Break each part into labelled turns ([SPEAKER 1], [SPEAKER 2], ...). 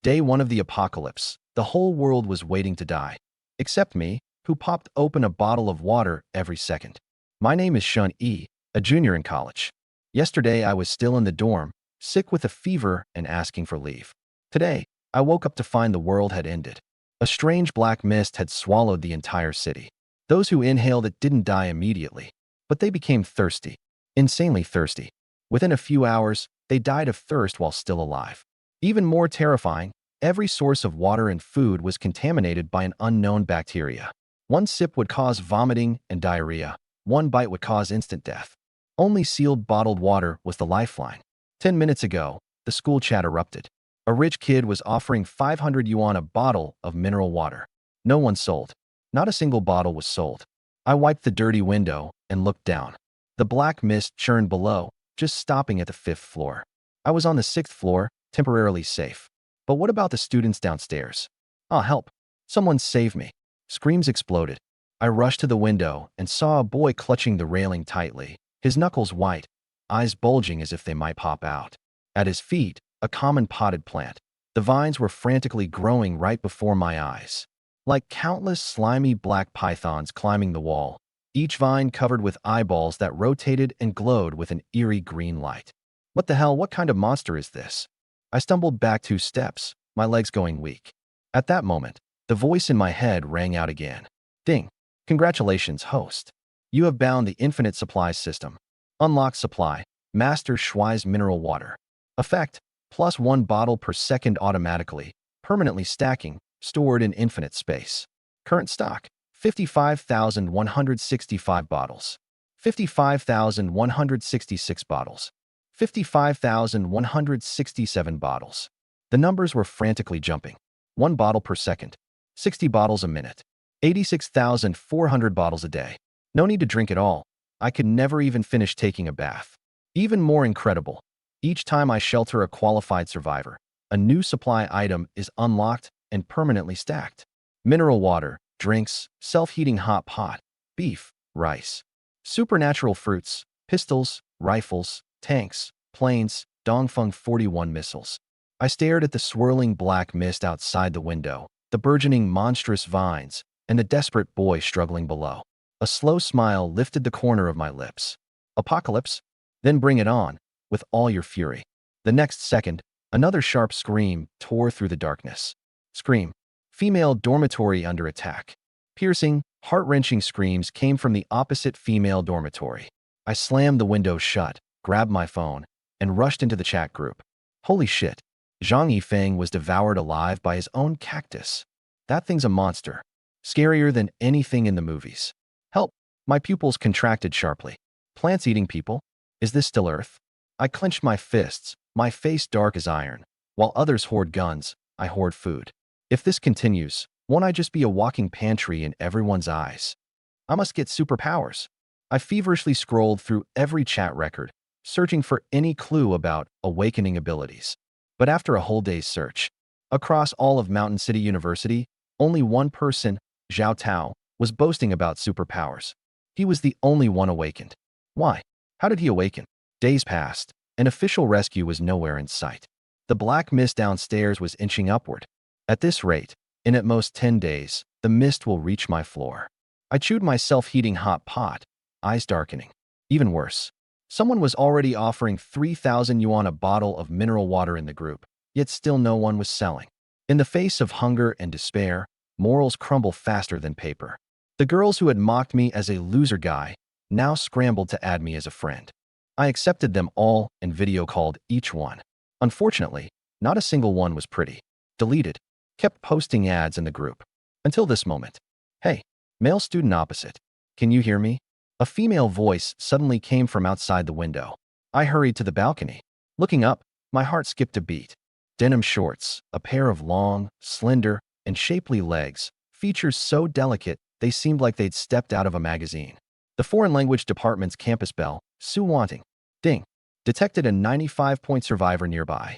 [SPEAKER 1] Day 1 of the apocalypse. The whole world was waiting to die. Except me, who popped open a bottle of water every second. My name is Shun Yi, a junior in college. Yesterday I was still in the dorm, sick with a fever and asking for leave. Today, I woke up to find the world had ended. A strange black mist had swallowed the entire city. Those who inhaled it didn't die immediately, but they became thirsty. Insanely thirsty. Within a few hours, they died of thirst while still alive. Even more terrifying, every source of water and food was contaminated by an unknown bacteria. One sip would cause vomiting and diarrhea. One bite would cause instant death. Only sealed bottled water was the lifeline. 10 minutes ago, the school chat erupted. A rich kid was offering 500 yuan a bottle of mineral water. No one sold. Not a single bottle was sold. I wiped the dirty window and looked down. The black mist churned below, just stopping at the 5th floor. I was on the 6th floor, temporarily safe. But what about the students downstairs? Ah, help! Someone save me! Screams exploded. I rushed to the window and saw a boy clutching the railing tightly, his knuckles white, eyes bulging as if they might pop out. At his feet, a common potted plant. The vines were frantically growing right before my eyes. Like countless slimy black pythons climbing the wall, each vine covered with eyeballs that rotated and glowed with an eerie green light. What the hell, what kind of monster is this? I stumbled back 2 steps, my legs going weak. At that moment, the voice in my head rang out again. Ding! Congratulations, host. You have bound the infinite supply system. Unlock supply, Master Shui's mineral water. Effect, +1 bottle per second automatically, permanently stacking, stored in infinite space. Current stock, 55,165 bottles. 55,166 bottles. 55,167 bottles. The numbers were frantically jumping. 1 bottle per second. 60 bottles a minute. 86,400 bottles a day. No need to drink at all. I could never even finish taking a bath. Even more incredible, each time I shelter a qualified survivor, a new supply item is unlocked and permanently stacked. Mineral water, drinks, self-heating hot pot, beef, rice, supernatural fruits, pistols, rifles, tanks, planes, Dongfeng 41 missiles. I stared at the swirling black mist outside the window, the burgeoning monstrous vines, and the desperate boy struggling below. A slow smile lifted the corner of my lips. Apocalypse? Then bring it on, with all your fury. The next second, another sharp scream tore through the darkness. Scream. Female dormitory under attack. Piercing, heart-wrenching screams came from the opposite female dormitory. I slammed the window shut, grabbed my phone, and rushed into the chat group. Holy shit. Zhang Yifeng was devoured alive by his own cactus. That thing's a monster. Scarier than anything in the movies. Help! My pupils contracted sharply. Plants eating people? Is this still Earth? I clenched my fists, my face dark as iron. While others hoard guns, I hoard food. If this continues, won't I just be a walking pantry in everyone's eyes? I must get superpowers. I feverishly scrolled through every chat record, searching for any clue about awakening abilities. But after a whole day's search, across all of Mountain City University, only one person, Zhao Tao, was boasting about superpowers. He was the only one awakened. Why? How did he awaken? Days passed. An official rescue was nowhere in sight. The black mist downstairs was inching upward. At this rate, in at most 10 days, the mist will reach my floor. I chewed my self-heating hot pot, eyes darkening. Even worse, someone was already offering 3,000 yuan a bottle of mineral water in the group, yet still no one was selling. In the face of hunger and despair, morals crumble faster than paper. The girls who had mocked me as a loser guy now scrambled to add me as a friend. I accepted them all and video called each one. Unfortunately, not a single one was pretty. Deleted. Kept posting ads in the group. Until this moment. Hey, male student opposite. Can you hear me? A female voice suddenly came from outside the window. I hurried to the balcony. Looking up, my heart skipped a beat. Denim shorts, a pair of long, slender, and shapely legs, features so delicate they seemed like they'd stepped out of a magazine. The foreign language department's campus bell, Su Wanting. Ding. Detected a 95-point survivor nearby.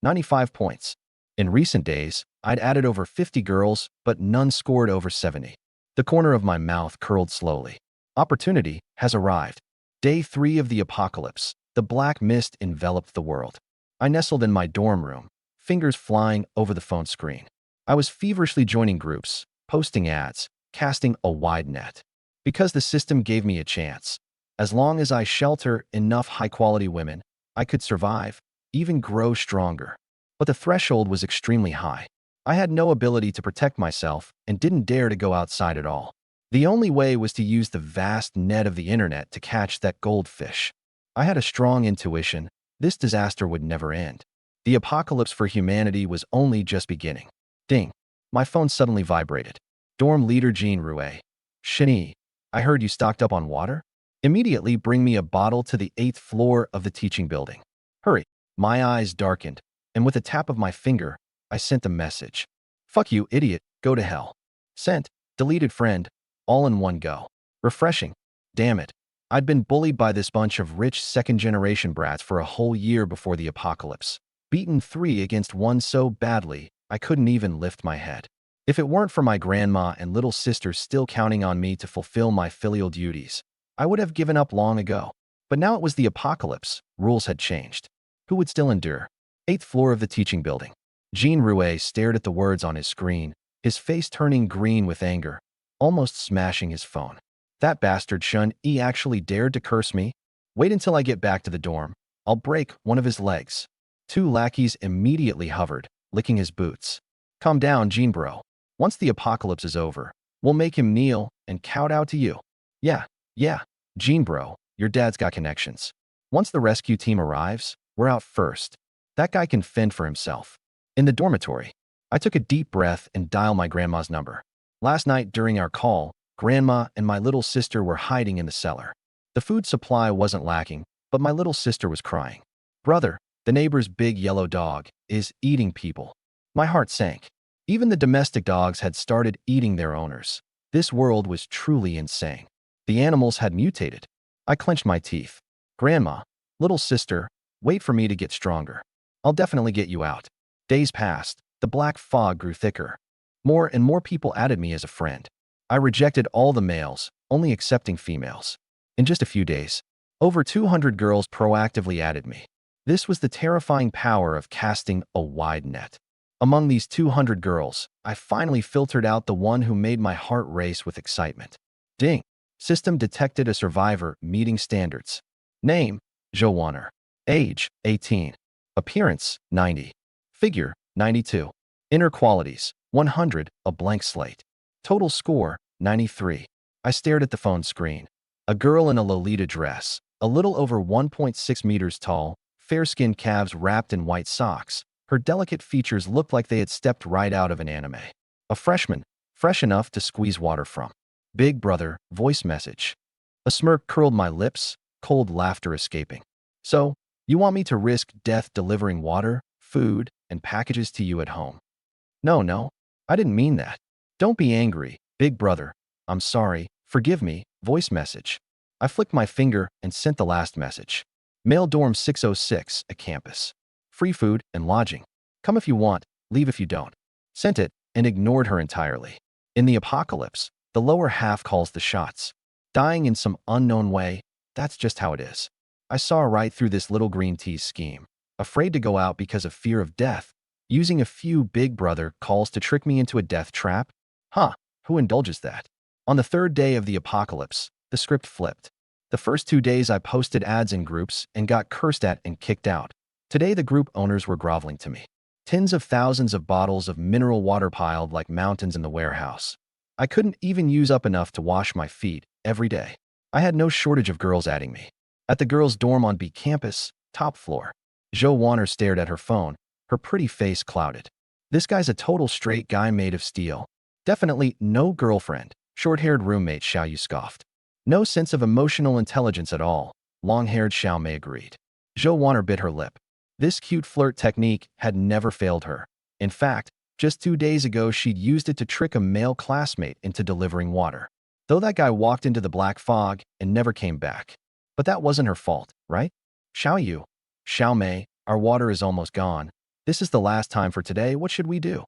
[SPEAKER 1] 95 points. In recent days, I'd added over 50 girls, but none scored over 70. The corner of my mouth curled slowly. Opportunity has arrived. Day 3 of the apocalypse. The black mist enveloped the world. I nestled in my dorm room, fingers flying over the phone screen. I was feverishly joining groups, posting ads, casting a wide net. Because the system gave me a chance. As long as I shelter enough high-quality women, I could survive, even grow stronger. But the threshold was extremely high. I had no ability to protect myself and didn't dare to go outside at all. The only way was to use the vast net of the internet to catch that goldfish. I had a strong intuition. This disaster would never end. The apocalypse for humanity was only just beginning. Ding. My phone suddenly vibrated. Dorm leader Jean Rouet. Shun Yi, I heard you stocked up on water? Immediately bring me a bottle to the 8th floor of the teaching building. Hurry. My eyes darkened, and with a tap of my finger, I sent a message. Fuck you, idiot. Go to hell. Sent. Deleted friend. All in one go. Refreshing. Damn it. I'd been bullied by this bunch of rich second-generation brats for a whole year before the apocalypse. Beaten 3-against-1 so badly, I couldn't even lift my head. If it weren't for my grandma and little sister still counting on me to fulfill my filial duties, I would have given up long ago. But now it was the apocalypse. Rules had changed. Who would still endure? 8th floor of the teaching building. Jean Rouet stared at the words on his screen, his face turning green with anger, almost smashing his phone. That bastard Shun Yi actually dared to curse me? Wait until I get back to the dorm. I'll break one of his legs. 2 lackeys immediately hovered, licking his boots. Calm down, Jean bro. Once the apocalypse is over, we'll make him kneel and kowtow to you. Yeah. Jean bro, your dad's got connections. Once the rescue team arrives, we're out first. That guy can fend for himself. In the dormitory, I took a deep breath and dialed my grandma's number. Last night during our call, Grandma and my little sister were hiding in the cellar. The food supply wasn't lacking, but my little sister was crying. Brother, the neighbor's big yellow dog is eating people. My heart sank. Even the domestic dogs had started eating their owners. This world was truly insane. The animals had mutated. I clenched my teeth. Grandma, little sister, wait for me to get stronger. I'll definitely get you out. Days passed. The black fog grew thicker. More and more people added me as a friend. I rejected all the males, only accepting females. In just a few days, over 200 girls proactively added me. This was the terrifying power of casting a wide net. Among these 200 girls, I finally filtered out the one who made my heart race with excitement. Ding. System detected a survivor meeting standards. Name, Joe Warner. Age, 18. Appearance, 90. Figure, 92. Inner qualities, 100, a blank slate. Total score, 93. I stared at the phone screen. A girl in a Lolita dress, a little over 1.6 meters tall, fair-skinned calves wrapped in white socks. Her delicate features looked like they had stepped right out of an anime. A freshman, fresh enough to squeeze water from. Big brother, voice message. A smirk curled my lips, cold laughter escaping. So, you want me to risk death delivering water, food, and packages to you at home? No, I didn't mean that. Don't be angry, big brother. I'm sorry, forgive me, voice message. I flicked my finger and sent the last message. Mail dorm 606 at campus. Free food and lodging. Come if you want, leave if you don't. Sent it and ignored her entirely. In the apocalypse, the lower half calls the shots. Dying in some unknown way, that's just how it is. I saw right through this little green tea's scheme. Afraid to go out because of fear of death. Using a few big brother calls to trick me into a death trap? Who indulges that? On the 3rd day of the apocalypse, the script flipped. The first 2 days I posted ads in groups and got cursed at and kicked out. Today the group owners were groveling to me. Tens of thousands of bottles of mineral water piled like mountains in the warehouse. I couldn't even use up enough to wash my feet every day. I had no shortage of girls adding me. At the girls' dorm on B campus, top floor, Jo Warner stared at her phone, her pretty face clouded. This guy's a total straight guy made of steel. Definitely no girlfriend, short-haired roommate Xiao Yu scoffed. No sense of emotional intelligence at all, long-haired Xiao Mei agreed. Jo Warner bit her lip. This cute flirt technique had never failed her. In fact, just 2 days ago she'd used it to trick a male classmate into delivering water. Though that guy walked into the black fog and never came back. But that wasn't her fault, right? Xiao Mei, our water is almost gone. This is the last time for today, what should we do?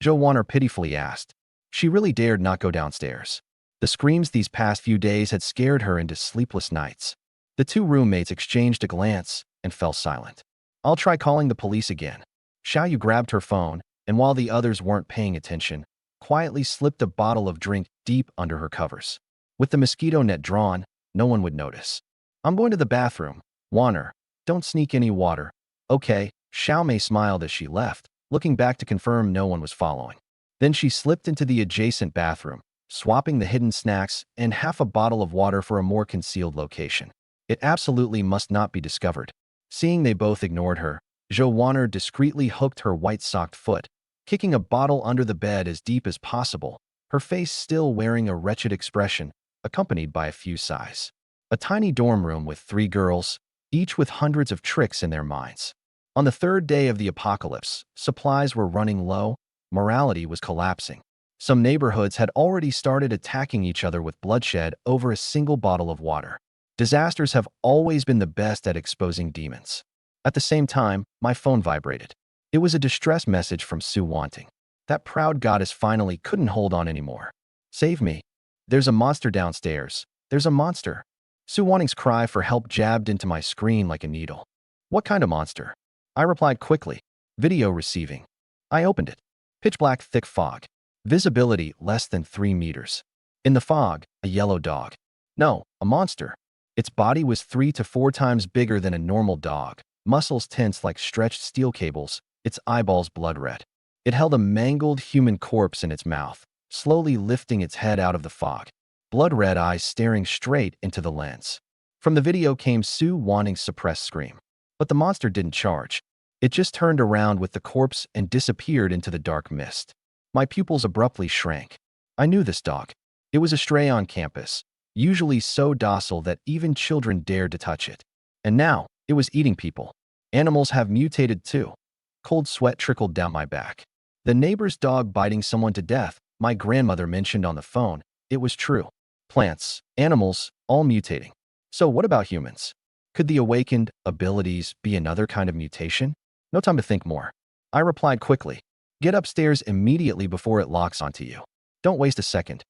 [SPEAKER 1] Jo Warner pitifully asked. She really dared not go downstairs. The screams these past few days had scared her into sleepless nights. The 2 roommates exchanged a glance and fell silent. I'll try calling the police again. Xiaoyu grabbed her phone, and while the others weren't paying attention, quietly slipped a bottle of drink deep under her covers. With the mosquito net drawn, no one would notice. I'm going to the bathroom. Warner, don't sneak any water. Okay, Xiaomei smiled as she left, looking back to confirm no one was following. Then she slipped into the adjacent bathroom, swapping the hidden snacks and half a bottle of water for a more concealed location. It absolutely must not be discovered. Seeing they both ignored her, Zhou Warner discreetly hooked her white-socked foot, kicking a bottle under the bed as deep as possible, her face still wearing a wretched expression, accompanied by a few sighs. A tiny dorm room with 3 girls, each with hundreds of tricks in their minds. On the 3rd day of the apocalypse, supplies were running low, morality was collapsing. Some neighborhoods had already started attacking each other with bloodshed over a single bottle of water. Disasters have always been the best at exposing demons. At the same time, my phone vibrated. It was a distress message from Su Wanting. That proud goddess finally couldn't hold on anymore. Save me. There's a monster downstairs. There's a monster. Su Wanting's cry for help jabbed into my screen like a needle. What kind of monster? I replied quickly. Video receiving. I opened it. Pitch black thick fog. Visibility less than 3 meters. In the fog, a yellow dog. No, a monster. Its body was 3 to 4 times bigger than a normal dog, muscles tense like stretched steel cables, its eyeballs blood red. It held a mangled human corpse in its mouth, slowly lifting its head out of the fog, blood-red eyes staring straight into the lens. From the video came Su Wanting's suppressed scream. But the monster didn't charge. It just turned around with the corpse and disappeared into the dark mist. My pupils abruptly shrank. I knew this dog. It was a stray on campus, usually so docile that even children dared to touch it. And now, it was eating people. Animals have mutated too. Cold sweat trickled down my back. The neighbor's dog biting someone to death, my grandmother mentioned on the phone. It was true. Plants, animals, all mutating. So what about humans? Could the awakened abilities be another kind of mutation? No time to think more. I replied quickly. Get upstairs immediately before it locks onto you. Don't waste a second.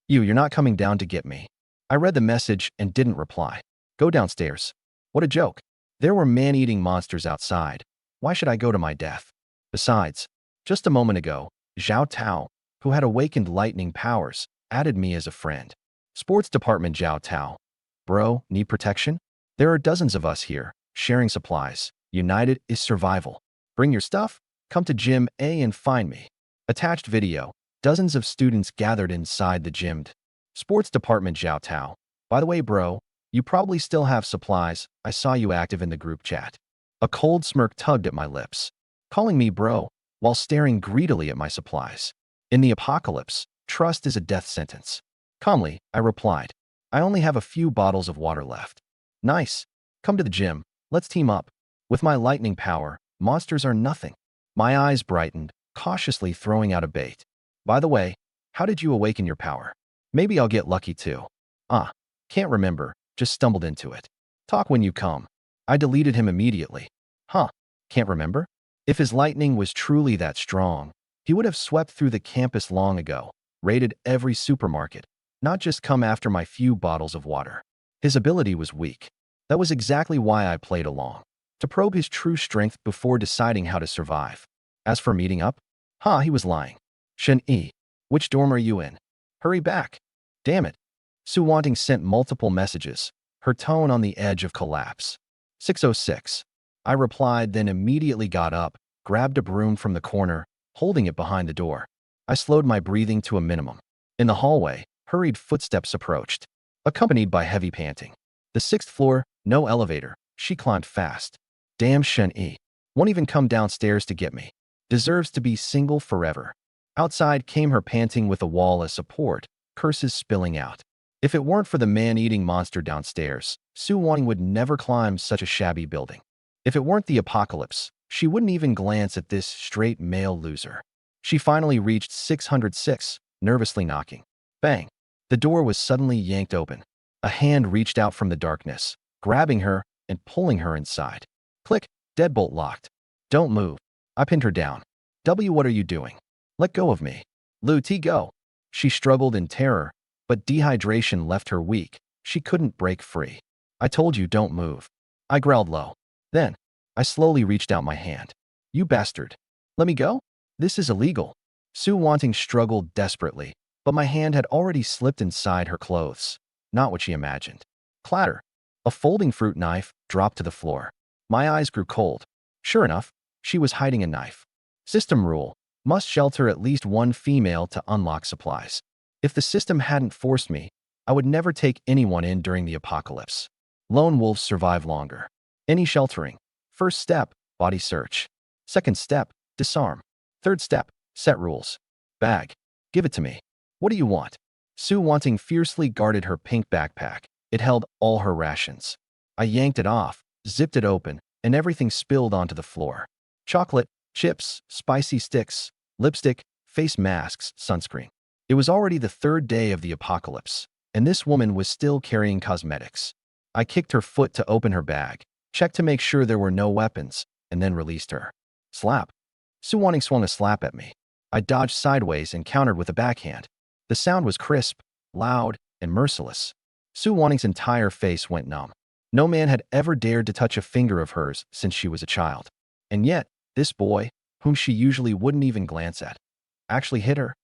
[SPEAKER 1] You're not coming down to get me. I read the message and didn't reply. Go downstairs. What a joke. There were man-eating monsters outside. Why should I go to my death? Besides, just a moment ago, Zhao Tao, who had awakened lightning powers, added me as a friend. Sports Department Zhao Tao. Bro, need protection? There are dozens of us here, sharing supplies. United is survival. Bring your stuff, come to Gym A and find me. Attached video. Dozens of students gathered inside the gym. Sports Department Zhao Tao. By the way, bro, you probably still have supplies. I saw you active in the group chat. A cold smirk tugged at my lips, calling me bro while staring greedily at my supplies. In the apocalypse, trust is a death sentence. Calmly, I replied. I only have a few bottles of water left. Nice. Come to the gym. Let's team up. With my lightning power, monsters are nothing. My eyes brightened, cautiously throwing out a bait. By the way, how did you awaken your power? Maybe I'll get lucky too. Can't remember, just stumbled into it. Talk when you come. I deleted him immediately. Can't remember? If his lightning was truly that strong, he would have swept through the campus long ago, raided every supermarket, not just come after my few bottles of water. His ability was weak. That was exactly why I played along, to probe his true strength before deciding how to survive. As for meeting up, he was lying. Shun Yi, which dorm are you in? Hurry back. Damn it. Su Wanting sent multiple messages, her tone on the edge of collapse. 606. I replied, then immediately got up, grabbed a broom from the corner, holding it behind the door. I slowed my breathing to a minimum. In the hallway, hurried footsteps approached, accompanied by heavy panting. The 6th floor, no elevator. She climbed fast. Damn Shun Yi. Won't even come downstairs to get me. Deserves to be single forever. Outside came her panting with a wall as support, curses spilling out. If it weren't for the man-eating monster downstairs, Su Wanting would never climb such a shabby building. If it weren't the apocalypse, she wouldn't even glance at this straight male loser. She finally reached 606, nervously knocking. Bang! The door was suddenly yanked open. A hand reached out from the darkness, grabbing her and pulling her inside. Click! Deadbolt locked. Don't move. I pinned her down. What are you doing? Let go of me. Lu T, go. She struggled in terror, but dehydration left her weak. She couldn't break free. I told you don't move. I growled low. Then, I slowly reached out my hand. You bastard. Let me go? This is illegal. Su Wanting struggled desperately, but my hand had already slipped inside her clothes. Not what she imagined. Clatter. A folding fruit knife dropped to the floor. My eyes grew cold. Sure enough, she was hiding a knife. System rule. Must shelter at least one female to unlock supplies. If the system hadn't forced me, I would never take anyone in during the apocalypse. Lone wolves survive longer. Any sheltering. First step, body search. Second step, disarm. Third step, set rules. Bag. Give it to me. What do you want? Su Wanting fiercely guarded her pink backpack. It held all her rations. I yanked it off, zipped it open, and everything spilled onto the floor. Chocolate, chips, spicy sticks, lipstick, face masks, sunscreen. It was already the third day of the apocalypse, and this woman was still carrying cosmetics. I kicked her foot to open her bag, checked to make sure there were no weapons, and then released her. Slap. Su Wanting swung a slap at me. I dodged sideways and countered with a backhand. The sound was crisp, loud, and merciless. Su Wanting's entire face went numb. No man had ever dared to touch a finger of hers since she was a child. And yet, this boy, whom she usually wouldn't even glance at, actually hit her.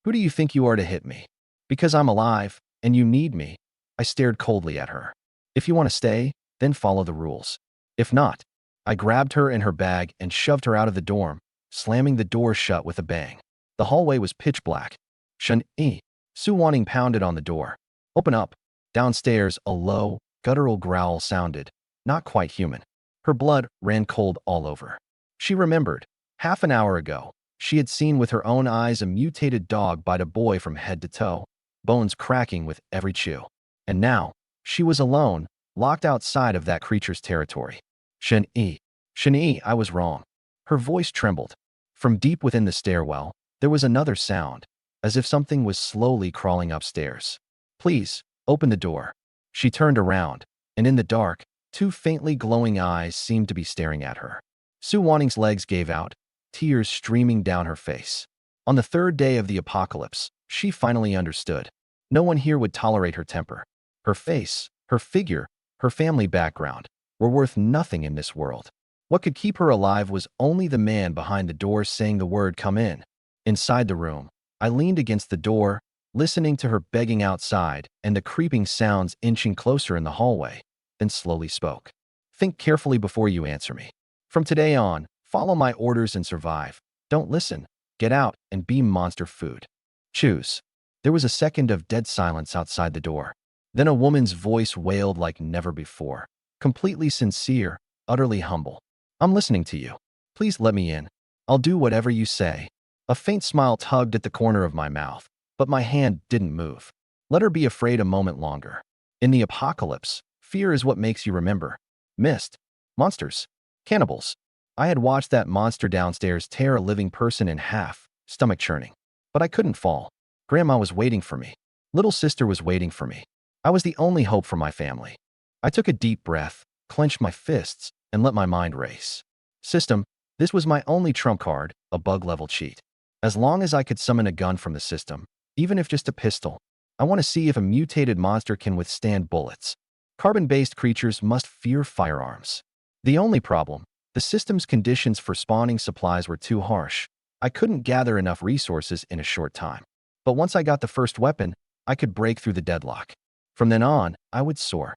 [SPEAKER 1] Who do you think you are to hit me? Because I'm alive, and you need me. I stared coldly at her. If you want to stay, then follow the rules. If not, I grabbed her in her bag and shoved her out of the dorm, slamming the door shut with a bang. The hallway was pitch black. Shun Yi. Su Wanting pounded on the door. Open up. Downstairs, a low, guttural growl sounded, not quite human. Her blood ran cold all over. She remembered. Half an hour ago, she had seen with her own eyes a mutated dog bite a boy from head to toe, bones cracking with every chew. And now, she was alone, locked outside of that creature's territory. Shun Yi. Shun Yi, I was wrong. Her voice trembled. From deep within the stairwell, there was another sound, as if something was slowly crawling upstairs. Please, open the door. She turned around, and in the dark, two faintly glowing eyes seemed to be staring at her. Su Wanting's legs gave out, tears streaming down her face. On the third day of the apocalypse, she finally understood. No one here would tolerate her temper. Her face, her figure, her family background were worth nothing in this world. What could keep her alive was only the man behind the door saying the word "come in." Inside the room, I leaned against the door, listening to her begging outside and the creeping sounds inching closer in the hallway, then slowly spoke. Think carefully before you answer me. From today on, follow my orders and survive. Don't listen. Get out and be monster food. Choose. There was a second of dead silence outside the door. Then a woman's voice wailed like never before, completely sincere, utterly humble. I'm listening to you. Please let me in. I'll do whatever you say. A faint smile tugged at the corner of my mouth, but my hand didn't move. Let her be afraid a moment longer. In the apocalypse, fear is what makes you remember. Mist. Monsters. Cannibals. I had watched that monster downstairs tear a living person in half, stomach churning. But I couldn't fall. Grandma was waiting for me. Little sister was waiting for me. I was the only hope for my family. I took a deep breath, clenched my fists, and let my mind race. System, this was my only trump card, a bug-level cheat. As long as I could summon a gun from the system, even if just a pistol, I want to see if a mutated monster can withstand bullets. Carbon-based creatures must fear firearms. The only problem, the system's conditions for spawning supplies were too harsh. I couldn't gather enough resources in a short time. But once I got the first weapon, I could break through the deadlock. From then on, I would soar.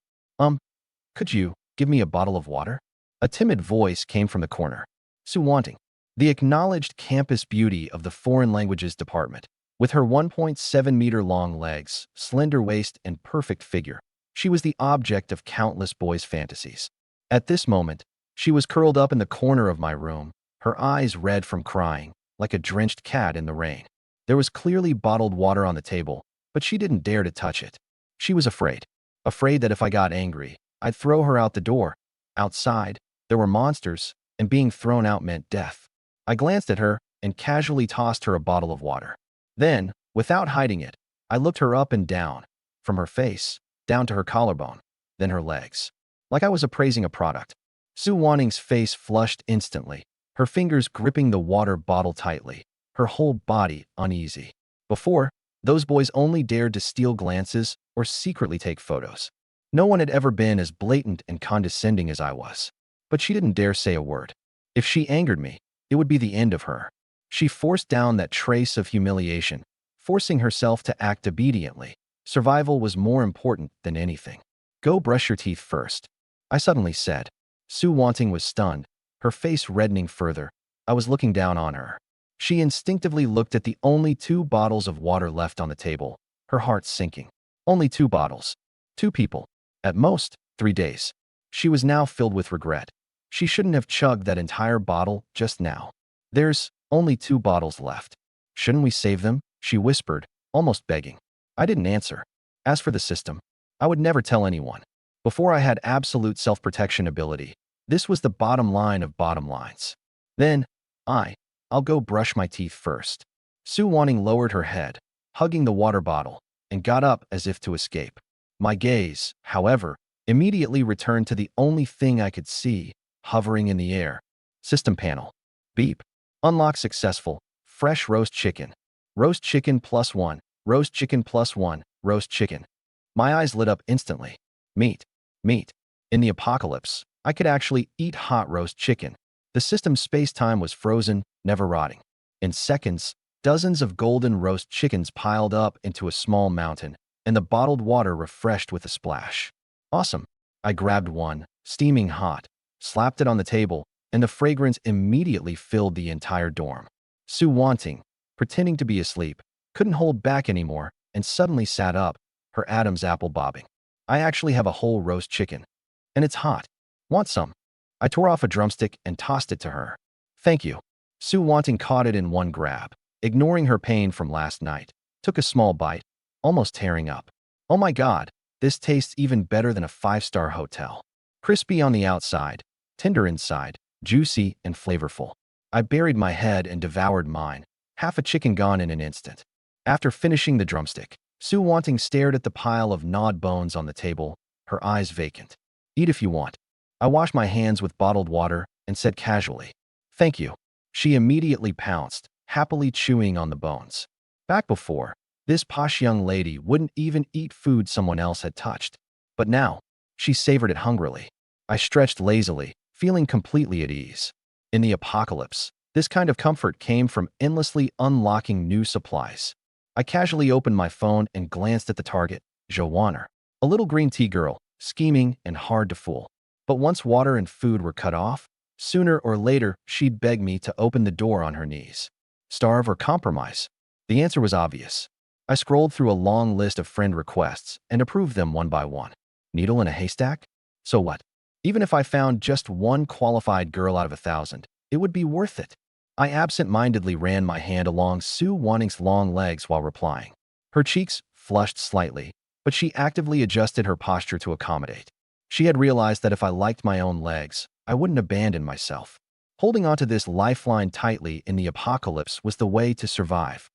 [SPEAKER 1] Could you give me a bottle of water? A timid voice came from the corner. Su Wanting, the acknowledged campus beauty of the foreign languages department. With her 1.7-meter-long legs, slender waist, and perfect figure, she was the object of countless boys' fantasies. At this moment, she was curled up in the corner of my room, her eyes red from crying, like a drenched cat in the rain. There was clearly bottled water on the table, but she didn't dare to touch it. She was afraid. Afraid that if I got angry, I'd throw her out the door. Outside, there were monsters, and being thrown out meant death. I glanced at her and casually tossed her a bottle of water. Then, without hiding it, I looked her up and down, from her face, down to her collarbone, then her legs. Like I was appraising a product. Su Wanting's face flushed instantly, her fingers gripping the water bottle tightly, her whole body uneasy. Before, those boys only dared to steal glances or secretly take photos. No one had ever been as blatant and condescending as I was. But she didn't dare say a word. If she angered me, it would be the end of her. She forced down that trace of humiliation, forcing herself to act obediently. Survival was more important than anything. Go brush your teeth first, I suddenly said. Su Wanting was stunned, her face reddening further. I was looking down on her. She instinctively looked at the only 2 bottles of water left on the table, her heart sinking. Only 2 bottles. 2 people. At most, 3 days. She was now filled with regret. She shouldn't have chugged that entire bottle just now. There's only 2 bottles left. Shouldn't we save them? She whispered, almost begging. I didn't answer. As for the system, I would never tell anyone. Before I had absolute self-protection ability, this was the bottom line of bottom lines. Then, I'll go brush my teeth first. Su Wanting lowered her head, hugging the water bottle, and got up as if to escape. My gaze, however, immediately returned to the only thing I could see, hovering in the air. System panel. Beep. Unlock successful. Fresh roast chicken. Roast chicken +1. Roast chicken +1. Roast chicken. My eyes lit up instantly. Meat. Meat. In the apocalypse, I could actually eat hot roast chicken. The system's space-time was frozen, never rotting. In seconds, dozens of golden roast chickens piled up into a small mountain, and the bottled water refreshed with a splash. Awesome. I grabbed one, steaming hot, slapped it on the table, and the fragrance immediately filled the entire dorm. Su Wanting, pretending to be asleep, couldn't hold back anymore, and suddenly sat up, her Adam's apple bobbing. I actually have a whole roast chicken. And it's hot. Want some? I tore off a drumstick and tossed it to her. Thank you. Su Wanting caught it in one grab, ignoring her pain from last night, took a small bite, almost tearing up. Oh my god, this tastes even better than a 5-star hotel. Crispy on the outside, tender inside, juicy and flavorful. I buried my head and devoured mine, half a chicken gone in an instant. After finishing the drumstick, Su Wanting stared at the pile of gnawed bones on the table, her eyes vacant. Eat if you want. I washed my hands with bottled water and said casually, thank you. She immediately pounced, happily chewing on the bones. Back before, this posh young lady wouldn't even eat food someone else had touched. But now, she savored it hungrily. I stretched lazily, feeling completely at ease. In the apocalypse, this kind of comfort came from endlessly unlocking new supplies. I casually opened my phone and glanced at the target, Joanna, a little green tea girl, scheming and hard to fool. But once water and food were cut off, sooner or later she'd beg me to open the door on her knees. Starve or compromise? The answer was obvious. I scrolled through a long list of friend requests and approved them one by one. Needle in a haystack? So what? Even if I found just one qualified girl out of 1,000, it would be worth it. I absent-mindedly ran my hand along Su Wanting's long legs while replying. Her cheeks flushed slightly, but she actively adjusted her posture to accommodate. She had realized that if I liked my own legs, I wouldn't abandon myself. Holding onto this lifeline tightly in the apocalypse was the way to survive.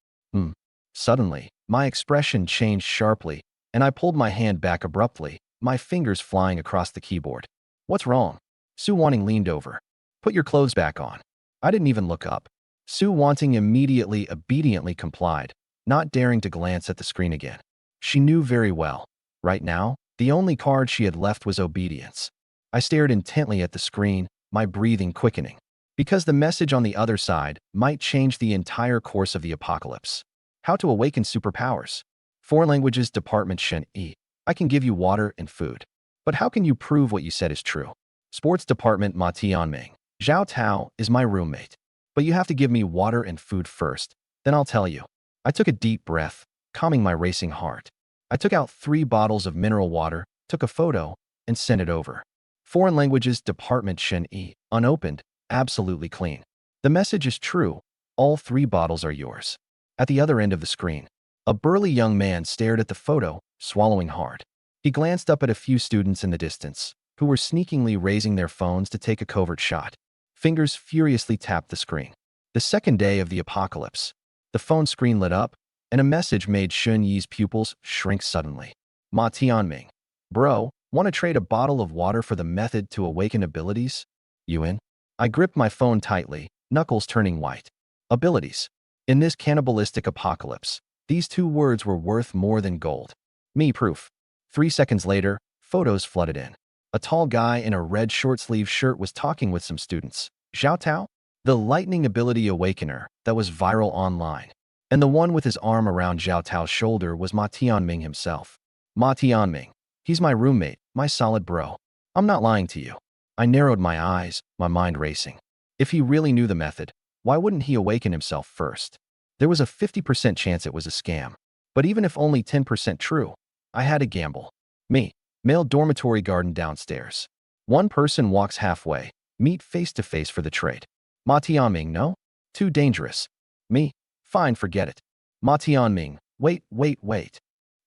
[SPEAKER 1] Suddenly, my expression changed sharply, and I pulled my hand back abruptly, my fingers flying across the keyboard. What's wrong? Su Wanting leaned over. Put your clothes back on. I didn't even look up. Su Wanting immediately obediently complied, not daring to glance at the screen again. She knew very well. Right now, the only card she had left was obedience. I stared intently at the screen, my breathing quickening. Because the message on the other side might change the entire course of the apocalypse. How to awaken superpowers. Foreign languages department Shun Yi. I can give you water and food. But how can you prove what you said is true? Sports department Ma Tianming. Zhao Tao is my roommate. But you have to give me water and food first, then I'll tell you. I took a deep breath, calming my racing heart. I took out 3 bottles of mineral water, took a photo, and sent it over. Foreign languages department Shun Yi. Unopened, absolutely clean. The message is true. All 3 bottles are yours. At the other end of the screen, a burly young man stared at the photo, swallowing hard. He glanced up at a few students in the distance, who were sneakingly raising their phones to take a covert shot. Fingers furiously tapped the screen. The second day of the apocalypse. The phone screen lit up, and a message made Shun Yi's pupils shrink suddenly. Ma Tianming. Bro, want to trade a bottle of water for the method to awaken abilities? You in? I gripped my phone tightly, knuckles turning white. Abilities. In this cannibalistic apocalypse, these 2 words were worth more than gold. Me proof. 3 seconds later, photos flooded in. A tall guy in a red short-sleeve shirt was talking with some students. Xiao Tao? The lightning ability awakener that was viral online. And the one with his arm around Xiao Tao's shoulder was Ma Tianming himself. Ma Tianming. He's my roommate, my solid bro. I'm not lying to you. I narrowed my eyes, my mind racing. If he really knew the method, why wouldn't he awaken himself first? There was a 50% chance it was a scam. But even if only 10% true, I had to gamble. Me. Male dormitory garden downstairs. One person walks halfway, meet face to face for the trade. Ma Tianming, no? Too dangerous. Me. Fine, forget it. Ma Tianming, wait.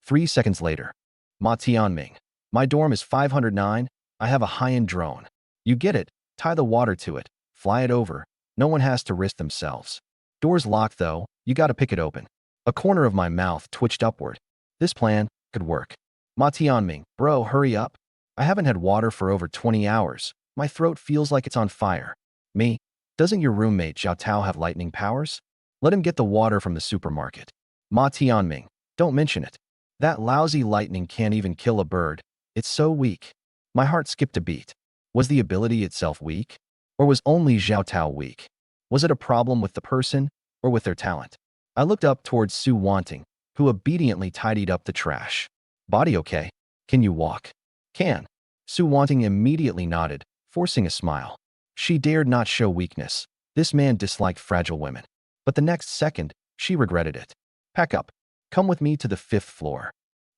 [SPEAKER 1] 3 seconds later. Ma Tianming. My dorm is 509. I have a high-end drone. You get it, tie the water to it, fly it over. No one has to risk themselves. Door's locked though, you gotta pick it open. A corner of my mouth twitched upward. This plan could work. Ma Tianming, bro, hurry up. I haven't had water for over 20 hours. My throat feels like it's on fire. Me, doesn't your roommate Xiao Tao have lightning powers? Let him get the water from the supermarket. Ma Tianming, don't mention it. That lousy lightning can't even kill a bird. It's so weak. My heart skipped a beat. Was the ability itself weak? Or was only Xiao Tao weak? Was it a problem with the person or with their talent? I looked up towards Su Wanting, who obediently tidied up the trash. Body okay? Can you walk? Can. Su Wanting immediately nodded, forcing a smile. She dared not show weakness. This man disliked fragile women. But the next second, she regretted it. Pack up. Come with me to the 5th floor.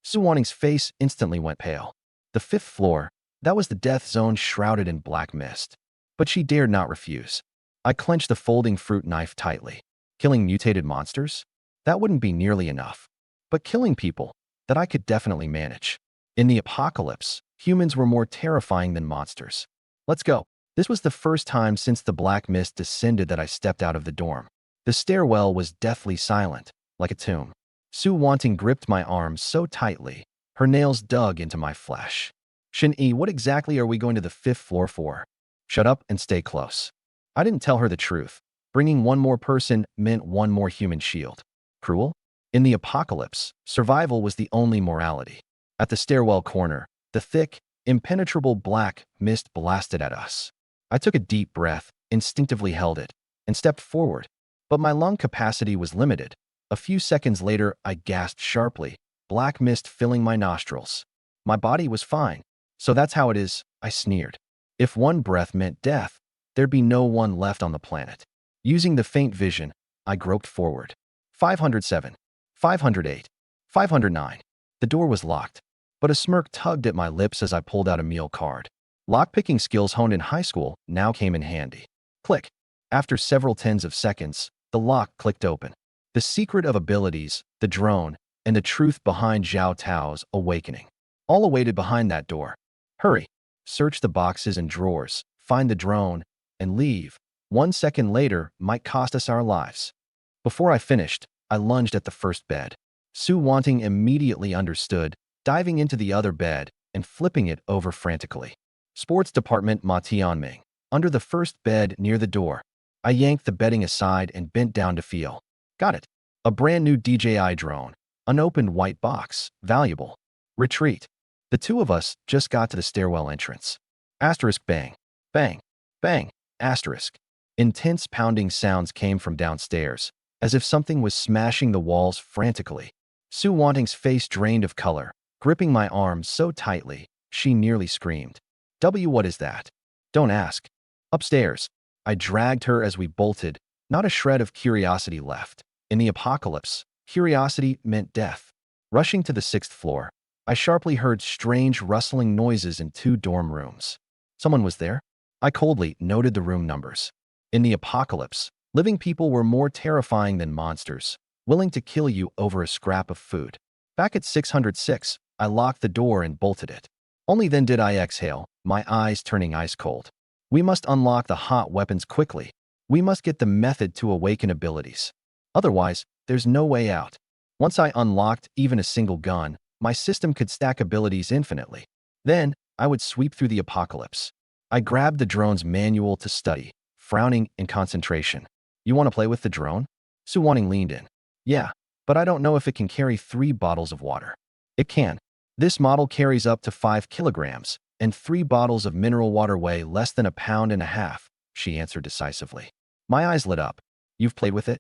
[SPEAKER 1] Su Wanting's face instantly went pale. The 5th floor, that was the death zone shrouded in black mist. But she dared not refuse. I clenched the folding fruit knife tightly. Killing mutated monsters? That wouldn't be nearly enough. But killing people, that I could definitely manage. In the apocalypse, humans were more terrifying than monsters. Let's go. This was the first time since the black mist descended that I stepped out of the dorm. The stairwell was deathly silent, like a tomb. Su Wanting gripped my arm so tightly, her nails dug into my flesh. Shun Yi, what exactly are we going to the 5th floor for? Shut up and stay close. I didn't tell her the truth. Bringing one more person meant one more human shield. Cruel? In the apocalypse, survival was the only morality. At the stairwell corner, the thick, impenetrable black mist blasted at us. I took a deep breath, instinctively held it, and stepped forward. But my lung capacity was limited. A few seconds later, I gasped sharply, black mist filling my nostrils. My body was fine. So that's how it is, I sneered. If one breath meant death, there'd be no one left on the planet. Using the faint vision, I groped forward. 507, 508, 509. The door was locked, but a smirk tugged at my lips as I pulled out a meal card. Lockpicking skills honed in high school now came in handy. Click. After several tens of seconds, the lock clicked open. The secret of abilities, the drone, and the truth behind Xiao Tao's awakening. All awaited behind that door. Hurry. Search the boxes and drawers, find the drone, and leave. 1 second later might cost us our lives. Before I finished, I lunged at the first bed. Su Wanting immediately understood, diving into the other bed and flipping it over frantically. Sports Department Ma Tianming. Under the first bed near the door. I yanked the bedding aside and bent down to feel. Got it. A brand new DJI drone. Unopened white box. Valuable. Retreat. The two of us just got to the stairwell entrance. Asterisk bang. Bang. Bang. Asterisk. Intense pounding sounds came from downstairs, as if something was smashing the walls frantically. Su Wanting's face drained of color, gripping my arm so tightly, she nearly screamed. What is that? Don't ask. Upstairs. I dragged her as we bolted, not a shred of curiosity left. In the apocalypse, curiosity meant death. Rushing to the 6th floor, I sharply heard strange rustling noises in 2 dorm rooms. Someone was there? I coldly noted the room numbers. In the apocalypse, living people were more terrifying than monsters, willing to kill you over a scrap of food. Back at 606, I locked the door and bolted it. Only then did I exhale, my eyes turning ice cold. We must unlock the hot weapons quickly. We must get the method to awaken abilities. Otherwise, there's no way out. Once I unlocked even a single gun, my system could stack abilities infinitely. Then, I would sweep through the apocalypse. I grabbed the drone's manual to study, frowning in concentration. You want to play with the drone? Su Wanting leaned in. Yeah, but I don't know if it can carry 3 bottles of water. It can. This model carries up to 5 kilograms, and 3 bottles of mineral water weigh less than 1.5 pounds. she answered decisively. My eyes lit up. You've played with it?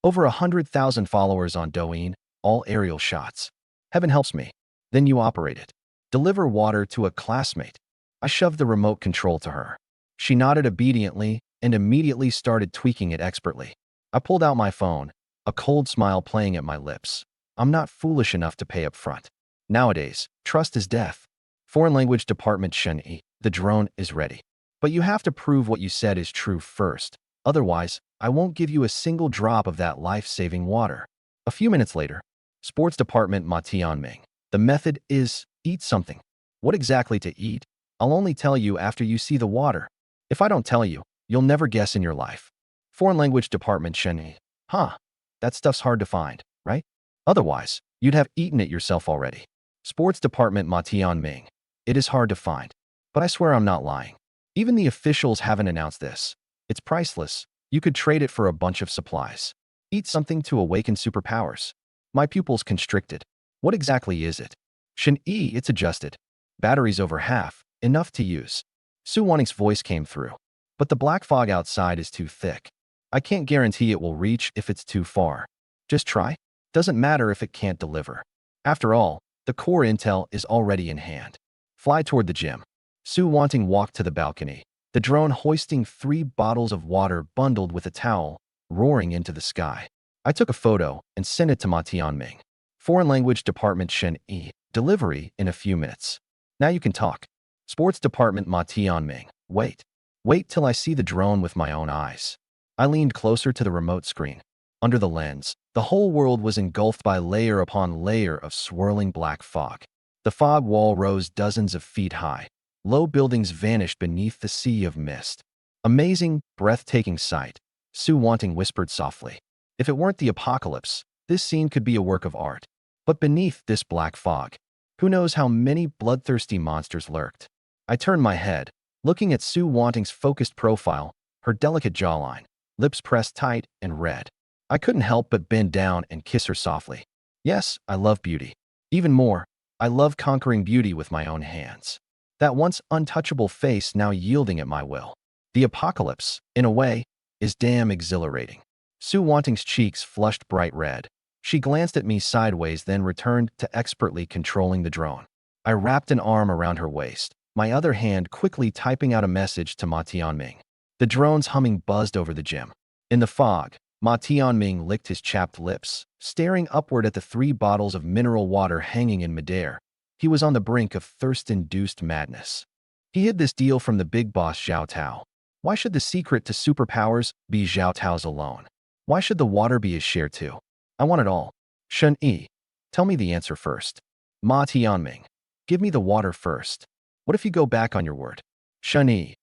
[SPEAKER 1] Over 100,000 followers on Douyin, all aerial shots. Heaven helps me. Then you operate it. Deliver water to a classmate. I shoved the remote control to her. She nodded obediently and immediately started tweaking it expertly. I pulled out my phone, a cold smile playing at my lips. I'm not foolish enough to pay up front. Nowadays, trust is death. Foreign Language Department Shun Yi, the drone is ready. But you have to prove what you said is true first. Otherwise, I won't give you a single drop of that life-saving water. A few minutes later, Sports Department Ma Tianming. The method is, eat something. What exactly to eat? I'll only tell you after you see the water. If I don't tell you, you'll never guess in your life. Foreign Language Department Shun Yi. Huh, that stuff's hard to find, right? Otherwise, you'd have eaten it yourself already. Sports Department Ma Tianming. It is hard to find. But I swear I'm not lying. Even the officials haven't announced this. It's priceless. You could trade it for a bunch of supplies. Eat something to awaken superpowers. My pupils constricted. What exactly is it? Shun Yi, it's adjusted. Batteries over half, enough to use. Su Wanting's voice came through. But the black fog outside is too thick. I can't guarantee it will reach if it's too far. Just try. Doesn't matter if it can't deliver. After all, the core intel is already in hand. Fly toward the gym. Su Wanting walked to the balcony, the drone hoisting 3 bottles of water bundled with a towel, roaring into the sky. I took a photo and sent it to Ma Tianming. Foreign Language Department Shun Yi. Delivery in a few minutes. Now you can talk. Sports Department Ma Tianming. Wait. Wait till I see the drone with my own eyes. I leaned closer to the remote screen. Under the lens, the whole world was engulfed by layer upon layer of swirling black fog. The fog wall rose dozens of feet high. Low buildings vanished beneath the sea of mist. Amazing, breathtaking sight, Su Wanting whispered softly. If it weren't the apocalypse, this scene could be a work of art. But beneath this black fog, who knows how many bloodthirsty monsters lurked? I turned my head, looking at Su Wanting's focused profile, her delicate jawline, lips pressed tight and red. I couldn't help but bend down and kiss her softly. Yes, I love beauty. Even more, I love conquering beauty with my own hands. That once untouchable face now yielding at my will. The apocalypse, in a way, is damn exhilarating. Su Wanting's cheeks flushed bright red. She glanced at me sideways, then returned to expertly controlling the drone. I wrapped an arm around her waist, my other hand quickly typing out a message to Ma Tianming. The drone's humming buzzed over the gym. In the fog, Ma Tianming licked his chapped lips, staring upward at the 3 bottles of mineral water hanging in midair. He was on the brink of thirst-induced madness. He hid this deal from the big boss Zhao Tao. Why should the secret to superpowers be Zhao Tao's alone? Why should the water be his share too? I want it all. Shun Yi, tell me the answer first. Ma Tianming, give me the water first. What if you go back on your word? Shun Yi,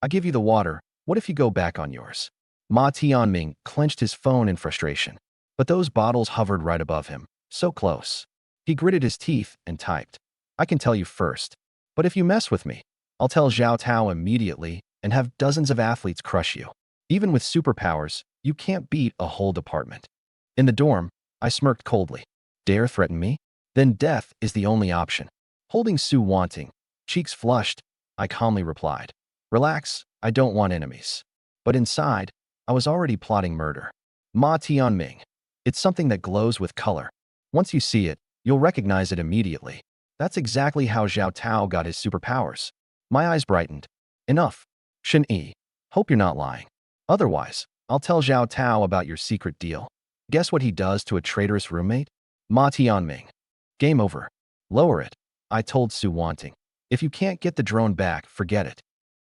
[SPEAKER 1] I give you the water. What if you go back on yours? Ma Tianming clenched his phone in frustration. But those bottles hovered right above him, so close. He gritted his teeth and typed. I can tell you first. But if you mess with me, I'll tell Zhao Tao immediately and have dozens of athletes crush you. Even with superpowers, you can't beat a whole department. In the dorm, I smirked coldly. Dare threaten me? Then death is the only option. Holding Su Wanting, cheeks flushed, I calmly replied. Relax, I don't want enemies. But inside, I was already plotting murder. Ma Tianming. It's something that glows with color. Once you see it, you'll recognize it immediately. That's exactly how Zhao Tao got his superpowers. My eyes brightened. Enough. Shun Yi, hope you're not lying. Otherwise, I'll tell Zhao Tao about your secret deal. Guess what he does to a traitorous roommate? Ma Tianming. Game over. Lower it. I told Su Wanting. If you can't get the drone back, forget it.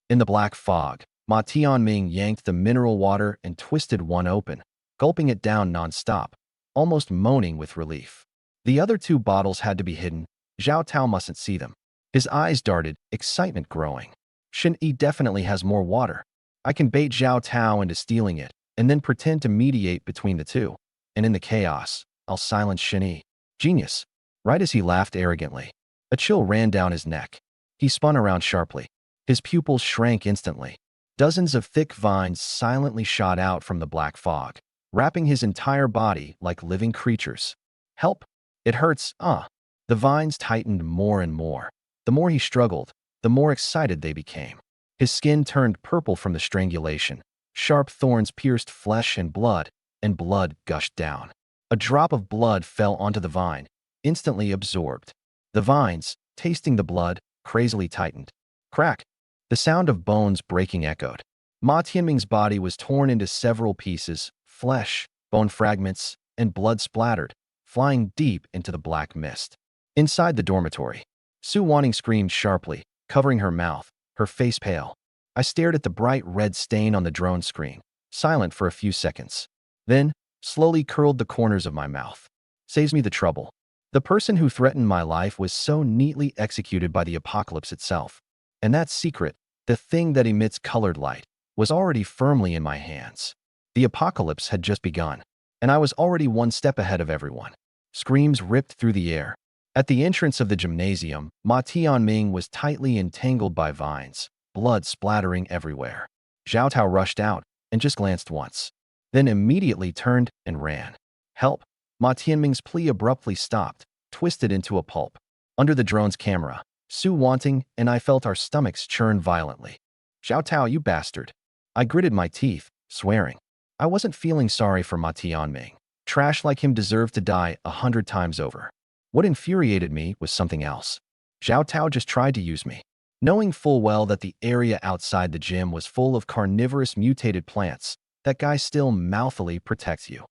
[SPEAKER 1] In the black fog, Ma Tianming yanked the mineral water and twisted one open, gulping it down non-stop, almost moaning with relief. The other 2 bottles had to be hidden. Zhao Tao mustn't see them. His eyes darted, excitement growing. Shun Yi definitely has more water. I can bait Zhao Tao into stealing it, and then pretend to mediate between the 2. And in the chaos, I'll silence Shun Yi. Genius. Right as he laughed arrogantly, a chill ran down his neck. He spun around sharply. His pupils shrank instantly. Dozens of thick vines silently shot out from the black fog, wrapping his entire body like living creatures. Help! It hurts, The vines tightened more and more. The more he struggled, the more excited they became. His skin turned purple from the strangulation. Sharp thorns pierced flesh and blood gushed down. A drop of blood fell onto the vine, instantly absorbed. The vines, tasting the blood, crazily tightened. Crack! The sound of bones breaking echoed. Ma Tianming's body was torn into several pieces, flesh, bone fragments, and blood splattered, flying deep into the black mist. Inside the dormitory, Su Wanning screamed sharply, covering her mouth, her face pale. I stared at the bright red stain on the drone screen, silent for a few seconds. Then, slowly curled the corners of my mouth. Saves me the trouble. The person who threatened my life was so neatly executed by the apocalypse itself. And that secret, the thing that emits colored light, was already firmly in my hands. The apocalypse had just begun, and I was already one step ahead of everyone. Screams ripped through the air. At the entrance of the gymnasium, Ma Tianming was tightly entangled by vines, blood splattering everywhere. Zhao Tao rushed out and just glanced once, then immediately turned and ran. Help! Ma Tianming's plea abruptly stopped, twisted into a pulp. Under the drone's camera, Su Wanting and I felt our stomachs churn violently. Zhao Tao, you bastard. I gritted my teeth, swearing. I wasn't feeling sorry for Ma Tianming. Trash like him deserved to die 100 times over. What infuriated me was something else. Zhao Tao just tried to use me. Knowing full well that the area outside the gym was full of carnivorous mutated plants, that guy still mouthfully protects you.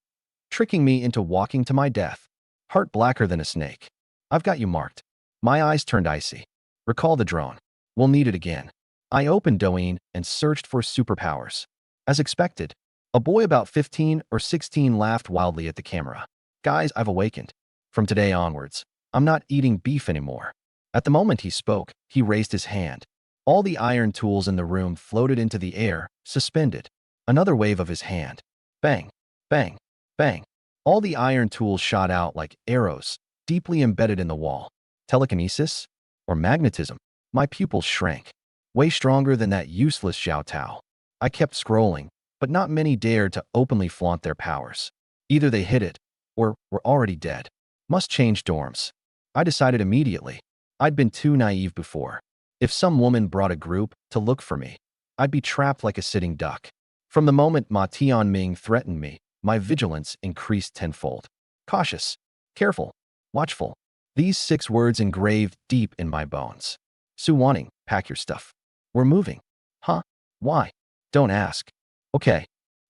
[SPEAKER 1] Tricking me into walking to my death. Heart blacker than a snake. I've got you marked. My eyes turned icy. Recall the drone. We'll need it again. I opened Douyin and searched for superpowers. As expected, a boy about 15 or 16 laughed wildly at the camera. Guys, I've awakened. From today onwards, I'm not eating beef anymore. At the moment he spoke, he raised his hand. All the iron tools in the room floated into the air, suspended. Another wave of his hand. Bang, bang, bang. All the iron tools shot out like arrows, deeply embedded in the wall. Telekinesis? Or magnetism? My pupils shrank. Way stronger than that useless Zhao Tao. I kept scrolling, but not many dared to openly flaunt their powers. Either they hid it, or were already dead. Must change dorms. I decided immediately. I'd been too naive before. If some woman brought a group to look for me, I'd be trapped like a sitting duck. From the moment Ma Tianming threatened me, my vigilance increased tenfold. Cautious, careful, watchful. These 6 words engraved deep in my bones. Su Wanting, pack your stuff. We're moving. Huh? Why? Don't ask. Okay.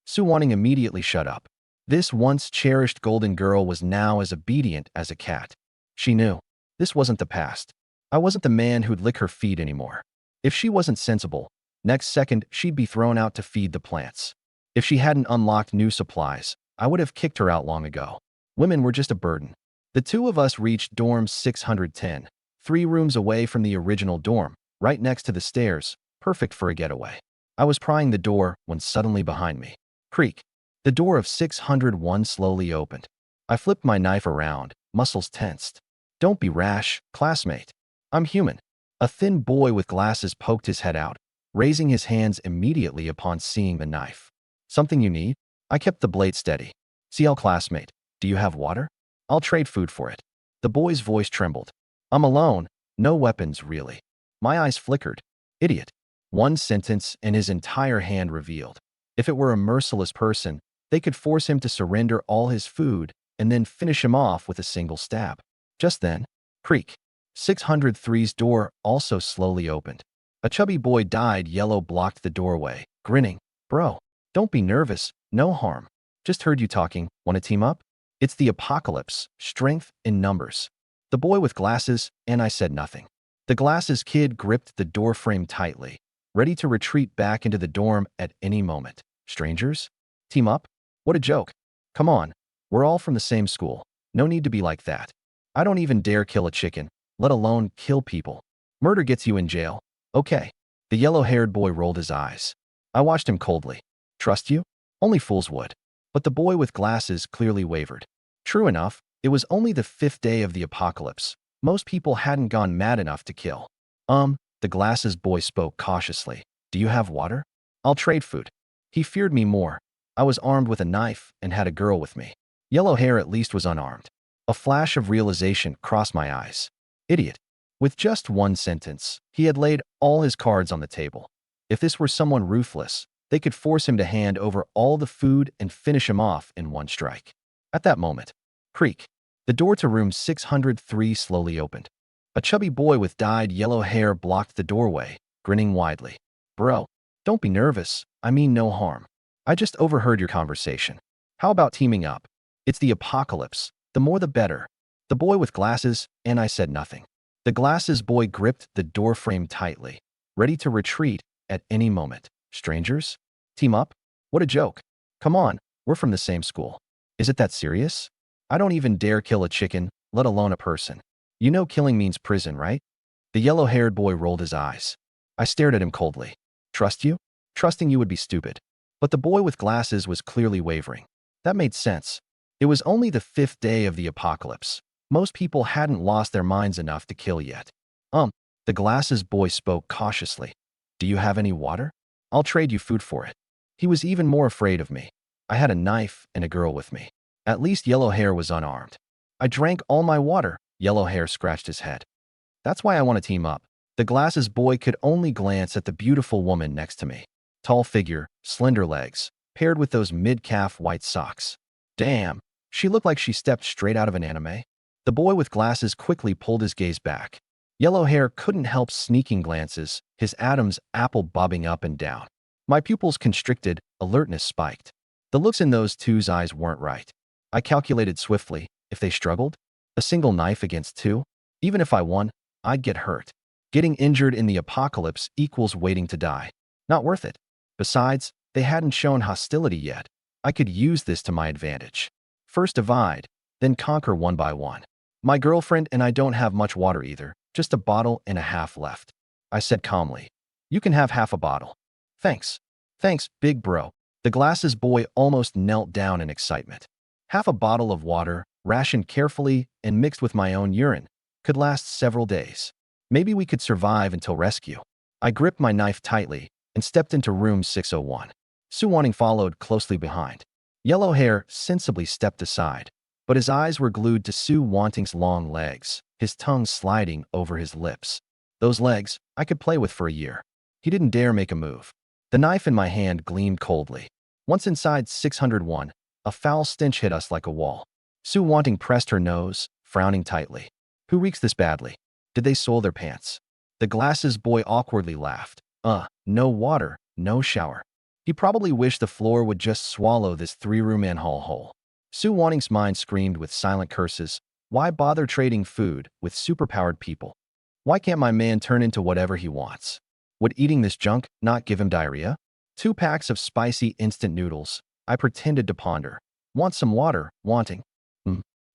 [SPEAKER 1] Su Wanting immediately shut up. This once cherished golden girl was now as obedient as a cat. She knew. This wasn't the past. I wasn't the man who'd lick her feet anymore. If she wasn't sensible, next second she'd be thrown out to feed the plants. If she hadn't unlocked new supplies, I would have kicked her out long ago. Women were just a burden. The two of us reached dorm 610, 3 rooms away from the original dorm, right next to the stairs, perfect for a getaway. I was prying the door when suddenly behind me. Creak. The door of 601 slowly opened. I flipped my knife around, muscles tensed. Don't be rash, classmate. I'm human. A thin boy with glasses poked his head out, raising his hands immediately upon seeing the knife. Something you need? I kept the blade steady. CL classmate, do you have water? I'll trade food for it. The boy's voice trembled. I'm alone. No weapons, really. My eyes flickered. Idiot. One sentence and his entire hand revealed. If it were a merciless person, they could force him to surrender all his food and then finish him off with a single stab. Just then, creak. 603's door also slowly opened. A chubby boy dyed yellow blocked the doorway, grinning. Bro, don't be nervous. No harm. Just heard you talking. Want to team up? It's the apocalypse. Strength in numbers. The boy with glasses, and I said nothing. The glasses kid gripped the doorframe tightly, ready to retreat back into the dorm at any moment. Strangers? Team up? What a joke. Come on. We're all from the same school. No need to be like that. I don't even dare kill a chicken, let alone kill people. Murder gets you in jail. Okay. The yellow-haired boy rolled his eyes. I watched him coldly. Trust you? Only fools would. But the boy with glasses clearly wavered. True enough, it was only the 5th day of the apocalypse. Most people hadn't gone mad enough to kill. The glasses boy spoke cautiously. Do you have water? I'll trade food. He feared me more. I was armed with a knife and had a girl with me. Yellow hair at least was unarmed. A flash of realization crossed my eyes. Idiot. With just one sentence, he had laid all his cards on the table. If this were someone ruthless, they could force him to hand over all the food and finish him off in one strike. At that moment, creak, the door to room 603 slowly opened. A chubby boy with dyed yellow hair blocked the doorway, grinning widely. Bro, don't be nervous. I mean no harm. I just overheard your conversation. How about teaming up? It's the apocalypse. The more the better. The boy with glasses, and I said nothing. The glasses boy gripped the doorframe tightly, ready to retreat at any moment. Strangers? Team up? What a joke. Come on, we're from the same school. Is it that serious? I don't even dare kill a chicken, let alone a person. You know killing means prison, right? The yellow-haired boy rolled his eyes. I stared at him coldly. Trust you? Trusting you would be stupid. But the boy with glasses was clearly wavering. That made sense. It was only the 5th day of the apocalypse. Most people hadn't lost their minds enough to kill yet. The glasses boy spoke cautiously. Do you have any water? I'll trade you food for it. He was even more afraid of me. I had a knife and a girl with me. At least Yellow Hair was unarmed. I drank all my water. Yellow Hair scratched his head. That's why I want to team up. The glasses boy could only glance at the beautiful woman next to me. Tall figure, slender legs, paired with those mid-calf white socks. Damn, she looked like she stepped straight out of an anime. The boy with glasses quickly pulled his gaze back. Yellow Hair couldn't help sneaking glances, his Adam's apple bobbing up and down. My pupils constricted, alertness spiked. The looks in those two's eyes weren't right. I calculated swiftly, if they struggled, a single knife against two, even if I won, I'd get hurt. Getting injured in the apocalypse equals waiting to die. Not worth it. Besides, they hadn't shown hostility yet. I could use this to my advantage. First divide, then conquer one by one. My girlfriend and I don't have much water either, just a bottle and a half left. I said calmly. You can have half a bottle. Thanks. Thanks, big bro. The glasses boy almost knelt down in excitement. Half a bottle of water, rationed carefully and mixed with my own urine, could last several days. Maybe we could survive until rescue. I gripped my knife tightly and stepped into room 601. Su Wanting followed closely behind. Yellow Hair sensibly stepped aside, but his eyes were glued to Su Wanting's long legs, his tongue sliding over his lips. Those legs I could play with for a year. He didn't dare make a move. The knife in my hand gleamed coldly. Once inside 601, a foul stench hit us like a wall. Su Wanting pressed her nose, frowning tightly. Who reeks this badly? Did they soil their pants? The glasses boy awkwardly laughed. No water, no shower. He probably wished the floor would just swallow this 3-room manhole whole. Su Wanting's mind screamed with silent curses. Why bother trading food with superpowered people? Why can't my man turn into whatever he wants? Would eating this junk not give him diarrhea? 2 packs of spicy instant noodles. I pretended to ponder. Want some water, Wanting?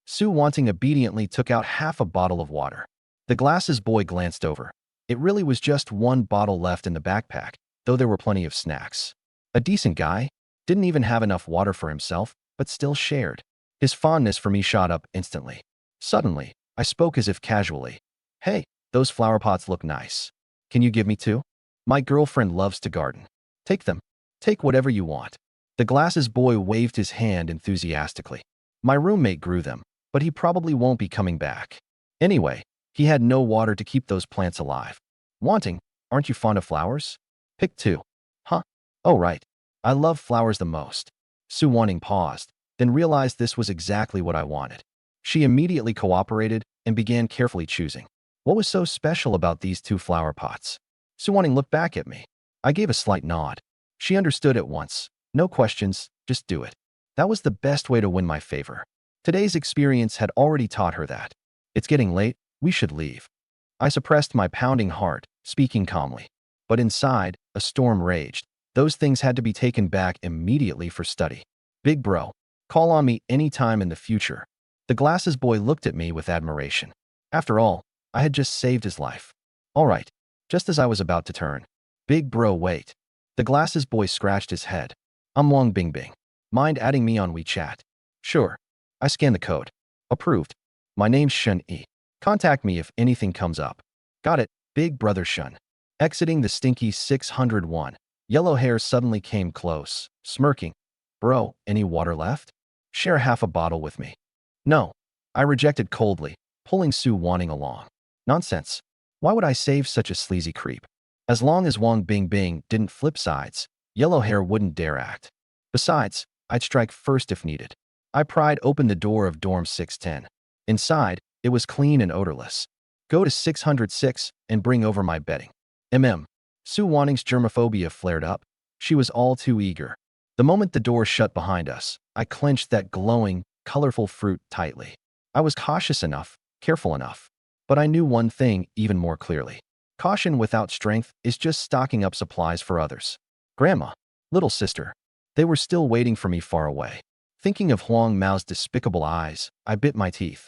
[SPEAKER 1] Su Wanting obediently took out half a bottle of water. The glasses boy glanced over. It really was just 1 bottle left in the backpack, though there were plenty of snacks. A decent guy, didn't even have enough water for himself, but still shared. His fondness for me shot up instantly. Suddenly, I spoke as if casually. Hey, those flower pots look nice. Can you give me 2? My girlfriend loves to garden. Take them. Take whatever you want. The glasses boy waved his hand enthusiastically. My roommate grew them, but he probably won't be coming back. Anyway, he had no water to keep those plants alive. Wanting, aren't you fond of flowers? Pick 2. Huh? Oh, right. I love flowers the most. Su Wanting paused, then realized this was exactly what I wanted. She immediately cooperated and began carefully choosing. What was so special about these 2 flower pots? Su Wanting looked back at me. I gave a slight nod. She understood at once. No questions, just do it. That was the best way to win my favor. Today's experience had already taught her that. It's getting late, we should leave. I suppressed my pounding heart, speaking calmly. But inside, a storm raged. Those things had to be taken back immediately for study. Big bro, call on me anytime in the future. The glasses boy looked at me with admiration. After all, I had just saved his life. All right, just as I was about to turn. Big bro, wait. The glasses boy scratched his head. I'm Wong Bingbing. Mind adding me on WeChat? Sure. I scanned the code. Approved. My name's Shun Yi. Contact me if anything comes up. Got it, big brother Shun. Exiting the stinky 601. Yellow Hair suddenly came close, smirking. Bro, any water left? Share half a bottle with me. No. I rejected coldly, pulling Su Wanting along. Nonsense. Why would I save such a sleazy creep? As long as Wang Bingbing didn't flip sides, yellow hair wouldn't dare act. Besides, I'd strike first if needed. I pried open the door of dorm 610. Inside, it was clean and odorless. Go to 606 and bring over my bedding. Su Wanning's germophobia flared up. She was all too eager. The moment the door shut behind us, I clenched that glowing, colorful fruit tightly. I was cautious enough, careful enough. But I knew one thing even more clearly. Caution without strength is just stocking up supplies for others. Grandma, little sister. They were still waiting for me far away. Thinking of Huang Mao's despicable eyes, I bit my teeth.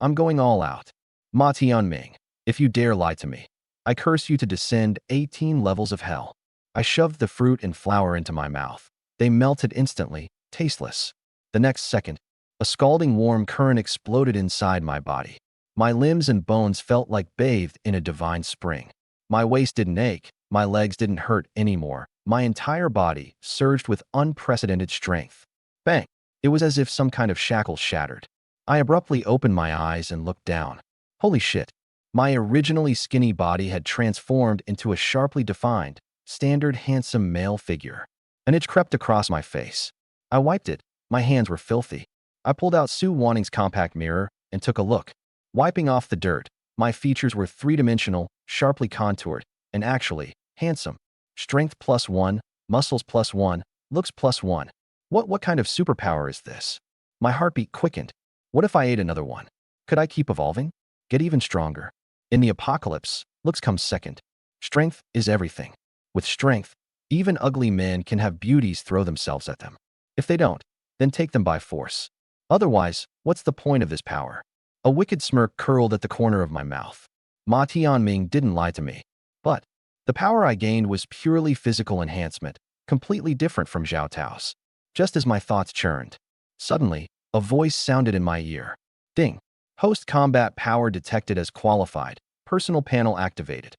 [SPEAKER 1] I'm going all out. Ma Tianming, if you dare lie to me, I curse you to descend 18 levels of hell. I shoved the fruit and flour into my mouth. They melted instantly, tasteless. The next second, a scalding warm current exploded inside my body. My limbs and bones felt like bathed in a divine spring. My waist didn't ache, my legs didn't hurt anymore. My entire body surged with unprecedented strength. Bang! It was as if some kind of shackle shattered. I abruptly opened my eyes and looked down. Holy shit! My originally skinny body had transformed into a sharply defined, standard handsome male figure. An itch crept across my face. I wiped it. My hands were filthy. I pulled out Su Wanning's compact mirror and took a look. Wiping off the dirt, my features were three-dimensional, sharply contoured, and actually, handsome. Strength +1, muscles +1, looks +1. What kind of superpower is this? My heartbeat quickened. What if I ate another one? Could I keep evolving? Get even stronger? In the apocalypse, looks come second. Strength is everything. With strength, even ugly men can have beauties throw themselves at them. If they don't, then take them by force. Otherwise, what's the point of this power? A wicked smirk curled at the corner of my mouth. Ma Tianming didn't lie to me. But the power I gained was purely physical enhancement, completely different from Zhao Tao's. Just as my thoughts churned, suddenly, a voice sounded in my ear. Ding. Host combat power detected as qualified. Personal panel activated.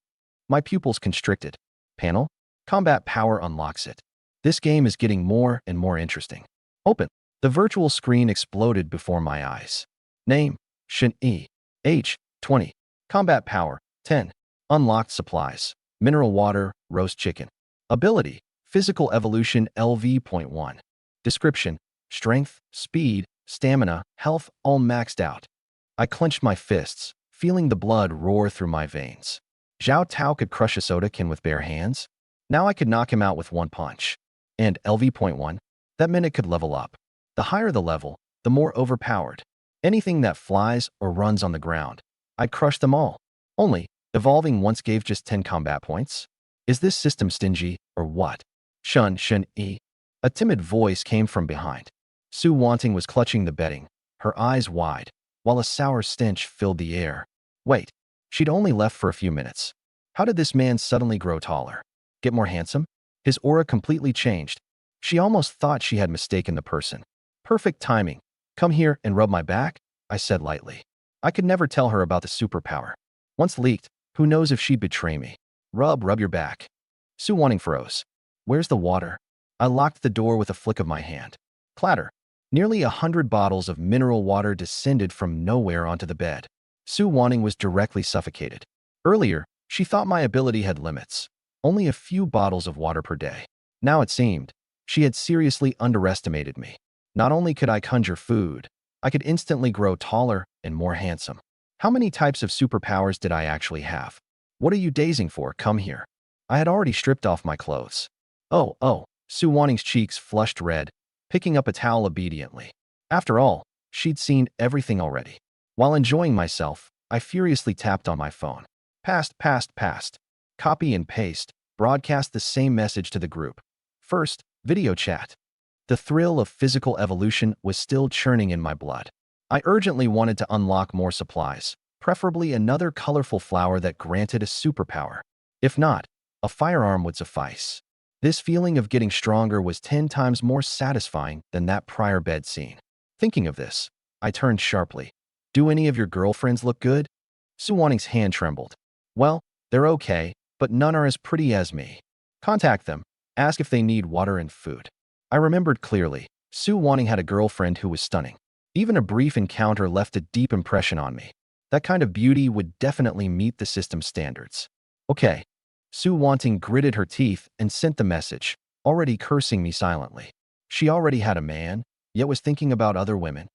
[SPEAKER 1] My pupils constricted. Panel? Combat power unlocks it. This game is getting more and more interesting. Open. The virtual screen exploded before my eyes. Name: Shun Yi. Age: 20. Combat power: 10. Unlocked supplies: mineral water, roast chicken. Ability: physical evolution LV.1. Description: strength, speed, stamina, health all maxed out. I clenched my fists, feeling the blood roar through my veins. Zhao Tao could crush a soda can with bare hands. Now I could knock him out with one punch. And LV.1, that meant it could level up. The higher the level, the more overpowered. Anything that flies or runs on the ground, I'd crush them all. Only, evolving once gave just 10 combat points? Is this system stingy, or what? Shun Yi. A timid voice came from behind. Su Wanting was clutching the bedding, her eyes wide, while a sour stench filled the air. Wait, she'd only left for a few minutes. How did this man suddenly grow taller? Get more handsome? His aura completely changed. She almost thought she had mistaken the person. Perfect timing. Come here and rub my back, I said lightly. I could never tell her about the superpower. Once leaked, who knows if she'd betray me. Rub your back. Su Wanting froze. Where's the water? I locked the door with a flick of my hand. Clatter. Nearly 100 bottles of mineral water descended from nowhere onto the bed. Su Wanting was directly suffocated. Earlier, she thought my ability had limits. Only a few bottles of water per day. Now it seemed, she had seriously underestimated me. Not only could I conjure food, I could instantly grow taller and more handsome. How many types of superpowers did I actually have? What are you dazing for? Come here. I had already stripped off my clothes. Oh, Su Wanning's cheeks flushed red, picking up a towel obediently. After all, she'd seen everything already. While enjoying myself, I furiously tapped on my phone. Past. Copy and paste, broadcast the same message to the group. First, video chat. The thrill of physical evolution was still churning in my blood. I urgently wanted to unlock more supplies, preferably another colorful flower that granted a superpower. If not, a firearm would suffice. This feeling of getting stronger was 10 times more satisfying than that prior bed scene. Thinking of this, I turned sharply. Do any of your girlfriends look good? Su Wanning's hand trembled. Well, they're okay, but none are as pretty as me. Contact them. Ask if they need water and food. I remembered clearly. Su Wanting had a girlfriend who was stunning. Even a brief encounter left a deep impression on me. That kind of beauty would definitely meet the system standards. Okay. Sue Wanting gritted her teeth and sent the message, already cursing me silently. She already had a man, yet was thinking about other women.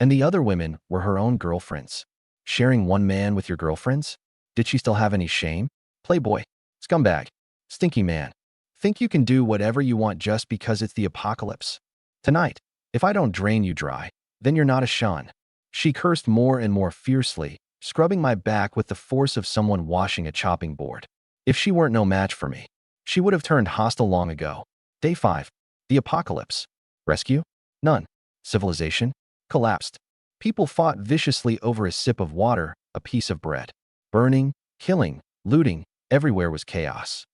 [SPEAKER 1] And the other women were her own girlfriends. Sharing one man with your girlfriends? Did she still have any shame? Playboy. Scumbag. Stinky man. Think you can do whatever you want just because it's the apocalypse? Tonight, if I don't drain you dry, then you're not a Shun. She cursed more and more fiercely, scrubbing my back with the force of someone washing a chopping board. If she weren't no match for me, she would have turned hostile long ago. Day 5. The apocalypse. Rescue? None. Civilization? Collapsed. People fought viciously over a sip of water, a piece of bread. Burning, killing, looting, everywhere was chaos.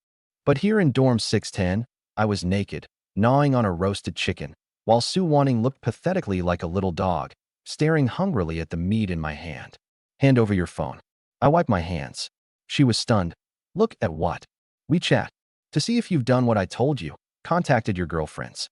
[SPEAKER 1] But here in dorm 610, I was naked, gnawing on a roasted chicken, while Sue Wanting looked pathetically like a little dog, staring hungrily at the meat in my hand. Hand over your phone. I wiped my hands. She was stunned. Look at what? We chat. To see if you've done what I told you, contacted your girlfriends.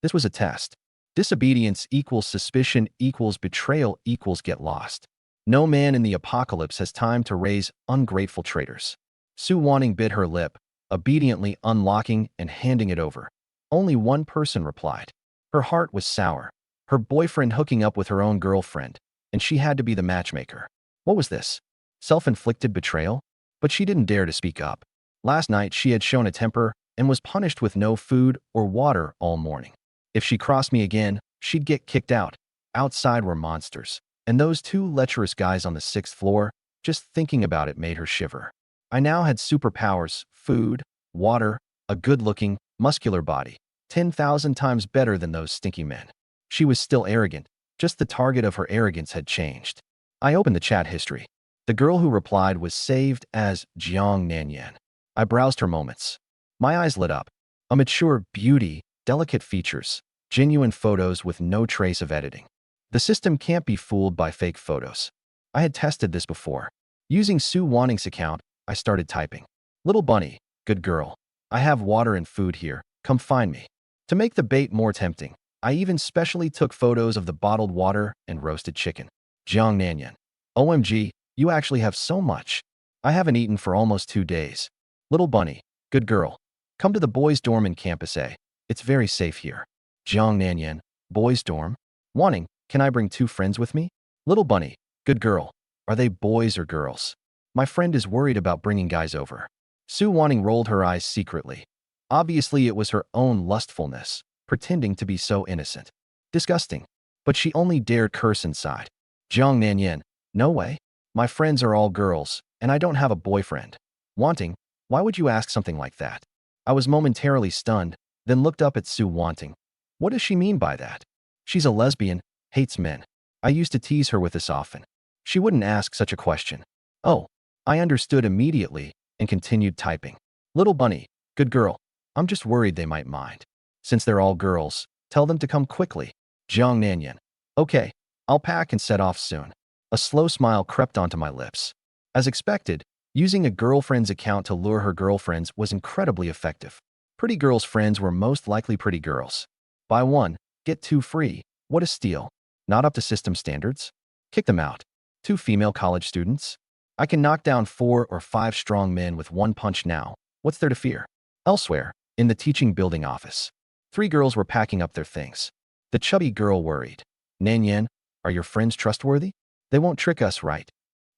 [SPEAKER 1] This was a test. Disobedience equals suspicion equals betrayal equals get lost. No man in the apocalypse has time to raise ungrateful traitors. Sue Wanting bit her lip, obediently unlocking and handing it over. Only one person replied. Her heart was sour. Her boyfriend hooking up with her own girlfriend, and she had to be the matchmaker. What was this? Self-inflicted betrayal? But she didn't dare to speak up. Last night she had shown a temper and was punished with no food or water all morning. If she crossed me again, she'd get kicked out. Outside were monsters, and those two lecherous guys on the 6th floor, just thinking about it made her shiver. I now had superpowers, food, water, a good-looking, muscular body, 10,000 times better than those stinky men. She was still arrogant, just the target of her arrogance had changed. I opened the chat history. The girl who replied was saved as Jiang Nanyan. I browsed her moments. My eyes lit up. A mature beauty, delicate features, genuine photos with no trace of editing. The system can't be fooled by fake photos. I had tested this before. Using Sue Wanting's account, I started typing. Little bunny, good girl. I have water and food here. Come find me. To make the bait more tempting, I even specially took photos of the bottled water and roasted chicken. Jiang Nanyan. OMG, you actually have so much. I haven't eaten for almost 2 days. Little bunny, good girl. Come to the boys' dorm in Campus A. It's very safe here. Jiang Nanyan, boys' dorm. Wanting, can I bring 2 friends with me? Little bunny, good girl. Are they boys or girls? My friend is worried about bringing guys over. Sue Wanting rolled her eyes secretly. Obviously it was her own lustfulness, pretending to be so innocent. Disgusting. But she only dared curse inside. Jiang Nanyan, no way. My friends are all girls, and I don't have a boyfriend. Wanting, why would you ask something like that? I was momentarily stunned, then looked up at Sue Wanting. What does she mean by that? She's a lesbian, hates men. I used to tease her with this often. She wouldn't ask such a question. Oh, I understood immediately and continued typing. Little bunny, good girl. I'm just worried they might mind. Since they're all girls, tell them to come quickly. Jiang Nanyan. Okay, I'll pack and set off soon. A slow smile crept onto my lips. As expected, using a girlfriend's account to lure her girlfriends was incredibly effective. Pretty girls' friends were most likely pretty girls. Buy 1, get 2 free. What a steal. Not up to system standards? Kick them out. 2 female college students? I can knock down 4 or 5 strong men with 1 punch now. What's there to fear? Elsewhere, in the teaching building office, 3 girls were packing up their things. The chubby girl worried. Nanyan, are your friends trustworthy? They won't trick us, right?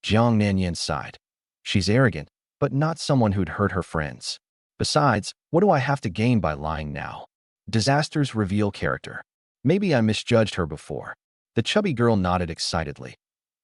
[SPEAKER 1] Jiang Nanyan sighed. She's arrogant, but not someone who'd hurt her friends. Besides, what do I have to gain by lying now? Disasters reveal character. Maybe I misjudged her before. The chubby girl nodded excitedly.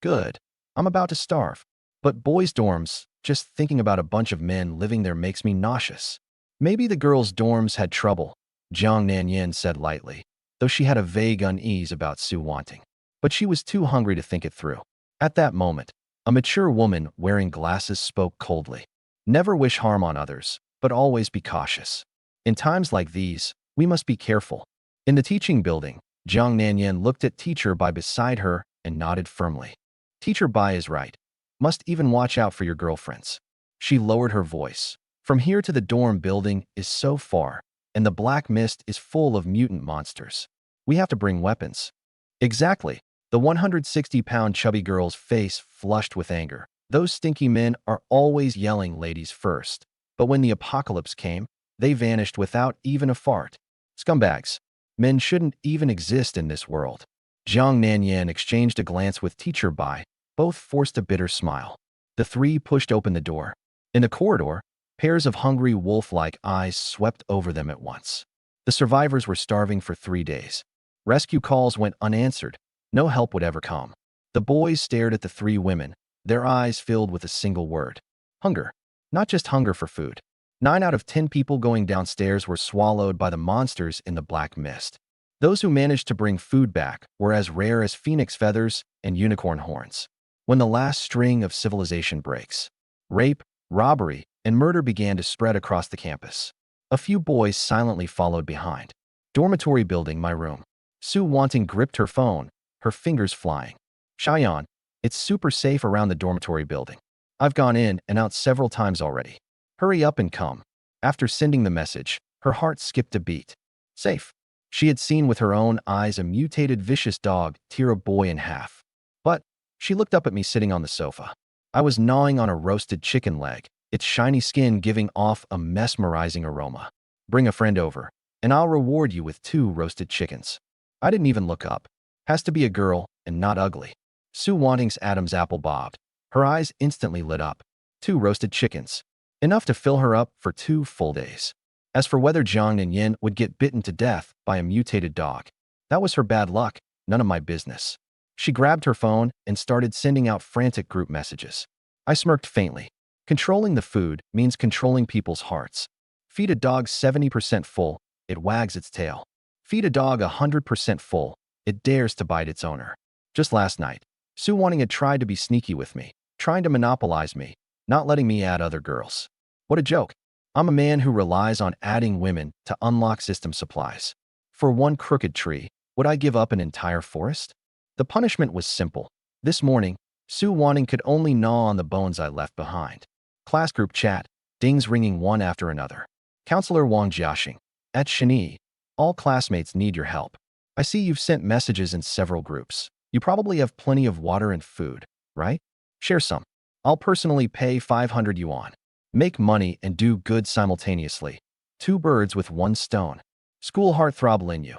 [SPEAKER 1] Good. I'm about to starve. But boys' dorms, just thinking about a bunch of men living there makes me nauseous. Maybe the girls' dorms had trouble, Jiang Nanyan said lightly, though she had a vague unease about Sue Wanting. But she was too hungry to think it through. At that moment, a mature woman wearing glasses spoke coldly. Never wish harm on others, but always be cautious. In times like these, we must be careful. In the teaching building, Jiang Nanyan looked at Teacher Bai beside her and nodded firmly. Teacher Bai is right. Must even watch out for your girlfriends. She lowered her voice. From here to the dorm building is so far, and the black mist is full of mutant monsters. We have to bring weapons. Exactly. The 160-pound chubby girl's face flushed with anger. Those stinky men are always yelling ladies first. But when the apocalypse came, they vanished without even a fart. Scumbags. Men shouldn't even exist in this world. Jiang Nanyan exchanged a glance with Teacher Bai, both forced a bitter smile. The three pushed open the door. In the corridor, pairs of hungry wolf-like eyes swept over them at once. The survivors were starving for 3 days. Rescue calls went unanswered. No help would ever come. The boys stared at the three women, their eyes filled with a single word. Hunger. Not just hunger for food. 9 out of 10 people going downstairs were swallowed by the monsters in the black mist. Those who managed to bring food back were as rare as phoenix feathers and unicorn horns. When the last string of civilization breaks, rape, robbery, and murder began to spread across the campus. A few boys silently followed behind. Dormitory building, my room. Su Wanting gripped her phone, her fingers flying. Shayan, it's super safe around the dormitory building. I've gone in and out several times already. Hurry up and come. After sending the message, her heart skipped a beat. Safe. She had seen with her own eyes a mutated vicious dog tear a boy in half. But she looked up at me sitting on the sofa. I was gnawing on a roasted chicken leg, its shiny skin giving off a mesmerizing aroma. Bring a friend over, and I'll reward you with 2 roasted chickens. I didn't even look up. Has to be a girl, and not ugly. Su Wanting's Adam's apple bobbed. Her eyes instantly lit up. 2 roasted chickens. Enough to fill her up for 2 full days. As for whether Jiang Nanyan would get bitten to death by a mutated dog, that was her bad luck, none of my business. She grabbed her phone and started sending out frantic group messages. I smirked faintly. Controlling the food means controlling people's hearts. Feed a dog 70% full, it wags its tail. Feed a dog 100% full, it dares to bite its owner. Just last night, Su Wanting had tried to be sneaky with me, trying to monopolize me, not letting me add other girls. What a joke. I'm a man who relies on adding women to unlock system supplies. For one crooked tree, would I give up an entire forest? The punishment was simple. This morning, Su Wanting could only gnaw on the bones I left behind. Class group chat, dings ringing one after another. Counselor Wang Jiaxing, at Shun Yi, all classmates need your help. I see you've sent messages in several groups. You probably have plenty of water and food, right? Share some. I'll personally pay 500 yuan. Make money and do good simultaneously. 2 birds with 1 stone. School heartthrob in you.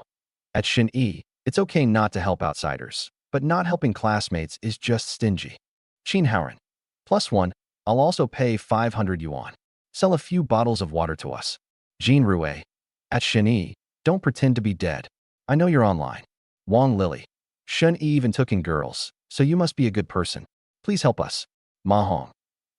[SPEAKER 1] At Shun Yi, it's okay not to help outsiders, but not helping classmates is just stingy. Qin Haoren. +1, I'll also pay 500 yuan. Sell a few bottles of water to us. Jean Rue. At Shun Yi, don't pretend to be dead. I know you're online. Wang Lily. Shun Yi even took in girls, so you must be a good person. Please help us. Ma Hong.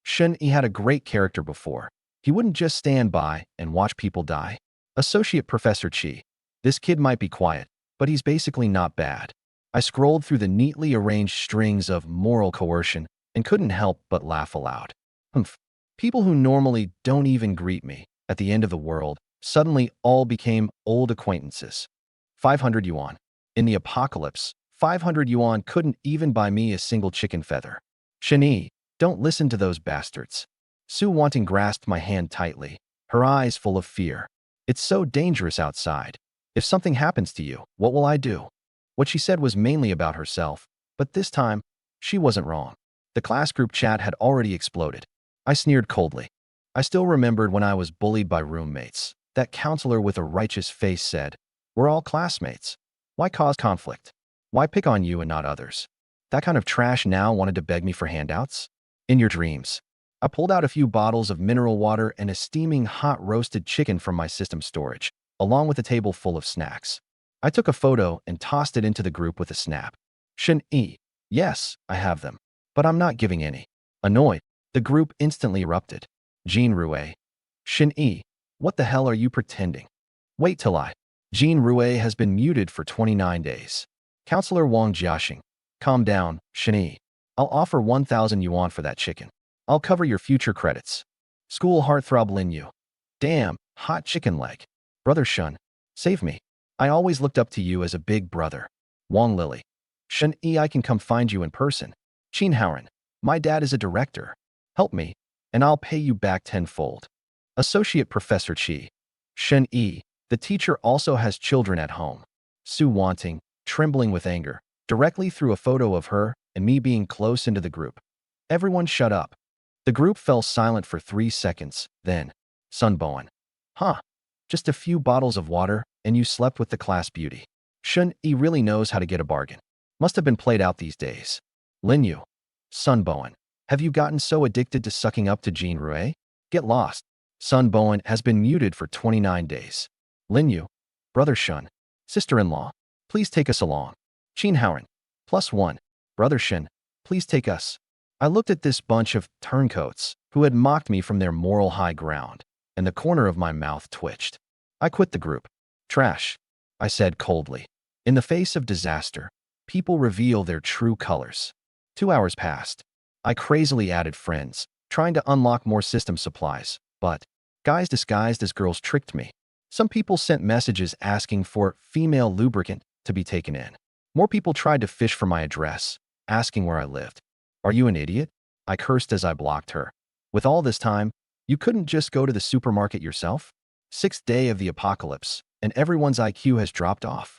[SPEAKER 1] Shun Yi had a great character before. He wouldn't just stand by and watch people die. Associate Professor Chi. This kid might be quiet, but he's basically not bad. I scrolled through the neatly arranged strings of moral coercion and couldn't help but laugh aloud. Humph. People who normally don't even greet me at the end of the world suddenly all became old acquaintances. 500 yuan. In the apocalypse, 500 yuan couldn't even buy me a single chicken feather. Shun Yi, don't listen to those bastards. Su Wanting grasped my hand tightly, her eyes full of fear. It's so dangerous outside. If something happens to you, what will I do? What she said was mainly about herself, but this time, she wasn't wrong. The class group chat had already exploded. I sneered coldly. I still remembered when I was bullied by roommates. That counselor with a righteous face said, "We're all classmates. Why cause conflict? Why pick on you and not others?" That kind of trash now wanted to beg me for handouts? In your dreams. I pulled out a few bottles of mineral water and a steaming hot roasted chicken from my system storage, along with a table full of snacks. I took a photo and tossed it into the group with a snap. Shun Yi, yes, I have them, but I'm not giving any. Annoyed, the group instantly erupted. Jean Rue. Shun Yi, what the hell are you pretending? Wait till Jean Rue has been muted for 29 days. Counselor Wang Jiaxing, calm down, Shun Yi. I'll offer 1,000 yuan for that chicken. I'll cover your future credits. School heartthrob Lin Yu. Damn, hot chicken leg. Brother Shun, save me. I always looked up to you as a big brother. Wang Lily. Shun Yi, I can come find you in person. Qin Haoren, my dad is a director. Help me, and I'll pay you back tenfold. Associate Professor Chi. Shun Yi, the teacher also has children at home. Su Wanting, trembling with anger, directly threw a photo of her and me being close into the group. Everyone shut up. The group fell silent for 3 seconds, then, Sun Bowen. Huh. Just a few bottles of water, and you slept with the class beauty. Shun Yi really knows how to get a bargain. Must have been played out these days. Lin Yu. Sun Bowen. Have you gotten so addicted to sucking up to Jean Rue? Get lost. Sun Bowen has been muted for 29 days. Lin Yu. Brother Shun. Sister-in-law. Please take us along. Qin Haoran. +1. Brother Shin. Please take us. I looked at this bunch of turncoats who had mocked me from their moral high ground, and the corner of my mouth twitched. I quit the group. Trash, I said coldly. In the face of disaster, people reveal their true colors. 2 hours passed. I crazily added friends, trying to unlock more system supplies, but guys disguised as girls tricked me. Some people sent messages asking for female lubricant to be taken in. More people tried to fish for my address, asking where I lived. Are you an idiot? I cursed as I blocked her. With all this time, you couldn't just go to the supermarket yourself? 6th day of the apocalypse, and everyone's IQ has dropped off.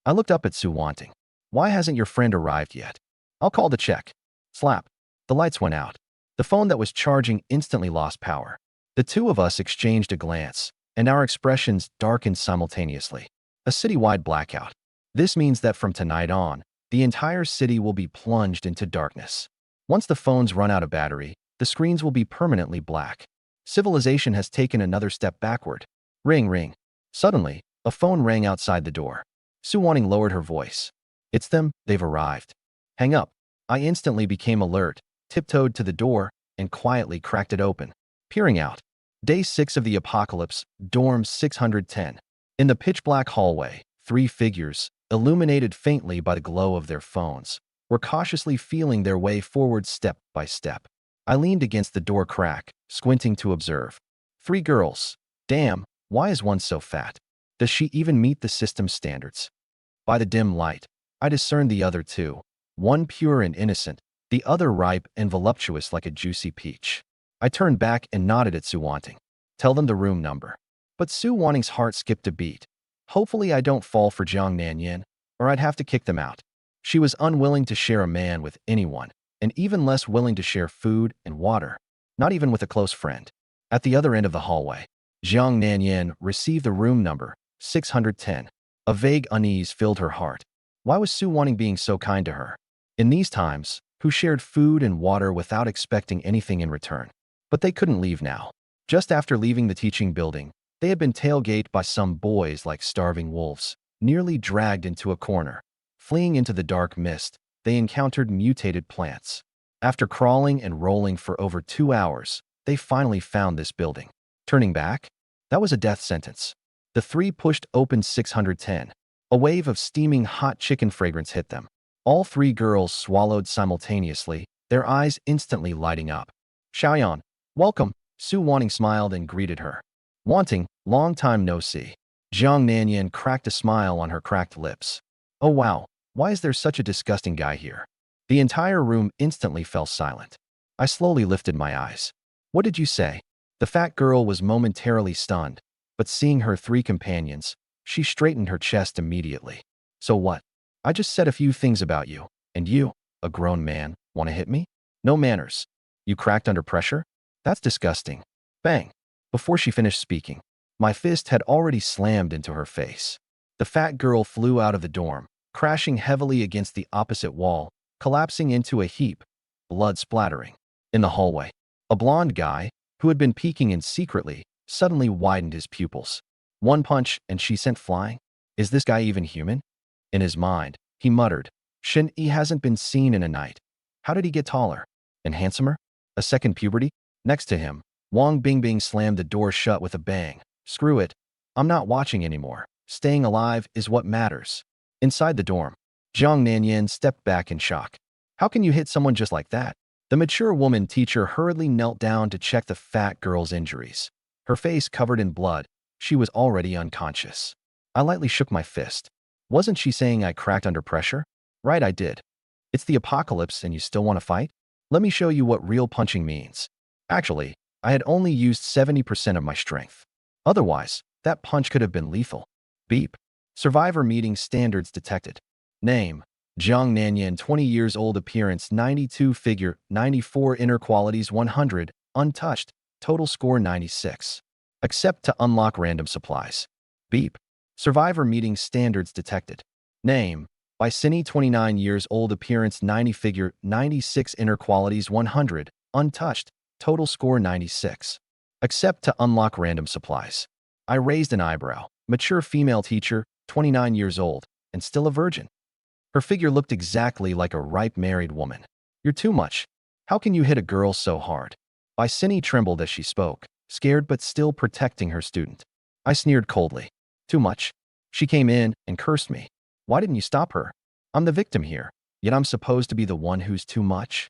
[SPEAKER 1] I looked up at Su Wanting. Why hasn't your friend arrived yet? I'll call to check. Slap. The lights went out. The phone that was charging instantly lost power. The two of us exchanged a glance, and our expressions darkened simultaneously. A citywide blackout. This means that from tonight on, the entire city will be plunged into darkness. Once the phones run out of battery, the screens will be permanently black. Civilization has taken another step backward. Ring, ring. Suddenly, a phone rang outside the door. Su Wanting lowered her voice. It's them, they've arrived. Hang up. I instantly became alert, tiptoed to the door, and quietly cracked it open. Peering out. Day 6 of the apocalypse, dorm 610. In the pitch-black hallway, 3 figures, illuminated faintly by the glow of their phones, were cautiously feeling their way forward step by step. I leaned against the door crack, squinting to observe. 3 girls. Damn, why is one so fat? Does she even meet the system's standards? By the dim light, I discerned the other 2, one pure and innocent, the other ripe and voluptuous like a juicy peach. I turned back and nodded at Su Wanting. Tell them the room number. But Su Wanting's heart skipped a beat. Hopefully I don't fall for Jiang Nanyan, or I'd have to kick them out. She was unwilling to share a man with anyone, and even less willing to share food and water, not even with a close friend. At the other end of the hallway, Jiang Nanyan received the room number, 610. A vague unease filled her heart. Why was Su Wanting being so kind to her? In these times, who shared food and water without expecting anything in return? But they couldn't leave now. Just after leaving the teaching building, they had been tailgated by some boys like starving wolves, nearly dragged into a corner. Fleeing into the dark mist, they encountered mutated plants. After crawling and rolling for over 2 hours, they finally found this building. Turning back? That was a death sentence. The 3 pushed open 610. A wave of steaming hot chicken fragrance hit them. All 3 girls swallowed simultaneously, their eyes instantly lighting up. Xiaoyan, welcome. Su Wanting smiled and greeted her. Wanting, long time no see. Jiang Nanyan cracked a smile on her cracked lips. Oh wow, why is there such a disgusting guy here? The entire room instantly fell silent. I slowly lifted my eyes. What did you say? The fat girl was momentarily stunned, but seeing her 3 companions, she straightened her chest immediately. So what? I just said a few things about you, and you, a grown man, want to hit me? No manners. You cracked under pressure? That's disgusting. Bang. Before she finished speaking, my fist had already slammed into her face. The fat girl flew out of the dorm, crashing heavily against the opposite wall, collapsing into a heap, blood splattering. In the hallway, a blonde guy, who had been peeking in secretly, suddenly widened his pupils. One punch and she sent flying? Is this guy even human? In his mind, he muttered, Shun Yi hasn't been seen in a night. How did he get taller? And handsomer? A second puberty? Next to him, Wang Bingbing slammed the door shut with a bang. Screw it. I'm not watching anymore. Staying alive is what matters. Inside the dorm, Jiang Nanyan stepped back in shock. How can you hit someone just like that? The mature woman teacher hurriedly knelt down to check the fat girl's injuries. Her face covered in blood, she was already unconscious. I lightly shook my fist. Wasn't she saying I cracked under pressure? Right, I did. It's the apocalypse and you still want to fight? Let me show you what real punching means. Actually, I had only used 70% of my strength. Otherwise, that punch could have been lethal. Beep. Survivor meeting standards detected. Name: Jiang Nanyan, 20 years old, appearance 92, figure 94, inner qualities 100, untouched, total score 96. Accept to unlock random supplies. Beep. Survivor meeting standards detected. Name. Bicini 29 years old, appearance 90, figure 96, inner qualities 100, untouched, total score 96. Accept to unlock random supplies. I raised an eyebrow. Mature female teacher, 29 years old, and still a virgin. Her figure looked exactly like a ripe married woman. You're too much. How can you hit a girl so hard? Bicini trembled as she spoke, scared but still protecting her student. I sneered coldly. Too much. She came in and cursed me. Why didn't you stop her? I'm the victim here, yet I'm supposed to be the one who's too much?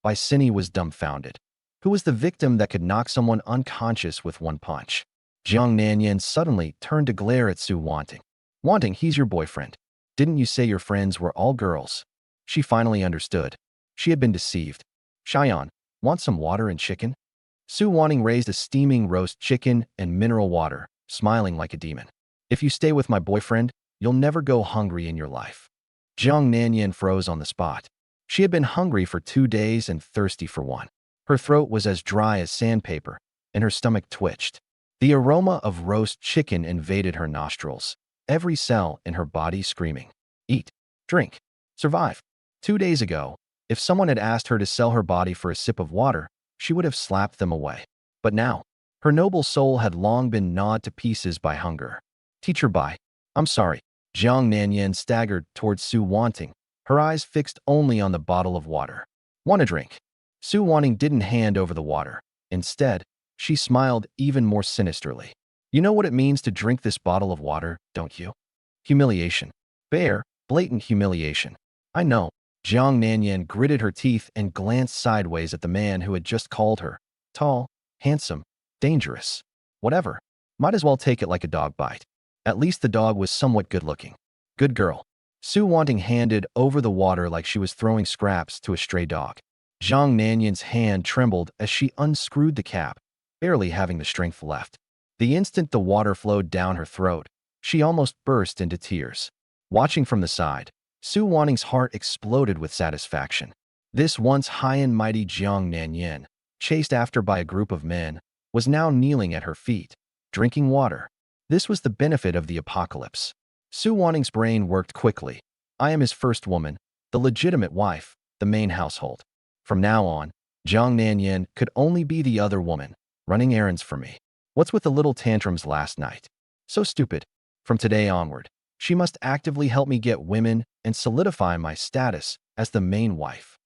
[SPEAKER 1] Bicini was dumbfounded. Who was the victim that could knock someone unconscious with one punch? Jiang Nanyan suddenly turned to glare at Su Wanting. Wanting, he's your boyfriend. Didn't you say your friends were all girls? She finally understood. She had been deceived. Cheyenne, want some water and chicken? Su Wanting raised a steaming roast chicken and mineral water, smiling like a demon. If you stay with my boyfriend, you'll never go hungry in your life. Jiang Nanyan froze on the spot. She had been hungry for 2 days and thirsty for one. Her throat was as dry as sandpaper, and her stomach twitched. The aroma of roast chicken invaded her nostrils, every cell in her body screaming, eat, drink, survive. 2 days ago, if someone had asked her to sell her body for a sip of water, she would have slapped them away. But now, her noble soul had long been gnawed to pieces by hunger. Teacher Bai, I'm sorry. Jiang Nanyan staggered towards Su Wanting, her eyes fixed only on the bottle of water. Want a drink? Su Wanting didn't hand over the water. Instead, she smiled even more sinisterly. You know what it means to drink this bottle of water, don't you? Humiliation. Bare, blatant humiliation. I know. Jiang Nanyan gritted her teeth and glanced sideways at the man who had just called her tall, handsome, dangerous. Whatever. Might as well take it like a dog bite. At least the dog was somewhat good-looking. Good girl. Su Wanting handed over the water like she was throwing scraps to a stray dog. Jiang Nanyan's hand trembled as she unscrewed the cap, barely having the strength left. The instant the water flowed down her throat, she almost burst into tears. Watching from the side, Su Wanting's heart exploded with satisfaction. This once high and mighty Jiang Nanyan, chased after by a group of men, was now kneeling at her feet, drinking water. This was the benefit of the apocalypse. Su Wanting's brain worked quickly. I am his first woman, the legitimate wife, the main household. From now on, Jiang Nanyan could only be the other woman, running errands for me. What's with the little tantrums last night? So stupid. From today onward, she must actively help me get women and solidify my status as the main wife.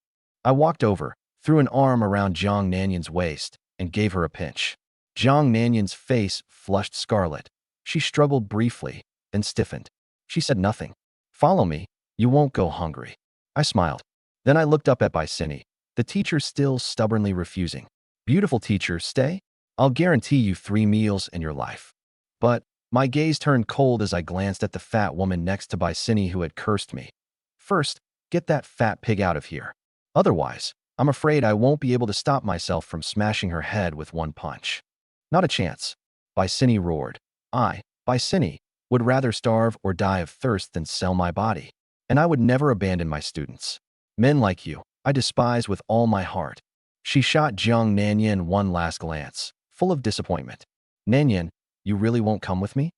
[SPEAKER 1] I walked over, threw an arm around Jiang Nanyan's waist, and gave her a pinch. Jiang Nanyan's face flushed scarlet. She struggled briefly, then stiffened. She said nothing. Follow me, you won't go hungry. I smiled. Then I looked up at Bicini, the teacher still stubbornly refusing. Beautiful teacher, stay? I'll guarantee you 3 meals in your life. But my gaze turned cold as I glanced at the fat woman next to Bicini who had cursed me. First, get that fat pig out of here. Otherwise, I'm afraid I won't be able to stop myself from smashing her head with one punch. Not a chance. Bicini roared. I, Bicini, would rather starve or die of thirst than sell my body. And I would never abandon my students. Men like you, I despise with all my heart. She shot Jiang Nanyan one last glance, full of disappointment. Nanyan, you really won't come with me?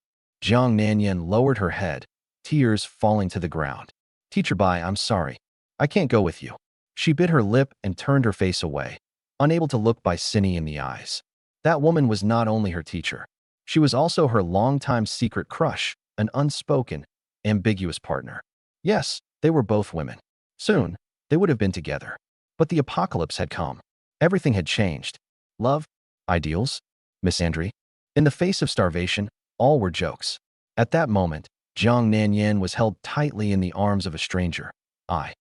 [SPEAKER 1] Jiang Nanyan lowered her head, tears falling to the ground. Teacher Bai, I'm sorry. I can't go with you. She bit her lip and turned her face away, unable to look Bicini in the eyes. That woman was not only her teacher. She was also her longtime secret crush, an unspoken, ambiguous partner. Yes, they were both women. Soon, they would have been together. But the apocalypse had come. Everything had changed. Love, ideals, misandry. In the face of starvation, all were jokes. At that moment, Jiang Nanyan was held tightly in the arms of a stranger.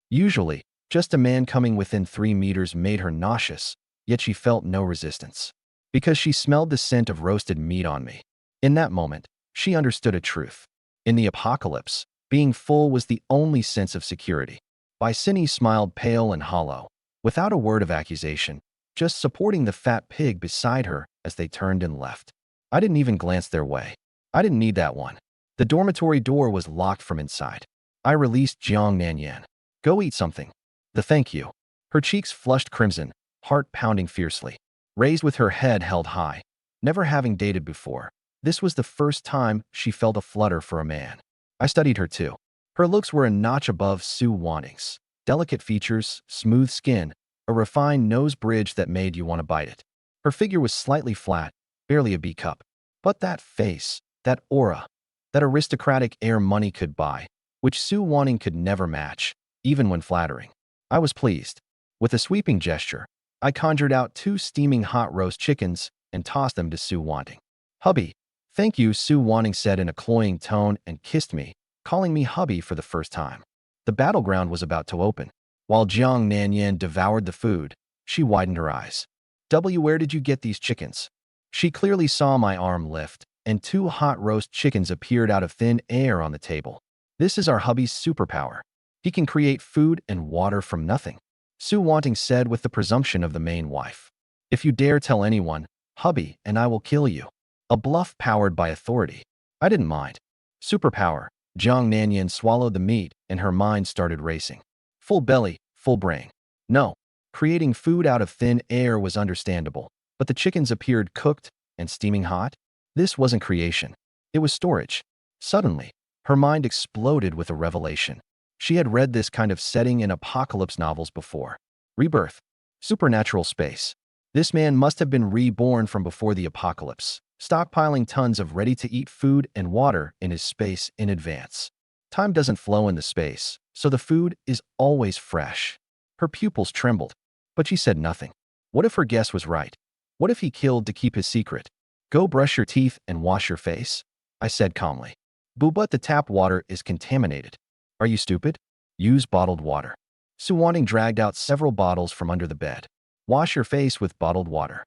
[SPEAKER 1] Usually, just a man coming within 3 meters made her nauseous, yet she felt no resistance. Because she smelled the scent of roasted meat on me. In that moment, she understood a truth. In the apocalypse, being full was the only sense of security. Bicini smiled pale and hollow, without a word of accusation, just supporting the fat pig beside her as they turned and left. I didn't even glance their way. I didn't need that one. The dormitory door was locked from inside. I released Jiang Nanyan. Go eat something. Thank you. Her cheeks flushed crimson, heart pounding fiercely. Raised with her head held high, Never having dated before, this was the first time she felt a flutter for a man. I studied her too. Her looks were a notch above Su Wanting's. Delicate features, smooth skin, a refined nose bridge that made you want to bite it. Her figure was slightly flat, barely a B cup. But that face, that aura, that aristocratic air money could buy, which Su Wanting could never match, even when flattering. I was pleased. With a sweeping gesture, I conjured out 2 steaming hot roast chickens and tossed them to Su Wanting. "Hubby." "Thank you," Su Wanting said in a cloying tone and kissed me, calling me hubby for the first time. The battleground was about to open. While Jiang Nanyan devoured the food, she widened her eyes. Where did you get these chickens?" She clearly saw my arm lift, and 2 hot roast chickens appeared out of thin air on the table. "This is our hubby's superpower. He can create food and water from nothing," Su Wanting said with the presumption of the main wife. "If you dare tell anyone, hubby, and I will kill you." A bluff powered by authority. I didn't mind. Superpower. Jiang Nanyan swallowed the meat, and her mind started racing. Full belly, full brain. No, creating food out of thin air was understandable, but the chickens appeared cooked and steaming hot. This wasn't creation. It was storage. Suddenly, her mind exploded with a revelation. She had read this kind of setting in apocalypse novels before. Rebirth. Supernatural space. This man must have been reborn from before the apocalypse, stockpiling tons of ready-to-eat food and water in his space in advance. Time doesn't flow in the space, so the food is always fresh. Her pupils trembled, but she said nothing. What if her guess was right? What if he killed to keep his secret? "Go brush your teeth and wash your face," I said calmly. "But the tap water is contaminated." "Are you stupid? Use bottled water." Su Wanting dragged out several bottles from under the bed. "Wash your face with bottled water."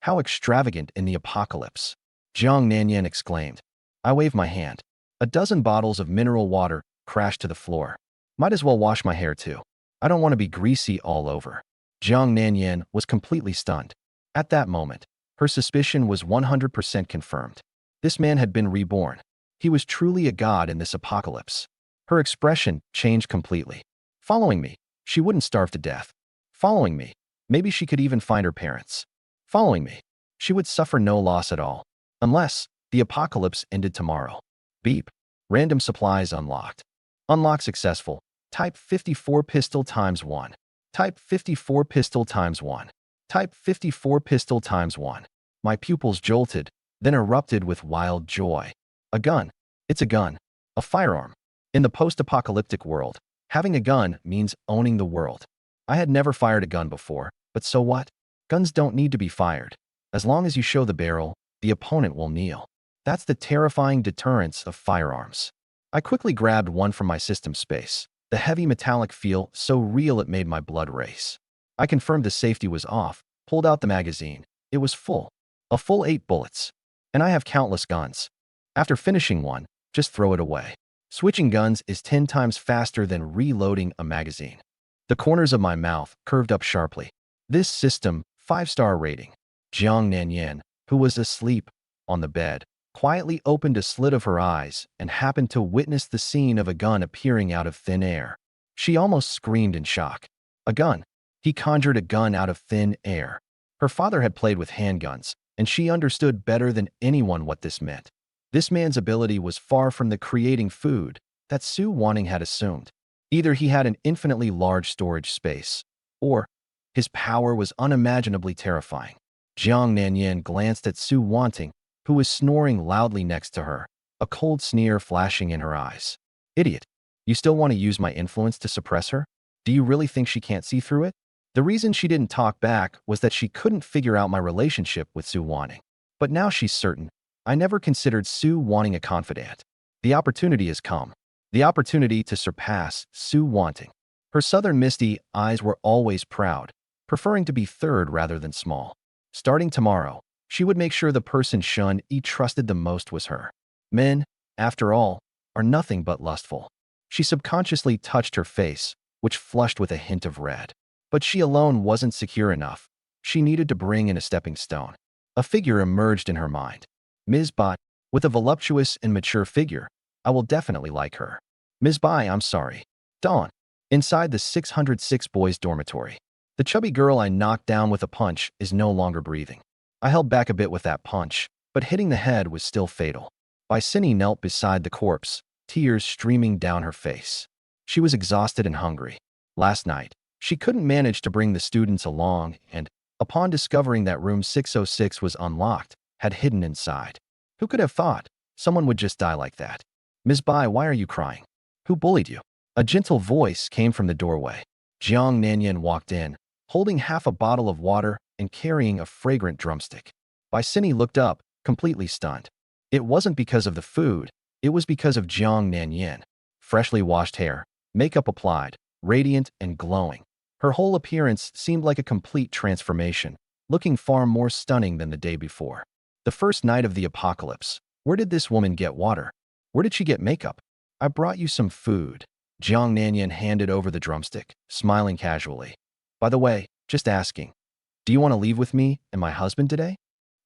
[SPEAKER 1] How extravagant in the apocalypse, Jiang Nanyan exclaimed. I waved my hand. A dozen bottles of mineral water crashed to the floor. Might as well wash my hair too. I don't want to be greasy all over. Jiang Nanyan was completely stunned. At that moment, her suspicion was 100% confirmed. This man had been reborn. He was truly a god in this apocalypse. Her expression changed completely. Following me, she wouldn't starve to death. Following me, maybe she could even find her parents. Following me, she would suffer no loss at all. Unless the apocalypse ended tomorrow. Beep. Random supplies unlocked. Unlock successful. Type 54 pistol times 1. Type 54 pistol times 1. Type 54 pistol times 1. My pupils jolted, then erupted with wild joy. A gun. It's a gun. A firearm. In the post-apocalyptic world, having a gun means owning the world. I had never fired a gun before, but so what? Guns don't need to be fired. As long as you show the barrel, the opponent will kneel. That's the terrifying deterrence of firearms. I quickly grabbed one from my system space. The heavy metallic feel so real it made my blood race. I confirmed the safety was off, pulled out the magazine. It was full. A full 8 bullets. And I have countless guns. After finishing one, just throw it away. Switching guns is 10 times faster than reloading a magazine. The corners of my mouth curved up sharply. This system, 5-star rating. Jiang Nanyan, who was asleep on the bed, quietly opened a slit of her eyes and happened to witness the scene of a gun appearing out of thin air. She almost screamed in shock. A gun. He conjured a gun out of thin air. Her father had played with handguns, and she understood better than anyone what this meant. This man's ability was far from the creating food that Su Wanting had assumed. Either he had an infinitely large storage space, or his power was unimaginably terrifying. Jiang Nanyan glanced at Su Wanting, who was snoring loudly next to her, a cold sneer flashing in her eyes. "Idiot. You still want to use my influence to suppress her? Do you really think she can't see through it?" The reason she didn't talk back was that she couldn't figure out my relationship with Su Wanting. But now she's certain. I never considered Su Wanting a confidant. The opportunity has come. The opportunity to surpass Su Wanting. Her southern misty eyes were always proud, preferring to be third rather than small. Starting tomorrow, she would make sure the person Shun Yi trusted the most was her. Men, after all, are nothing but lustful. She subconsciously touched her face, which flushed with a hint of red. But she alone wasn't secure enough. She needed to bring in a stepping stone. A figure emerged in her mind. Ms. Bai, with a voluptuous and mature figure. I will definitely like her. Ms. Bai, I'm sorry. Dawn. Inside the 606 boys' dormitory. The chubby girl I knocked down with a punch is no longer breathing. I held back a bit with that punch, but hitting the head was still fatal. Vicini knelt beside the corpse, tears streaming down her face. She was exhausted and hungry. Last night, she couldn't manage to bring the students along and, upon discovering that room 606 was unlocked, had hidden inside. Who could have thought someone would just die like that? Ms. Bai, why are you crying? Who bullied you? A gentle voice came from the doorway. Jiang Nanyan walked in, holding half a bottle of water and carrying a fragrant drumstick. Vicini looked up, completely stunned. It wasn't because of the food, it was because of Jiang Nanyan. Freshly washed hair, makeup applied, radiant and glowing. Her whole appearance seemed like a complete transformation, looking far more stunning than the day before. The first night of the apocalypse. Where did this woman get water? Where did she get makeup? I brought you some food. Jiang Nanyan handed over the drumstick, smiling casually. By the way, just asking, do you want to leave with me and my husband today?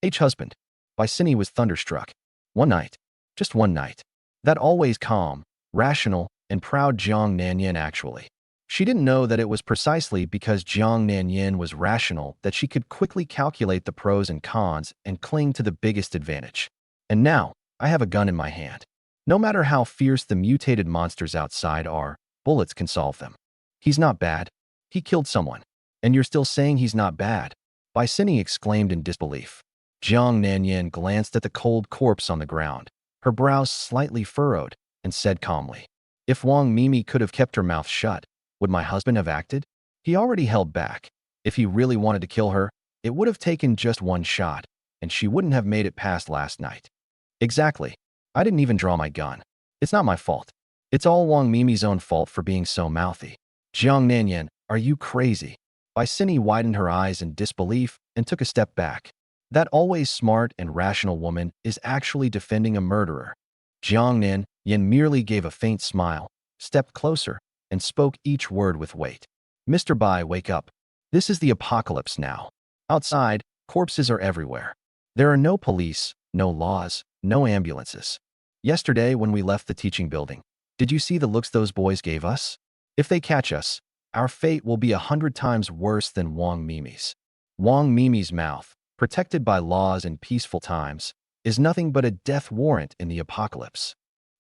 [SPEAKER 1] Husband. Vicini was thunderstruck. One night. Just one night. That always calm, rational, and proud Jiang Nanyan actually. She didn't know that it was precisely because Jiang Nanyan was rational that she could quickly calculate the pros and cons and cling to the biggest advantage. And now, I have a gun in my hand. No matter how fierce the mutated monsters outside are, bullets can solve them. He's not bad. He killed someone. And you're still saying he's not bad? Vicini exclaimed in disbelief. Jiang Nanyan glanced at the cold corpse on the ground, her brows slightly furrowed, and said calmly, if Wang Mimi could have kept her mouth shut, would my husband have acted? He already held back. If he really wanted to kill her, it would have taken just one shot, and she wouldn't have made it past last night. Exactly. I didn't even draw my gun. It's not my fault. It's all Wang Mimi's own fault for being so mouthy. Jiang Nanyan, are you crazy? Vicini widened her eyes in disbelief and took a step back. That always smart and rational woman is actually defending a murderer. Jiang Nanyan merely gave a faint smile, stepped closer, and spoke each word with weight. Mr. Bai, wake up. This is the apocalypse now. Outside, corpses are everywhere. There are no police, no laws, no ambulances. Yesterday, when we left the teaching building, did you see the looks those boys gave us? If they catch us, our fate will be 100 times worse than Wang Mimi's. Wang Mimi's mouth, protected by laws in peaceful times, is nothing but a death warrant in the apocalypse.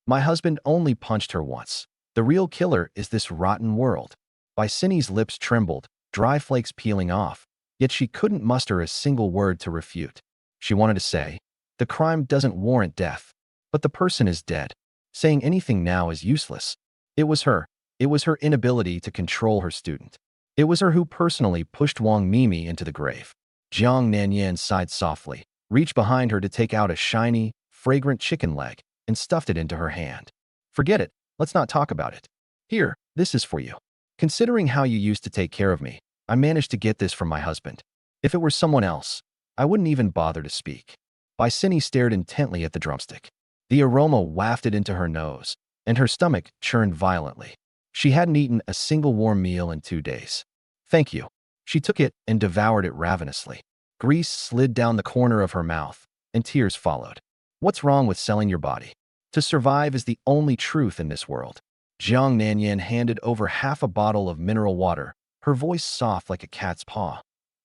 [SPEAKER 1] My husband only punched her once. The real killer is this rotten world. Vicini's lips trembled, dry flakes peeling off, yet she couldn't muster a single word to refute. She wanted to say, the crime doesn't warrant death, but the person is dead. Saying anything now is useless. It was her. It was her inability to control her student. It was her who personally pushed Wang Mimi into the grave. Jiang Nanyan sighed softly, reached behind her to take out a shiny, fragrant chicken leg, and stuffed it into her hand. Forget it. Let's not talk about it. Here, this is for you. Considering how you used to take care of me, I managed to get this from my husband. If it were someone else, I wouldn't even bother to speak. Vicini stared intently at the drumstick. The aroma wafted into her nose, and her stomach churned violently. She hadn't eaten a single warm meal in 2 days. Thank you. She took it and devoured it ravenously. Grease slid down the corner of her mouth, and tears followed. What's wrong with selling your body? To survive is the only truth in this world. Jiang Nanyan handed over half a bottle of mineral water, her voice soft like a cat's paw.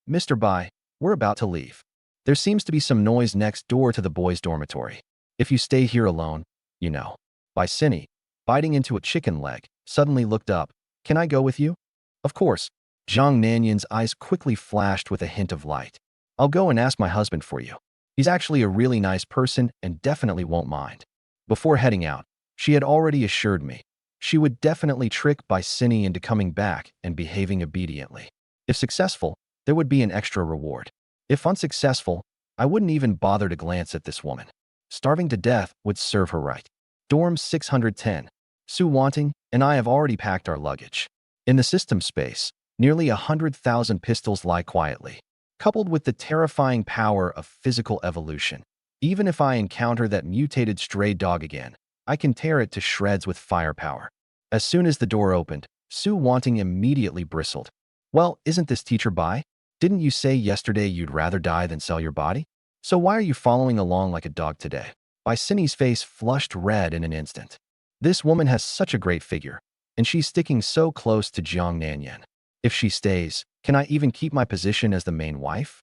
[SPEAKER 1] Mr. Bai, we're about to leave. There seems to be some noise next door to the boys' dormitory. If you stay here alone, you know. Vicini, biting into a chicken leg, suddenly looked up. Can I go with you? Of course. Jiang Nanyan's eyes quickly flashed with a hint of light. I'll go and ask my husband for you. He's actually a really nice person and definitely won't mind. Before heading out, she had already assured me she would definitely trick Vicini into coming back and behaving obediently. If successful, there would be an extra reward. If unsuccessful, I wouldn't even bother to glance at this woman. Starving to death would serve her right. Dorm 610. Su Wanting and I have already packed our luggage. In the system space, nearly 100,000 pistols lie quietly, coupled with the terrifying power of physical evolution. Even if I encounter that mutated stray dog again, I can tear it to shreds with firepower. As soon as the door opened, Su Wanting immediately bristled. Well, isn't this Teacher Bai? Didn't you say yesterday you'd rather die than sell your body? So why are you following along like a dog today? Vicini's face flushed red in an instant. This woman has such a great figure, and she's sticking so close to Jiang Nanyan. If she stays, can I even keep my position as the main wife?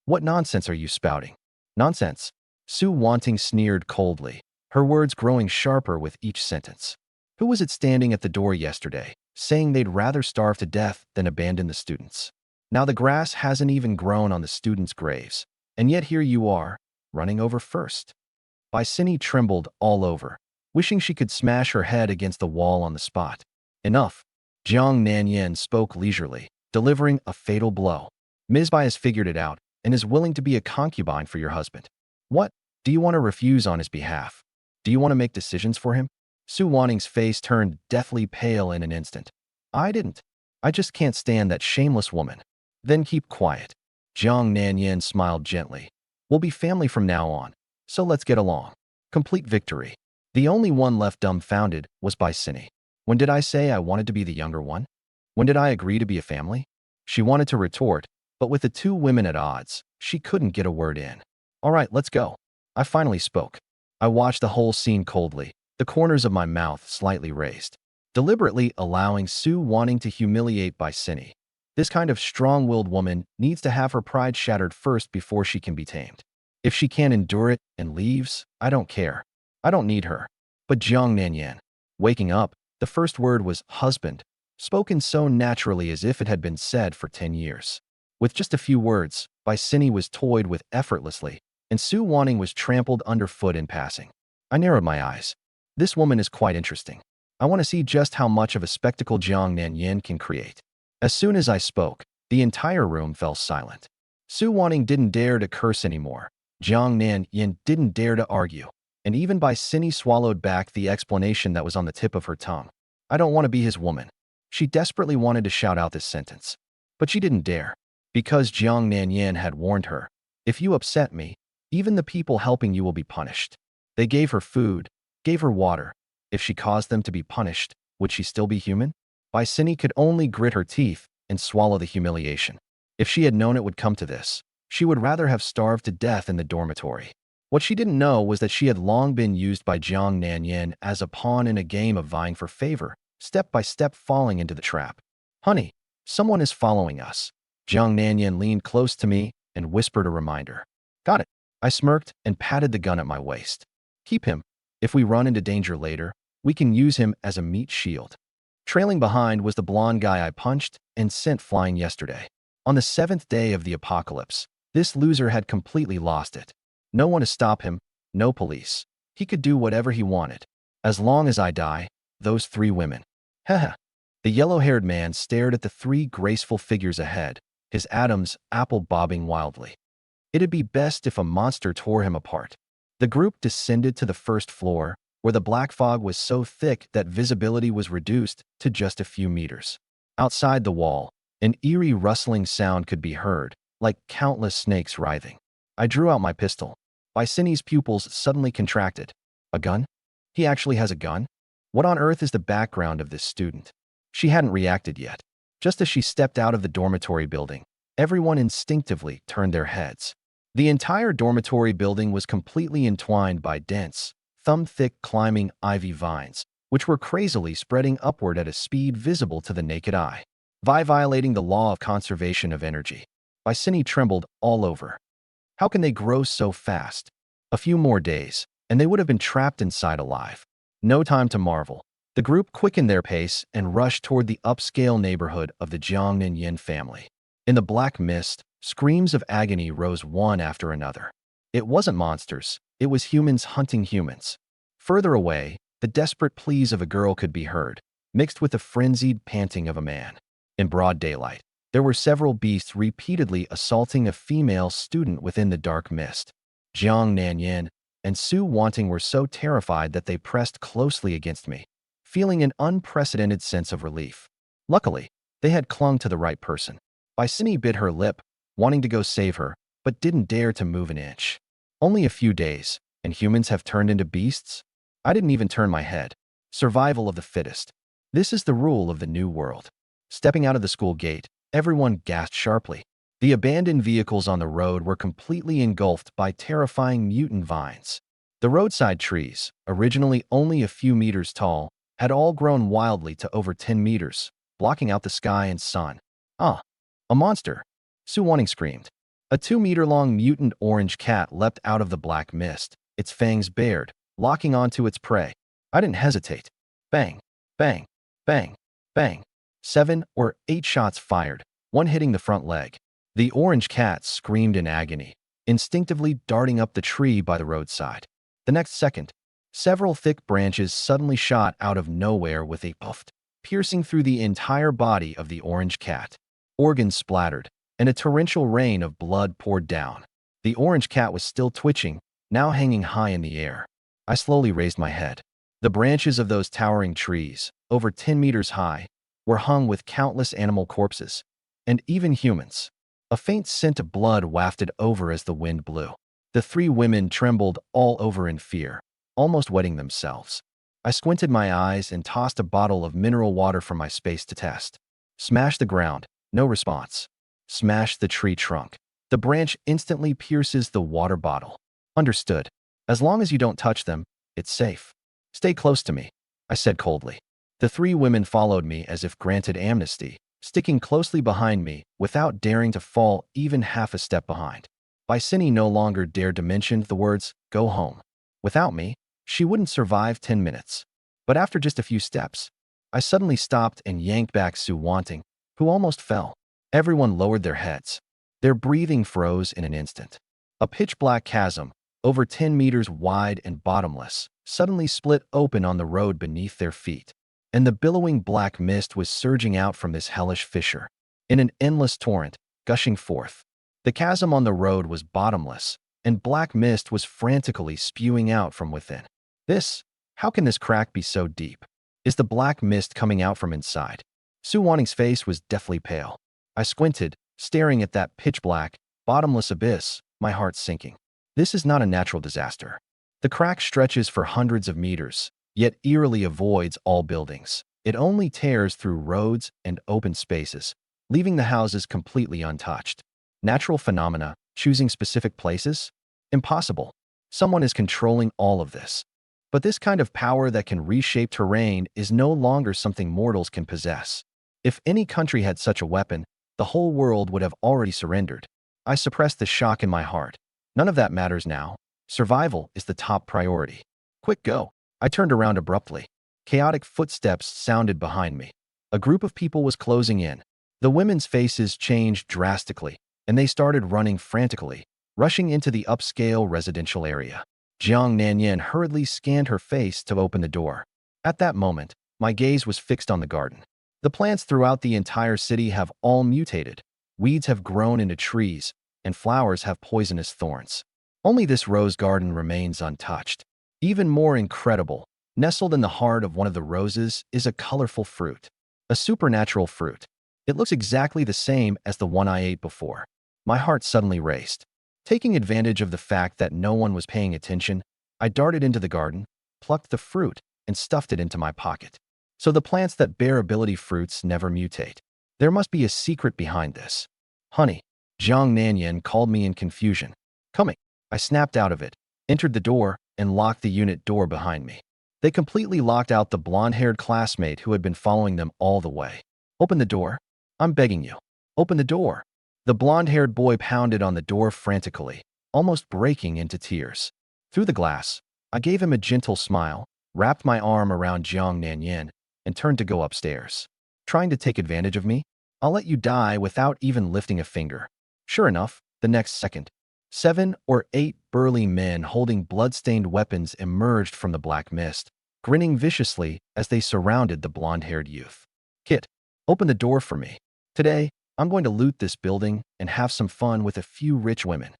[SPEAKER 1] What nonsense are you spouting? Nonsense. Su Wanting sneered coldly, her words growing sharper with each sentence. Who was it standing at the door yesterday, saying they'd rather starve to death than abandon the students? Now the grass hasn't even grown on the students' graves, and yet here you are, running over first. Bicini trembled all over, wishing she could smash her head against the wall on the spot. Enough. Jiang Nanyan spoke leisurely, delivering a fatal blow. Ms. Bai has figured it out and is willing to be a concubine for your husband. What? Do you want to refuse on his behalf? Do you want to make decisions for him? Su Wanting's face turned deathly pale in an instant. I didn't. I just can't stand that shameless woman. Then keep quiet. Jiang Nanyan smiled gently. We'll be family from now on, so let's get along. Complete victory. The only one left dumbfounded was Bicini. When did I say I wanted to be the younger one? When did I agree to be a family? She wanted to retort, but with the two women at odds, she couldn't get a word in. All right, let's go. I finally spoke. I watched the whole scene coldly, the corners of my mouth slightly raised, deliberately allowing Su Wanting to humiliate Bicini. This kind of strong-willed woman needs to have her pride shattered first before she can be tamed. If she can't endure it and leaves, I don't care. I don't need her. But Jiang Nanyan, waking up, the first word was husband, spoken so naturally as if it had been said for 10 years. With just a few words, Bicini was toyed with effortlessly, and Su Wanting was trampled underfoot in passing. I narrowed my eyes. This woman is quite interesting. I want to see just how much of a spectacle Jiang Nanyan can create. As soon as I spoke, the entire room fell silent. Su Wanting didn't dare to curse anymore. Jiang Nanyan didn't dare to argue. And even Bicini swallowed back the explanation that was on the tip of her tongue. I don't want to be his woman. She desperately wanted to shout out this sentence. But she didn't dare. Because Jiang Nanyan had warned her, if you upset me, even the people helping you will be punished. They gave her food, gave her water. If she caused them to be punished, would she still be human? Bicini could only grit her teeth and swallow the humiliation. If she had known it would come to this, she would rather have starved to death in the dormitory. What she didn't know was that she had long been used by Jiang Nanyan as a pawn in a game of vying for favor, step by step falling into the trap. Honey, someone is following us. Jiang Nanyan leaned close to me and whispered a reminder. Got it. I smirked and patted the gun at my waist. Keep him. If we run into danger later, we can use him as a meat shield. Trailing behind was the blonde guy I punched and sent flying yesterday. On the 7th day of the apocalypse, this loser had completely lost it. No one to stop him, no police. He could do whatever he wanted. As long as I die, those 3 women. Haha. The yellow-haired man stared at the 3 graceful figures ahead, his Adam's apple bobbing wildly. It'd be best if a monster tore him apart. The group descended to the first floor, where the black fog was so thick that visibility was reduced to just a few meters. Outside the wall, an eerie rustling sound could be heard, like countless snakes writhing. I drew out my pistol. Bicini's pupils suddenly contracted. A gun? He actually has a gun? What on earth is the background of this student? She hadn't reacted yet. Just as she stepped out of the dormitory building, everyone instinctively turned their heads. The entire dormitory building was completely entwined by dense, thumb-thick climbing ivy vines, which were crazily spreading upward at a speed visible to the naked eye, violating the law of conservation of energy. Bicini trembled all over. How can they grow so fast? A few more days, and they would have been trapped inside alive. No time to marvel. The group quickened their pace and rushed toward the upscale neighborhood of the Jiang Nanyan family. In the black mist, screams of agony rose one after another. It wasn't monsters, it was humans hunting humans. Further away, the desperate pleas of a girl could be heard, mixed with the frenzied panting of a man. In broad daylight, there were several beasts repeatedly assaulting a female student within the dark mist. Jiang Nanyan and Su Wanting were so terrified that they pressed closely against me, feeling an unprecedented sense of relief. Luckily, they had clung to the right person. Bicini bit her lip, wanting to go save her, but didn't dare to move an inch. Only a few days, and humans have turned into beasts? I didn't even turn my head. Survival of the fittest. This is the rule of the new world. Stepping out of the school gate, everyone gasped sharply. The abandoned vehicles on the road were completely engulfed by terrifying mutant vines. The roadside trees, originally only a few meters tall, had all grown wildly to over 10 meters, blocking out the sky and sun. Ah, a monster! Su Wanting screamed. A 2-meter-long mutant orange cat leapt out of the black mist, its fangs bared, locking onto its prey. I didn't hesitate. Bang, bang, bang, bang. 7 or 8 shots fired, one hitting the front leg. The orange cat screamed in agony, instinctively darting up the tree by the roadside. The next second, several thick branches suddenly shot out of nowhere with a puff, piercing through the entire body of the orange cat. Organs splattered, and a torrential rain of blood poured down. The orange cat was still twitching, now hanging high in the air. I slowly raised my head. The branches of those towering trees, over 10 meters high, were hung with countless animal corpses, and even humans. A faint scent of blood wafted over as the wind blew. The 3 women trembled all over in fear, almost wetting themselves. I squinted my eyes and tossed a bottle of mineral water from my space to test. Smash the ground, no response. Smash the tree trunk. The branch instantly pierces the water bottle. Understood. As long as you don't touch them, it's safe. Stay close to me, I said coldly. The 3 women followed me as if granted amnesty, sticking closely behind me without daring to fall even half a step behind. Vicini no longer dared to mention the words, "Go home." Without me, she wouldn't survive 10 minutes. But after just a few steps, I suddenly stopped and yanked back Su Wanting, who almost fell. Everyone lowered their heads. Their breathing froze in an instant. A pitch-black chasm, over 10 meters wide and bottomless, suddenly split open on the road beneath their feet, and the billowing black mist was surging out from this hellish fissure. In an endless torrent, gushing forth. The chasm on the road was bottomless, and black mist was frantically spewing out from within. How can this crack be so deep? Is the black mist coming out from inside? Su Wanting's face was deathly pale. I squinted, staring at that pitch-black, bottomless abyss, my heart sinking. This is not a natural disaster. The crack stretches for hundreds of meters, yet eerily avoids all buildings. It only tears through roads and open spaces, leaving the houses completely untouched. Natural phenomena, choosing specific places? Impossible. Someone is controlling all of this. But this kind of power that can reshape terrain is no longer something mortals can possess. If any country had such a weapon, the whole world would have already surrendered. I suppressed the shock in my heart. None of that matters now. Survival is the top priority. Quick, go. I turned around abruptly. Chaotic footsteps sounded behind me. A group of people was closing in. The women's faces changed drastically, and they started running frantically, rushing into the upscale residential area. Jiang Nanyan hurriedly scanned her face to open the door. At that moment, my gaze was fixed on the garden. The plants throughout the entire city have all mutated. Weeds have grown into trees, and flowers have poisonous thorns. Only this rose garden remains untouched. Even more incredible, nestled in the heart of one of the roses is a colorful fruit. A supernatural fruit. It looks exactly the same as the one I ate before. My heart suddenly raced. Taking advantage of the fact that no one was paying attention, I darted into the garden, plucked the fruit, and stuffed it into my pocket. So the plants that bear ability fruits never mutate. There must be a secret behind this. Honey, Jiang Nanyan called me in confusion. Coming. I snapped out of it, entered the door, and locked the unit door behind me. They completely locked out the blonde-haired classmate who had been following them all the way. Open the door. I'm begging you. Open the door. The blonde-haired boy pounded on the door frantically, almost breaking into tears. Through the glass, I gave him a gentle smile, wrapped my arm around Jiang Nanyan, and turned to go upstairs. Trying to take advantage of me? I'll let you die without even lifting a finger. Sure enough, the next second, 7 or 8 burly men holding blood-stained weapons emerged from the black mist, grinning viciously as they surrounded the blonde-haired youth. Kit, open the door for me. Today, I'm going to loot this building and have some fun with a few rich women.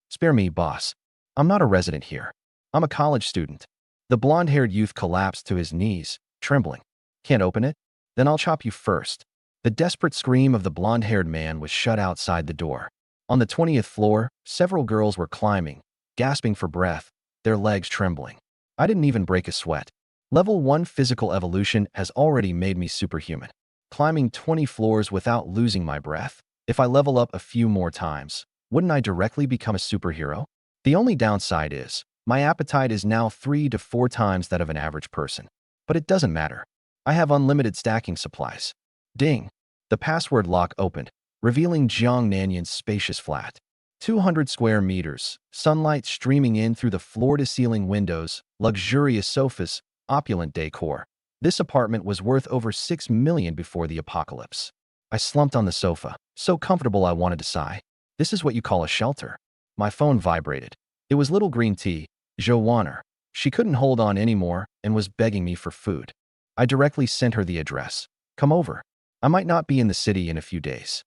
[SPEAKER 1] Spare me, boss. I'm not a resident here. I'm a college student. The blonde-haired youth collapsed to his knees, trembling. Can't open it? Then I'll chop you first. The desperate scream of the blonde-haired man was shut outside the door. On the 20th floor, several girls were climbing, gasping for breath, their legs trembling. I didn't even break a sweat. Level 1 physical evolution has already made me superhuman. Climbing 20 floors without losing my breath. If I level up a few more times, wouldn't I directly become a superhero? The only downside is, my appetite is now 3 to 4 times that of an average person. But it doesn't matter. I have unlimited stacking supplies. Ding! The password lock opened, revealing Jiang Nanyan's spacious flat. 200 square meters, sunlight streaming in through the floor-to-ceiling windows, luxurious sofas, opulent decor. This apartment was worth over 6 million before the apocalypse. I slumped on the sofa, so comfortable I wanted to sigh. This is what you call a shelter. My phone vibrated. It was little green tea, Joanna. She couldn't hold on anymore and was begging me for food. I directly sent her the address. Come over. I might not be in the city in a few days.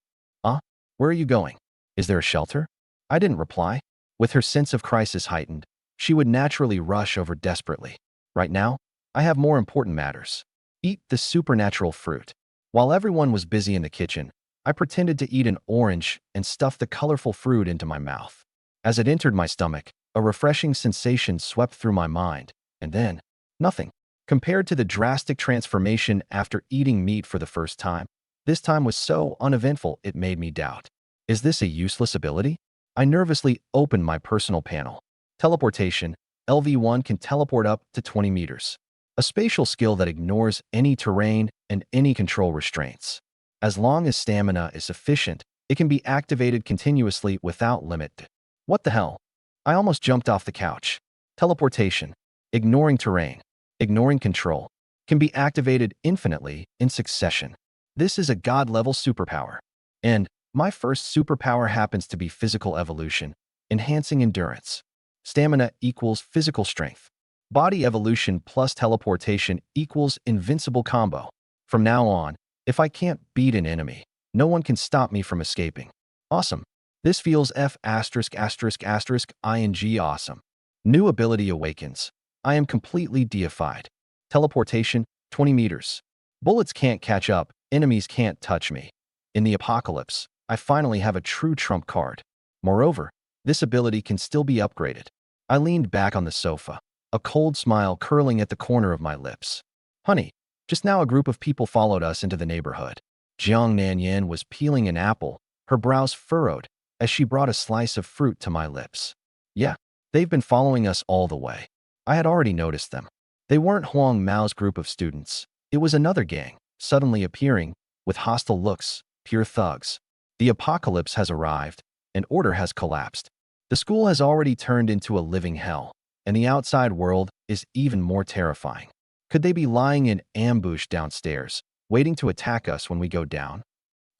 [SPEAKER 1] Where are you going? Is there a shelter? I didn't reply. With her sense of crisis heightened, she would naturally rush over desperately. Right now, I have more important matters. Eat the supernatural fruit. While everyone was busy in the kitchen, I pretended to eat an orange and stuffed the colorful fruit into my mouth. As it entered my stomach, a refreshing sensation swept through my mind, and then, nothing. Compared to the drastic transformation after eating meat for the first time, this time was so uneventful it made me doubt. Is this a useless ability? I nervously opened my personal panel. Teleportation. LV1 can teleport up to 20 meters. A spatial skill that ignores any terrain and any control restraints. As long as stamina is sufficient, it can be activated continuously without limit. What the hell? I almost jumped off the couch. Teleportation. Ignoring terrain. Ignoring control. Can be activated infinitely in succession. This is a god-level superpower. And my first superpower happens to be physical evolution, enhancing endurance. Stamina equals physical strength. Body evolution plus teleportation equals invincible combo. From now on, if I can't beat an enemy, no one can stop me from escaping. Awesome. This feels ing awesome. New ability awakens. I am completely deified. Teleportation, 20 meters. Bullets can't catch up, enemies can't touch me. In the apocalypse, I finally have a true trump card. Moreover, this ability can still be upgraded. I leaned back on the sofa, a cold smile curling at the corner of my lips. Honey, just now a group of people followed us into the neighborhood. Jiang Nanyan was peeling an apple, her brows furrowed, as she brought a slice of fruit to my lips. Yeah, they've been following us all the way. I had already noticed them. They weren't Huang Mao's group of students. It was another gang, suddenly appearing, with hostile looks, pure thugs. The apocalypse has arrived, and order has collapsed. The school has already turned into a living hell, and the outside world is even more terrifying. Could they be lying in ambush downstairs, waiting to attack us when we go down?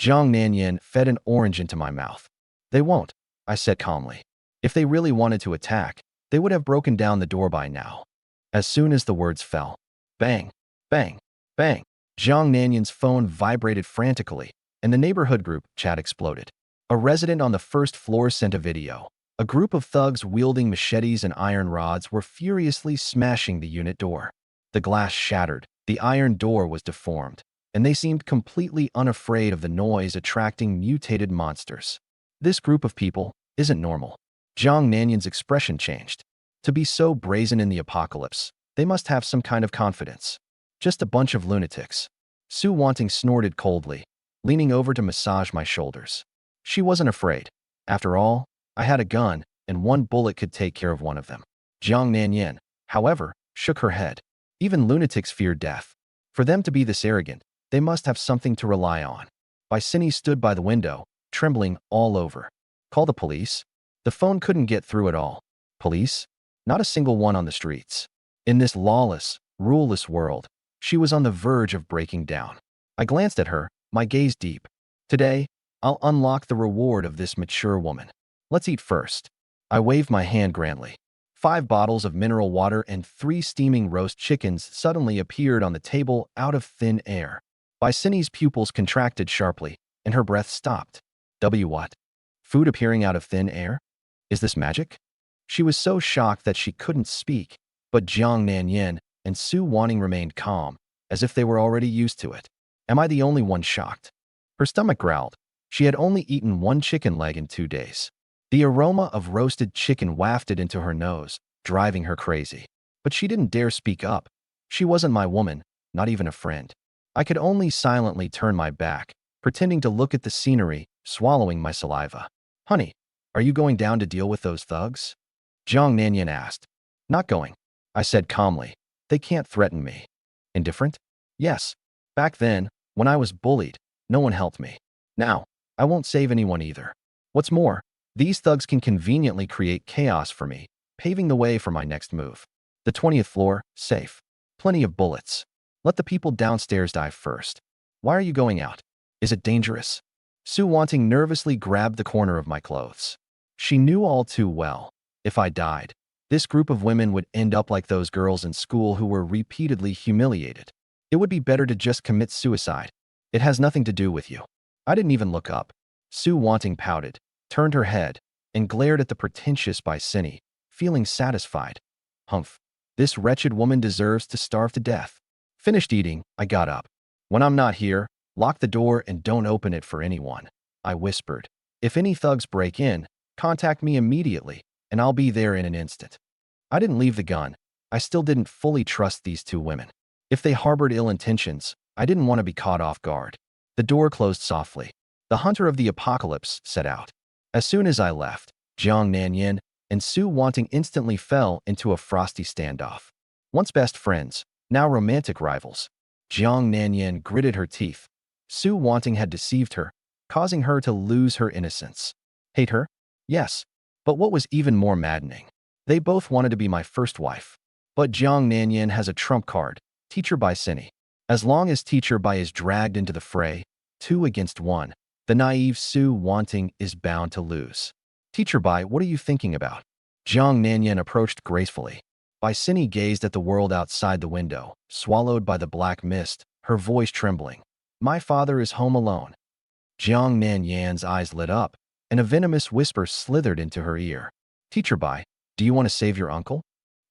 [SPEAKER 1] Jiang Nanyan fed an orange into my mouth. They won't, I said calmly. If they really wanted to attack, they would have broken down the door by now. As soon as the words fell, bang, bang, bang, Jiang Nanyan's phone vibrated frantically, and the neighborhood group chat exploded. A resident on the first floor sent a video. A group of thugs wielding machetes and iron rods were furiously smashing the unit door. The glass shattered, the iron door was deformed, and they seemed completely unafraid of the noise attracting mutated monsters. This group of people isn't normal. Jiang Nanyan's expression changed. To be so brazen in the apocalypse, they must have some kind of confidence. Just a bunch of lunatics. Su Wanting snorted coldly, leaning over to massage my shoulders. She wasn't afraid. After all, I had a gun, and one bullet could take care of one of them. Jiang Nanyan, however, shook her head. Even lunatics fear death. For them to be this arrogant, they must have something to rely on. Vicini stood by the window, trembling all over. Call the police? The phone couldn't get through at all. Police? Not a single one on the streets. In this lawless, ruleless world, she was on the verge of breaking down. I glanced at her, my gaze deep. Today, I'll unlock the reward of this mature woman. Let's eat first. I waved my hand grandly. 5 bottles of mineral water and 3 steaming roast chickens suddenly appeared on the table out of thin air. Vicini's pupils contracted sharply, and her breath stopped. What? Food appearing out of thin air? Is this magic? She was so shocked that she couldn't speak, but Jiang Nanyan and Su Wanting remained calm, as if they were already used to it. Am I the only one shocked? Her stomach growled. She had only eaten 1 chicken leg in 2 days. The aroma of roasted chicken wafted into her nose, driving her crazy. But she didn't dare speak up. She wasn't my woman, not even a friend. I could only silently turn my back, pretending to look at the scenery, swallowing my saliva. Honey, are you going down to deal with those thugs? Jiang Nanyan asked. Not going, I said calmly. They can't threaten me. Indifferent? Yes. Back then, when I was bullied, no one helped me. Now, I won't save anyone either. What's more, These thugs can conveniently create chaos for me, paving the way for my next move. The 20th floor, safe. Plenty of bullets. Let the people downstairs die first. Why are you going out? Is it dangerous? Sue Wanting nervously grabbed the corner of my clothes. She knew all too well. If I died, this group of women would end up like those girls in school who were repeatedly humiliated. It would be better to just commit suicide. It has nothing to do with you. I didn't even look up. Sue Wanting pouted, turned her head, and glared at the pretentious Bicini, feeling satisfied. Humph. This wretched woman deserves to starve to death. Finished eating, I got up. When I'm not here, lock the door and don't open it for anyone, I whispered. If any thugs break in, contact me immediately, and I'll be there in an instant. I didn't leave the gun. I still didn't fully trust these two women. If they harbored ill intentions, I didn't want to be caught off guard. The door closed softly. The hunter of the apocalypse set out. As soon as I left, Jiang Nanyan and Sue Wanting instantly fell into a frosty standoff. Once best friends, now romantic rivals. Jiang Nanyan gritted her teeth. Sue Wanting had deceived her, causing her to lose her innocence. Hate her? Yes. But what was even more maddening? They both wanted to be my first wife. But Jiang Nanyan has a trump card, Teacher Bai Sini. As long as Teacher Bai is dragged into the fray, 2 against 1, the naive Sue Wanting is bound to lose. Teacher Bai, what are you thinking about? Jiang Nanyan approached gracefully. Bai Sini gazed at the world outside the window, swallowed by the black mist, her voice trembling. My father is home alone. Jiang Nanyan's eyes lit up, and a venomous whisper slithered into her ear. Teacher Bai, do you want to save your uncle?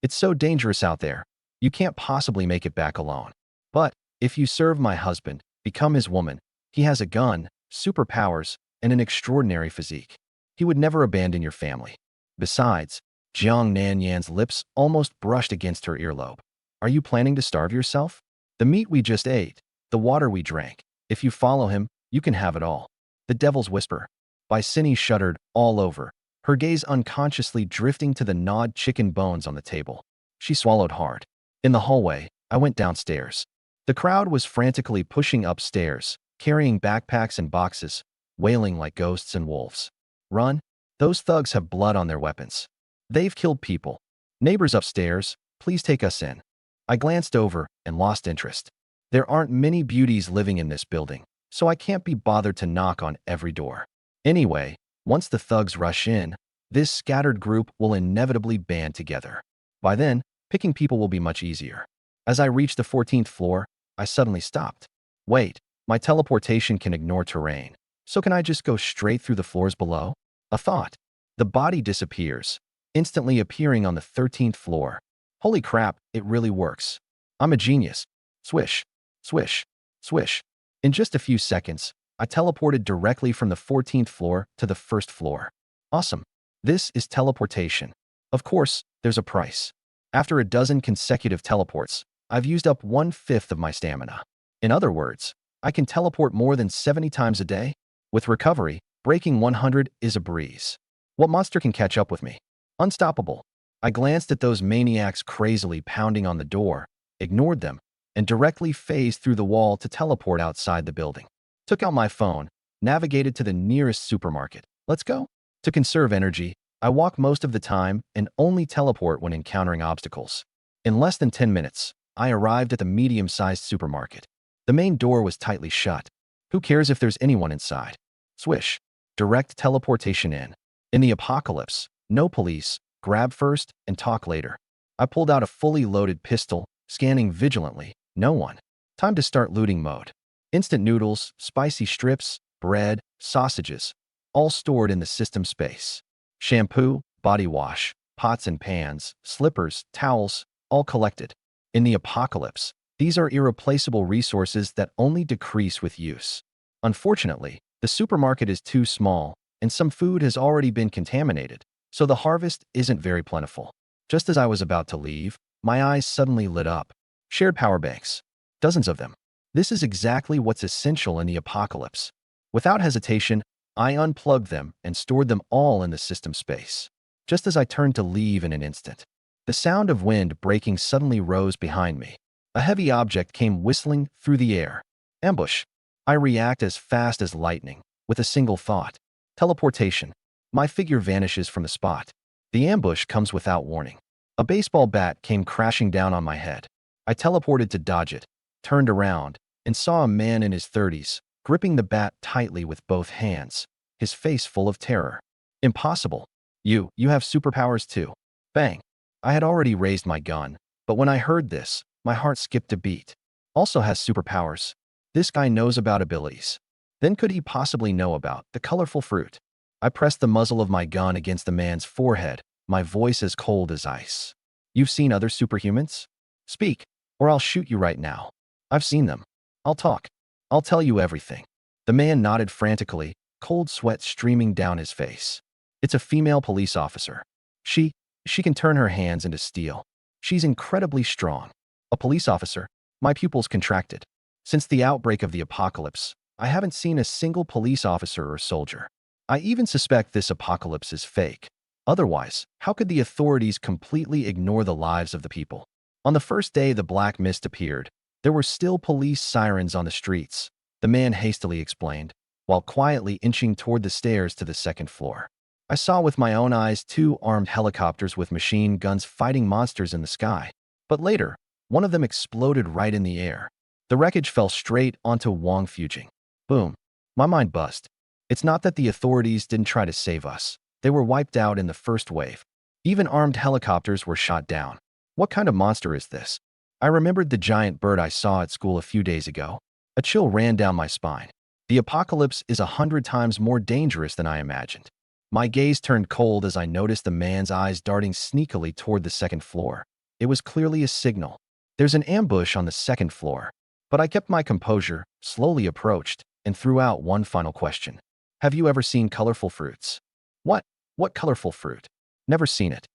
[SPEAKER 1] It's so dangerous out there. You can't possibly make it back alone. But if you serve my husband, become his woman, he has a gun, superpowers, and an extraordinary physique. He would never abandon your family. Besides, Jiang Nanyan's lips almost brushed against her earlobe. Are you planning to starve yourself? The meat we just ate, the water we drank, if you follow him, you can have it all. The devil's whisper. Bicini shuddered all over, her gaze unconsciously drifting to the gnawed chicken bones on the table. She swallowed hard. In the hallway, I went downstairs. The crowd was frantically pushing upstairs, carrying backpacks and boxes, wailing like ghosts and wolves. Run! Those thugs have blood on their weapons. They've killed people. Neighbors upstairs, please take us in. I glanced over and lost interest. There aren't many beauties living in this building, so I can't be bothered to knock on every door. Anyway, once the thugs rush in, this scattered group will inevitably band together. By then, picking people will be much easier. As I reached the 14th floor, I suddenly stopped. Wait, my teleportation can ignore terrain, so can I just go straight through the floors below? A thought. The body disappears, instantly appearing on the 13th floor. Holy crap, it really works. I'm a genius. Swish, swish, swish. In just a few seconds, I teleported directly from the 14th floor to the 1st floor. Awesome. This is teleportation. Of course, there's a price. After a dozen consecutive teleports, I've used up 1/5 of my stamina. In other words, I can teleport more than 70 times a day. With recovery, breaking 100 is a breeze. What monster can catch up with me? Unstoppable. I glanced at those maniacs crazily pounding on the door, ignored them, and directly phased through the wall to teleport outside the building. Took out my phone, navigated to the nearest supermarket. Let's go. To conserve energy, I walk most of the time and only teleport when encountering obstacles. In less than 10 minutes, I arrived at the medium-sized supermarket. The main door was tightly shut. Who cares if there's anyone inside? Swish. Direct teleportation in. In the apocalypse, no police, grab first and talk later. I pulled out a fully loaded pistol, scanning vigilantly. No one. Time to start looting mode. Instant noodles, spicy strips, bread, sausages, all stored in the system space. Shampoo, body wash, pots and pans, slippers, towels, all collected. In the apocalypse, these are irreplaceable resources that only decrease with use. Unfortunately, the supermarket is too small, and some food has already been contaminated, so the harvest isn't very plentiful. Just as I was about to leave, my eyes suddenly lit up. Shared power banks. Dozens of them. This is exactly what's essential in the apocalypse. Without hesitation, I unplugged them and stored them all in the system space. Just as I turned to leave in an instant, the sound of wind breaking suddenly rose behind me. A heavy object came whistling through the air. Ambush. I react as fast as lightning, with a single thought. Teleportation. My figure vanishes from the spot. The ambush comes without warning. A baseball bat came crashing down on my head. I teleported to dodge it, turned around, and saw a man in his 30s, gripping the bat tightly with both hands, his face full of terror. Impossible. You have superpowers too. Bang. I had already raised my gun, but when I heard this, my heart skipped a beat. Also has superpowers. This guy knows about abilities. Then could he possibly know about the colorful fruit? I pressed the muzzle of my gun against the man's forehead, my voice as cold as ice. You've seen other superhumans? Speak, or I'll shoot you right now. I've seen them. I'll talk. I'll tell you everything. The man nodded frantically, cold sweat streaming down his face. It's a female police officer. She can turn her hands into steel. She's incredibly strong. A police officer? My pupils contracted. Since the outbreak of the apocalypse, I haven't seen a single police officer or soldier. I even suspect this apocalypse is fake. Otherwise, how could the authorities completely ignore the lives of the people? On the first day the black mist appeared, there were still police sirens on the streets, the man hastily explained, while quietly inching toward the stairs to the second floor. I saw with my own eyes 2 armed helicopters with machine guns fighting monsters in the sky. But later, one of them exploded right in the air. The wreckage fell straight onto Wang Fujing. Boom. My mind buzzed. It's not that the authorities didn't try to save us. They were wiped out in the first wave. Even armed helicopters were shot down. What kind of monster is this? I remembered the giant bird I saw at school a few days ago. A chill ran down my spine. The apocalypse is 100 times more dangerous than I imagined. My gaze turned cold as I noticed the man's eyes darting sneakily toward the second floor. It was clearly a signal. There's an ambush on the second floor. But I kept my composure, slowly approached, and threw out one final question. Have you ever seen colorful fruits? What? What colorful fruit? Never seen it.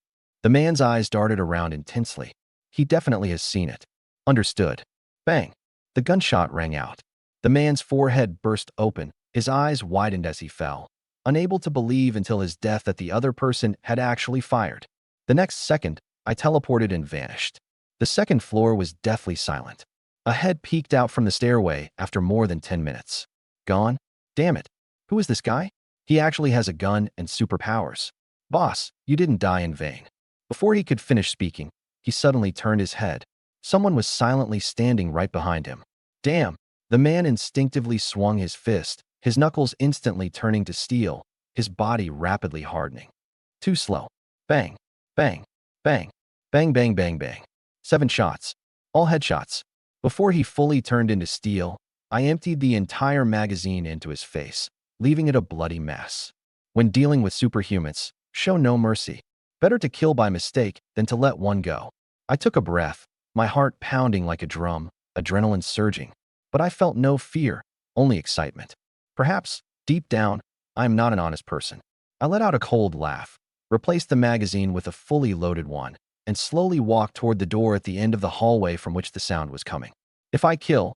[SPEAKER 1] The man's eyes darted around intensely. He definitely has seen it. Understood. Bang. The gunshot rang out. The man's forehead burst open, his eyes widened as he fell, unable to believe until his death that the other person had actually fired. The next second, I teleported and vanished. The second floor was deathly silent. A head peeked out from the stairway after more than 10 minutes. Gone? Damn it. Who is this guy? He actually has a gun and superpowers. Boss, you didn't die in vain. Before he could finish speaking, he suddenly turned his head. Someone was silently standing right behind him. Damn. The man instinctively swung his fist, his knuckles instantly turning to steel, his body rapidly hardening. Too slow. Bang. Bang. Bang. Bang bang bang bang. 7 shots. All headshots. Before he fully turned into steel, I emptied the entire magazine into his face, leaving it a bloody mess. When dealing with superhumans, show no mercy. Better to kill by mistake than to let one go. I took a breath, my heart pounding like a drum, adrenaline surging. But I felt no fear, only excitement. Perhaps, deep down, I am not an honest person. I let out a cold laugh, replaced the magazine with a fully loaded one, and slowly walked toward the door at the end of the hallway from which the sound was coming. If I kill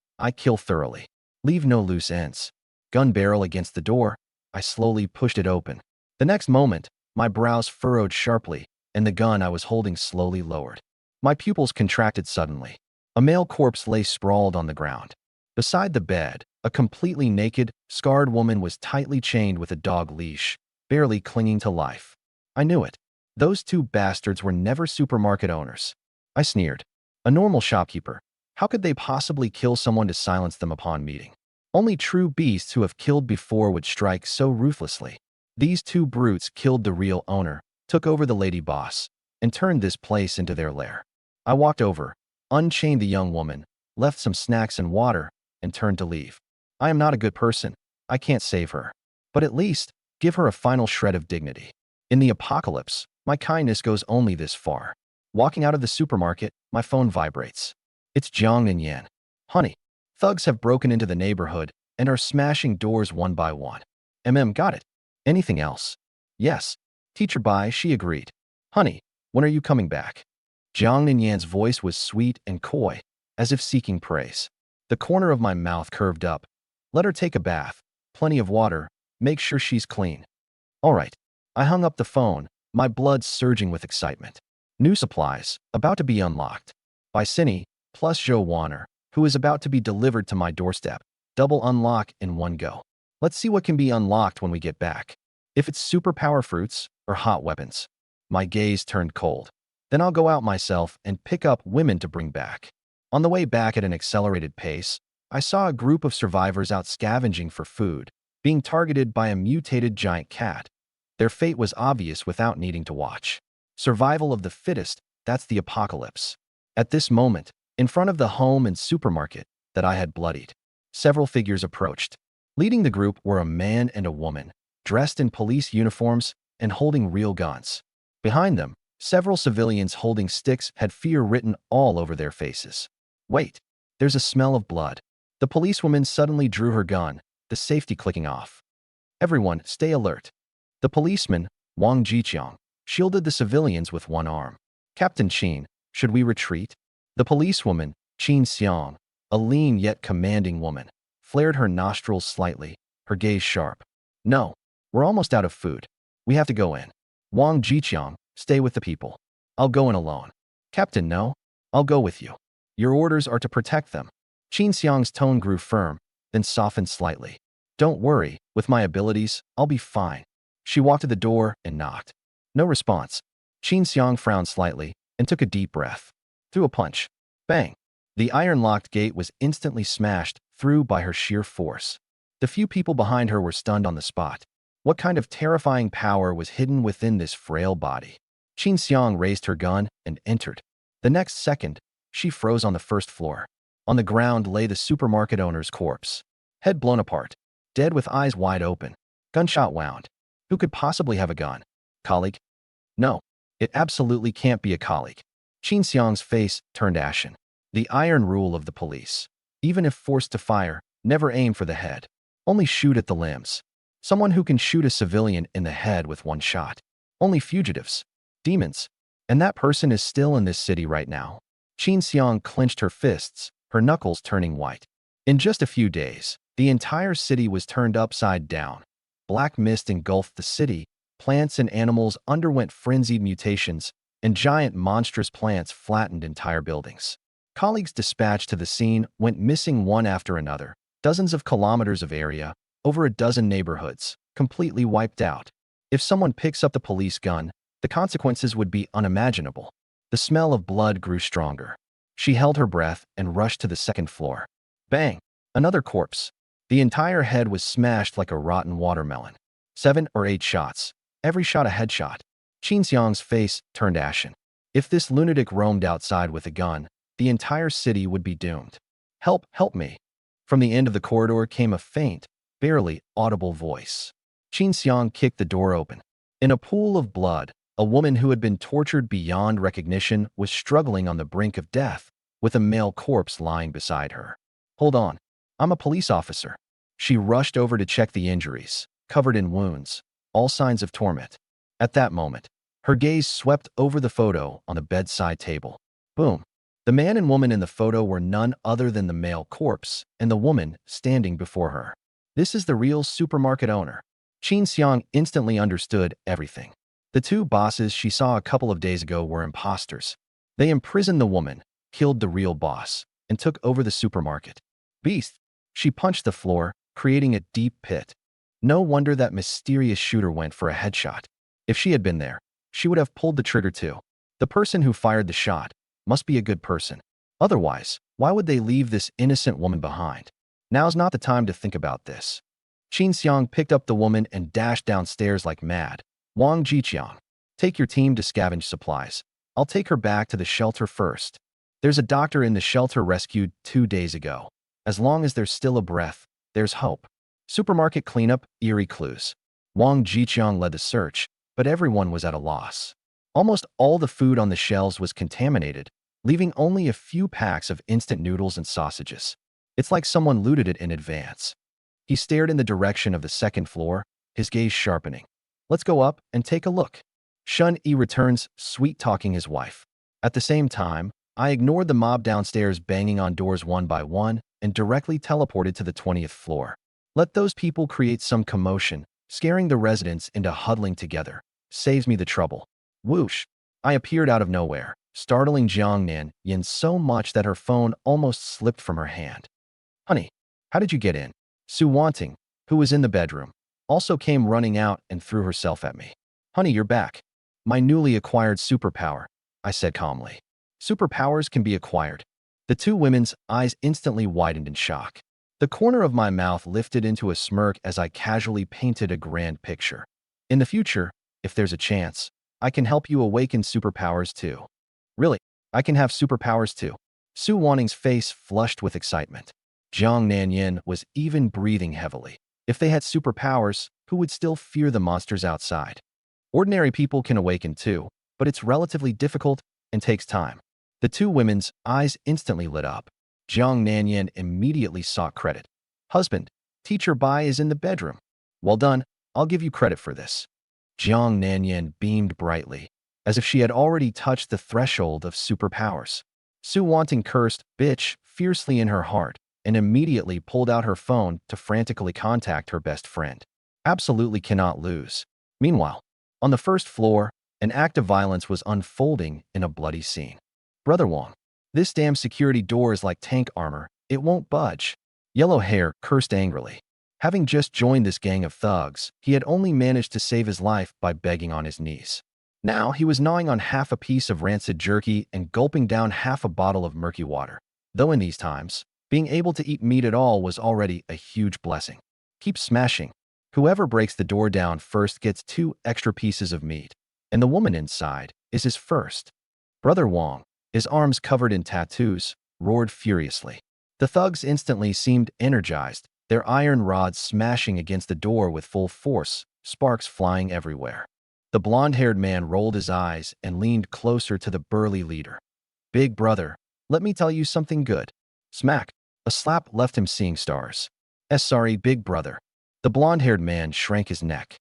[SPEAKER 1] thoroughly. Leave no loose ends. Gun barrel against the door, I slowly pushed it open. The next moment, my brows furrowed sharply, and the gun I was holding slowly lowered. My pupils contracted suddenly. A male corpse lay sprawled on the ground. Beside the bed, a completely naked, scarred woman was tightly chained with a dog leash, barely clinging to life. I knew it. Those 2 bastards were never supermarket owners. I sneered. A normal shopkeeper. How could they possibly kill someone to silence them upon meeting? Only true beasts who have killed before would strike so ruthlessly. These 2 brutes killed the real owner, took over the lady boss, and turned this place into their lair. I walked over, unchained the young woman, left some snacks and water, and turned to leave. I am not a good person. I can't save her. But at least, give her a final shred of dignity. In the apocalypse, my kindness goes only this far. Walking out of the supermarket, my phone vibrates. It's Jiang and Yan. Honey, thugs have broken into the neighborhood and are smashing doors one by one. Got it. Anything else? Yes. Teacher bye, she agreed. Honey, when are you coming back? Jiang and Yan's voice was sweet and coy, as if seeking praise. The corner of my mouth curved up. Let her take a bath. Plenty of water. Make sure she's clean. All right. I hung up the phone, my blood surging with excitement. New supplies, about to be unlocked. By Cindy, plus Joe Warner, who is about to be delivered to my doorstep. Double unlock in one go. Let's see what can be unlocked when we get back. If it's superpower fruits or hot weapons. My gaze turned cold. Then I'll go out myself and pick up women to bring back. On the way back at an accelerated pace, I saw a group of survivors out scavenging for food, being targeted by a mutated giant cat. Their fate was obvious without needing to watch. Survival of the fittest, that's the apocalypse. At this moment, in front of the home and supermarket that I had bloodied, several figures approached. Leading the group were a man and a woman, dressed in police uniforms and holding real guns. Behind them, several civilians holding sticks had fear written all over their faces. Wait, there's a smell of blood. The policewoman suddenly drew her gun, the safety clicking off. Everyone, stay alert. The policeman, Wang Jiqiang, shielded the civilians with one arm. Captain Qin, should we retreat? The policewoman, Qin Xiang, a lean yet commanding woman, flared her nostrils slightly, her gaze sharp. No, we're almost out of food. We have to go in. Wang Jiqiang, stay with the people. I'll go in alone. Captain, no. I'll go with you. Your orders are to protect them. Qin Xiang's tone grew firm, then softened slightly. Don't worry, with my abilities, I'll be fine. She walked to the door and knocked. No response. Qin Xiang frowned slightly and took a deep breath. Threw a punch. Bang! The iron-locked gate was instantly smashed through by her sheer force. The few people behind her were stunned on the spot. What kind of terrifying power was hidden within this frail body? Qin Xiang raised her gun and entered. The next second, she froze on the first floor. On the ground lay the supermarket owner's corpse. Head blown apart. Dead with eyes wide open. Gunshot wound. Who could possibly have a gun? Colleague? No. It absolutely can't be a colleague. Qin Xiang's face turned ashen. The iron rule of the police. Even if forced to fire, never aim for the head. Only shoot at the limbs. Someone who can shoot a civilian in the head with one shot. Only fugitives. Demons. And that person is still in this city right now. Qin Xiang clenched her fists, her knuckles turning white. In just a few days, the entire city was turned upside down. Black mist engulfed the city, plants and animals underwent frenzied mutations, and giant monstrous plants flattened entire buildings. Colleagues dispatched to the scene went missing one after another. Dozens of kilometers of area, over a dozen neighborhoods, completely wiped out. If someone picks up the police gun, the consequences would be unimaginable. The smell of blood grew stronger. She held her breath and rushed to the second floor. Bang! Another corpse. The entire head was smashed like a rotten watermelon. 7 or 8 shots. Every shot a headshot. Qin Xiang's face turned ashen. If this lunatic roamed outside with a gun, the entire city would be doomed. Help, help me. From the end of the corridor came a faint, barely audible voice. Qin Xiang kicked the door open. In a pool of blood, a woman who had been tortured beyond recognition was struggling on the brink of death, with a male corpse lying beside her. Hold on. I'm a police officer. She rushed over to check the injuries, covered in wounds, all signs of torment. At that moment, her gaze swept over the photo on the bedside table. Boom. The man and woman in the photo were none other than the male corpse and the woman standing before her. This is the real supermarket owner. Qin Xiang instantly understood everything. The two bosses she saw a couple of days ago were imposters. They imprisoned the woman, killed the real boss, and took over the supermarket. Beast! She punched the floor, creating a deep pit. No wonder that mysterious shooter went for a headshot. If she had been there, she would have pulled the trigger too. The person who fired the shot must be a good person. Otherwise, why would they leave this innocent woman behind? Now's not the time to think about this. Qin Xiang picked up the woman and dashed downstairs like mad. Wang Jiqiang, take your team to scavenge supplies. I'll take her back to the shelter first. There's a doctor in the shelter rescued 2 days ago. As long as there's still a breath, there's hope. Supermarket cleanup, eerie clues. Wang Jiqiang led the search, but everyone was at a loss. Almost all the food on the shelves was contaminated, leaving only a few packs of instant noodles and sausages. It's like someone looted it in advance. He stared in the direction of the second floor, his gaze sharpening. Let's go up and take a look. Shun Yi returns, sweet-talking his wife. At the same time, I ignored the mob downstairs banging on doors one by one and directly teleported to the 20th floor. Let those people create some commotion, scaring the residents into huddling together. Saves me the trouble. Whoosh! I appeared out of nowhere, startling Jiang Yin so much that her phone almost slipped from her hand. Honey, how did you get in? Su Wanting, who was in the bedroom, also came running out and threw herself at me. Honey, you're back. My newly acquired superpower, I said calmly. Superpowers can be acquired. The two women's eyes instantly widened in shock. The corner of my mouth lifted into a smirk as I casually painted a grand picture. In the future, if there's a chance, I can help you awaken superpowers too. Really, I can have superpowers too. Su Wanning's face flushed with excitement. Jiang Nanyin was even breathing heavily. If they had superpowers, who would still fear the monsters outside? Ordinary people can awaken too, but it's relatively difficult and takes time. The two women's eyes instantly lit up. Jiang Nanyin immediately sought credit. Husband, teacher Bai is in the bedroom. Well done, I'll give you credit for this. Jiang Nanyin beamed brightly, as if she had already touched the threshold of superpowers. Su Wanting cursed bitch fiercely in her heart and immediately pulled out her phone to frantically contact her best friend. Absolutely cannot lose. Meanwhile, on the first floor, an act of violence was unfolding in a bloody scene. Brother Wong, this damn security door is like tank armor. It won't budge. Yellow Hair cursed angrily. Having just joined this gang of thugs, he had only managed to save his life by begging on his knees. Now he was gnawing on half a piece of rancid jerky and gulping down half a bottle of murky water. Though in these times, being able to eat meat at all was already a huge blessing. Keep smashing. Whoever breaks the door down first gets 2 extra pieces of meat, and the woman inside is his first. Brother Wong, his arms covered in tattoos, roared furiously. The thugs instantly seemed energized, their iron rods smashing against the door with full force, sparks flying everywhere. The blonde-haired man rolled his eyes and leaned closer to the burly leader. Big brother, let me tell you something good. Smack. A slap left him seeing stars. Sorry, big brother. The blonde-haired man shrank his neck.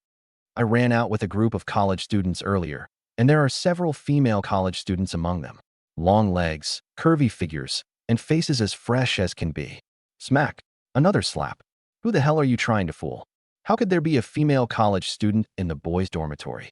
[SPEAKER 1] I ran out with a group of college students earlier, and there are several female college students among them. Long legs, curvy figures, and faces as fresh as can be. Smack. Another slap. Who the hell are you trying to fool? How could there be a female college student in the boys' dormitory?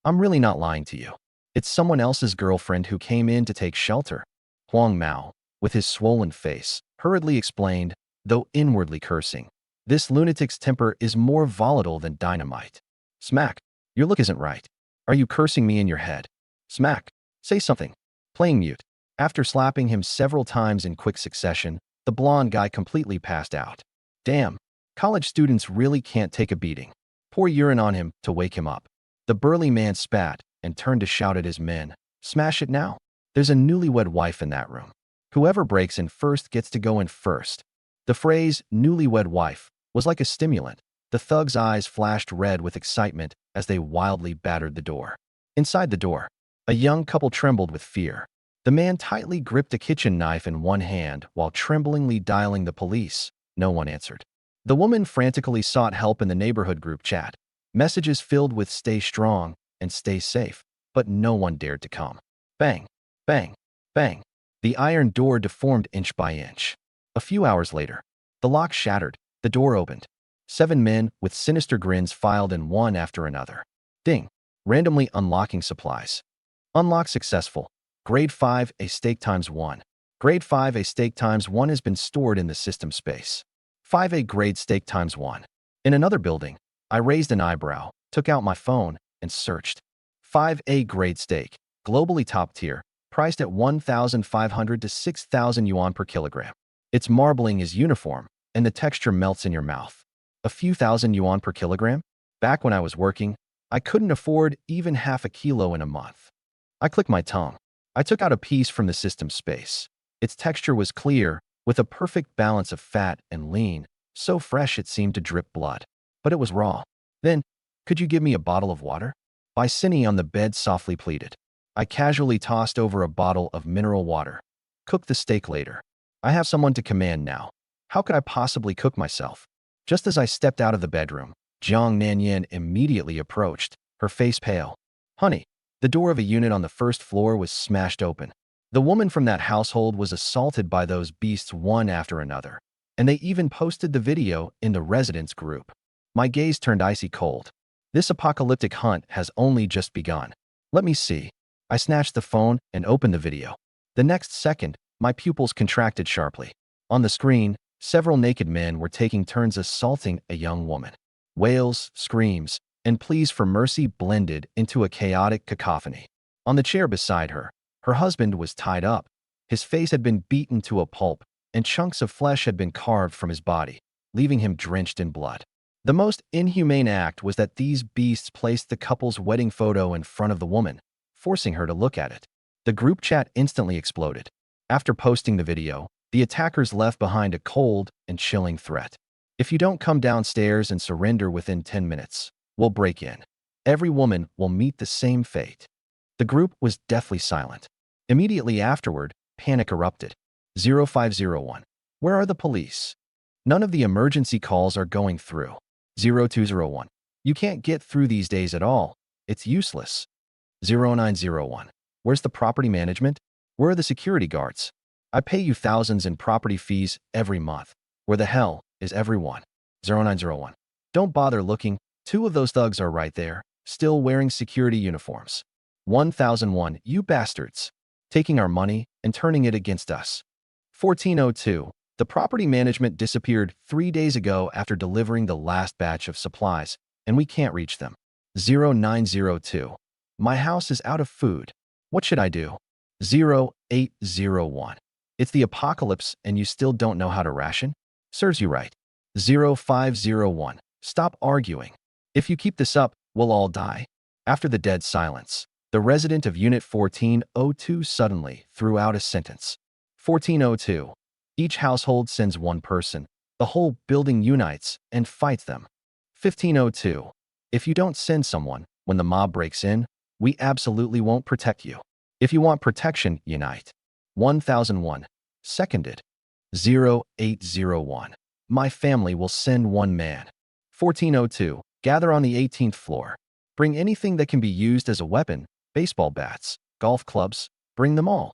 [SPEAKER 1] I'm really not lying to you. It's someone else's girlfriend who came in to take shelter. Huang Mao, with his swollen face, hurriedly explained, though inwardly cursing. This lunatic's temper is more volatile than dynamite. Smack. Your look isn't right. Are you cursing me in your head? Smack. Say something. Playing mute. After slapping him several times in quick succession, the blonde guy completely passed out. Damn. College students really can't take a beating. Pour urine on him to wake him up. The burly man spat and turned to shout at his men. Smash it now. There's a newlywed wife in that room. Whoever breaks in first gets to go in first. The phrase, newlywed wife, was like a stimulant. The thugs' eyes flashed red with excitement as they wildly battered the door. Inside the door, a young couple trembled with fear. The man tightly gripped a kitchen knife in one hand while tremblingly dialing the police. No one answered. The woman frantically sought help in the neighborhood group chat. Messages filled with stay strong and stay safe, but no one dared to come. Bang, bang, bang. The iron door deformed inch by inch. A few hours later, the lock shattered, the door opened. 7 men with sinister grins filed in one after another. Ding, randomly unlocking supplies. Unlock successful. Grade 5, a stake times 1. Grade 5, a stake times 1 has been stored in the system space. 5A grade stake times 1. In another building, I raised an eyebrow, took out my phone, and searched. 5A grade stake, globally top tier, priced at 1,500 to 6,000 yuan per kilogram. Its marbling is uniform, and the texture melts in your mouth. A few thousand yuan per kilogram? Back when I was working, I couldn't afford even half a kilo in a month. I clicked my tongue. I took out a piece from the system space. Its texture was clear, with a perfect balance of fat and lean, so fresh it seemed to drip blood. But it was raw. Then, could you give me a bottle of water? Vicini on the bed softly pleaded. I casually tossed over a bottle of mineral water. Cook the steak later. I have someone to command now. How could I possibly cook myself? Just as I stepped out of the bedroom, Jiang Nanyin immediately approached, her face pale. Honey, the door of a unit on the first floor was smashed open. The woman from that household was assaulted by those beasts one after another, and they even posted the video in the residents group. My gaze turned icy cold. This apocalyptic hunt has only just begun. Let me see. I snatched the phone and opened the video. The next second, my pupils contracted sharply. On the screen, several naked men were taking turns assaulting a young woman. Wails, screams, and pleas for mercy blended into a chaotic cacophony. On the chair beside her, her husband was tied up. His face had been beaten to a pulp, and chunks of flesh had been carved from his body, leaving him drenched in blood. The most inhumane act was that these beasts placed the couple's wedding photo in front of the woman, forcing her to look at it. The group chat instantly exploded. After posting the video, the attackers left behind a cold and chilling threat. If you don't come downstairs and surrender within 10 minutes, we'll break in. Every woman will meet the same fate. The group was deathly silent. Immediately afterward, panic erupted. 0501. Where are the police? None of the emergency calls are going through. 0201. You can't get through these days at all. It's useless. 0901. Where's the property management? Where are the security guards? I pay you thousands in property fees every month. Where the hell is everyone? 0901. Don't bother looking. 2 of those thugs are right there, still wearing security uniforms. 1001. You bastards. Taking our money and turning it against us. 1402. The property management disappeared 3 days ago after delivering the last batch of supplies, and we can't reach them. 0902. My house is out of food. What should I do? 0801. It's the apocalypse and you still don't know how to ration? Serves you right. 0501. Stop arguing. If you keep this up, we'll all die. After the dead silence, the resident of Unit 1402 suddenly threw out a sentence. 1402. Each household sends one person. The whole building unites and fights them. 1502. If you don't send someone when the mob breaks in, we absolutely won't protect you. If you want protection, unite. 1001. Seconded. 0801. My family will send one man. 1402. Gather on the 18th floor. Bring anything that can be used as a weapon, baseball bats, golf clubs, bring them all.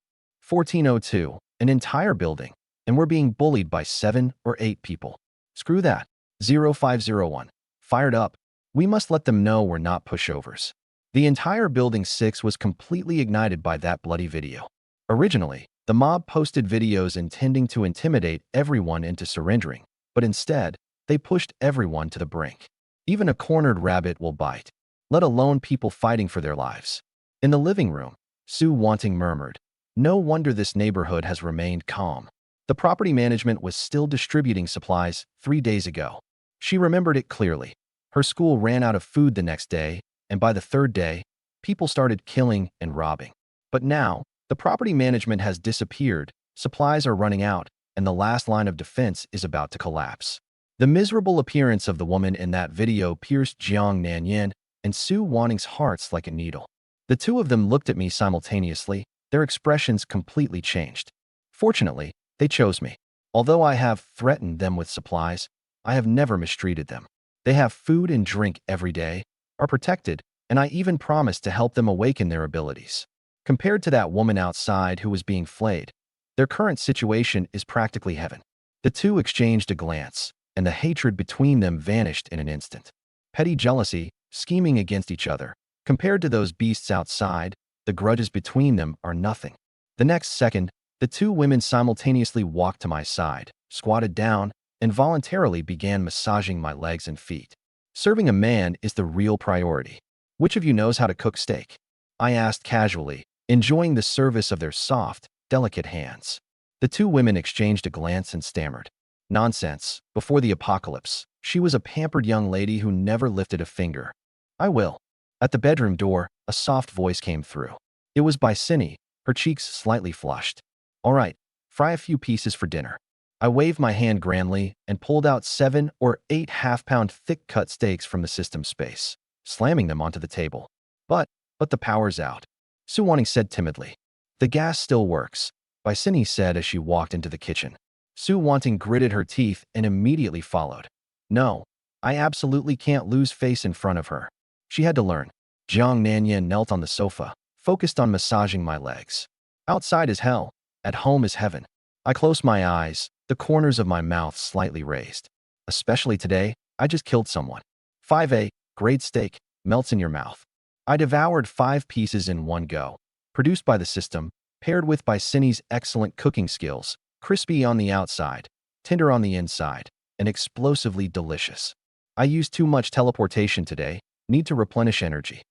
[SPEAKER 1] 1402. An entire building, and we're being bullied by 7 or 8 people. Screw that. 0501. Fired up. We must let them know we're not pushovers. The entire Building 6 was completely ignited by that bloody video. Originally, the mob posted videos intending to intimidate everyone into surrendering, but instead, they pushed everyone to the brink. Even a cornered rabbit will bite, let alone people fighting for their lives. In the living room, Sue Wanting murmured, "No wonder this neighborhood has remained calm." The property management was still distributing supplies 3 days ago. She remembered it clearly. Her school ran out of food the next day, and by the 3rd day, people started killing and robbing. But now, the property management has disappeared, supplies are running out, and the last line of defense is about to collapse. The miserable appearance of the woman in that video pierced Jiang Nanyan and Sue Wanting's hearts like a needle. The 2 of them looked at me simultaneously, their expressions completely changed. Fortunately, they chose me. Although I have threatened them with supplies, I have never mistreated them. They have food and drink every day, are protected, and I even promised to help them awaken their abilities. Compared to that woman outside who was being flayed, their current situation is practically heaven. The 2 exchanged a glance, and the hatred between them vanished in an instant. Petty jealousy, scheming against each other. Compared to those beasts outside, the grudges between them are nothing. The next second, the 2 women simultaneously walked to my side, squatted down, and voluntarily began massaging my legs and feet. Serving a man is the real priority. Which of you knows how to cook steak? I asked casually, enjoying the service of their soft, delicate hands. The 2 women exchanged a glance and stammered. Nonsense. Before the apocalypse, she was a pampered young lady who never lifted a finger. I will. At the bedroom door, a soft voice came through. It was by Cindy, her cheeks slightly flushed. All right, fry a few pieces for dinner. I waved my hand grandly and pulled out 7 or 8 half-pound thick-cut steaks from the system space, slamming them onto the table. But the power's out, Sue Wanting said timidly. The gas still works, Vicini said as she walked into the kitchen. Sue Wanting gritted her teeth and immediately followed. No, I absolutely can't lose face in front of her. She had to learn. Jiang Nanyan knelt on the sofa, focused on massaging my legs. Outside is hell, at home is heaven. I closed my eyes, the corners of my mouth slightly raised. Especially today, I just killed someone. 5A, grade steak, melts in your mouth. I devoured 5 pieces in one go. Produced by the system, paired with Vicini's excellent cooking skills, crispy on the outside, tender on the inside, and explosively delicious. I used too much teleportation today. Need to replenish energy.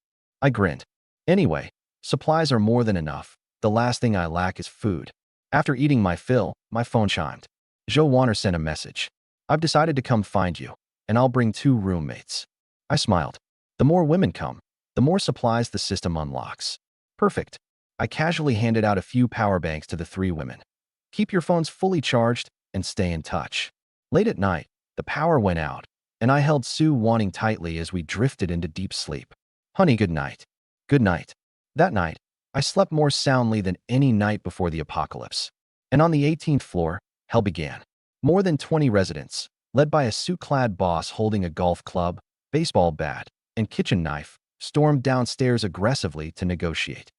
[SPEAKER 1] I grinned. Anyway, supplies are more than enough. The last thing I lack is food. After eating my fill, my phone chimed. Zhou Wanner sent a message. I've decided to come find you, and I'll bring 2 roommates. I smiled. The more women come, the more supplies the system unlocks. Perfect. I casually handed out a few power banks to the 3 women. Keep your phones fully charged and stay in touch. Late at night, the power went out, and I held Sue Wanting tightly as we drifted into deep sleep. Honey, good night. Good night. That night, I slept more soundly than any night before the apocalypse. And on the 18th floor, hell began. More than 20 residents, led by a suit-clad boss holding a golf club, baseball bat, and kitchen knife, stormed downstairs aggressively to negotiate.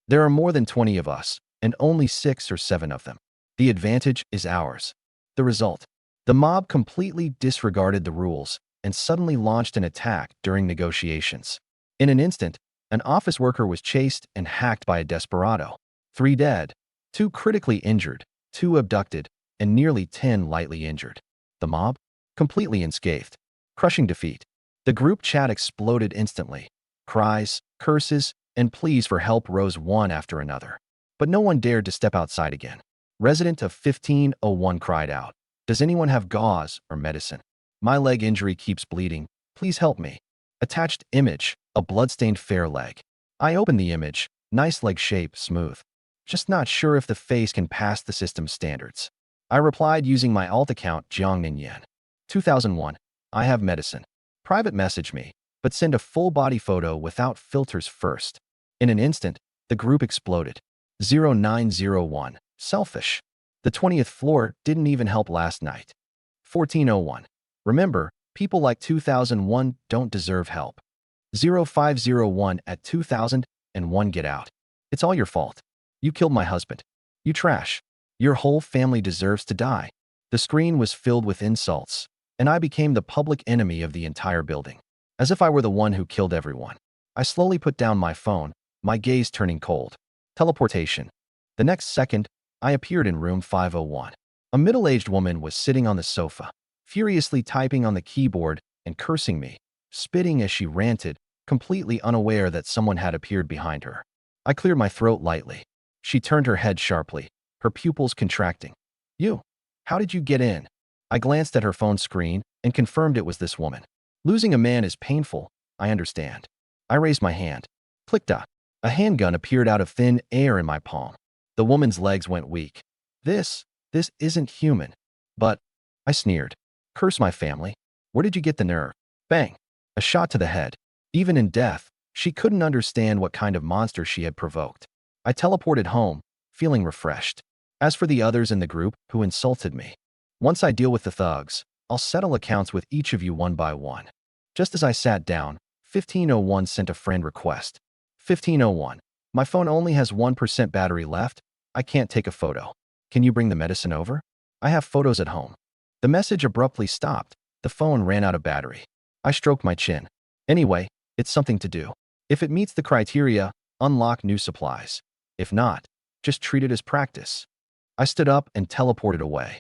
[SPEAKER 1] There are more than 20 of us, and only 6 or 7 of them. The advantage is ours. The result: the mob completely disregarded the rules and suddenly launched an attack during negotiations. In an instant, an office worker was chased and hacked by a desperado. 3 dead, 2 critically injured, 2 abducted, and nearly 10 lightly injured. The mob? Completely unscathed. Crushing defeat. The group chat exploded instantly. Cries, curses, and pleas for help rose one after another. But no one dared to step outside again. Resident of 1501 cried out, "Does anyone have gauze or medicine? My leg injury keeps bleeding. Please help me." Attached image, a bloodstained fair leg. I opened the image. Nice leg shape, smooth. Just not sure if the face can pass the system's standards. I replied using my alt account, Jiang Yen. 2001. I have medicine. Private message me, but send a full body photo without filters first. In an instant, the group exploded. 0901. Selfish. The 20th floor didn't even help last night. 1401. Remember, people like 2001 don't deserve help. 0501 at 2001 get out. It's all your fault. You killed my husband. You trash. Your whole family deserves to die. The screen was filled with insults, and I became the public enemy of the entire building. As if I were the one who killed everyone. I slowly put down my phone, my gaze turning cold. Teleportation. The next second, I appeared in room 501. A middle-aged woman was sitting on the sofa, furiously typing on the keyboard and cursing me, spitting as she ranted, completely unaware that someone had appeared behind her. I cleared my throat lightly. She turned her head sharply, her pupils contracting. "You? How did you get in?" I glanced at her phone screen and confirmed it was this woman. Losing a man is painful, I understand. I raised my hand. Clicked. A handgun appeared out of thin air in my palm. The woman's legs went weak. This isn't human. But, I sneered. Curse my family. Where did you get the nerve? Bang. A shot to the head. Even in death, she couldn't understand what kind of monster she had provoked. I teleported home, feeling refreshed. As for the others in the group who insulted me, once I deal with the thugs, I'll settle accounts with each of you one by one. Just as I sat down, 1501 sent a friend request. 1501. My phone only has 1% battery left. I can't take a photo. Can you bring the medicine over? I have photos at home. The message abruptly stopped. The phone ran out of battery. I stroked my chin. Anyway, it's something to do. If it meets the criteria, unlock new supplies. If not, just treat it as practice. I stood up and teleported away.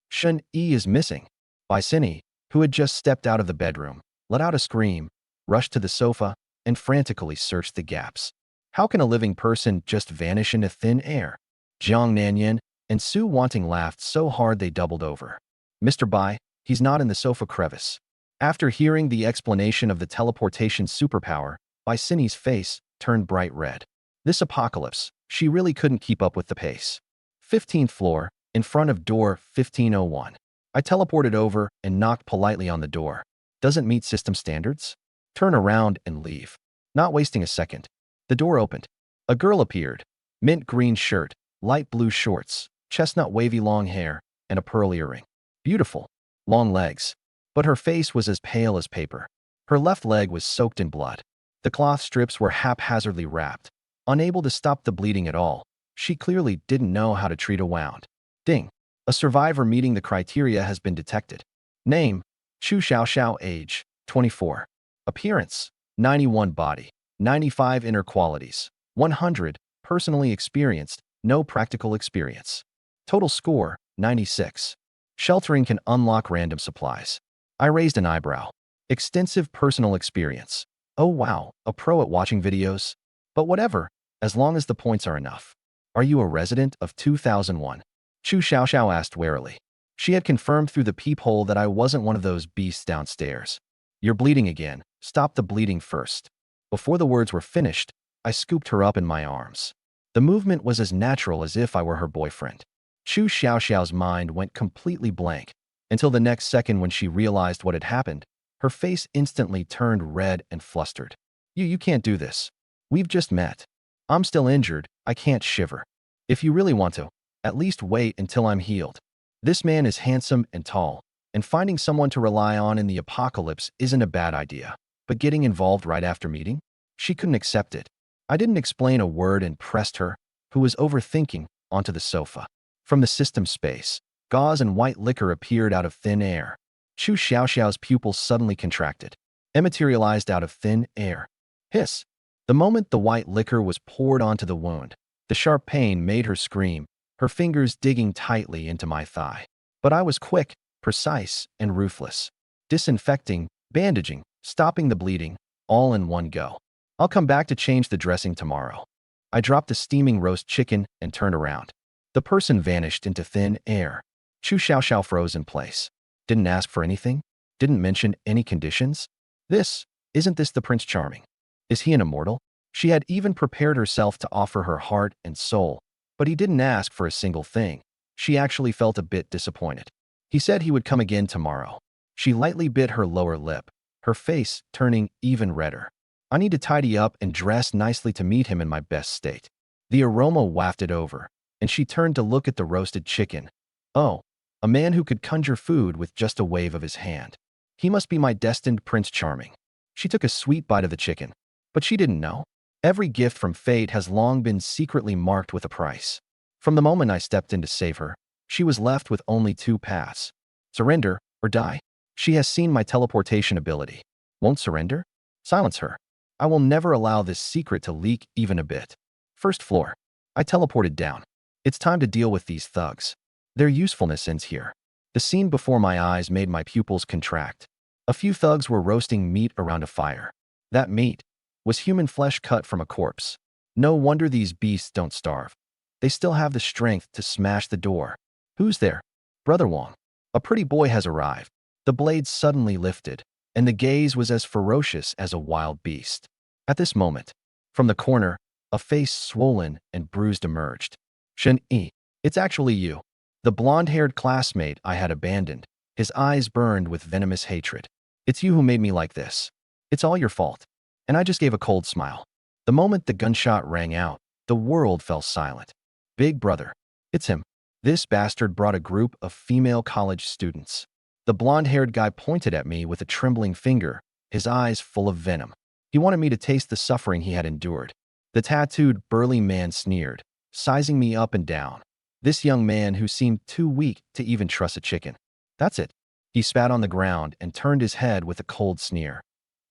[SPEAKER 1] Shun Yi is missing. Baisini, who had just stepped out of the bedroom, let out a scream, rushed to the sofa, and frantically searched the gaps. How can a living person just vanish into thin air? Jiang Nanyan and Su Wanting laughed so hard they doubled over. Mr. Bai, he's not in the sofa crevice. After hearing the explanation of the teleportation superpower, Baisini's face turned bright red. This apocalypse, she really couldn't keep up with the pace. 15th floor, in front of door 1501. I teleported over and knocked politely on the door. Doesn't meet system standards? Turn around and leave. Not wasting a second. The door opened. A girl appeared. Mint green shirt, light blue shorts, chestnut wavy long hair, and a pearl earring. Beautiful. Long legs. But her face was as pale as paper. Her left leg was soaked in blood. The cloth strips were haphazardly wrapped. Unable to stop the bleeding at all, she clearly didn't know how to treat a wound. Ding. A survivor meeting the criteria has been detected. Name: Chu Xiaoxiao. Age: 24. Appearance: 91. Body: 95. Inner qualities: 100. Personally experienced, no practical experience. Total score: 96. Sheltering can unlock random supplies. I raised an eyebrow. Extensive personal experience. Oh wow, a pro at watching videos? But whatever, as long as the points are enough. Are you a resident of 2001? Chu Xiaoxiao asked warily. She had confirmed through the peephole that I wasn't one of those beasts downstairs. You're bleeding again. Stop the bleeding first. Before the words were finished, I scooped her up in my arms. The movement was as natural as if I were her boyfriend. Chu Xiaoxiao's mind went completely blank until the next second when she realized what had happened. Her face instantly turned red and flustered. You can't do this. We've just met. I'm still injured. I can't shiver. If you really want to, at least wait until I'm healed. This man is handsome and tall, and finding someone to rely on in the apocalypse isn't a bad idea. But getting involved right after meeting? She couldn't accept it. I didn't explain a word and pressed her, who was overthinking, onto the sofa. From the system space, gauze and white liquor appeared out of thin air. Chu Xiaoxiao's pupils suddenly contracted, and materialized out of thin air. Hiss! The moment the white liquor was poured onto the wound, the sharp pain made her scream, her fingers digging tightly into my thigh. But I was quick, precise, and ruthless. Disinfecting, bandaging, stopping the bleeding, all in one go. I'll come back to change the dressing tomorrow. I dropped the steaming roast chicken and turned around. The person vanished into thin air. Chu Xiaoxiao froze in place. Didn't ask for anything? Didn't mention any conditions? Isn't this the Prince Charming? Is he an immortal? She had even prepared herself to offer her heart and soul, but he didn't ask for a single thing. She actually felt a bit disappointed. He said he would come again tomorrow. She lightly bit her lower lip, her face turning even redder. I need to tidy up and dress nicely to meet him in my best state. The aroma wafted over, and she turned to look at the roasted chicken. Oh, a man who could conjure food with just a wave of his hand. He must be my destined Prince Charming. She took a sweet bite of the chicken, but she didn't know. Every gift from fate has long been secretly marked with a price. From the moment I stepped in to save her, she was left with only two paths. Surrender or die. She has seen my teleportation ability. Won't surrender? Silence her. I will never allow this secret to leak even a bit. First floor. I teleported down. It's time to deal with these thugs. Their usefulness ends here. The scene before my eyes made my pupils contract. A few thugs were roasting meat around a fire. That meat was human flesh cut from a corpse. No wonder these beasts don't starve. They still have the strength to smash the door. Who's there? Brother Wong. A pretty boy has arrived. The blade suddenly lifted, and the gaze was as ferocious as a wild beast. At this moment, from the corner, a face swollen and bruised emerged. Shun Yi, it's actually you. The blonde-haired classmate I had abandoned. His eyes burned with venomous hatred. It's you who made me like this. It's all your fault. And I just gave a cold smile. The moment the gunshot rang out, the world fell silent. Big brother. It's him. This bastard brought a group of female college students. The blonde-haired guy pointed at me with a trembling finger, his eyes full of venom. He wanted me to taste the suffering he had endured. The tattooed, burly man sneered, sizing me up and down. This young man who seemed too weak to even truss a chicken. That's it. He spat on the ground and turned his head with a cold sneer.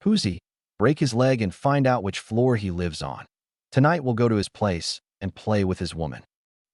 [SPEAKER 1] Who's he? Break his leg and find out which floor he lives on. Tonight we'll go to his place and play with his woman.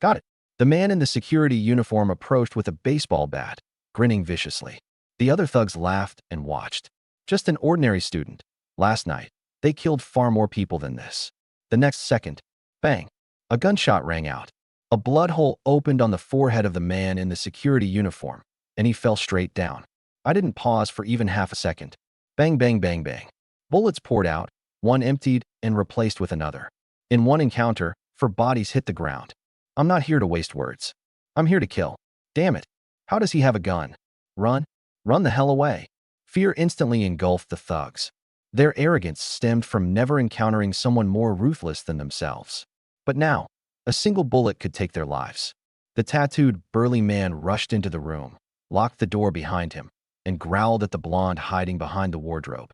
[SPEAKER 1] Got it. The man in the security uniform approached with a baseball bat, grinning viciously. The other thugs laughed and watched. Just an ordinary student. Last night, they killed far more people than this. The next second, bang, a gunshot rang out. A blood hole opened on the forehead of the man in the security uniform, and he fell straight down. I didn't pause for even half a second. Bang, bang, bang, bang. Bullets poured out, one emptied and replaced with another. In one encounter, 4 bodies hit the ground. I'm not here to waste words. I'm here to kill. Damn it. How does he have a gun? Run. Run the hell away. Fear instantly engulfed the thugs. Their arrogance stemmed from never encountering someone more ruthless than themselves. But now, a single bullet could take their lives. The tattooed, burly man rushed into the room, locked the door behind him, and growled at the blonde hiding behind the wardrobe.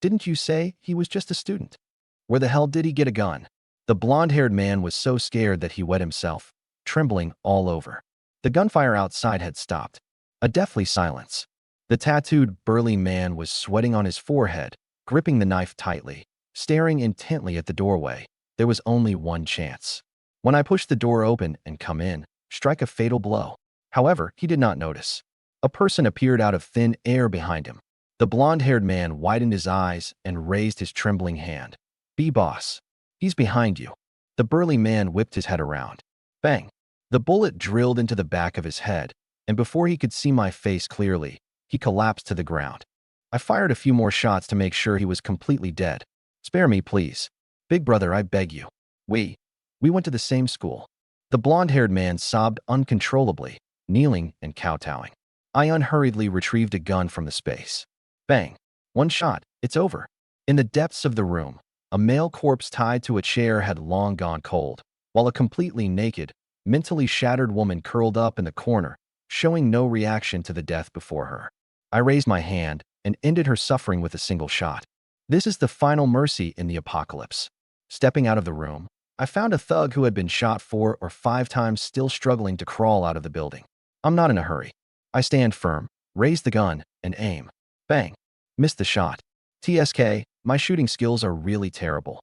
[SPEAKER 1] Didn't you say he was just a student? Where the hell did he get a gun? The blonde-haired man was so scared that he wet himself, trembling all over. The gunfire outside had stopped. A deathly silence. The tattooed, burly man was sweating on his forehead, gripping the knife tightly, staring intently at the doorway. There was only one chance. When I pushed the door open and come in, strike a fatal blow. However, he did not notice. A person appeared out of thin air behind him, The blonde-haired man widened his eyes and raised his trembling hand. "B-boss. He's behind you." The burly man whipped his head around. Bang! The bullet drilled into the back of his head, and before he could see my face clearly, he collapsed to the ground. I fired a few more shots to make sure he was completely dead. "Spare me, please. Big brother, I beg you. We went to the same school." The blonde-haired man sobbed uncontrollably, kneeling and kowtowing. I unhurriedly retrieved a gun from the space. Bang! One shot. It's over. In the depths of the room, a male corpse tied to a chair had long gone cold, while a completely naked, mentally shattered woman curled up in the corner, showing no reaction to the death before her. I raised my hand and ended her suffering with a single shot. This is the final mercy in the apocalypse. Stepping out of the room, I found a thug who had been shot 4 or 5 times still struggling to crawl out of the building. I'm not in a hurry. I stand firm, raise the gun, and aim. Bang! Missed the shot. TSK, my shooting skills are really terrible.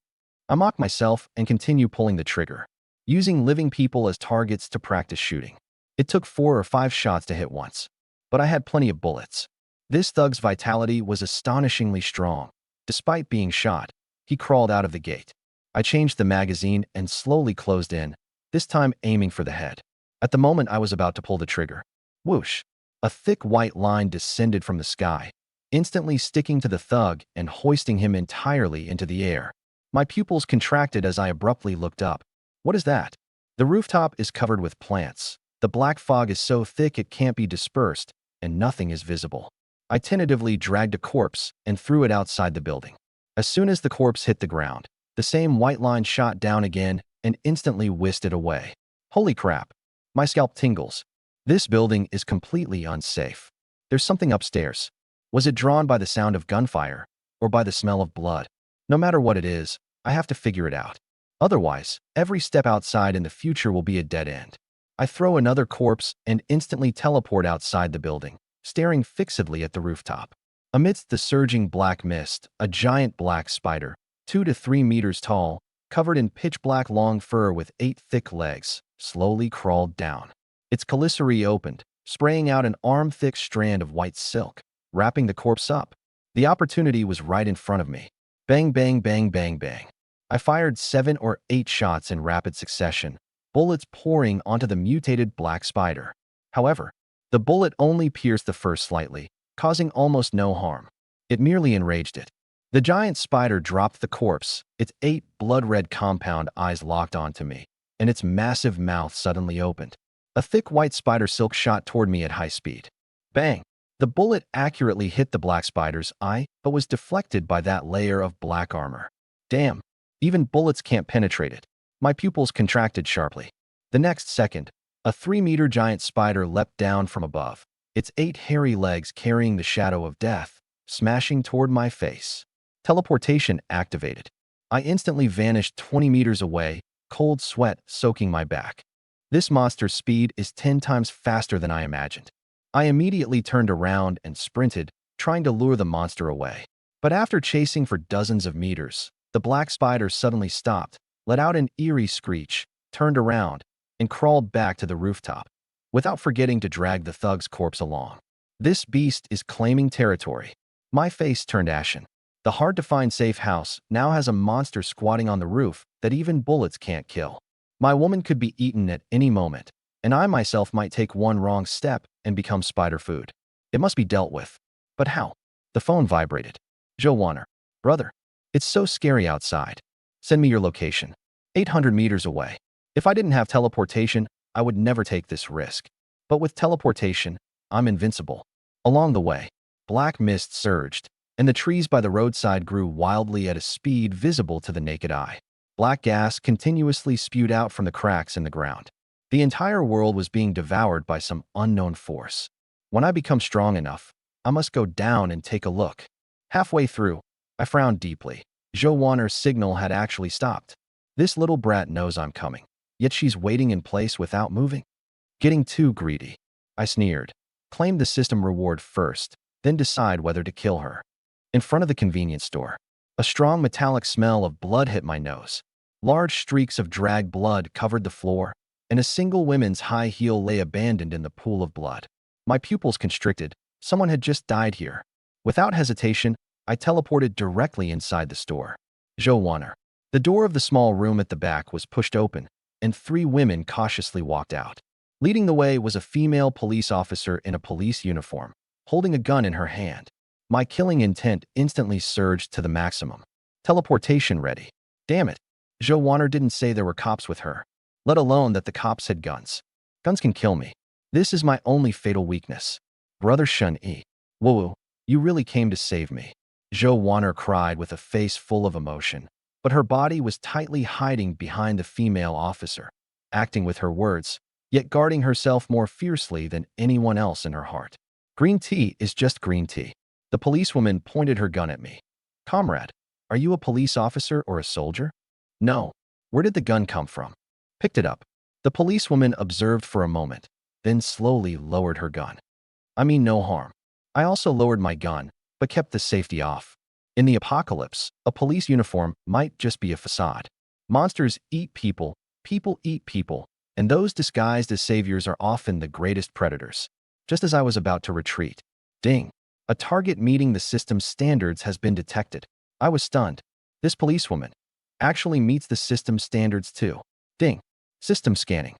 [SPEAKER 1] I mock myself and continue pulling the trigger, using living people as targets to practice shooting. It took 4 or 5 shots to hit once, but I had plenty of bullets. This thug's vitality was astonishingly strong. Despite being shot, he crawled out of the gate. I changed the magazine and slowly closed in, this time aiming for the head. At the moment I was about to pull the trigger, whoosh! A thick white line descended from the sky, instantly sticking to the thug and hoisting him entirely into the air. My pupils contracted as I abruptly looked up. What is that? The rooftop is covered with plants. The black fog is so thick it can't be dispersed, and nothing is visible. I tentatively dragged a corpse and threw it outside the building. As soon as the corpse hit the ground, the same white line shot down again and instantly whisked it away. Holy crap! My scalp tingles. This building is completely unsafe. There's something upstairs. Was it drawn by the sound of gunfire or by the smell of blood? No matter what it is, I have to figure it out. Otherwise, every step outside in the future will be a dead end. I throw another corpse and instantly teleport outside the building, staring fixedly at the rooftop. Amidst the surging black mist, a giant black spider, 2 to 3 meters tall, covered in pitch-black long fur with 8 thick legs, slowly crawled down. Its chelicerae opened, spraying out an arm-thick strand of white silk, wrapping the corpse up. The opportunity was right in front of me. Bang, bang, bang, bang, bang. I fired 7 or 8 shots in rapid succession, bullets pouring onto the mutated black spider. However, the bullet only pierced the fur slightly, causing almost no harm. It merely enraged it. The giant spider dropped the corpse, its 8 blood-red compound eyes locked onto me, and its massive mouth suddenly opened. A thick white spider silk shot toward me at high speed. Bang! The bullet accurately hit the black spider's eye, but was deflected by that layer of black armor. Damn! Even bullets can't penetrate it. My pupils contracted sharply. The next second, a 3-meter giant spider leapt down from above, its 8 hairy legs carrying the shadow of death, smashing toward my face. Teleportation activated. I instantly vanished 20 meters away, cold sweat soaking my back. This monster's speed is 10 times faster than I imagined. I immediately turned around and sprinted, trying to lure the monster away. But after chasing for dozens of meters, the black spider suddenly stopped, let out an eerie screech, turned around, and crawled back to the rooftop, without forgetting to drag the thug's corpse along. This beast is claiming territory. My face turned ashen. The hard-to-find safe house now has a monster squatting on the roof that even bullets can't kill. My woman could be eaten at any moment, and I myself might take one wrong step and become spider food. It must be dealt with. But how? The phone vibrated. "Joe Warner. Brother. It's so scary outside. Send me your location. 800 meters away." If I didn't have teleportation, I would never take this risk. But with teleportation, I'm invincible. Along the way, black mist surged, and the trees by the roadside grew wildly at a speed visible to the naked eye. Black gas continuously spewed out from the cracks in the ground. The entire world was being devoured by some unknown force. When I become strong enough, I must go down and take a look. Halfway through, I frowned deeply. Joe Warner's signal had actually stopped. This little brat knows I'm coming, yet she's waiting in place without moving. Getting too greedy. I sneered. Claim the system reward first, then decide whether to kill her. In front of the convenience store, a strong metallic smell of blood hit my nose. Large streaks of dragged blood covered the floor, and a single woman's high heel lay abandoned in the pool of blood. My pupils constricted. Someone had just died here. Without hesitation, I teleported directly inside the store. Zhou Wan'er. The door of the small room at the back was pushed open, and 3 women cautiously walked out. Leading the way was a female police officer in a police uniform, holding a gun in her hand. My killing intent instantly surged to the maximum. Teleportation ready. Damn it. Zhou Wan'er didn't say there were cops with her, let alone that the cops had guns. Guns can kill me. This is my only fatal weakness. Brother Shun Yi. Whoa, you really came to save me. Zhou Wan'er cried with a face full of emotion, but her body was tightly hiding behind the female officer, acting with her words, yet guarding herself more fiercely than anyone else in her heart. Green tea is just green tea. The policewoman pointed her gun at me. Comrade, are you a police officer or a soldier? No. Where did the gun come from? Picked it up. The policewoman observed for a moment, then slowly lowered her gun. I mean no harm. I also lowered my gun, but kept the safety off. In the apocalypse, a police uniform might just be a facade. Monsters eat people, people eat people, and those disguised as saviors are often the greatest predators. Just as I was about to retreat, ding! A target meeting the system's standards has been detected. I was stunned. This policewoman actually meets the system standards too. Ding! System scanning.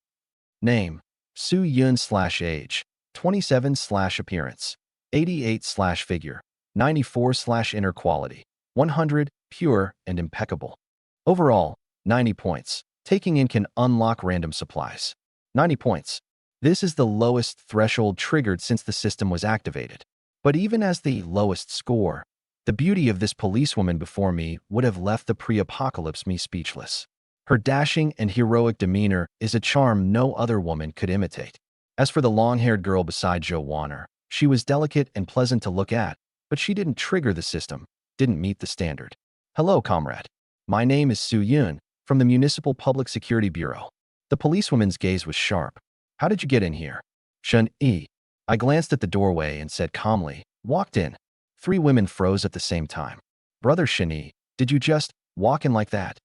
[SPEAKER 1] Name: Su Yun/age, 27/appearance, 88/figure, 94/inner quality, 100, pure and impeccable. Overall, 90 points. Taking in can unlock random supplies. 90 points. This is the lowest threshold triggered since the system was activated. But even as the lowest score, the beauty of this policewoman before me would have left the pre-apocalypse me speechless. Her dashing and heroic demeanor is a charm no other woman could imitate. As for the long-haired girl beside Zhou Wan'er, she was delicate and pleasant to look at, but she didn't trigger the system, didn't meet the standard. Hello, comrade. My name is Su Yun, from the Municipal Public Security Bureau. The policewoman's gaze was sharp. How did you get in here? Shun Yi. I glanced at the doorway and said calmly, walked in. 3 women froze at the same time. Brother Shun Yi, did you just walk in like that?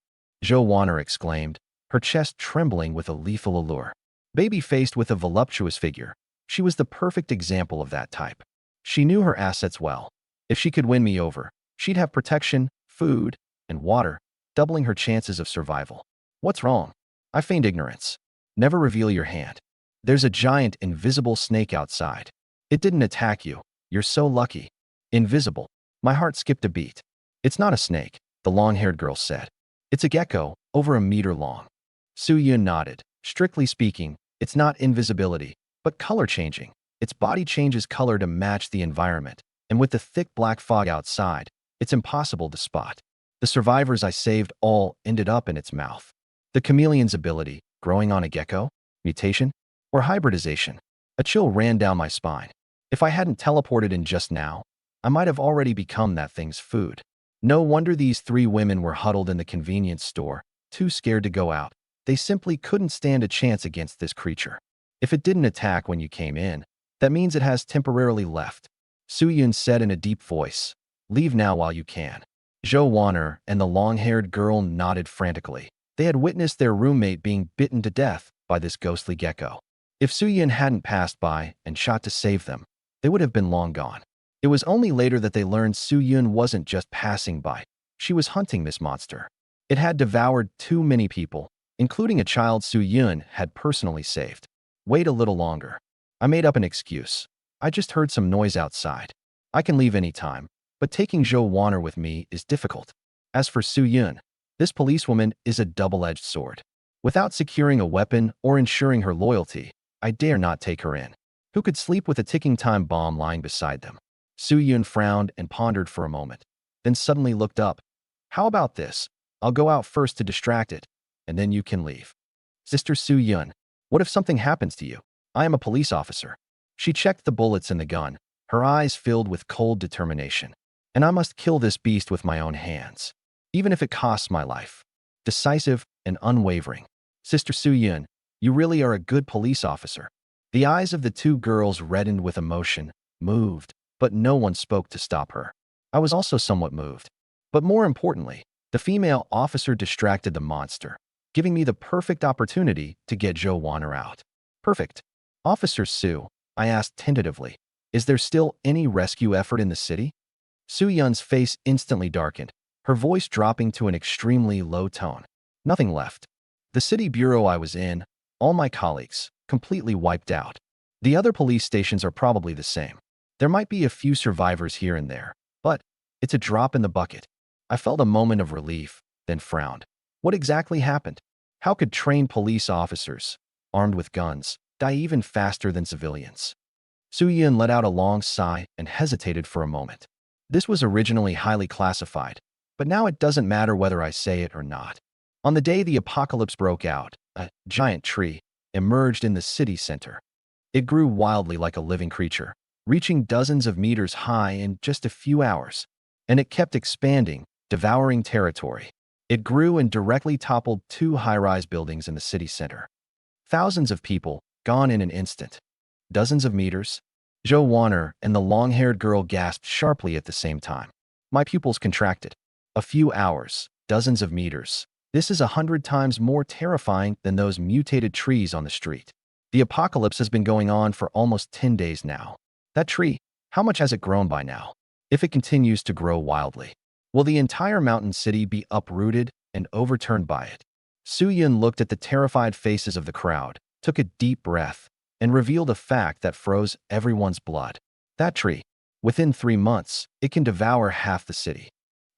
[SPEAKER 1] Zhou Wan'er exclaimed, her chest trembling with a lethal allure. Baby-faced with a voluptuous figure, she was the perfect example of that type. She knew her assets well. If she could win me over, she'd have protection, food, and water, doubling her chances of survival. What's wrong? I feigned ignorance. Never reveal your hand. There's a giant invisible snake outside. It didn't attack you. You're so lucky. Invisible. My heart skipped a beat. It's not a snake, the long-haired girl said. It's a gecko, over a meter long. Su Yun nodded. Strictly speaking, it's not invisibility, but color changing. Its body changes color to match the environment, and with the thick black fog outside, it's impossible to spot. The survivors I saved all ended up in its mouth. The chameleon's ability, growing on a gecko, mutation, or hybridization. A chill ran down my spine. If I hadn't teleported in just now, I might have already become that thing's food. No wonder these 3 women were huddled in the convenience store, too scared to go out. They simply couldn't stand a chance against this creature. If it didn't attack when you came in, that means it has temporarily left. Su Yun said in a deep voice, leave now while you can. Zhou Wan'er and the long-haired girl nodded frantically. They had witnessed their roommate being bitten to death by this ghostly gecko. If Su Yun hadn't passed by and shot to save them, they would have been long gone. It was only later that they learned Su Yun wasn't just passing by. She was hunting this monster. It had devoured too many people, including a child Su Yun had personally saved. Wait a little longer. I made up an excuse. I just heard some noise outside. I can leave any time, but taking Zhou Wan'er with me is difficult. As for Su Yun, this policewoman is a double-edged sword. Without securing a weapon or ensuring her loyalty, I dare not take her in. Who could sleep with a ticking time bomb lying beside them? Su Yun frowned and pondered for a moment, then suddenly looked up. How about this? I'll go out first to distract it, and then you can leave. Sister Su Yun, what if something happens to you? I am a police officer. She checked the bullets in the gun, her eyes filled with cold determination. And I must kill this beast with my own hands, even if it costs my life. Decisive and unwavering. Sister Su Yun, you really are a good police officer. The eyes of the 2 girls reddened with emotion, moved, but no one spoke to stop her. I was also somewhat moved. But more importantly, the female officer distracted the monster, giving me the perfect opportunity to get Zhou Wan'er out. Perfect. Officer Su, I asked tentatively, is there still any rescue effort in the city? Su-Yun's face instantly darkened, her voice dropping to an extremely low tone. Nothing left. The city bureau I was in, all my colleagues, completely wiped out. The other police stations are probably the same. There might be a few survivors here and there, but it's a drop in the bucket. I felt a moment of relief, then frowned. What exactly happened? How could trained police officers, armed with guns, die even faster than civilians? Su-Yun let out a long sigh and hesitated for a moment. This was originally highly classified, but now it doesn't matter whether I say it or not. On the day the apocalypse broke out, a giant tree emerged in the city center. It grew wildly like a living creature, reaching dozens of meters high in just a few hours, and it kept expanding, devouring territory. It grew and directly toppled two high-rise buildings in the city center. Thousands of people, gone in an instant. Dozens of meters. Joe Warner and the long-haired girl gasped sharply at the same time. My pupils contracted. A few hours, dozens of meters. This is 100 times more terrifying than those mutated trees on the street. The apocalypse has been going on for almost 10 days now. That tree, how much has it grown by now? If it continues to grow wildly, will the entire mountain city be uprooted and overturned by it? Su-Yun looked at the terrified faces of the crowd, took a deep breath, and revealed a fact that froze everyone's blood. That tree, within 3 months, it can devour half the city.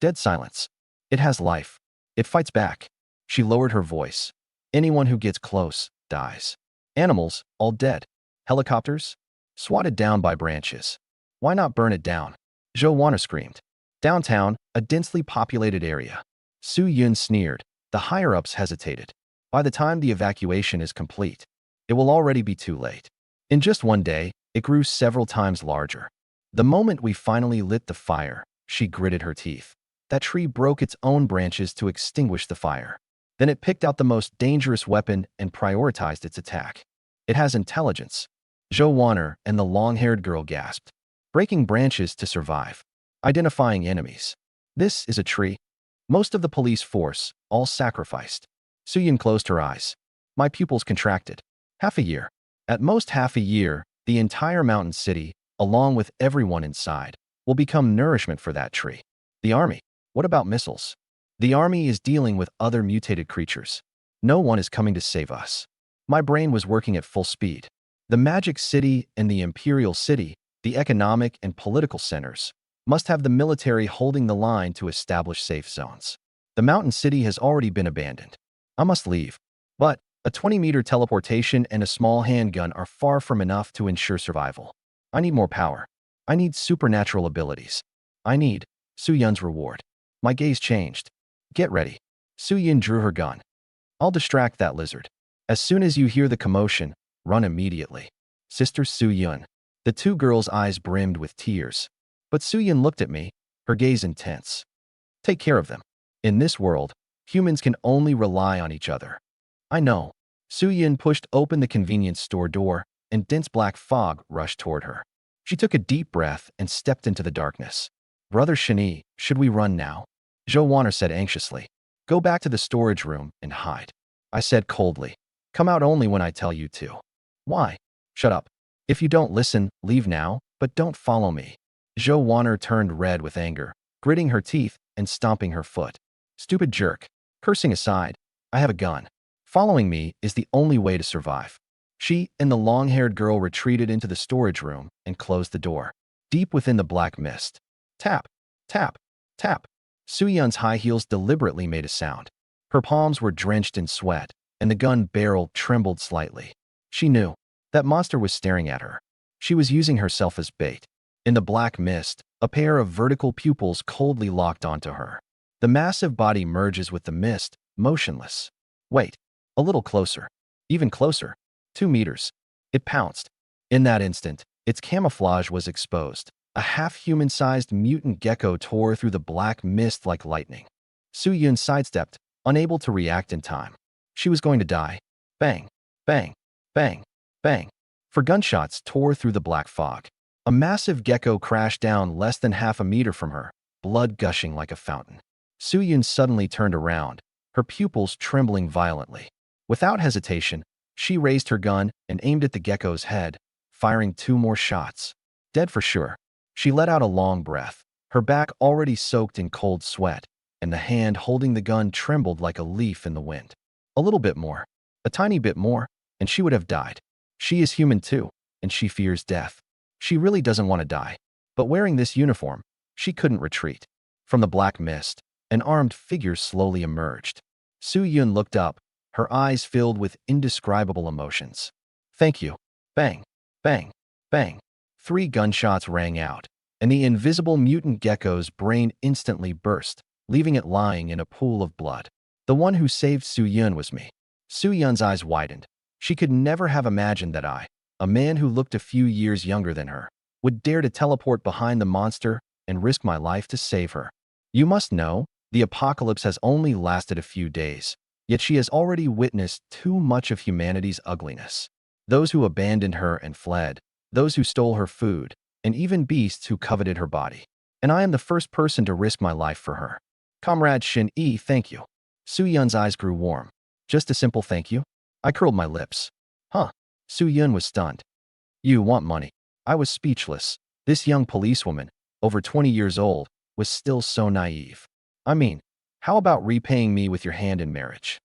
[SPEAKER 1] Dead silence. It has life. It fights back. She lowered her voice. Anyone who gets close dies. Animals, all dead. Helicopters? Swatted down by branches. Why not burn it down? Joe Warner screamed. Downtown, a densely populated area. Su-Yun sneered. The higher-ups hesitated. By the time the evacuation is complete, it will already be too late. In just one day, it grew several times larger. The moment we finally lit the fire, she gritted her teeth. That tree broke its own branches to extinguish the fire. Then it picked out the most dangerous weapon and prioritized its attack. It has intelligence. Joe Warner and the long-haired girl gasped. Breaking branches to survive. Identifying enemies. This is a tree. Most of the police force, all sacrificed. Su-Yun closed her eyes. My pupils contracted. Half a year. At most half a year, the entire mountain city, along with everyone inside, will become nourishment for that tree. The army. What about missiles? The army is dealing with other mutated creatures. No one is coming to save us. My brain was working at full speed. The Magic City and the Imperial City, the economic and political centers, must have the military holding the line to establish safe zones. The mountain city has already been abandoned. I must leave. But a 20-meter teleportation and a small handgun are far from enough to ensure survival. I need more power. I need supernatural abilities. I need Su-Yun's reward. My gaze changed. Get ready. Su-Yun drew her gun. I'll distract that lizard. As soon as you hear the commotion, run immediately. Sister Su-Yun. The two girls' eyes brimmed with tears. But Su-Yun looked at me, her gaze intense. Take care of them. In this world, humans can only rely on each other. I know. Su-Yun pushed open the convenience store door, and dense black fog rushed toward her. She took a deep breath and stepped into the darkness. Brother Shun Yi, should we run now? Joe Warner said anxiously. Go back to the storage room and hide. I said coldly. Come out only when I tell you to. Why? Shut up. If you don't listen, leave now, but don't follow me. Joe Warner turned red with anger, gritting her teeth and stomping her foot. Stupid jerk. Cursing aside, I have a gun. Following me is the only way to survive. She and the long-haired girl retreated into the storage room and closed the door. Deep within the black mist. Tap, tap, tap. Su-Yun's high heels deliberately made a sound. Her palms were drenched in sweat, and the gun barrel trembled slightly. She knew. That monster was staring at her. She was using herself as bait. In the black mist, a pair of vertical pupils coldly locked onto her. The massive body merges with the mist, motionless. Wait. A little closer. Even closer. 2 meters. It pounced. In that instant, its camouflage was exposed. A half-human-sized mutant gecko tore through the black mist like lightning. Su-Yun sidestepped, unable to react in time. She was going to die. Bang, bang, bang, bang. For gunshots tore through the black fog. A massive gecko crashed down less than half a meter from her, blood gushing like a fountain. Su-Yun suddenly turned around, her pupils trembling violently. Without hesitation, she raised her gun and aimed at the gecko's head, firing 2 more shots. Dead for sure. She let out a long breath, her back already soaked in cold sweat, and the hand holding the gun trembled like a leaf in the wind. A little bit more, a tiny bit more, and she would have died. She is human too, and she fears death. She really doesn't want to die. But wearing this uniform, she couldn't retreat. From the black mist, an armed figure slowly emerged. Su-yun looked up, her eyes filled with indescribable emotions. Thank you. Bang, bang, bang. 3 gunshots rang out, and the invisible mutant gecko's brain instantly burst, leaving it lying in a pool of blood. The one who saved Su-yun was me. Su-yun's eyes widened. She could never have imagined that I, a man who looked a few years younger than her, would dare to teleport behind the monster and risk my life to save her. You must know, the apocalypse has only lasted a few days, yet she has already witnessed too much of humanity's ugliness. Those who abandoned her and fled, those who stole her food, and even beasts who coveted her body. And I am the first person to risk my life for her. Comrade Shun Yi, thank you. Su-yun's eyes grew warm. Just a simple thank you? I curled my lips. Huh. Su-yun was stunned. You want money? I was speechless. This young policewoman, over 20 years old, was still so naive. I mean, how about repaying me with your hand in marriage?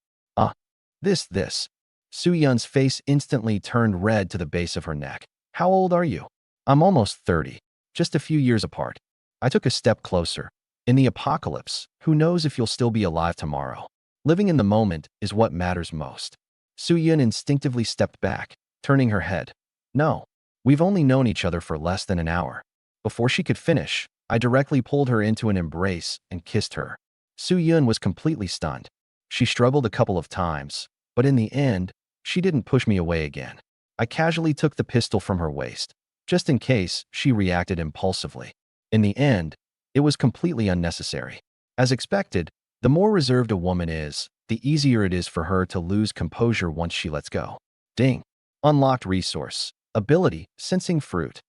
[SPEAKER 1] This. Su-yun's face instantly turned red to the base of her neck. How old are you? I'm almost 30, just a few years apart. I took a step closer. In the apocalypse, who knows if you'll still be alive tomorrow? Living in the moment is what matters most. Su-yun instinctively stepped back, turning her head. No, we've only known each other for less than an hour. Before she could finish, I directly pulled her into an embrace and kissed her. Su-yun was completely stunned. She struggled a couple of times, but in the end, she didn't push me away again. I casually took the pistol from her waist, just in case she reacted impulsively. In the end, it was completely unnecessary. As expected, the more reserved a woman is, the easier it is for her to lose composure once she lets go. Ding. Unlocked resource. Ability, Sensing Fruit.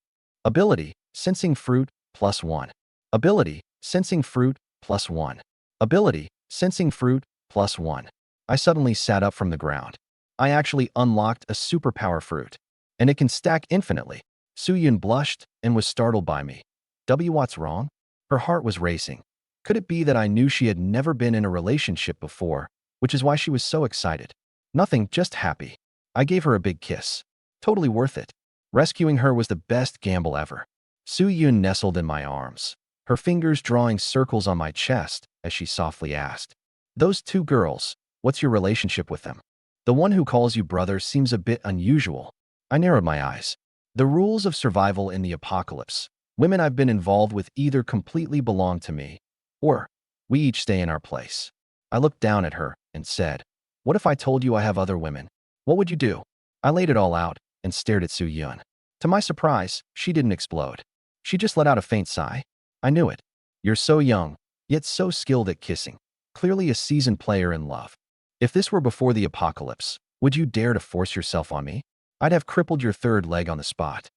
[SPEAKER 1] Ability, Sensing Fruit, +1. Ability, Sensing Fruit, +1. Ability, Sensing Fruit, +1. I suddenly sat up from the ground. I actually unlocked a superpower fruit, and it can stack infinitely. Su-yun blushed and was startled by me. What's wrong? Her heart was racing. Could it be that I knew she had never been in a relationship before, which is why she was so excited? Nothing, just happy. I gave her a big kiss. Totally worth it. Rescuing her was the best gamble ever. Su-yun nestled in my arms, her fingers drawing circles on my chest as she softly asked, "Those 2 girls, what's your relationship with them? The one who calls you brother seems a bit unusual." I narrowed my eyes. The rules of survival in the apocalypse. Women I've been involved with either completely belong to me, or we each stay in our place. I looked down at her and said, "What if I told you I have other women? What would you do?" I laid it all out and stared at Su-yun. To my surprise, she didn't explode. She just let out a faint sigh. I knew it. You're so young, yet so skilled at kissing. Clearly a seasoned player in love. If this were before the apocalypse, would you dare to force yourself on me? I'd have crippled your 3rd leg on the spot.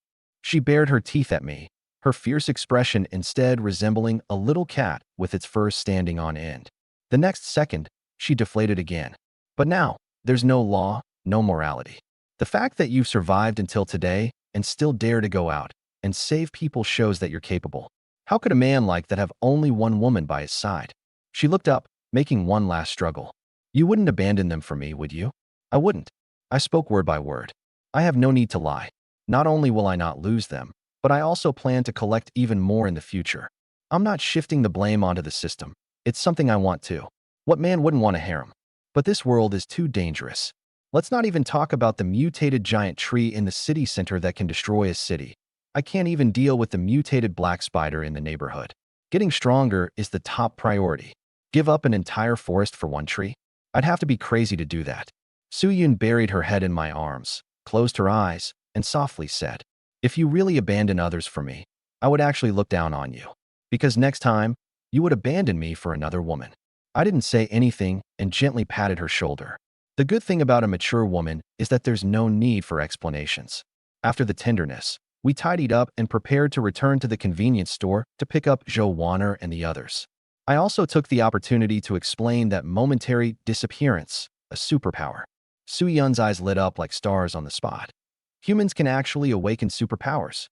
[SPEAKER 1] She bared her teeth at me, her fierce expression instead resembling a little cat with its fur standing on end. The next second, she deflated again. But now, there's no law, no morality. The fact that you've survived until today and still dare to go out and save people shows that you're capable. How could a man like that have only one woman by his side? She looked up, making one last struggle. You wouldn't abandon them for me, would you? I wouldn't. I spoke word by word. I have no need to lie. Not only will I not lose them, but I also plan to collect even more in the future. I'm not shifting the blame onto the system. It's something I want to. What man wouldn't want a harem? But this world is too dangerous. Let's not even talk about the mutated giant tree in the city center that can destroy a city. I can't even deal with the mutated black spider in the neighborhood. Getting stronger is the top priority. Give up an entire forest for one tree? I'd have to be crazy to do that. Su-yun buried her head in my arms, closed her eyes, and softly said, "If you really abandon others for me, I would actually look down on you. Because next time, you would abandon me for another woman." I didn't say anything and gently patted her shoulder. The good thing about a mature woman is that there's no need for explanations. After the tenderness, we tidied up and prepared to return to the convenience store to pick up Zhou Wanner and the others. I also took the opportunity to explain that momentary disappearance, a superpower. Su-yun's eyes lit up like stars on the spot. Humans can actually awaken superpowers.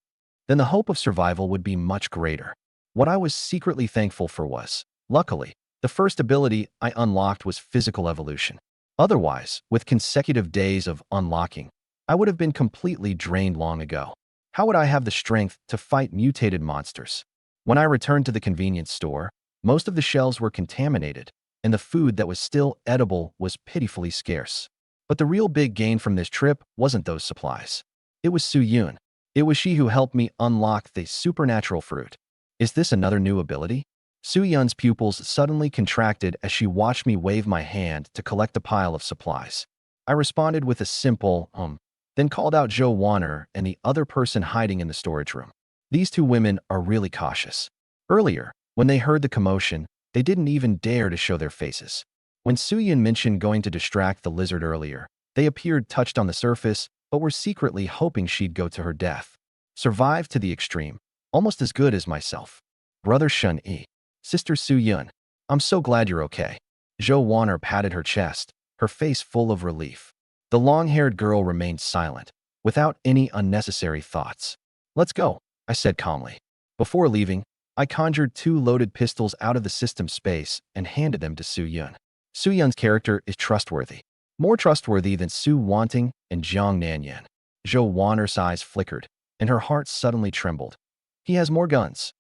[SPEAKER 1] Then the hope of survival would be much greater. What I was secretly thankful for was, luckily, the first ability I unlocked was physical evolution. Otherwise, with consecutive days of unlocking, I would have been completely drained long ago. How would I have the strength to fight mutated monsters? When I returned to the convenience store, most of the shelves were contaminated, and the food that was still edible was pitifully scarce. But the real big gain from this trip wasn't those supplies. It was Su Yun. It was she who helped me unlock the supernatural fruit. Is this another new ability? Su Yun's pupils suddenly contracted as she watched me wave my hand to collect a pile of supplies. I responded with a simple, then called out Zhou Wanner and the other person hiding in the storage room. These two women are really cautious. Earlier, when they heard the commotion, they didn't even dare to show their faces. When Su Yun mentioned going to distract the lizard earlier, they appeared touched on the surface, but were secretly hoping she'd go to her death. Survived to the extreme, almost as good as myself. Brother Shun Yi. Sister Su Yun. I'm so glad you're okay. Zhou Wanner patted her chest, her face full of relief. The long-haired girl remained silent, without any unnecessary thoughts. Let's go, I said calmly. Before leaving, I conjured 2 loaded pistols out of the system space and handed them to Su Yun. Su Yun's character is trustworthy. More trustworthy than Su Wanting and Jiang Nanyan. Zhou Wanner's eyes flickered, and her heart suddenly trembled. He has more guns.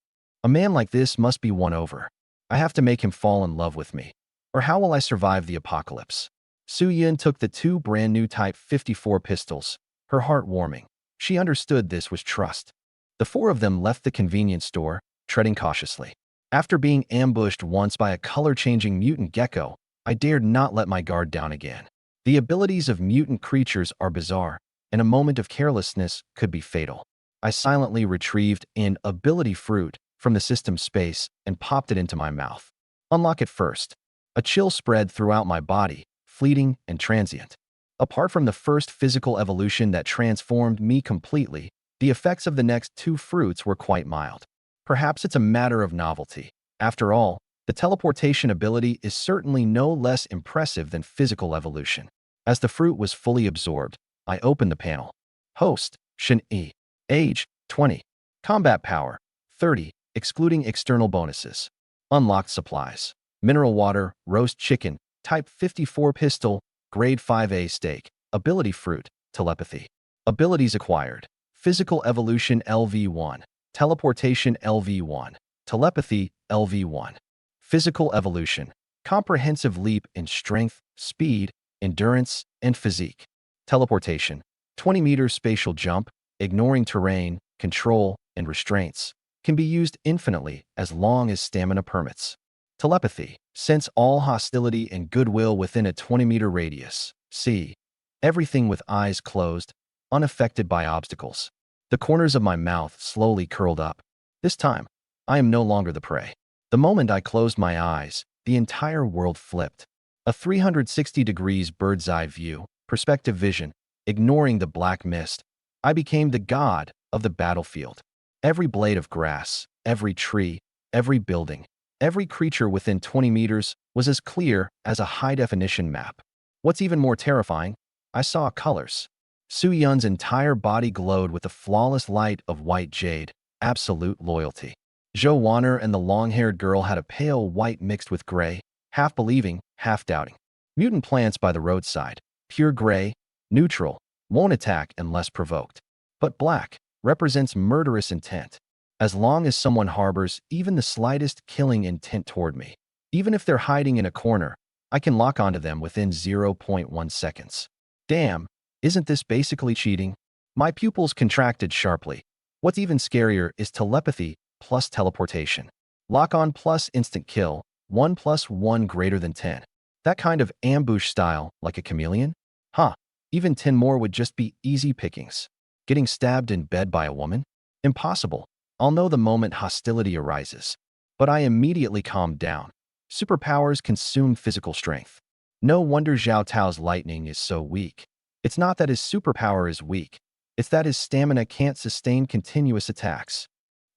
[SPEAKER 1] A man like this must be won over. I have to make him fall in love with me. Or how will I survive the apocalypse? Su Yun took the 2 brand-new Type 54 pistols, her heart warming. She understood this was trust. The 4 of them left the convenience store, treading cautiously. After being ambushed once by a color-changing mutant gecko, I dared not let my guard down again. The abilities of mutant creatures are bizarre, and a moment of carelessness could be fatal. I silently retrieved an ability fruit from the system space and popped it into my mouth. Unlock it first. A chill spread throughout my body, fleeting and transient. Apart from the first physical evolution that transformed me completely, the effects of the next 2 fruits were quite mild. Perhaps it's a matter of novelty. After all, the teleportation ability is certainly no less impressive than physical evolution. As the fruit was fully absorbed, I opened the panel. Host, Shun Yi. Age, 20. Combat power, 30, excluding external bonuses. Unlocked supplies. Mineral water, roast chicken, Type 54 pistol, Grade 5A steak, ability fruit, telepathy. Abilities acquired. Physical evolution LV1, teleportation LV1, telepathy LV1. Physical evolution. Comprehensive leap in strength, speed, endurance, and physique. Teleportation. 20 meters spatial jump, ignoring terrain, control, and restraints. Can be used infinitely as long as stamina permits. Telepathy. Sense all hostility and goodwill within a 20-meter radius. See everything with eyes closed, unaffected by obstacles. The corners of my mouth slowly curled up. This time, I am no longer the prey. The moment I closed my eyes, the entire world flipped. A 360 degrees bird's eye view, perspective vision, ignoring the black mist. I became the god of the battlefield. Every blade of grass, every tree, every building, every creature within 20 meters was as clear as a high-definition map. What's even more terrifying, I saw colors. Su Yun's entire body glowed with the flawless light of white jade, absolute loyalty. Zhou Wanner and the long-haired girl had a pale white mixed with gray, half believing, half doubting. Mutant plants by the roadside, pure gray, neutral, won't attack unless provoked. But black represents murderous intent. As long as someone harbors even the slightest killing intent toward me, even if they're hiding in a corner, I can lock onto them within 0.1 seconds. Damn, isn't this basically cheating? My pupils contracted sharply. What's even scarier is telepathy plus teleportation. Lock on plus instant kill, 1 plus 1 greater than 10. That kind of ambush style, like a chameleon? Huh, even 10 more would just be easy pickings. Getting stabbed in bed by a woman? Impossible. I'll know the moment hostility arises. But I immediately calmed down. Superpowers consume physical strength. No wonder Zhao Tao's lightning is so weak. It's not that his superpower is weak. It's that his stamina can't sustain continuous attacks.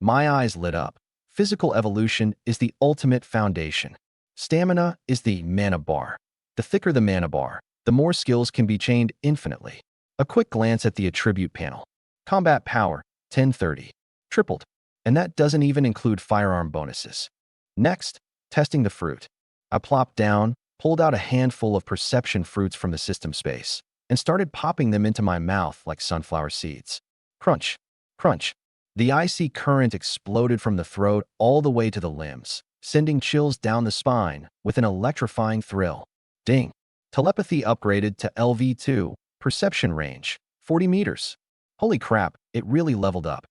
[SPEAKER 1] My eyes lit up. Physical evolution is the ultimate foundation. Stamina is the mana bar. The thicker the mana bar, the more skills can be chained infinitely. A quick glance at the attribute panel. Combat power, 1030. Tripled. And that doesn't even include firearm bonuses. Next, testing the fruit. I plopped down, pulled out a handful of perception fruits from the system space, and started popping them into my mouth like sunflower seeds. Crunch, crunch. The icy current exploded from the throat all the way to the limbs, sending chills down the spine with an electrifying thrill. Ding. Telepathy upgraded to LV2, perception range, 40 meters. Holy crap, it really leveled up.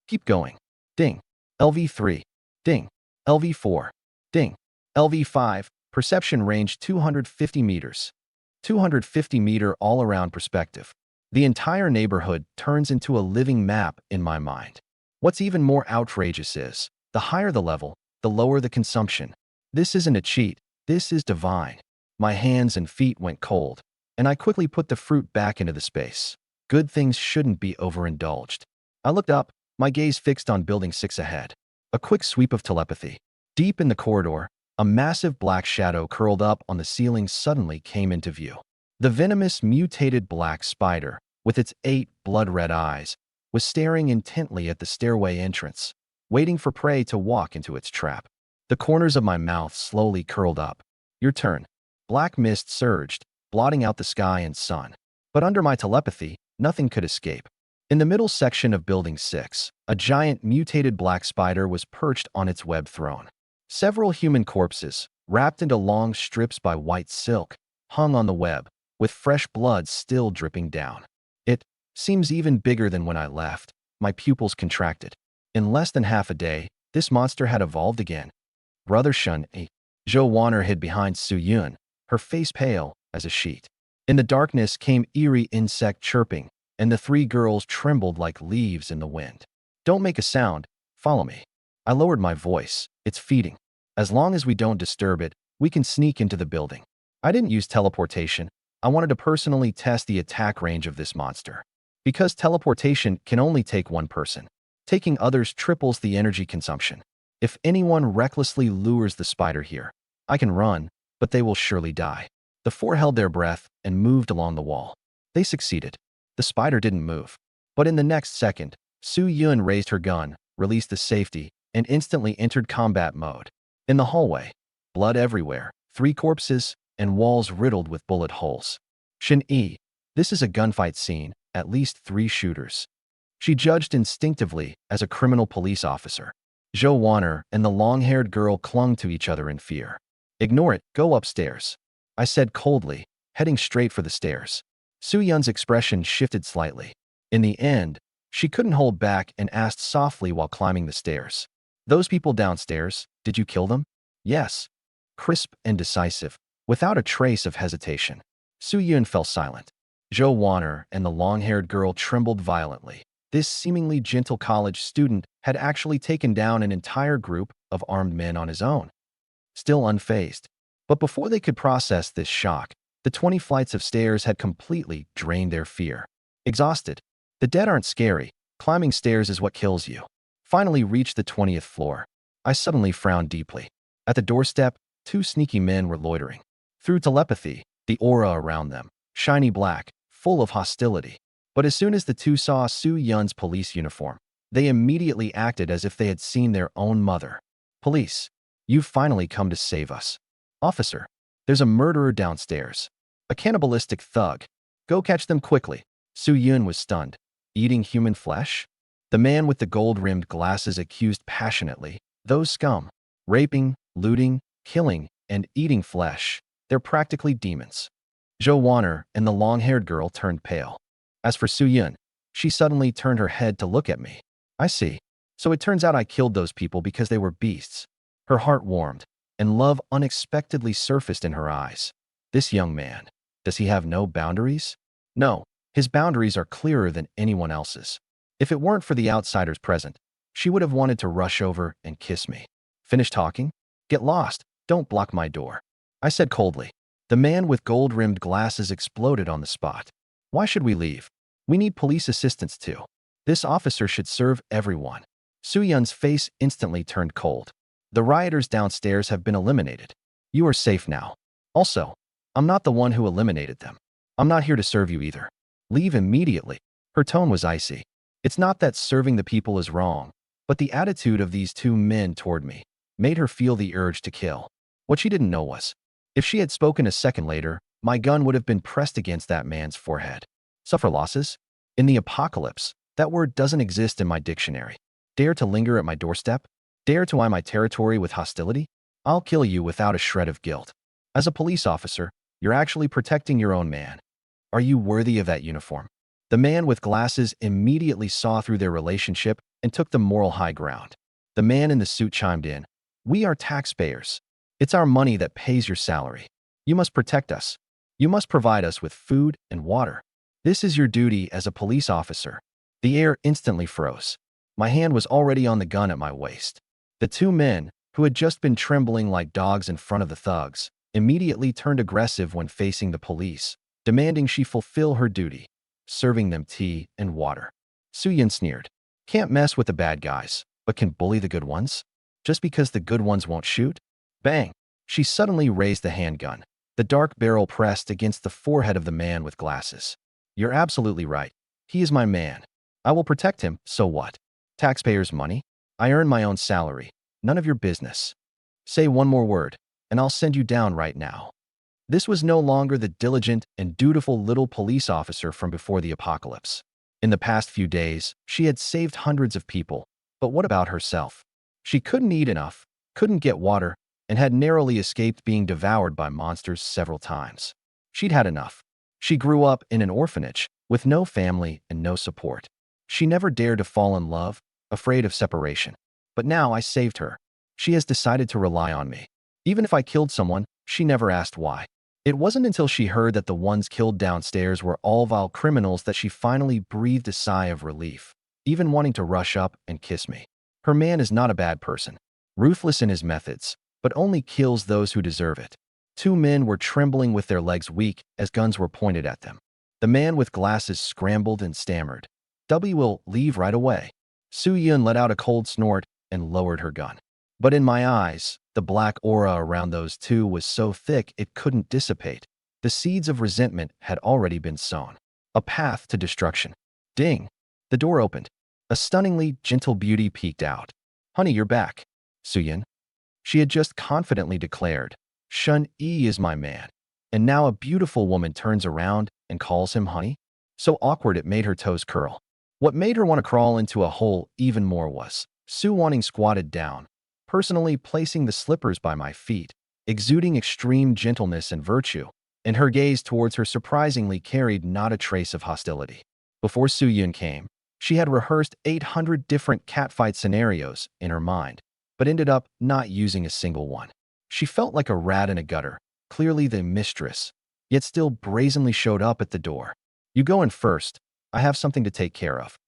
[SPEAKER 1] Keep going. Ding. LV3. Ding. LV4. Ding. LV5, perception range 250 meters. 250-meter all-around perspective. The entire neighborhood turns into a living map in my mind. What's even more outrageous is, the higher the level, the lower the consumption. This isn't a cheat, this is divine. My hands and feet went cold, and I quickly put the fruit back into the space. Good things shouldn't be overindulged. I looked up, my gaze fixed on Building 6 ahead. A quick sweep of telepathy. Deep in the corridor, a massive black shadow curled up on the ceiling suddenly came into view. The venomous, mutated black spider, with its 8 blood-red eyes, was staring intently at the stairway entrance, waiting for prey to walk into its trap. The corners of my mouth slowly curled up. Your turn. Black mist surged, blotting out the sky and sun. But under my telepathy, nothing could escape. In the middle section of Building 6, a giant mutated black spider was perched on its web throne. Several human corpses, wrapped into long strips by white silk, hung on the web, with fresh blood still dripping down. It seems even bigger than when I left. My pupils contracted. In less than half a day, this monster had evolved again. Brother Shun Yi. Zhou Wan'er hid behind Su Yun, her face pale as a sheet. In the darkness came eerie insect chirping, and the 3 girls trembled like leaves in the wind. Don't make a sound, follow me. I lowered my voice. It's feeding. As long as we don't disturb it, we can sneak into the building. I didn't use teleportation. I wanted to personally test the attack range of this monster. Because teleportation can only take one person. Taking others triples the energy consumption. If anyone recklessly lures the spider here, I can run, but they will surely die. The 4 held their breath and moved along the wall. They succeeded. The spider didn't move. But in the next second, Su Yun raised her gun, released the safety, and instantly entered combat mode. In the hallway, blood everywhere, 3 corpses, and walls riddled with bullet holes. Shun Yi. This is a gunfight scene, at least 3 shooters. She judged instinctively as a criminal police officer. Zhou Wan'er and the long-haired girl clung to each other in fear. Ignore it, go upstairs. I said coldly, heading straight for the stairs. Su Yun's expression shifted slightly. In the end, she couldn't hold back and asked softly while climbing the stairs. Those people downstairs, did you kill them? Yes. Crisp and decisive, without a trace of hesitation. Su Yun fell silent. Zhou Wan'er and the long-haired girl trembled violently. This seemingly gentle college student had actually taken down an entire group of armed men on his own. Still unfazed. But before they could process this shock, the 20 flights of stairs had completely drained their fear. Exhausted. The dead aren't scary. Climbing stairs is what kills you. Finally reached the 20th floor. I suddenly frowned deeply. At the doorstep, 2 sneaky men were loitering. Through telepathy, the aura around them, shiny black, full of hostility. But as soon as the 2 saw Su Yun's police uniform, they immediately acted as if they had seen their own mother. Police, you've finally come to save us. Officer, there's a murderer downstairs. A cannibalistic thug. Go catch them quickly. Su Yun was stunned. Eating human flesh? The man with the gold-rimmed glasses accused passionately. Those scum. Raping, looting, killing, and eating flesh. They're practically demons. Zhou Wan'er and the long-haired girl turned pale. As for Su Yun, she suddenly turned her head to look at me. I see. So it turns out I killed those people because they were beasts. Her heart warmed, and love unexpectedly surfaced in her eyes. This young man, does he have no boundaries? No, his boundaries are clearer than anyone else's. If it weren't for the outsiders present, she would have wanted to rush over and kiss me. Finish talking? Get lost, don't block my door. I said coldly. The man with gold-rimmed glasses exploded on the spot. Why should we leave? We need police assistance too. This officer should serve everyone. Su Yun's face instantly turned cold. The rioters downstairs have been eliminated. You are safe now. Also, I'm not the one who eliminated them. I'm not here to serve you either. Leave immediately. Her tone was icy. It's not that serving the people is wrong. But the attitude of these two men toward me made her feel the urge to kill. What she didn't know was, if she had spoken a second later, my gun would have been pressed against that man's forehead. Suffer losses? In the apocalypse, that word doesn't exist in my dictionary. Dare to linger at my doorstep? Dare to eye my territory with hostility? I'll kill you without a shred of guilt. As a police officer, you're actually protecting your own man. Are you worthy of that uniform? The man with glasses immediately saw through their relationship and took the moral high ground. The man in the suit chimed in. We are taxpayers. It's our money that pays your salary. You must protect us. You must provide us with food and water. This is your duty as a police officer. The air instantly froze. My hand was already on the gun at my waist. The two men, who had just been trembling like dogs in front of the thugs, immediately turned aggressive when facing the police, demanding she fulfill her duty, serving them tea and water. Su-yin sneered. Can't mess with the bad guys, but can bully the good ones? Just because the good ones won't shoot? Bang! She suddenly raised the handgun, the dark barrel pressed against the forehead of the man with glasses. You're absolutely right. He is my man. I will protect him, so what? Taxpayers' money? I earn my own salary. None of your business. Say one more word, and I'll send you down right now. This was no longer the diligent and dutiful little police officer from before the apocalypse. In the past few days, she had saved hundreds of people, but what about herself? She couldn't eat enough, couldn't get water, and had narrowly escaped being devoured by monsters several times. She'd had enough. She grew up in an orphanage, with no family and no support. She never dared to fall in love, afraid of separation. But now I saved her. She has decided to rely on me. Even if I killed someone, she never asked why. It wasn't until she heard that the ones killed downstairs were all vile criminals that she finally breathed a sigh of relief, even wanting to rush up and kiss me. Her man is not a bad person, ruthless in his methods, but only kills those who deserve it. Two men were trembling with their legs weak as guns were pointed at them. The man with glasses scrambled and stammered. "We will leave right away." Su-yin let out a cold snort and lowered her gun. But in my eyes, the black aura around those two was so thick it couldn't dissipate. The seeds of resentment had already been sown. A path to destruction. Ding! The door opened. A stunningly gentle beauty peeked out. "Honey, you're back." Su-yin. She had just confidently declared, "Shun Yi is my man." And now a beautiful woman turns around and calls him honey? So awkward it made her toes curl. What made her want to crawl into a hole even more was Su wanting squatted down, personally placing the slippers by my feet, exuding extreme gentleness and virtue, and her gaze towards her surprisingly carried not a trace of hostility. Before Su-yin came, she had rehearsed 800 different catfight scenarios in her mind, but ended up not using a single one. She felt like a rat in a gutter, clearly the mistress, yet still brazenly showed up at the door. "You go in first. I have something to take care of."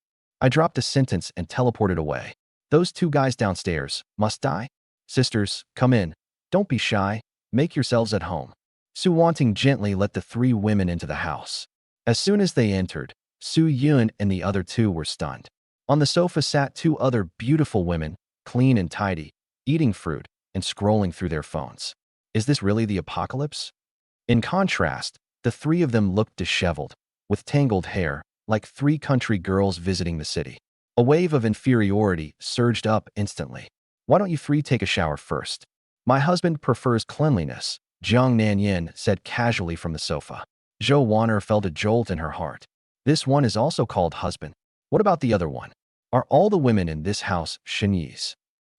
[SPEAKER 1] I dropped a sentence and teleported away. "Those two guys downstairs must die? Sisters, come in. Don't be shy. Make yourselves at home." Su Wanting gently let the three women into the house. As soon as they entered, Su-yin and the other two were stunned. On the sofa sat two other beautiful women, clean and tidy, eating fruit and scrolling through their phones. Is this really the apocalypse? In contrast, the three of them looked disheveled, with tangled hair, like three country girls visiting the city. A wave of inferiority surged up instantly. "Why don't you three take a shower first?" "My husband prefers cleanliness," Jiang Nanyin said casually from the sofa. Zhou Wan'er felt a jolt in her heart. This one is also called husband. What about the other one? Are all the women in this house Shun Yi's?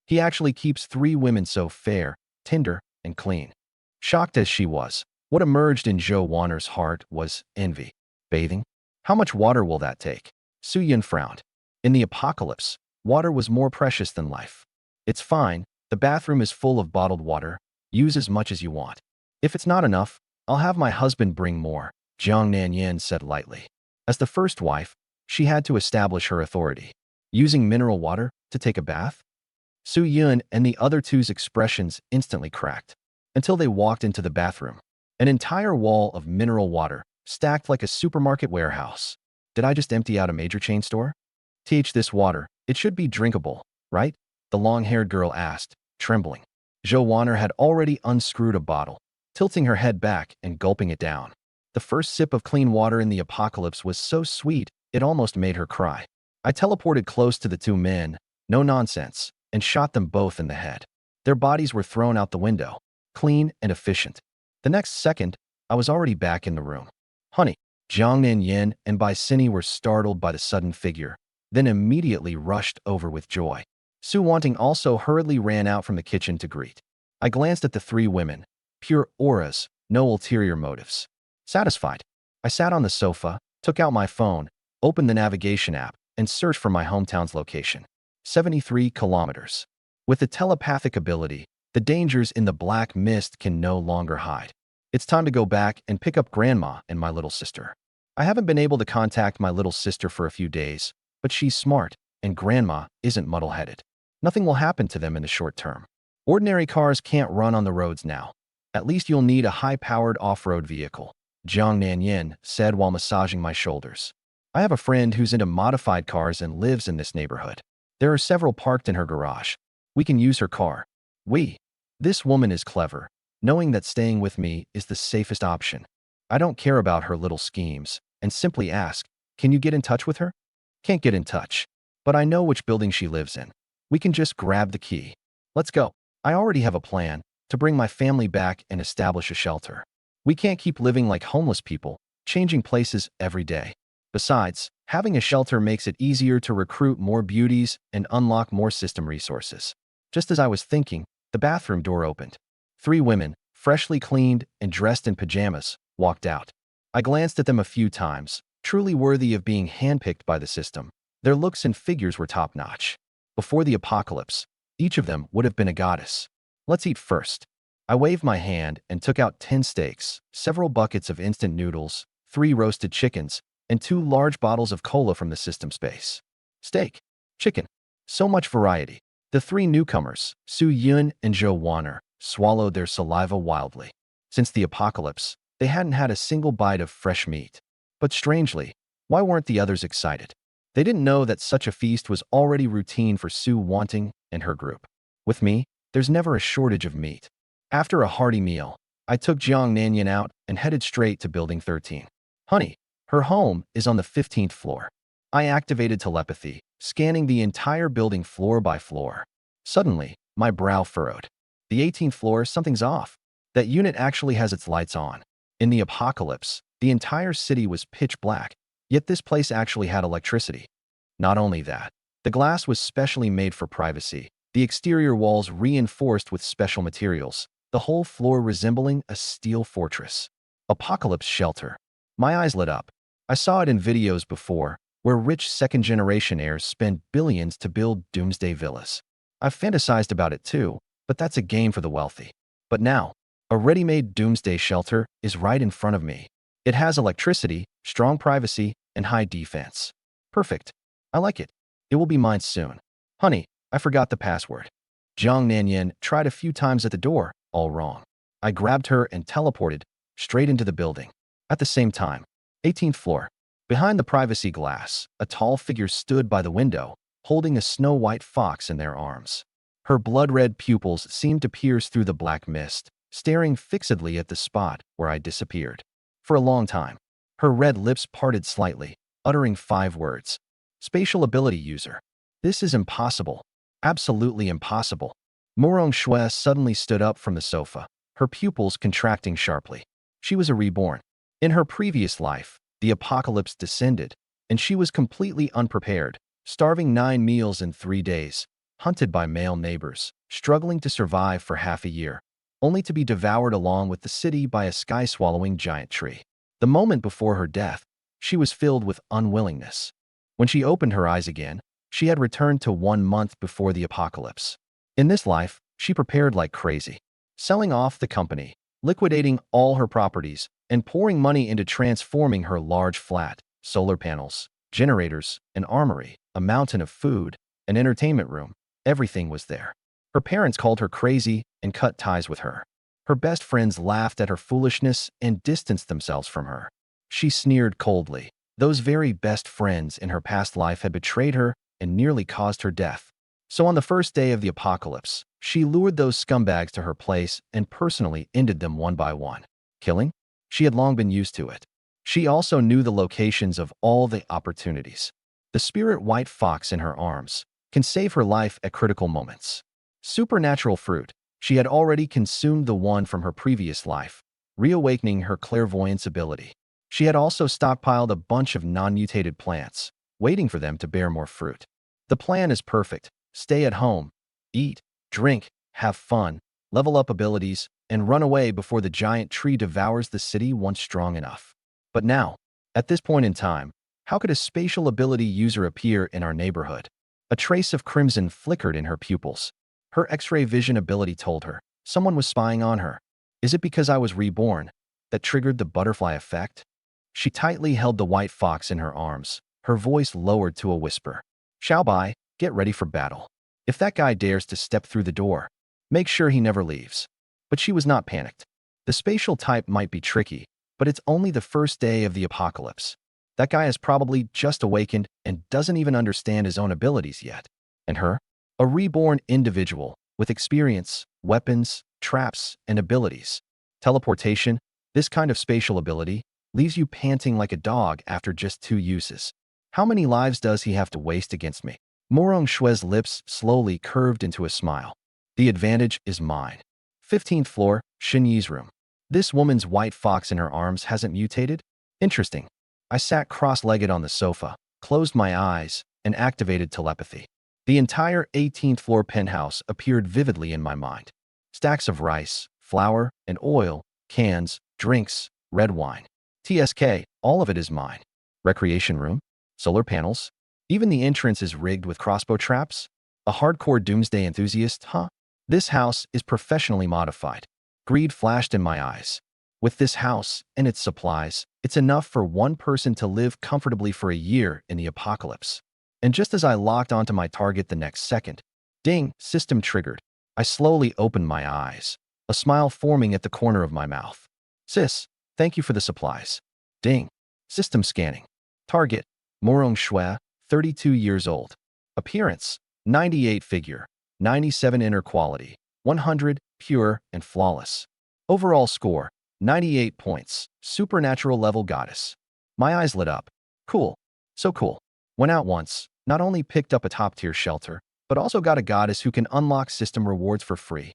[SPEAKER 1] He actually keeps three women so fair, tender, and clean. Shocked as she was, what emerged in Zhou Wan'er's heart was envy. Bathing? How much water will that take? Su-yin frowned. In the apocalypse, water was more precious than life. "It's fine. The bathroom is full of bottled water. Use as much as you want. If it's not enough, I'll have my husband bring more," Jiang Nanyin said lightly. As the first wife, she had to establish her authority. Using mineral water to take a bath? Su-yin and the other two's expressions instantly cracked, until they walked into the bathroom. An entire wall of mineral water, stacked like a supermarket warehouse. Did I just empty out a major chain store? This water, it should be drinkable, right? The long-haired girl asked, trembling. Zhou Wan'er had already unscrewed a bottle, tilting her head back and gulping it down. The first sip of clean water in the apocalypse was so sweet, it almost made her cry. I teleported close to the two men, No nonsense, and shot them both in the head. Their bodies were thrown out the window, clean and efficient. The next second, I was already back in the room. Honey, Jiang and Yin and Bai Sini were startled by the sudden figure, then immediately rushed over with joy. Su Wanting also hurriedly ran out from the kitchen to greet. I glanced at the three women, pure auras, no ulterior motives. Satisfied, I sat on the sofa, took out my phone, opened the navigation app, and searched for my hometown's location. 73 kilometers. With the telepathic ability, the dangers in the black mist can no longer hide. It's time to go back and pick up Grandma and my little sister. I haven't been able to contact my little sister for a few days, but she's smart, and Grandma isn't muddle-headed. Nothing will happen to them in the short term. Ordinary cars can't run on the roads now. At least you'll need a high-powered off-road vehicle, Jiang Nanyin said while massaging my shoulders. I have a friend who's into modified cars and lives in this neighborhood. There are several parked in her garage. We can use her car. This woman is clever, knowing that staying with me is the safest option. I don't care about her little schemes, and simply ask, can you get in touch with her? Can't get in touch, but I know which building she lives in. We can just grab the key. Let's go. I already have a plan to bring my family back and establish a shelter. We can't keep living like homeless people, changing places every day. Besides, having a shelter makes it easier to recruit more beauties and unlock more system resources. Just as I was thinking, the bathroom door opened. Three women, freshly cleaned and dressed in pajamas, walked out. I glanced at them a few times, truly worthy of being handpicked by the system. Their looks and figures were top-notch. Before the apocalypse, each of them would have been a goddess. Let's eat first. I waved my hand and took out 10 steaks, several buckets of instant noodles, 3 roasted chickens, and 2 large bottles of cola from the system space. Steak, chicken, so much variety. The 3 newcomers, Su Yun and Zhou Wan'er, swallowed their saliva wildly. Since the apocalypse, they hadn't had a single bite of fresh meat. But strangely, why weren't the others excited? They didn't know that such a feast was already routine for Su Wanting and her group. With me, there's never a shortage of meat. After a hearty meal, I took Jiang Nanyan out and headed straight to Building 13. Honey, her home is on the 15th floor. I activated telepathy, scanning the entire building floor by floor. Suddenly, my brow furrowed. The 18th floor, something's off. That unit actually has its lights on. In the apocalypse, the entire city was pitch black, yet this place actually had electricity. Not only that, the glass was specially made for privacy, the exterior walls reinforced with special materials, the whole floor resembling a steel fortress. Apocalypse shelter. My eyes lit up. I saw it in videos before, where rich second-generation heirs spend billions to build doomsday villas. I've fantasized about it too, but that's a game for the wealthy. But now, a ready-made doomsday shelter is right in front of me. It has electricity, strong privacy, and high defense. Perfect. I like it. It will be mine soon. Honey, I forgot the password. Jiang Nanyan tried a few times at the door, all wrong. I grabbed her and teleported straight into the building. At the same time, 18th floor. Behind the privacy glass, a tall figure stood by the window, holding a snow-white fox in their arms. Her blood-red pupils seemed to pierce through the black mist, staring fixedly at the spot where I disappeared. For a long time, her red lips parted slightly, uttering 5 words. Spatial ability user. This is impossible. Absolutely impossible. Morong Shui suddenly stood up from the sofa, her pupils contracting sharply. She was a reborn. In her previous life, the apocalypse descended, and she was completely unprepared, starving 9 meals in 3 days, hunted by male neighbors, struggling to survive for half a year, only to be devoured along with the city by a sky-swallowing giant tree. The moment before her death, she was filled with unwillingness. When she opened her eyes again, she had returned to 1 month before the apocalypse. In this life, she prepared like crazy, selling off the company, liquidating all her properties, and pouring money into transforming her large flat, solar panels, generators, an armory, a mountain of food, an entertainment room. Everything was there. Her parents called her crazy and cut ties with her. Her best friends laughed at her foolishness and distanced themselves from her. She sneered coldly. Those very best friends in her past life had betrayed her and nearly caused her death. So on the first day of the apocalypse, she lured those scumbags to her place and personally ended them one by one. Killing? She had long been used to it. She also knew the locations of all the opportunities. The spirit white fox in her arms, can save her life at critical moments. Supernatural fruit. She had already consumed the one from her previous life, reawakening her clairvoyance ability. She had also stockpiled a bunch of non-mutated plants, waiting for them to bear more fruit. The plan is perfect. Stay at home, eat, drink, have fun, level up abilities, and run away before the giant tree devours the city once strong enough. But now, at this point in time, how could a spatial ability user appear in our neighborhood? A trace of crimson flickered in her pupils. Her X-ray vision ability told her someone was spying on her. Is it because I was reborn that triggered the butterfly effect? She tightly held the white fox in her arms, her voice lowered to a whisper. Xiaobai, get ready for battle. If that guy dares to step through the door, make sure he never leaves. But she was not panicked. The spatial type might be tricky, but it's only the first day of the apocalypse. That guy has probably just awakened and doesn't even understand his own abilities yet. And her? A reborn individual with experience, weapons, traps, and abilities. Teleportation, this kind of spatial ability, leaves you panting like a dog after just 2 uses. How many lives does he have to waste against me? Morong Shue's lips slowly curved into a smile. The advantage is mine. 15th floor, Shun Yi's room. This woman's white fox in her arms hasn't mutated? Interesting. I sat cross-legged on the sofa, closed my eyes, and activated telepathy. The entire 18th floor penthouse appeared vividly in my mind. Stacks of rice, flour, and oil, cans, drinks, red wine. TSK, all of it is mine. Recreation room? Solar panels? Even the entrance is rigged with crossbow traps? A hardcore doomsday enthusiast, huh? This house is professionally modified. Greed flashed in my eyes. With this house and its supplies, it's enough for one person to live comfortably for a year in the apocalypse. And just as I locked onto my target the next second, ding, system triggered. I slowly opened my eyes, a smile forming at the corner of my mouth. Sis, thank you for the supplies. Ding. System scanning. Target, Morong Shue, 32 years old. Appearance, 98 figure, 97 inner quality, 100 pure and flawless. Overall score, 98 points, supernatural level goddess. My eyes lit up. Cool. So cool. Went out once, not only picked up a top-tier shelter, but also got a goddess who can unlock system rewards for free.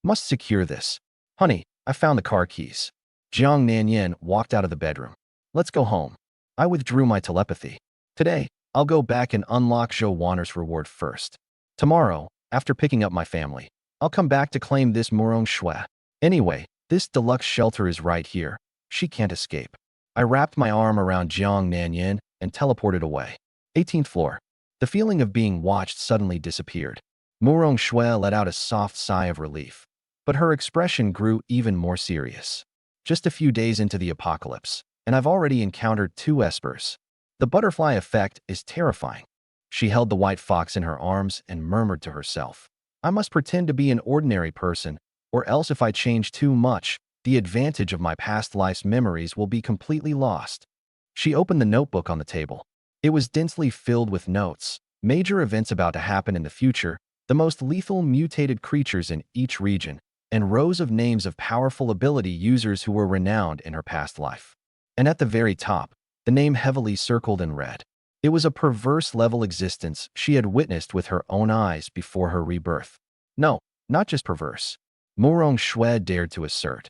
[SPEAKER 1] Must secure this. Honey, I found the car keys. Jiang Nanyan walked out of the bedroom. Let's go home. I withdrew my telepathy. Today, I'll go back and unlock Zhou Wanner's reward first. Tomorrow, after picking up my family, I'll come back to claim this Morong Shue. Anyway, this deluxe shelter is right here. She can't escape. I wrapped my arm around Jiang Nanyan and teleported away. 18th floor. The feeling of being watched suddenly disappeared. Morong Shue let out a soft sigh of relief. But her expression grew even more serious. Just a few days into the apocalypse, and I've already encountered 2 espers. The butterfly effect is terrifying. She held the white fox in her arms and murmured to herself, I must pretend to be an ordinary person, or else if I change too much, the advantage of my past life's memories will be completely lost. She opened the notebook on the table. It was densely filled with notes, major events about to happen in the future, the most lethal mutated creatures in each region, and rows of names of powerful ability users who were renowned in her past life. And at the very top, the name heavily circled in red. It was a perverse level existence she had witnessed with her own eyes before her rebirth. No, not just perverse. Morong Shue dared to assert.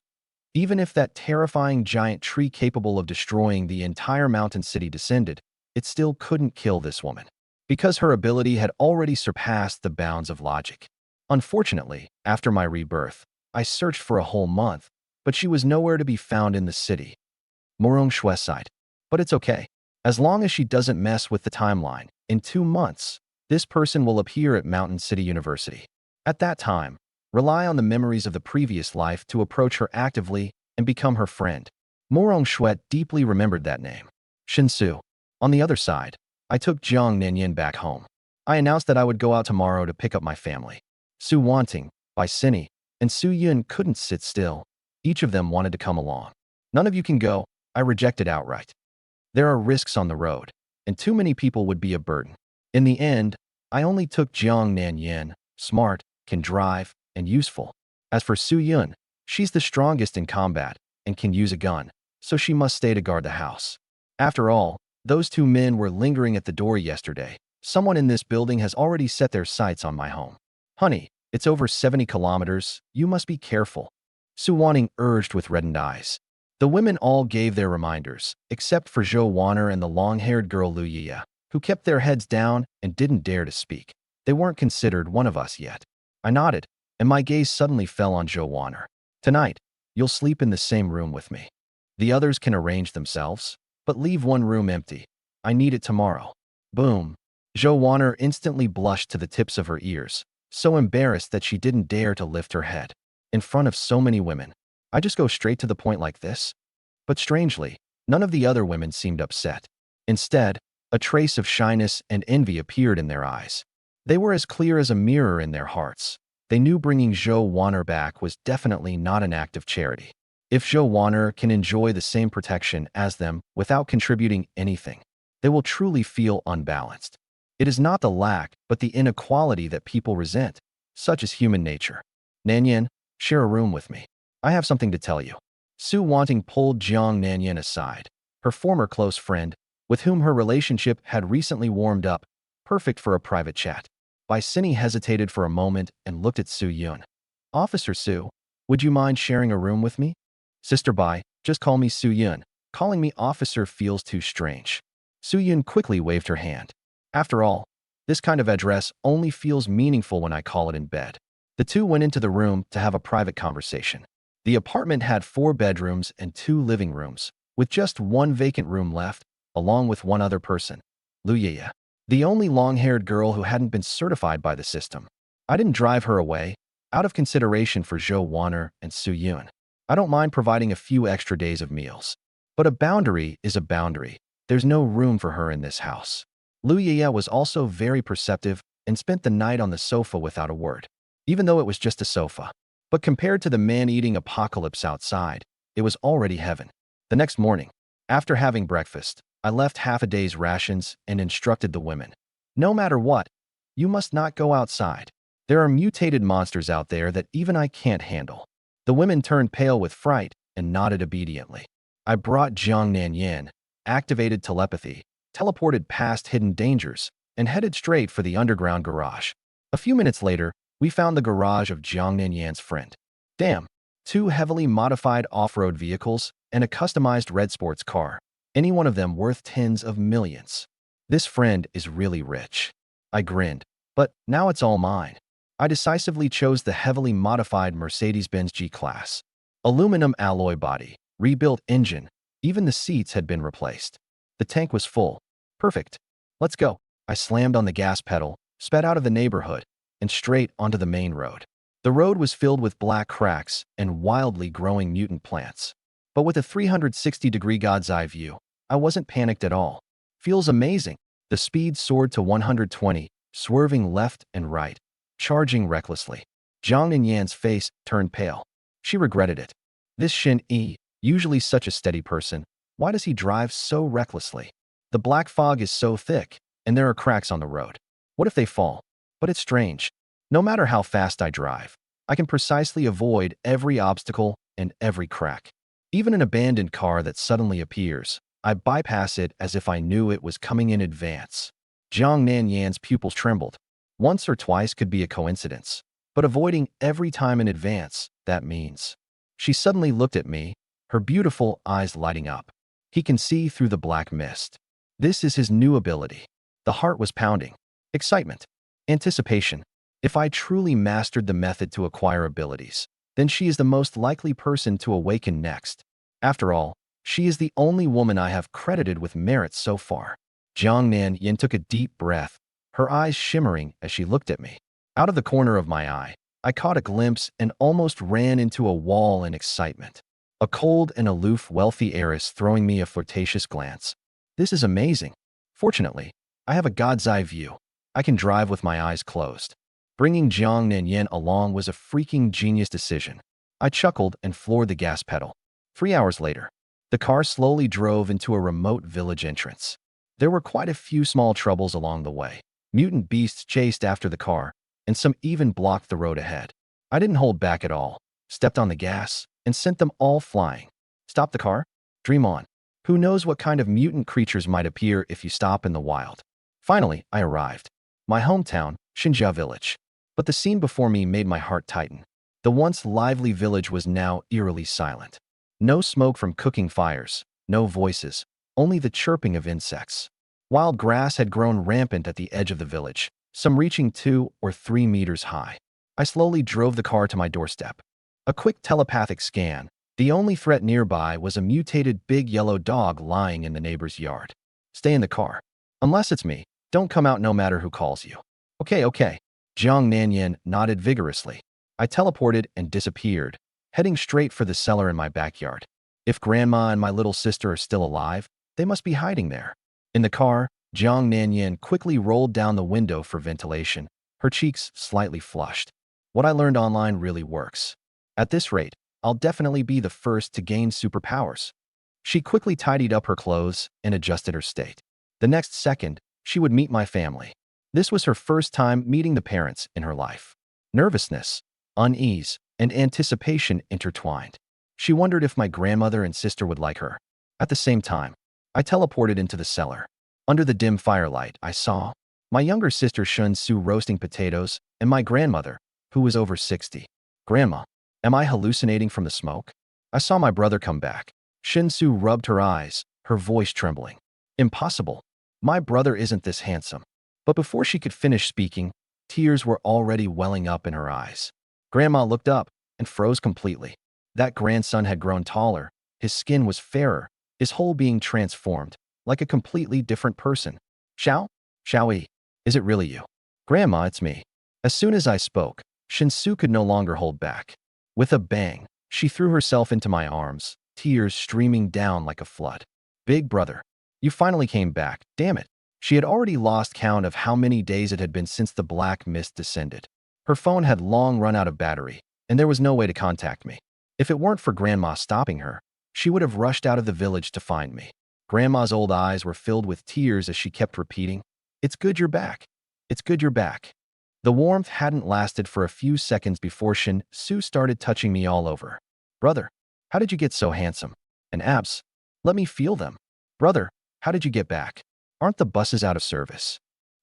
[SPEAKER 1] Even if that terrifying giant tree capable of destroying the entire mountain city descended, it still couldn't kill this woman, because her ability had already surpassed the bounds of logic. Unfortunately, after my rebirth, I searched for a whole month, but she was nowhere to be found in the city. Morong Shue sighed. But it's okay. As long as she doesn't mess with the timeline, in 2 months, this person will appear at Mountain City University. At that time, rely on the memories of the previous life to approach her actively and become her friend. Morong Shue deeply remembered that name. Shinsu. On the other side, I took Jiang Nanyan back home. I announced that I would go out tomorrow to pick up my family. Su Wanting, Bai Sini, and Su Yun couldn't sit still. Each of them wanted to come along. None of you can go, I rejected outright. There are risks on the road, and too many people would be a burden. In the end, I only took Jiang Nanyan, smart, can drive, and useful. As for Su Yun, she's the strongest in combat and can use a gun, so she must stay to guard the house. After all, those 2 men were lingering at the door yesterday, Someone in this building has already set their sights on my home. Honey, it's over 70 kilometers. You must be careful. Su Wanting urged with reddened eyes. The women all gave their reminders, except for Zhou Wanner and the long-haired girl Lu Yia, who kept their heads down and didn't dare to speak. They weren't considered one of us yet. I nodded, and my gaze suddenly fell on Zhou Wanner. Tonight, you'll sleep in the same room with me. The others can arrange themselves, but leave one room empty. I need it tomorrow. Boom. Zhou Wanner instantly blushed to the tips of her ears, so embarrassed that she didn't dare to lift her head. In front of so many women, I just go straight to the point like this? But strangely, none of the other women seemed upset. Instead, a trace of shyness and envy appeared in their eyes. They were as clear as a mirror in their hearts. They knew bringing Zhou Wanner back was definitely not an act of charity. If Zhou Wanner can enjoy the same protection as them without contributing anything, they will truly feel unbalanced. It is not the lack, but the inequality that people resent. Such is human nature. Nanyan, share a room with me. I have something to tell you. Su Wanting pulled Jiang Nanyan aside, her former close friend, with whom her relationship had recently warmed up, perfect for a private chat. Bai Sini hesitated for a moment and looked at Su Yun. Officer Su, would you mind sharing a room with me? Sister Bai, just call me Su Yun. Calling me officer feels too strange. Su Yun quickly waved her hand. After all, this kind of address only feels meaningful when I call it in bed. The two went into the room to have a private conversation. The apartment had 4 bedrooms and 2 living rooms, with just one vacant room left, along with one other person, Lu Yia, the only long-haired girl who hadn't been certified by the system. I didn't drive her away, out of consideration for Zhou Wanner and Su Yun. I don't mind providing a few extra days of meals. But a boundary is a boundary. There's no room for her in this house. Lu Yia was also very perceptive and spent the night on the sofa without a word, even though it was just a sofa. But compared to the man-eating apocalypse outside, it was already heaven. The next morning, after having breakfast, I left half a day's rations and instructed the women. No matter what, you must not go outside. There are mutated monsters out there that even I can't handle. The women turned pale with fright and nodded obediently. I brought Jiang Nanyan, activated telepathy, teleported past hidden dangers, and headed straight for the underground garage. A few minutes later, we found the garage of Jiang Nanyan's friend. Damn, 2 heavily modified off-road vehicles and a customized red sports car. Any one of them worth tens of millions. This friend is really rich. I grinned, but now it's all mine. I decisively chose the heavily modified Mercedes-Benz G-Class. Aluminum alloy body, rebuilt engine, even the seats had been replaced. The tank was full. Perfect. Let's go. I slammed on the gas pedal, sped out of the neighborhood, and straight onto the main road. The road was filled with black cracks and wildly growing mutant plants. But with a 360-degree God's eye view, I wasn't panicked at all. Feels amazing. The speed soared to 120, swerving left and right, charging recklessly. Jiang Nanyan's face turned pale. She regretted it. This Shun Yi, usually such a steady person, why does he drive so recklessly? The black fog is so thick, and there are cracks on the road. What if they fall? But it's strange. No matter how fast I drive, I can precisely avoid every obstacle and every crack. Even an abandoned car that suddenly appears, I bypass it as if I knew it was coming in advance. Jiang Nanyan's pupils trembled. Once or twice could be a coincidence, but avoiding every time in advance, that means. She suddenly looked at me, her beautiful eyes lighting up. He can see through the black mist. This is his new ability. The heart was pounding. Excitement. Anticipation. If I truly mastered the method to acquire abilities, then she is the most likely person to awaken next. After all, she is the only woman I have credited with merit so far. Jiang Nanyan took a deep breath, her eyes shimmering as she looked at me. Out of the corner of my eye, I caught a glimpse and almost ran into a wall in excitement. A cold and aloof wealthy heiress throwing me a flirtatious glance. This is amazing. Fortunately, I have a God's eye view. I can drive with my eyes closed. Bringing Jiang Nanyan along was a freaking genius decision. I chuckled and floored the gas pedal. 3 hours later, the car slowly drove into a remote village entrance. There were quite a few small troubles along the way. Mutant beasts chased after the car, and some even blocked the road ahead. I didn't hold back at all, stepped on the gas, and sent them all flying. Stop the car? Dream on. Who knows what kind of mutant creatures might appear if you stop in the wild. Finally, I arrived. My hometown, Shun Yi village. But the scene before me made my heart tighten. The once lively village was now eerily silent. No smoke from cooking fires, no voices, only the chirping of insects. Wild grass had grown rampant at the edge of the village, some reaching 2 or 3 meters high. I slowly drove the car to my doorstep. A quick telepathic scan. The only threat nearby was a mutated big yellow dog lying in the neighbor's yard. Stay in the car. Unless it's me, don't come out no matter who calls you. Okay. Jiang Nanyan nodded vigorously. I teleported and disappeared, heading straight for the cellar in my backyard. If Grandma and my little sister are still alive, they must be hiding there. In the car, Jiang Nanyan quickly rolled down the window for ventilation, her cheeks slightly flushed. What I learned online really works. At this rate, I'll definitely be the first to gain superpowers. She quickly tidied up her clothes and adjusted her state. The next second, she would meet my family. This was her first time meeting the parents in her life. Nervousness, unease, and anticipation intertwined. She wondered if my grandmother and sister would like her. At the same time, I teleported into the cellar. Under the dim firelight, I saw my younger sister Shun Yi roasting potatoes and my grandmother, who was over 60. Grandma, am I hallucinating from the smoke? I saw my brother come back. Shun Yi rubbed her eyes, her voice trembling. Impossible. My brother isn't this handsome. But before she could finish speaking, tears were already welling up in her eyes. Grandma looked up and froze completely. That grandson had grown taller, his skin was fairer, his whole being transformed, like a completely different person. Shun Yi, is it really you? Grandma, it's me. As soon as I spoke, Shun Yi could no longer hold back. With a bang, she threw herself into my arms, tears streaming down like a flood. Big brother, you finally came back, damn it. She had already lost count of how many days it had been since the black mist descended. Her phone had long run out of battery, and there was no way to contact me. If it weren't for Grandma stopping her, she would have rushed out of the village to find me. Grandma's old eyes were filled with tears as she kept repeating, "It's good you're back. It's good you're back." The warmth hadn't lasted for a few seconds before Shun Yi started touching me all over. "Brother, how did you get so handsome? And abs? Let me feel them. Brother, how did you get back? Aren't the buses out of service?"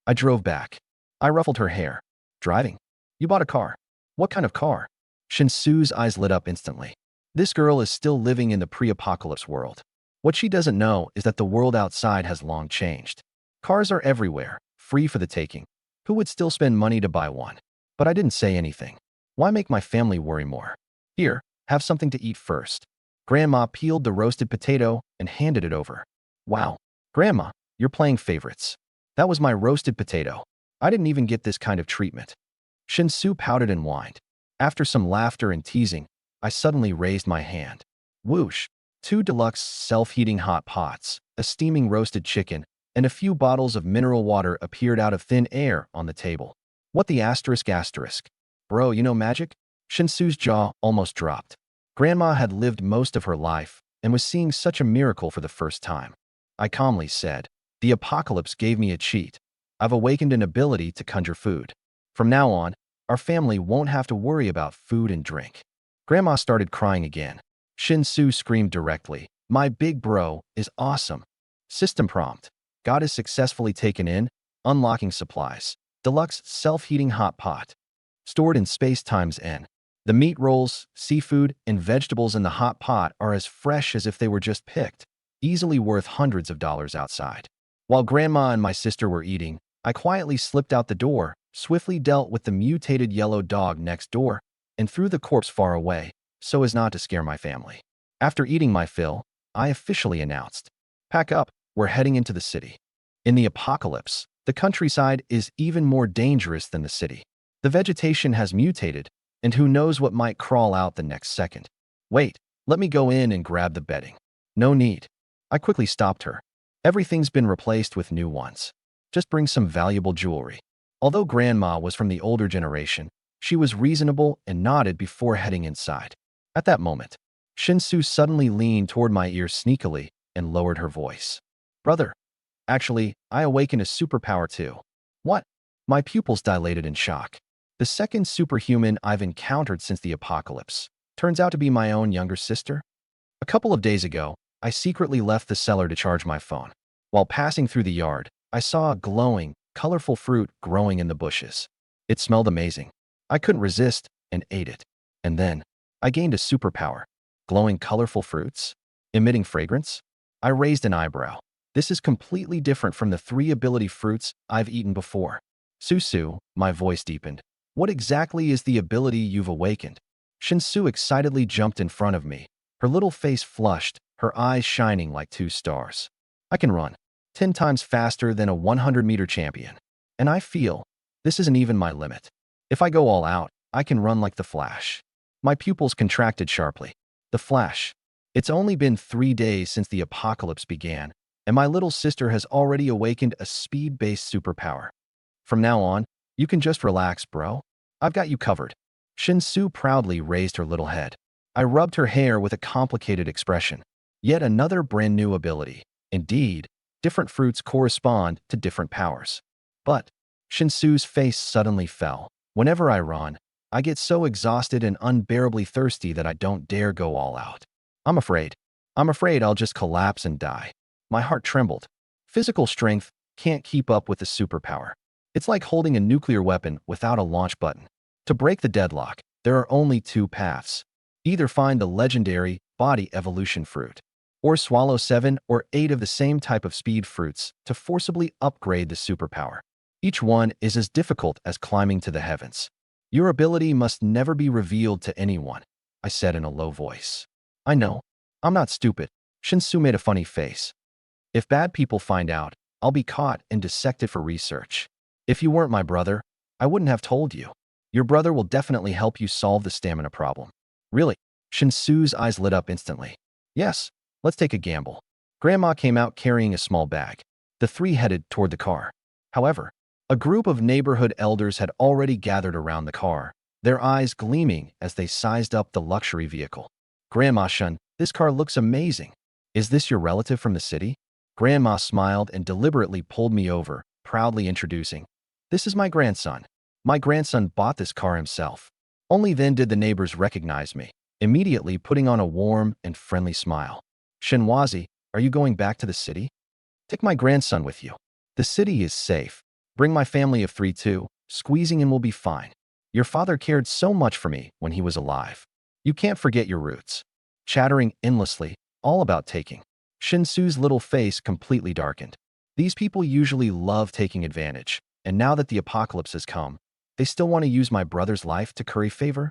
[SPEAKER 1] I drove back. I ruffled her hair. "Driving? You bought a car. What kind of car?" Shun Yi's eyes lit up instantly. This girl is still living in the pre-apocalypse world. What she doesn't know is that the world outside has long changed. Cars are everywhere, free for the taking. Who would still spend money to buy one? But I didn't say anything. Why make my family worry more? Here, have something to eat first. Grandma peeled the roasted potato and handed it over. Wow, Grandma, you're playing favorites. That was my roasted potato. I didn't even get this kind of treatment. Shun Yi pouted and whined. After some laughter and teasing, I suddenly raised my hand. Whoosh! 2 deluxe self-heating hot pots, a steaming roasted chicken, and a few bottles of mineral water appeared out of thin air on the table. What the asterisk? Bro, you know magic? Shun Yi's jaw almost dropped. Grandma had lived most of her life and was seeing such a miracle for the first time. I calmly said, "The apocalypse gave me a cheat. I've awakened an ability to conjure food. From now on, our family won't have to worry about food and drink." Grandma started crying again. Shun Yi screamed directly, "My big bro is awesome." System prompt. God is successfully taken in, unlocking supplies. Deluxe self-heating hot pot. Stored in space times N. The meat rolls, seafood, and vegetables in the hot pot are as fresh as if they were just picked, easily worth hundreds of dollars outside. While Grandma and my sister were eating, I quietly slipped out the door, swiftly dealt with the mutated yellow dog next door, and threw the corpse far away, so as not to scare my family. After eating my fill, I officially announced, "Pack up, we're heading into the city." In the apocalypse, the countryside is even more dangerous than the city. The vegetation has mutated, and who knows what might crawl out the next second. "Wait, let me go in and grab the bedding." "No need." I quickly stopped her. "Everything's been replaced with new ones. Just bring some valuable jewelry." Although Grandma was from the older generation, she was reasonable and nodded before heading inside. At that moment, Shun Yi suddenly leaned toward my ear sneakily and lowered her voice. "Brother, actually, I awakened a superpower too." "What?" My pupils dilated in shock. The second superhuman I've encountered since the apocalypse turns out to be my own younger sister. A couple of days ago, I secretly left the cellar to charge my phone. While passing through the yard, I saw a glowing, colorful fruit growing in the bushes. It smelled amazing. I couldn't resist and ate it. And then, I gained a superpower. Glowing colorful fruits? Emitting fragrance? I raised an eyebrow. This is completely different from the 3 ability fruits I've eaten before. Susu, my voice deepened. What exactly is the ability you've awakened? Shinsu excitedly jumped in front of me. Her little face flushed, her eyes shining like 2 stars. I can run 10 times faster than a 100-meter champion. And I feel this isn't even my limit. If I go all out, I can run like the Flash. My pupils contracted sharply. The Flash. It's only been 3 days since the apocalypse began, and my little sister has already awakened a speed-based superpower. From now on, you can just relax, bro. I've got you covered. Shinsu proudly raised her little head. I rubbed her hair with a complicated expression. Yet another brand new ability. Indeed, different fruits correspond to different powers. But Shinsu's face suddenly fell. Whenever I run, I get so exhausted and unbearably thirsty that I don't dare go all out. I'm afraid. I'm afraid I'll just collapse and die. My heart trembled. Physical strength can't keep up with the superpower. It's like holding a nuclear weapon without a launch button. To break the deadlock, there are only 2 paths. Either find the legendary body evolution fruit, or swallow 7 or 8 of the same type of speed fruits to forcibly upgrade the superpower. Each one is as difficult as climbing to the heavens. Your ability must never be revealed to anyone, I said in a low voice. I know. I'm not stupid. Shinsu made a funny face. If bad people find out, I'll be caught and dissected for research. If you weren't my brother, I wouldn't have told you. Your brother will definitely help you solve the stamina problem. Really? Shinsu's eyes lit up instantly. Yes, let's take a gamble. Grandma came out carrying a small bag. The 3 headed toward the car. However, a group of neighborhood elders had already gathered around the car, their eyes gleaming as they sized up the luxury vehicle. Grandma Shun, this car looks amazing. Is this your relative from the city? Grandma smiled and deliberately pulled me over, proudly introducing. This is my grandson. My grandson bought this car himself. Only then did the neighbors recognize me, immediately putting on a warm and friendly smile. Shinwazi, are you going back to the city? Take my grandson with you. The city is safe. Bring my family of 3 too. Squeezing in will be fine. Your father cared so much for me when he was alive. You can't forget your roots. Chattering endlessly, all about taking. Shinsu's little face completely darkened. These people usually love taking advantage, and now that the apocalypse has come, they still want to use my brother's life to curry favor?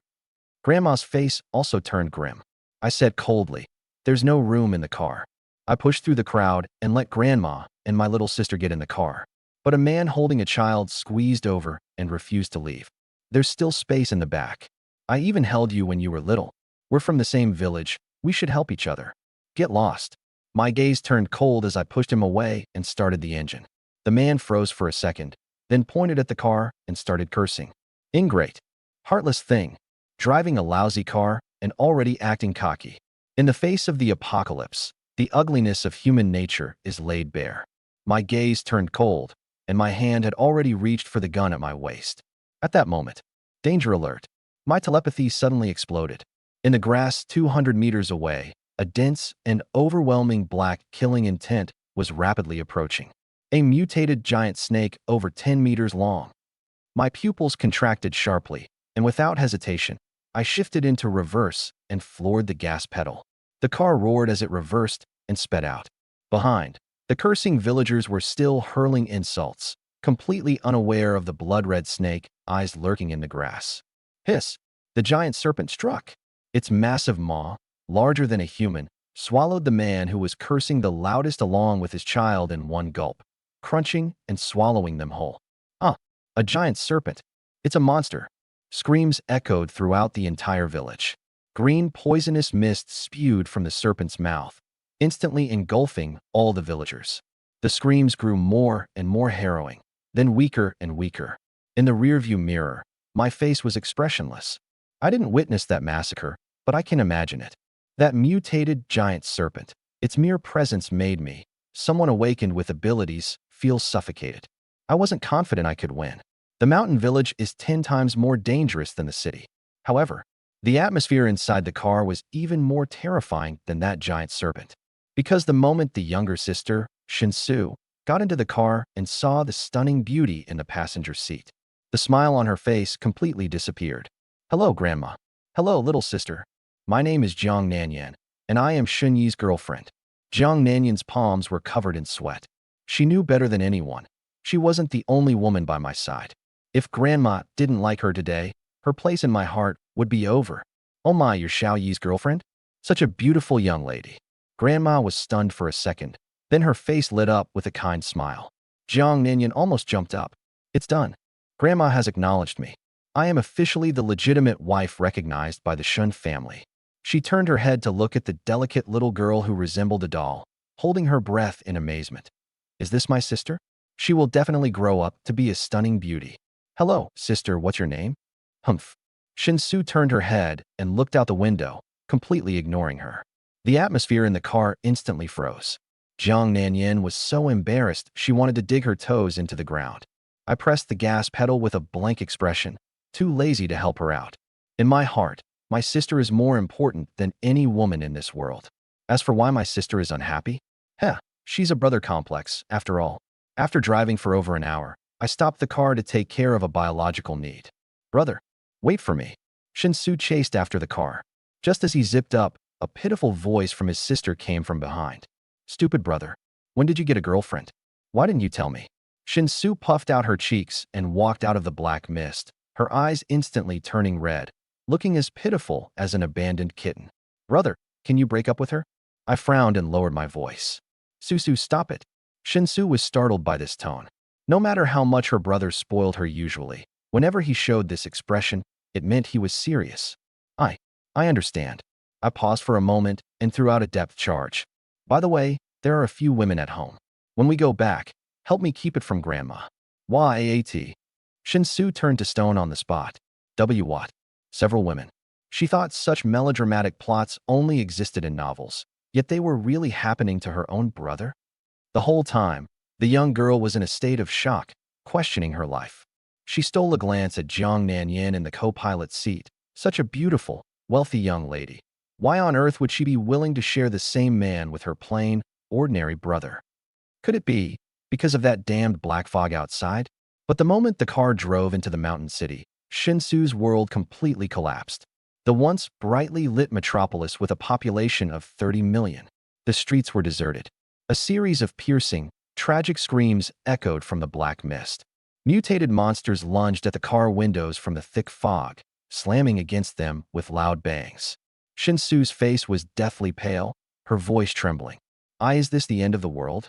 [SPEAKER 1] Grandma's face also turned grim. I said coldly, there's no room in the car. I pushed through the crowd and let Grandma and my little sister get in the car. But a man holding a child squeezed over and refused to leave. There's still space in the back. I even held you when you were little. We're from the same village. We should help each other. Get lost. My gaze turned cold as I pushed him away and started the engine. The man froze for a second, then pointed at the car and started cursing. Ingrate. Heartless thing. Driving a lousy car and already acting cocky. In the face of the apocalypse, the ugliness of human nature is laid bare. My gaze turned cold, and my hand had already reached for the gun at my waist. At that moment, danger alert. My telepathy suddenly exploded. In the grass 200 meters away, a dense and overwhelming black killing intent was rapidly approaching. A mutated giant snake over 10 meters long. My pupils contracted sharply, and without hesitation, I shifted into reverse and floored the gas pedal. The car roared as it reversed and sped out. Behind, the cursing villagers were still hurling insults, completely unaware of the blood-red snake, eyes lurking in the grass. Hiss! The giant serpent struck. Its massive maw, larger than a human, swallowed the man who was cursing the loudest along with his child in one gulp, crunching and swallowing them whole. A giant serpent. It's a monster. Screams echoed throughout the entire village. Green poisonous mist spewed from the serpent's mouth, instantly engulfing all the villagers. The screams grew more and more harrowing, then weaker and weaker. In the rearview mirror, my face was expressionless. I didn't witness that massacre, but I can imagine it. That mutated giant serpent, its mere presence made me, someone awakened with abilities, feel suffocated. I wasn't confident I could win. The mountain village is 10 times more dangerous than the city. However, the atmosphere inside the car was even more terrifying than that giant serpent. Because the moment the younger sister, Shinsu, got into the car, and saw the stunning beauty in the passenger seat. The smile on her face completely disappeared. Hello, Grandma. Hello, little sister. My name is Jiang Nanyan, and I am Shun Yi's girlfriend. Jiang Nanyan's palms were covered in sweat. She knew better than anyone. She wasn't the only woman by my side. If Grandma didn't like her today, her place in my heart would be over. Oh my, you're Xiao Yi's girlfriend? Such a beautiful young lady. Grandma was stunned for a second. Then her face lit up with a kind smile. Jiang Nanyan almost jumped up. It's done. Grandma has acknowledged me. I am officially the legitimate wife recognized by the Shun family. She turned her head to look at the delicate little girl who resembled a doll, holding her breath in amazement. Is this my sister? She will definitely grow up to be a stunning beauty. Hello, sister, what's your name? Humph. Shin-Su turned her head and looked out the window, completely ignoring her. The atmosphere in the car instantly froze. Jiang Nanyan was so embarrassed she wanted to dig her toes into the ground. I pressed the gas pedal with a blank expression, too lazy to help her out. In my heart, my sister is more important than any woman in this world. As for why my sister is unhappy? She's a brother complex, after all. After driving for over an hour, I stopped the car to take care of a biological need. Brother, wait for me. Shin-Su chased after the car. Just as he zipped up, a pitiful voice from his sister came from behind. Stupid brother, when did you get a girlfriend? Why didn't you tell me? Shin-Su puffed out her cheeks and walked out of the black mist, her eyes instantly turning red, looking as pitiful as an abandoned kitten. Brother, can you break up with her? I frowned and lowered my voice. Susu, stop it. Shin-Su was startled by this tone. No matter how much her brother spoiled her usually, whenever he showed this expression, it meant he was serious. I understand. I paused for a moment and threw out a depth charge. By the way, there are a few women at home. When we go back, help me keep it from Grandma. What? Shin-Su turned to stone on the spot. What? Several women. She thought such melodramatic plots only existed in novels, yet they were really happening to her own brother? The whole time, the young girl was in a state of shock, questioning her life. She stole a glance at Jiang Nanyan in the co-pilot's seat. Such a beautiful, wealthy young lady. Why on earth would she be willing to share the same man with her plain, ordinary brother? Could it be because of that damned black fog outside? But the moment the car drove into the mountain city, Shin-Su's world completely collapsed. The once brightly lit metropolis with a population of 30 million. The streets were deserted. A series of piercing, tragic screams echoed from the black mist. Mutated monsters lunged at the car windows from the thick fog, slamming against them with loud bangs. Shin-Su's face was deathly pale, her voice trembling. Is this the end of the world?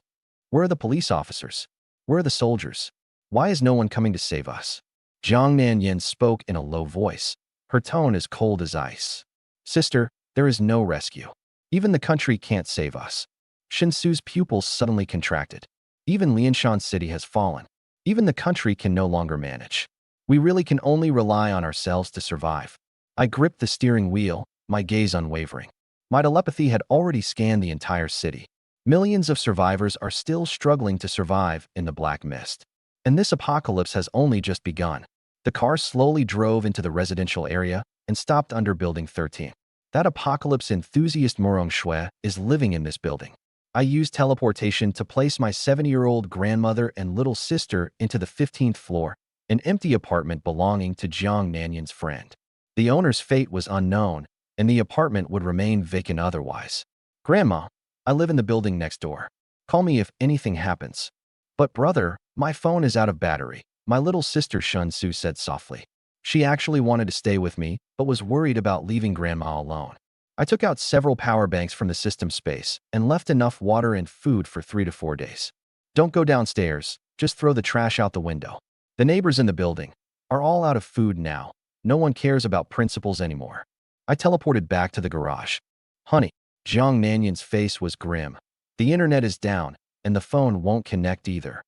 [SPEAKER 1] Where are the police officers? Where are the soldiers? Why is no one coming to save us? Jiang Nanyan spoke in a low voice, her tone as cold as ice. Sister, there is no rescue. Even the country can't save us. Shin-Su's pupils suddenly contracted. Even Lianshan City has fallen. Even the country can no longer manage. We really can only rely on ourselves to survive. I gripped the steering wheel, my gaze unwavering. My telepathy had already scanned the entire city. Millions of survivors are still struggling to survive in the black mist. And this apocalypse has only just begun. The car slowly drove into the residential area and stopped under Building 13. That apocalypse enthusiast Morong Shui is living in this building. I used teleportation to place my 70-year-old grandmother and little sister into the 15th floor, an empty apartment belonging to Jiang Nanyan's friend. The owner's fate was unknown, and the apartment would remain vacant otherwise. Grandma, I live in the building next door. Call me if anything happens. But brother, my phone is out of battery, my little sister Shun-Su said softly. She actually wanted to stay with me, but was worried about leaving Grandma alone. I took out several power banks from the system space and left enough water and food for 3 to 4 days. Don't go downstairs, just throw the trash out the window. The neighbors in the building are all out of food now. No one cares about principles anymore. I teleported back to the garage. Honey, Jiang Nanyan's face was grim. The internet is down, and the phone won't connect either.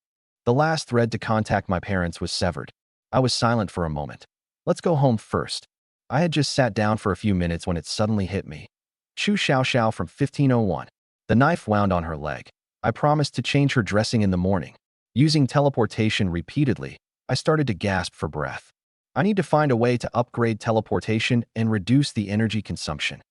[SPEAKER 1] The last thread to contact my parents was severed. I was silent for a moment. Let's go home first. I had just sat down for a few minutes when it suddenly hit me. Chu Xiao Xiao from 1501. The knife wound on her leg. I promised to change her dressing in the morning. Using teleportation repeatedly, I started to gasp for breath. I need to find a way to upgrade teleportation and reduce the energy consumption.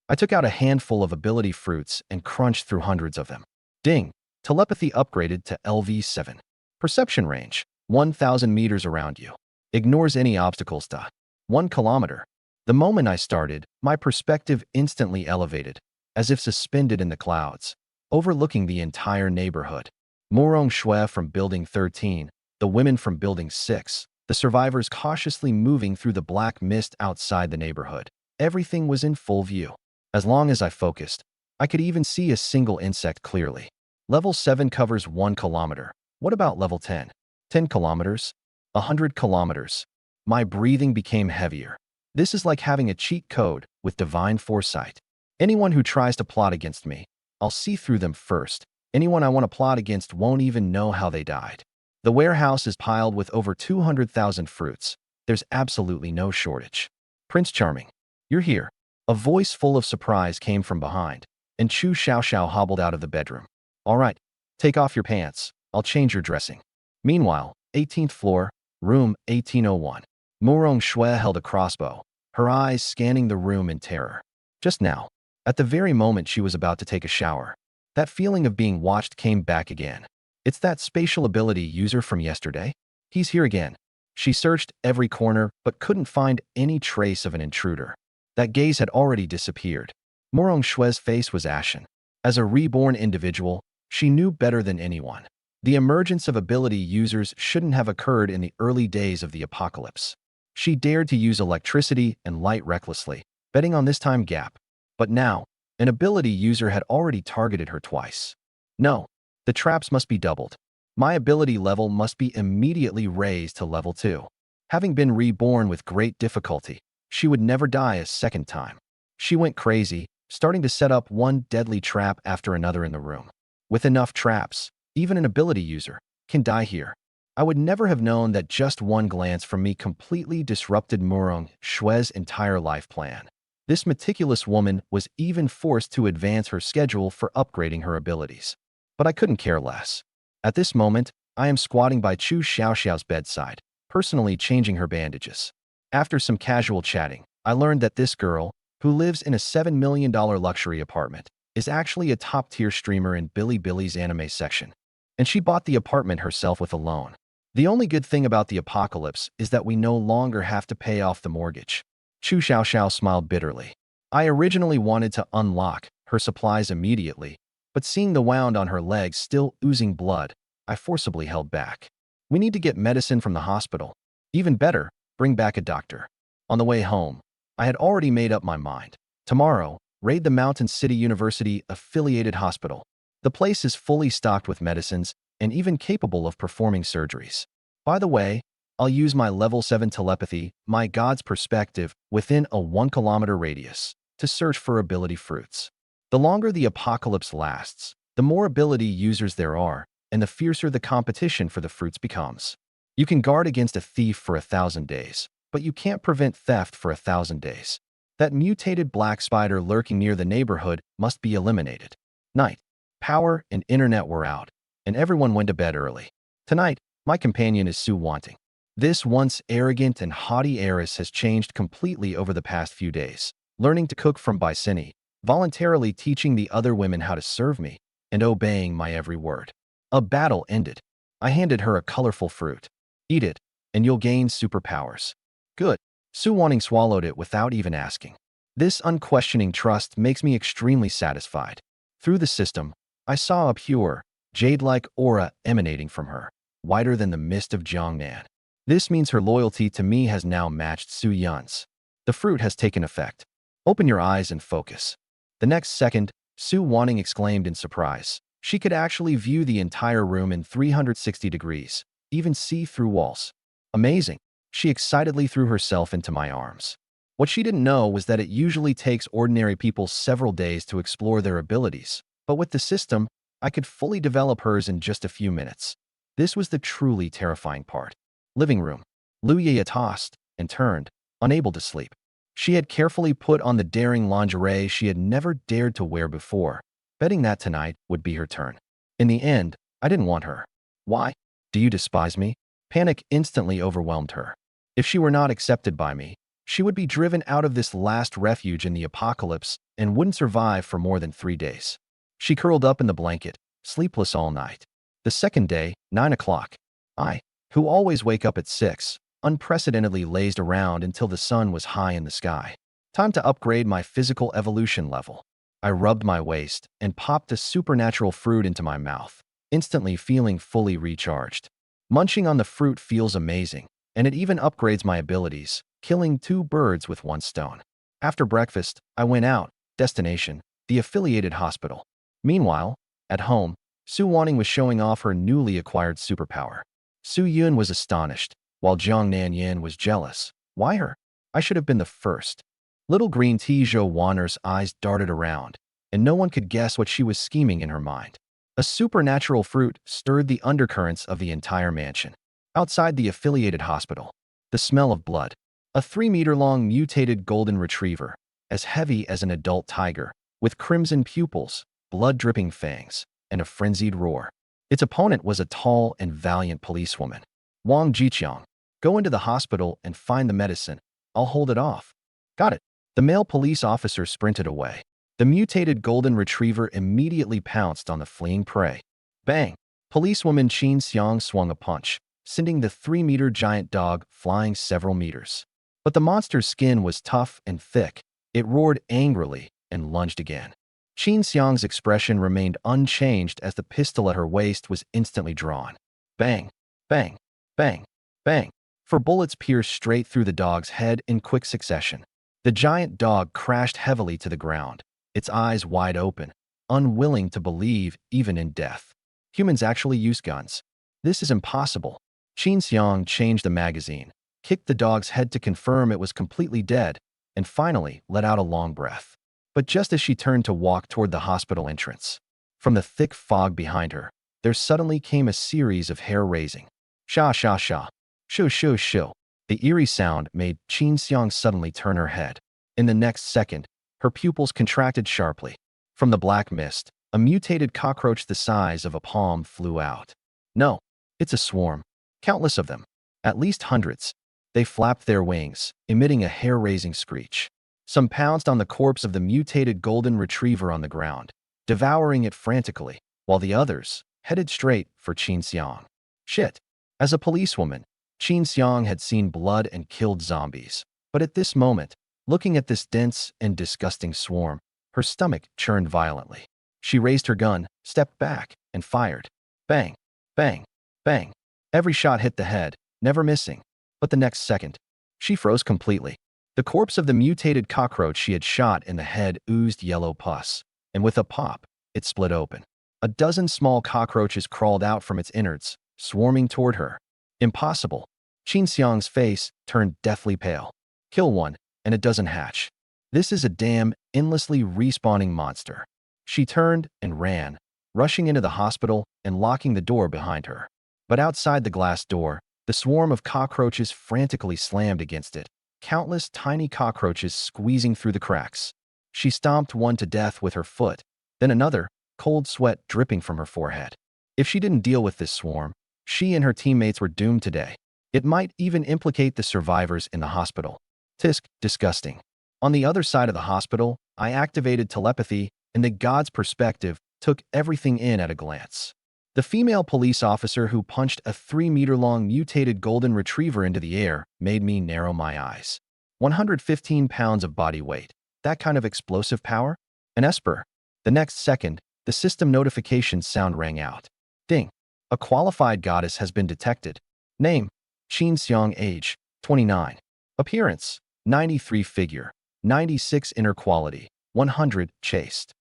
[SPEAKER 1] I took out a handful of ability fruits and crunched through hundreds of them. Ding! Telepathy upgraded to LV7. Perception range, 1,000 meters around you. Ignores any obstacles to 1 kilometer. The moment I started, my perspective instantly elevated, as if suspended in the clouds, overlooking the entire neighborhood. Murong Shui from Building 13, the women from Building 6, the survivors cautiously moving through the black mist outside the neighborhood. Everything was in full view. As long as I focused, I could even see a single insect clearly. Level 7 covers 1 kilometer. What about level 10? 10 kilometers? 100 kilometers. My breathing became heavier. This is like having a cheat code with divine foresight. Anyone who tries to plot against me, I'll see through them first. Anyone I want to plot against won't even know how they died. The warehouse is piled with over 200,000 fruits. There's absolutely no shortage. Prince Charming, you're here. A voice full of surprise came from behind, and Chu Xiaoxiao hobbled out of the bedroom. All right, take off your pants. I'll change your dressing. Meanwhile, 18th floor, room 1801. Murong Shui held a crossbow, her eyes scanning the room in terror. Just now, at the very moment she was about to take a shower, that feeling of being watched came back again. It's that spatial ability user from yesterday. He's here again. She searched every corner but couldn't find any trace of an intruder. That gaze had already disappeared. Murong Shui's face was ashen. As a reborn individual, she knew better than anyone. The emergence of ability users shouldn't have occurred in the early days of the apocalypse. She dared to use electricity and light recklessly, betting on this time gap. But now, an ability user had already targeted her twice. No, the traps must be doubled. My ability level must be immediately raised to level 2. Having been reborn with great difficulty, she would never die a second time. She went crazy, starting to set up one deadly trap after another in the room. With enough traps, even an ability user can die here. I would never have known that just one glance from me completely disrupted Murong Shui's entire life plan. This meticulous woman was even forced to advance her schedule for upgrading her abilities. But I couldn't care less. At this moment, I am squatting by Chu Xiaoxiao's bedside, personally changing her bandages. After some casual chatting, I learned that this girl, who lives in a $7 million luxury apartment, is actually a top-tier streamer in Bilibili's anime section. And she bought the apartment herself with a loan. The only good thing about the apocalypse is that we no longer have to pay off the mortgage. Chu Xiaoxiao smiled bitterly. I originally wanted to unlock her supplies immediately, but seeing the wound on her legs still oozing blood, I forcibly held back. We need to get medicine from the hospital. Even better, bring back a doctor. On the way home, I had already made up my mind. Tomorrow, raid the Mountain City University affiliated hospital. The place is fully stocked with medicines and even capable of performing surgeries. By the way, I'll use my level 7 telepathy, my god's perspective, within a 1 kilometer radius to search for ability fruits. The longer the apocalypse lasts, the more ability users there are, and the fiercer the competition for the fruits becomes. You can guard against a thief for 1,000 days, but you can't prevent theft for 1,000 days. That mutated black spider lurking near the neighborhood must be eliminated. Night. Power and internet were out, and everyone went to bed early. Tonight, my companion is Su Wanting. This once arrogant and haughty heiress has changed completely over the past few days, learning to cook from Bicini, voluntarily teaching the other women how to serve me, and obeying my every word. A battle ended. I handed her a colorful fruit. Eat it, and you'll gain superpowers. Good. Su Wanting swallowed it without even asking. This unquestioning trust makes me extremely satisfied. Through the system, I saw a pure, jade-like aura emanating from her, whiter than the mist of Jiangnan. This means her loyalty to me has now matched Su Yun's. The fruit has taken effect. Open your eyes and focus. The next second, Su Wanting exclaimed in surprise. She could actually view the entire room in 360 degrees, even see through walls. Amazing. She excitedly threw herself into my arms. What she didn't know was that it usually takes ordinary people several days to explore their abilities, but with the system, I could fully develop hers in just a few minutes. This was the truly terrifying part. Living room. Lu Yaya tossed and turned, unable to sleep. She had carefully put on the daring lingerie she had never dared to wear before, betting that tonight would be her turn. In the end, I didn't want her. Why? Do you despise me? Panic instantly overwhelmed her. If she were not accepted by me, she would be driven out of this last refuge in the apocalypse and wouldn't survive for more than 3 days. She curled up in the blanket, sleepless all night. The second day, 9 o'clock. I, who always wake up at 6, unprecedentedly lazed around until the sun was high in the sky. Time to upgrade my physical evolution level. I rubbed my waist and popped a supernatural fruit into my mouth, instantly feeling fully recharged. Munching on the fruit feels amazing, and it even upgrades my abilities, killing 2 birds with 1 stone. After breakfast, I went out, destination, the affiliated hospital. Meanwhile, at home, Su Wanning was showing off her newly acquired superpower. Su Yun was astonished, while Jiang Nanyan was jealous. Why her? I should have been the first. Little green tea Zhou Wanner's eyes darted around, and no one could guess what she was scheming in her mind. A supernatural fruit stirred the undercurrents of the entire mansion. Outside the affiliated hospital, the smell of blood. A 3-meter-long mutated golden retriever, as heavy as an adult tiger, with crimson pupils, blood-dripping fangs, and a frenzied roar. Its opponent was a tall and valiant policewoman. Wang Jiqiang, go into the hospital and find the medicine. I'll hold it off. Got it. The male police officer sprinted away. The mutated golden retriever immediately pounced on the fleeing prey. Bang! Policewoman Qin Xiang swung a punch, sending the 3-meter giant dog flying several meters. But the monster's skin was tough and thick. It roared angrily and lunged again. Qin Xiang's expression remained unchanged as the pistol at her waist was instantly drawn. Bang! Bang! Bang! Bang! 4 bullets pierced straight through the dog's head in quick succession. The giant dog crashed heavily to the ground, its eyes wide open, unwilling to believe even in death. Humans actually use guns. This is impossible. Qin Xiang changed the magazine, kicked the dog's head to confirm it was completely dead, and finally let out a long breath. But just as she turned to walk toward the hospital entrance, from the thick fog behind her, there suddenly came a series of hair-raising. Sha sha sha. Shoo shoo shoo. The eerie sound made Qin Xiang suddenly turn her head. In the next second, her pupils contracted sharply. From the black mist, a mutated cockroach the size of a palm flew out. No, it's a swarm. Countless of them. At least hundreds. They flapped their wings, emitting a hair-raising screech. Some pounced on the corpse of the mutated golden retriever on the ground, devouring it frantically, while the others headed straight for Qin Xiang. Shit. As a policewoman, Qin Xiang had seen blood and killed zombies. But at this moment, looking at this dense and disgusting swarm, her stomach churned violently. She raised her gun, stepped back, and fired. Bang! Bang! Bang! Every shot hit the head, never missing. But the next second, she froze completely. The corpse of the mutated cockroach she had shot in the head oozed yellow pus, and with a pop, it split open. A dozen small cockroaches crawled out from its innards, swarming toward her. Impossible. Qin Xiang's face turned deathly pale. Kill one, and it doesn't hatch. This is a damn, endlessly respawning monster. She turned and ran, rushing into the hospital and locking the door behind her. But outside the glass door, the swarm of cockroaches frantically slammed against it, countless tiny cockroaches squeezing through the cracks. She stomped one to death with her foot, then another, cold sweat dripping from her forehead. If she didn't deal with this swarm, she and her teammates were doomed today. It might even implicate the survivors in the hospital. Tisk, disgusting. On the other side of the hospital, I activated telepathy, and the god's perspective took everything in at a glance. The female police officer who punched a 3-meter-long mutated golden retriever into the air made me narrow my eyes. 115 pounds of body weight. That kind of explosive power? An Esper. The next second, the system notification sound rang out. Ding. A qualified goddess has been detected. Name: Qin Xiang. Age: 29. Appearance: 93. Figure: 96. Inner quality: 100. Chaste.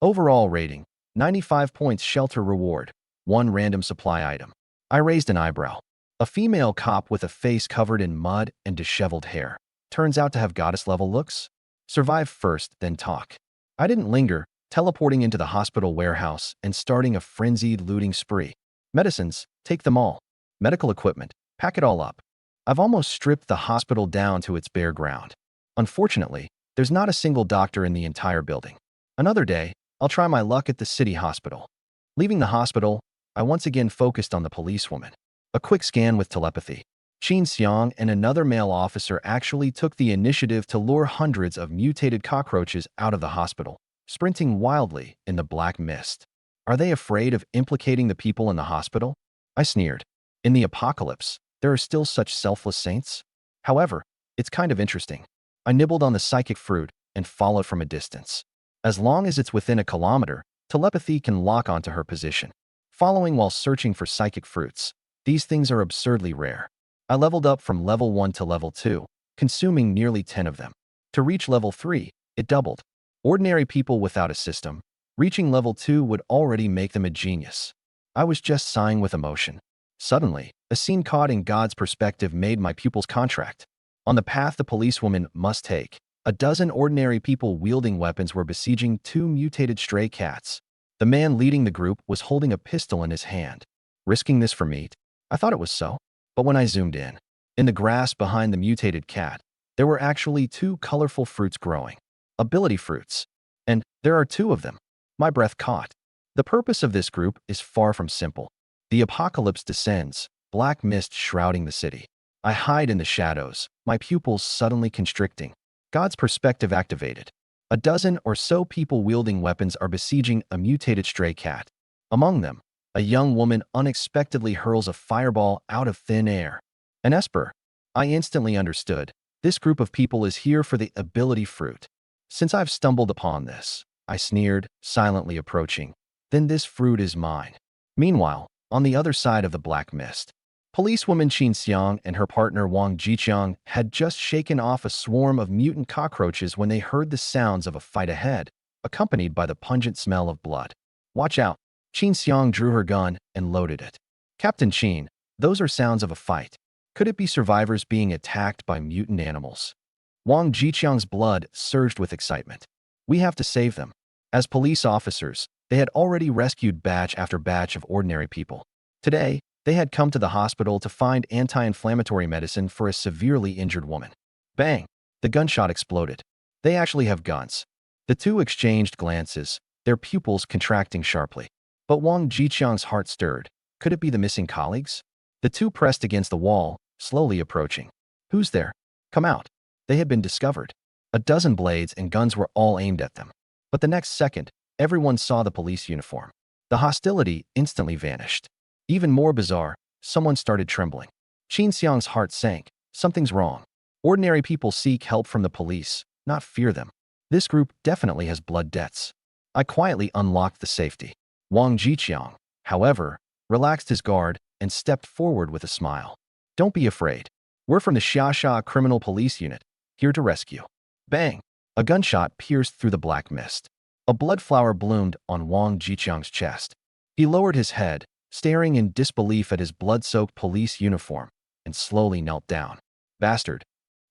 [SPEAKER 1] Overall rating: 95 points. Shelter reward: 1 random supply item. I raised an eyebrow. A female cop with a face covered in mud and disheveled hair. Turns out to have goddess-level looks? Survive first, then talk. I didn't linger, teleporting into the hospital warehouse and starting a frenzied looting spree. Medicines, take them all. Medical equipment, pack it all up. I've almost stripped the hospital down to its bare ground. Unfortunately, there's not a single doctor in the entire building. Another day, I'll try my luck at the city hospital. Leaving the hospital, I once again focused on the policewoman. A quick scan with telepathy. Qin Xiang and another male officer actually took the initiative to lure hundreds of mutated cockroaches out of the hospital, sprinting wildly in the black mist. Are they afraid of implicating the people in the hospital? I sneered. In the apocalypse, there are still such selfless saints? However, it's kind of interesting. I nibbled on the psychic fruit and followed from a distance. As long as it's within a kilometer, telepathy can lock onto her position. Following while searching for psychic fruits. These things are absurdly rare. I leveled up from level 1 to level 2, consuming nearly 10 of them. To reach level 3, it doubled. Ordinary people without a system, reaching level 2 would already make them a genius. I was just sighing with emotion. Suddenly, a scene caught in God's perspective made my pupils contract. On the path the policewoman must take, a dozen ordinary people wielding weapons were besieging 2 mutated stray cats. The man leading the group was holding a pistol in his hand. Risking this for meat? I thought it was so. But when I zoomed in the grass behind the mutated cat, there were actually 2 colorful fruits growing. Ability fruits. And there are 2 of them. My breath caught. The purpose of this group is far from simple. The apocalypse descends, black mist shrouding the city. I hide in the shadows, my pupils suddenly constricting. God's perspective activated. A dozen or so people wielding weapons are besieging a mutated stray cat. Among them, a young woman unexpectedly hurls a fireball out of thin air. An Esper. I instantly understood. This group of people is here for the ability fruit. Since I've stumbled upon this, I sneered, silently approaching. Then this fruit is mine. Meanwhile, on the other side of the black mist, policewoman Qin Xiang and her partner Wang Jiqiang had just shaken off a swarm of mutant cockroaches when they heard the sounds of a fight ahead, accompanied by the pungent smell of blood. Watch out! Qin Xiang drew her gun and loaded it. Captain Qin, those are sounds of a fight. Could it be survivors being attacked by mutant animals? Wang Jiqiang's blood surged with excitement. We have to save them. As police officers, they had already rescued batch after batch of ordinary people. Today, they had come to the hospital to find anti-inflammatory medicine for a severely injured woman. Bang! The gunshot exploded. They actually have guns. The 2 exchanged glances, their pupils contracting sharply. But Wang Jiqiang's heart stirred. Could it be the missing colleagues? The 2 pressed against the wall, slowly approaching. Who's there? Come out. They had been discovered. A dozen blades and guns were all aimed at them. But the next second, everyone saw the police uniform. The hostility instantly vanished. Even more bizarre, someone started trembling. Qin Xiang's heart sank. Something's wrong. Ordinary people seek help from the police, not fear them. This group definitely has blood debts. I quietly unlocked the safety. Wang Jiqiang, however, relaxed his guard and stepped forward with a smile. Don't be afraid. We're from the Xiaxia Criminal Police Unit, here to rescue. Bang! A gunshot pierced through the black mist. A blood flower bloomed on Wang Jiqiang's chest. He lowered his head, staring in disbelief at his blood-soaked police uniform, and slowly knelt down. Bastard!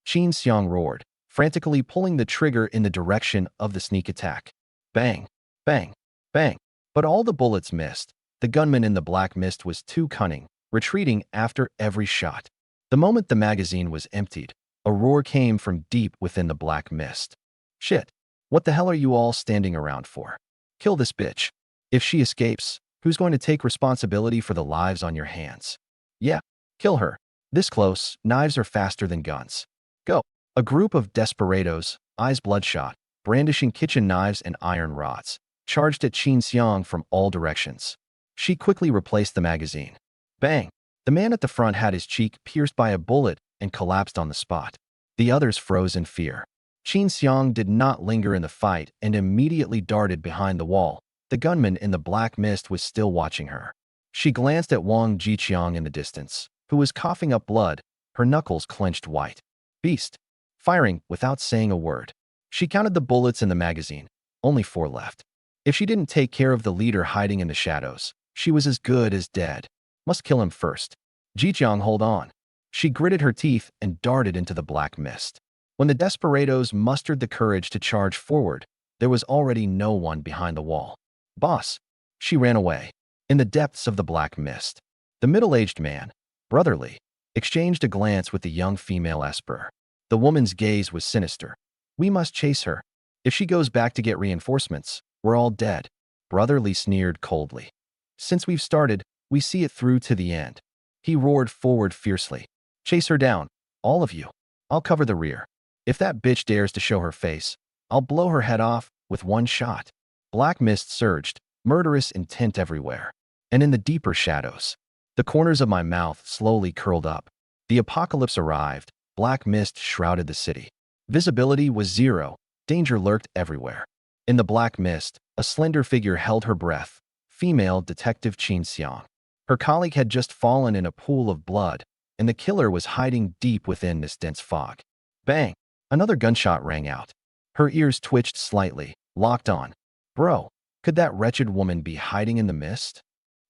[SPEAKER 1] Qin Xiang roared, frantically pulling the trigger in the direction of the sneak attack. Bang! Bang! Bang! But all the bullets missed. The gunman in the black mist was too cunning, retreating after every shot. The moment the magazine was emptied, a roar came from deep within the black mist. Shit! What the hell are you all standing around for? Kill this bitch. If she escapes, who's going to take responsibility for the lives on your hands? Yeah, kill her. This close, knives are faster than guns. Go. A group of desperados, eyes bloodshot, brandishing kitchen knives and iron rods, charged at Qin Xiang from all directions. She quickly replaced the magazine. Bang! The man at the front had his cheek pierced by a bullet and collapsed on the spot. The others froze in fear. Qin Xiang did not linger in the fight and immediately darted behind the wall. The gunman in the black mist was still watching her. She glanced at Wang Jiqiang in the distance, who was coughing up blood, her knuckles clenched white. Beast! Firing without saying a word. She counted the bullets in the magazine. Only 4 left. If she didn't take care of the leader hiding in the shadows, she was as good as dead. Must kill him first. Jiqiang, hold on. She gritted her teeth and darted into the black mist. When the desperados mustered the courage to charge forward, there was already no one behind the wall. Boss! She ran away. In the depths of the black mist, the middle-aged man, brotherly, exchanged a glance with the young female Esper. The woman's gaze was sinister. We must chase her. If she goes back to get reinforcements, we're all dead. Brotherly sneered coldly. Since we've started, we see it through to the end. He roared forward fiercely. Chase her down, all of you. I'll cover the rear. If that bitch dares to show her face, I'll blow her head off with one shot. Black mist surged, murderous intent everywhere. And in the deeper shadows, the corners of my mouth slowly curled up. The apocalypse arrived. Black mist shrouded the city. Visibility was zero. Danger lurked everywhere. In the black mist, a slender figure held her breath. Female Detective Qin Xiang. Her colleague had just fallen in a pool of blood, and the killer was hiding deep within this dense fog. Bang! Another gunshot rang out. Her ears twitched slightly, locked on. Bro, could that wretched woman be hiding in the mist?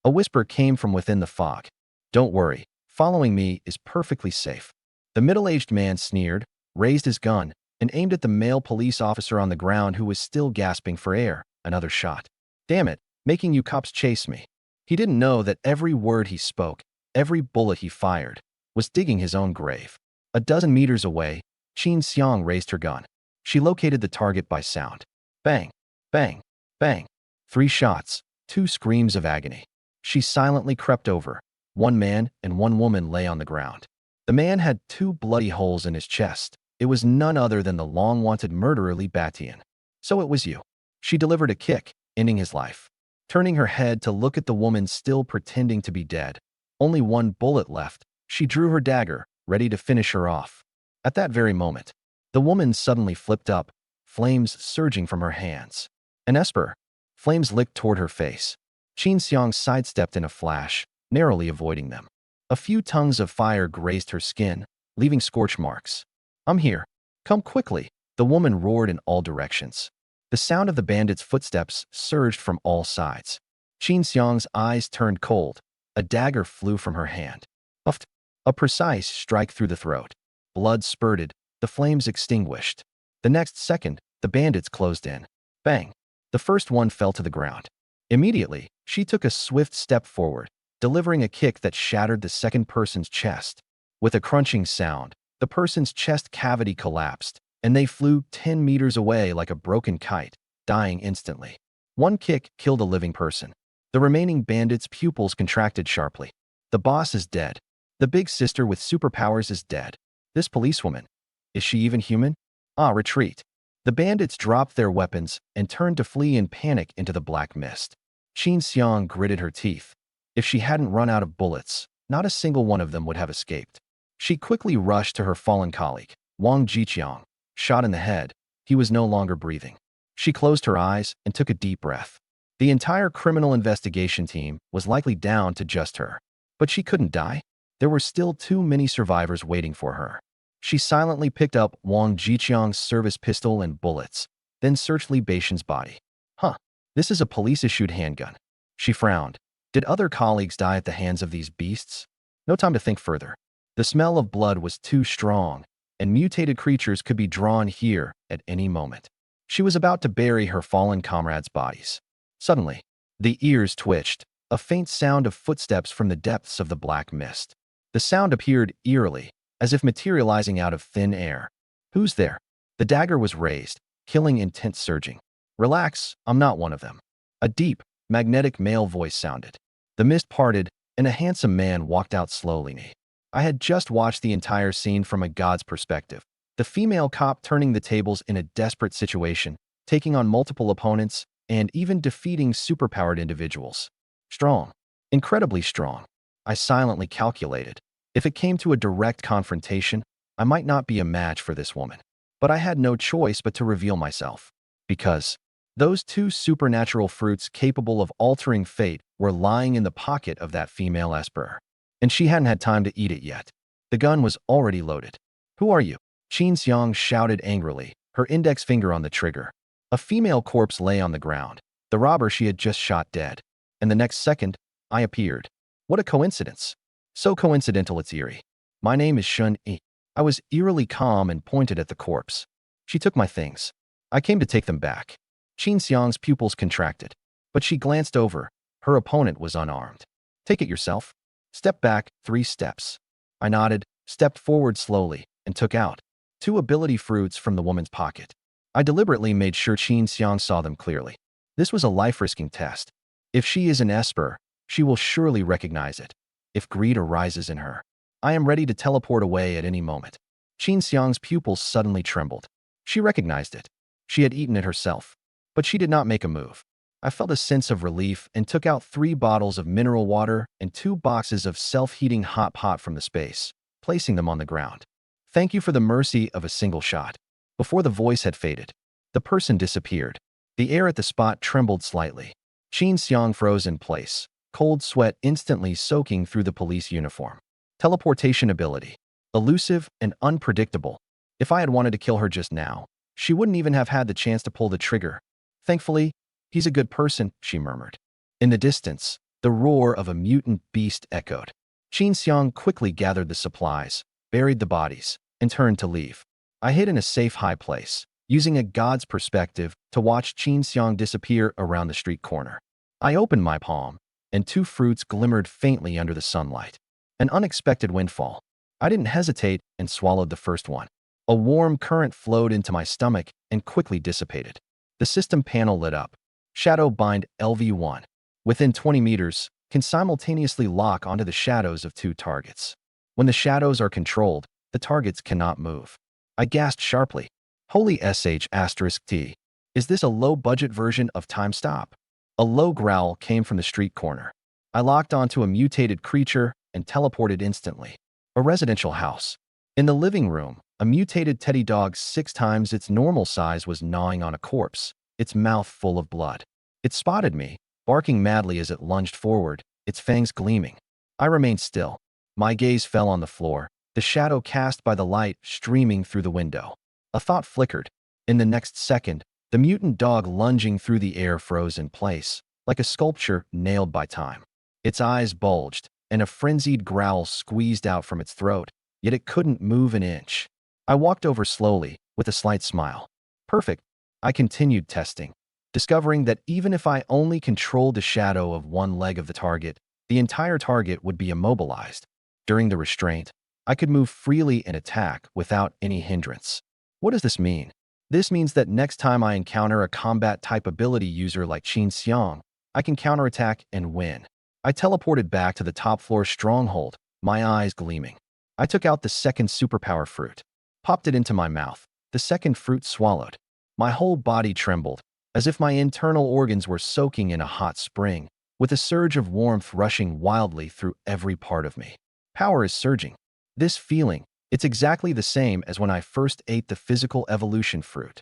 [SPEAKER 1] A whisper came from within the fog. Don't worry, following me is perfectly safe. The middle-aged man sneered, raised his gun, and aimed at the male police officer on the ground who was still gasping for air. Another shot. Damn it, making you cops chase me. He didn't know that every word he spoke, every bullet he fired, was digging his own grave. A dozen meters away, Qin Xiang raised her gun. She located the target by sound. Bang, bang, bang. 3 shots, 2 screams of agony. She silently crept over. 1 man and 1 woman lay on the ground. The man had 2 bloody holes in his chest. It was none other than the long-wanted murderer Li Batian. So it was you. She delivered a kick, ending his life. Turning her head to look at the woman still pretending to be dead. Only 1 bullet left. She drew her dagger, ready to finish her off. At that very moment, the woman suddenly flipped up, flames surging from her hands. An esper. Flames licked toward her face. Qin Xiang sidestepped in a flash, narrowly avoiding them. A few tongues of fire grazed her skin, leaving scorch marks. I'm here. Come quickly, the woman roared in all directions. The sound of the bandits' footsteps surged from all sides. Qin Xiang's eyes turned cold. A dagger flew from her hand. Uffed. A precise strike through the throat. Blood spurted, the flames extinguished. The next second, the bandits closed in. Bang! The first one fell to the ground. Immediately, she took a swift step forward, delivering a kick that shattered the second person's chest. With a crunching sound, the person's chest cavity collapsed, and they flew 10 meters away like a broken kite, dying instantly. 1 kick killed a living person. The remaining bandits' pupils contracted sharply. The boss is dead. The big sister with superpowers is dead. This policewoman, is she even human? Ah, retreat. The bandits dropped their weapons and turned to flee in panic into the black mist. Qin Xiang gritted her teeth. If she hadn't run out of bullets, not a single one of them would have escaped. She quickly rushed to her fallen colleague, Wang Jiqiang. Shot in the head, he was no longer breathing. She closed her eyes and took a deep breath. The entire criminal investigation team was likely down to just her. But she couldn't die. There were still too many survivors waiting for her. She silently picked up Wang Jiqiang's service pistol and bullets, then searched Li Batian's body. Huh, this is a police-issued handgun. She frowned. Did other colleagues die at the hands of these beasts? No time to think further. The smell of blood was too strong, and mutated creatures could be drawn here at any moment. She was about to bury her fallen comrades' bodies. Suddenly, the ears twitched, a faint sound of footsteps from the depths of the black mist. The sound appeared eerily, as if materializing out of thin air. Who's there? The dagger was raised, killing intent surging. Relax, I'm not one of them. A deep, magnetic male voice sounded. The mist parted, and a handsome man walked out slowly. I had just watched the entire scene from a god's perspective. The female cop turning the tables in a desperate situation, taking on multiple opponents, and even defeating superpowered individuals. Strong. Incredibly strong. I silently calculated. If it came to a direct confrontation, I might not be a match for this woman. But I had no choice but to reveal myself. Because those 2 supernatural fruits capable of altering fate were lying in the pocket of that female esper. And she hadn't had time to eat it yet. The gun was already loaded. Who are you? Qin Xiang shouted angrily, her index finger on the trigger. A female corpse lay on the ground, the robber she had just shot dead. And the next second, I appeared. What a coincidence. So coincidental it's eerie. My name is Shun Yi. I was eerily calm and pointed at the corpse. She took my things. I came to take them back. Qin Xiang's pupils contracted, but she glanced over. Her opponent was unarmed. Take it yourself. Step back 3 steps. I nodded, stepped forward slowly, and took out 2 ability fruits from the woman's pocket. I deliberately made sure Qin Xiang saw them clearly. This was a life-risking test. If she is an esper, she will surely recognize it. If greed arises in her, I am ready to teleport away at any moment. Qin Xiang's pupils suddenly trembled. She recognized it. She had eaten it herself. But she did not make a move. I felt a sense of relief and took out 3 bottles of mineral water and 2 boxes of self-heating hot pot from the space, placing them on the ground. Thank you for the mercy of a single shot. Before the voice had faded, the person disappeared. The air at the spot trembled slightly. Qin Xiang froze in place, cold sweat instantly soaking through the police uniform. Teleportation ability. Elusive and unpredictable. If I had wanted to kill her just now, she wouldn't even have had the chance to pull the trigger. Thankfully, he's a good person, she murmured. In the distance, the roar of a mutant beast echoed. Qin Xiang quickly gathered the supplies, buried the bodies, and turned to leave. I hid in a safe high place, using a god's perspective to watch Qin Xiang disappear around the street corner. I opened my palm, and 2 fruits glimmered faintly under the sunlight. An unexpected windfall. I didn't hesitate and swallowed the first one. A warm current flowed into my stomach and quickly dissipated. The system panel lit up. Shadow bind LV1. Within 20 meters, can simultaneously lock onto the shadows of 2 targets. When the shadows are controlled, the targets cannot move. I gasped sharply. Holy sh**t. Is this a low-budget version of Time Stop? A low growl came from the street corner. I locked onto a mutated creature and teleported instantly. A residential house. In the living room, a mutated teddy dog 6 times its normal size was gnawing on a corpse, its mouth full of blood. It spotted me, barking madly as it lunged forward, its fangs gleaming. I remained still. My gaze fell on the floor, the shadow cast by the light streaming through the window. A thought flickered. In the next second, the mutant dog lunging through the air froze in place, like a sculpture nailed by time. Its eyes bulged, and a frenzied growl squeezed out from its throat, yet it couldn't move an inch. I walked over slowly, with a slight smile. Perfect. I continued testing, discovering that even if I only controlled the shadow of one leg of the target, the entire target would be immobilized. During the restraint, I could move freely and attack without any hindrance. What does this mean? This means that next time I encounter a combat-type ability user like Qin Xiang, I can counterattack and win. I teleported back to the top-floor stronghold, my eyes gleaming. I took out the second superpower fruit, popped it into my mouth, the second fruit swallowed. My whole body trembled, as if my internal organs were soaking in a hot spring, with a surge of warmth rushing wildly through every part of me. Power is surging. This feeling, it's exactly the same as when I first ate the physical evolution fruit.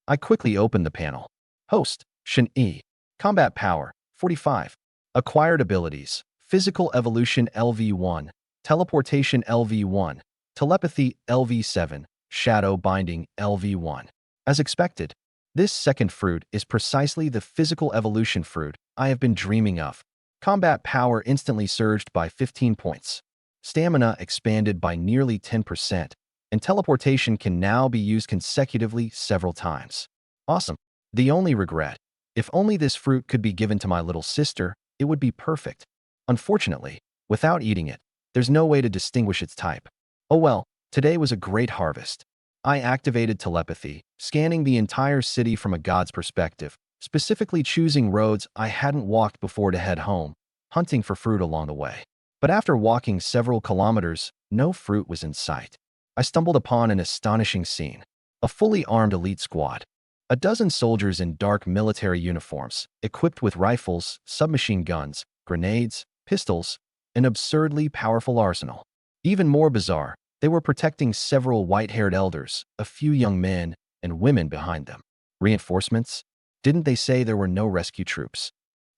[SPEAKER 1] I quickly opened the panel. Host, Shun Yi. Combat power, 45. Acquired abilities, physical evolution LV1, teleportation LV1, telepathy LV7, shadow binding LV1. As expected, this second fruit is precisely the physical evolution fruit I have been dreaming of. Combat power instantly surged by 15 points. Stamina expanded by nearly 10%, and teleportation can now be used consecutively several times. Awesome. The only regret, if only this fruit could be given to my little sister, it would be perfect. Unfortunately, without eating it, there's no way to distinguish its type. Oh well, today was a great harvest. I activated telepathy, scanning the entire city from a god's perspective, specifically choosing roads I hadn't walked before to head home, hunting for fruit along the way. But after walking several kilometers, no fruit was in sight. I stumbled upon an astonishing scene. A fully armed elite squad. A dozen soldiers in dark military uniforms, equipped with rifles, submachine guns, grenades, pistols, an absurdly powerful arsenal. Even more bizarre, they were protecting several white-haired elders, a few young men, and women behind them. Reinforcements? Didn't they say there were no rescue troops?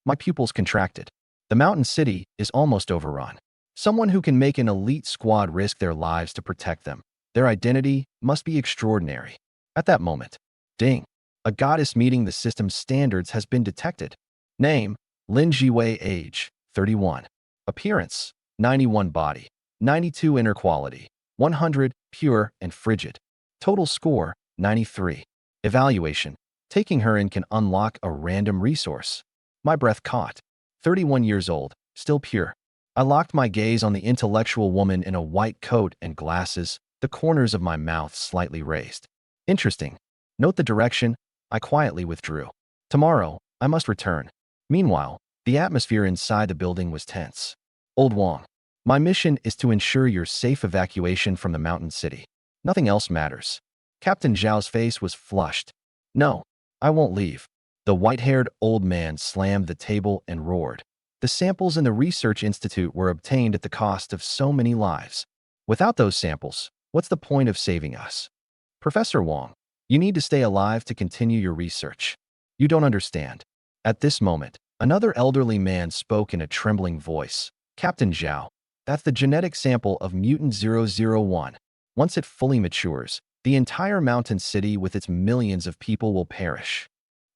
[SPEAKER 1] My pupils contracted. The mountain city is almost overrun. Someone who can make an elite squad risk their lives to protect them. Their identity must be extraordinary. At that moment, ding. A goddess meeting the system's standards has been detected. Name, Lin Jiwei. Age, 31. Appearance, 91. Body, 92. Inner quality, 100. Pure and frigid. Total score, 93. Evaluation. Taking her in can unlock a random resource. My breath caught. 31 years old, still pure. I locked my gaze on the intellectual woman in a white coat and glasses, the corners of my mouth slightly raised. Interesting. Note the direction. I quietly withdrew. Tomorrow, I must return. Meanwhile, the atmosphere inside the building was tense. Old Wang, my mission is to ensure your safe evacuation from the mountain city. Nothing else matters. Captain Zhao's face was flushed. No, I won't leave. The white-haired old man slammed the table and roared. The samples in the research institute were obtained at the cost of so many lives. Without those samples, what's the point of saving us? Professor Wong, you need to stay alive to continue your research. You don't understand. At this moment, another elderly man spoke in a trembling voice. Captain Zhao, that's the genetic sample of Mutant 001. Once it fully matures, the entire mountain city with its millions of people will perish.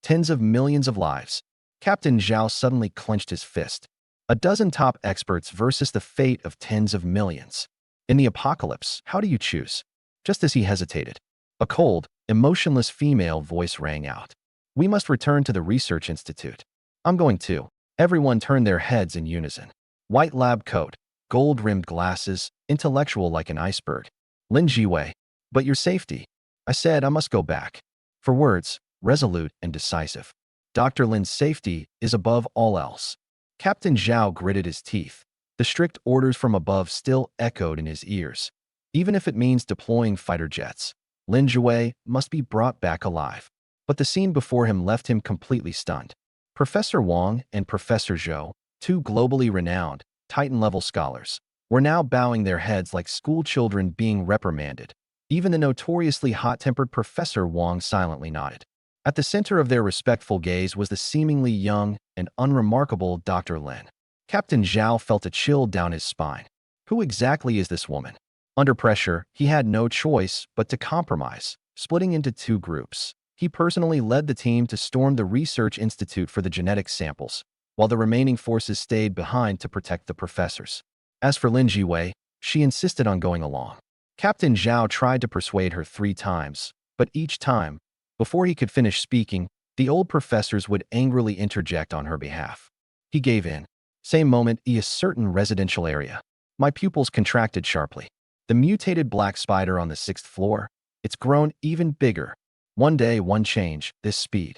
[SPEAKER 1] Tens of millions of lives. Captain Zhao suddenly clenched his fist. A dozen top experts versus the fate of tens of millions. In the apocalypse, how do you choose? Just as he hesitated, a cold, emotionless female voice rang out. We must return to the research institute. I'm going too. Everyone turned their heads in unison. White lab coat, gold-rimmed glasses, intellectual like an iceberg. Lin Jiwei. But your safety. I said I must go back. For words, resolute and decisive. Dr. Lin's safety is above all else. Captain Zhao gritted his teeth. The strict orders from above still echoed in his ears. Even if it means deploying fighter jets, Lin Jiwei must be brought back alive. But the scene before him left him completely stunned. Professor Wong and Professor Zhou, two globally renowned, Titan-level scholars, were now bowing their heads like school children being reprimanded. Even the notoriously hot-tempered Professor Wong silently nodded. At the center of their respectful gaze was the seemingly young and unremarkable Dr. Lin. Captain Zhao felt a chill down his spine. Who exactly is this woman? Under pressure, he had no choice but to compromise, splitting into two groups. He personally led the team to storm the research institute for the genetic samples, while the remaining forces stayed behind to protect the professors. As for Lin Jiwei, she insisted on going along. Captain Zhao tried to persuade her 3 times, but each time, before he could finish speaking, the old professors would angrily interject on her behalf. He gave in. Same moment, in a certain residential area. My pupils contracted sharply. The mutated black spider on the 6th floor, it's grown even bigger. One day, one change, this speed.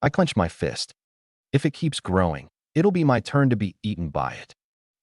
[SPEAKER 1] I clench my fist. If it keeps growing, it'll be my turn to be eaten by it.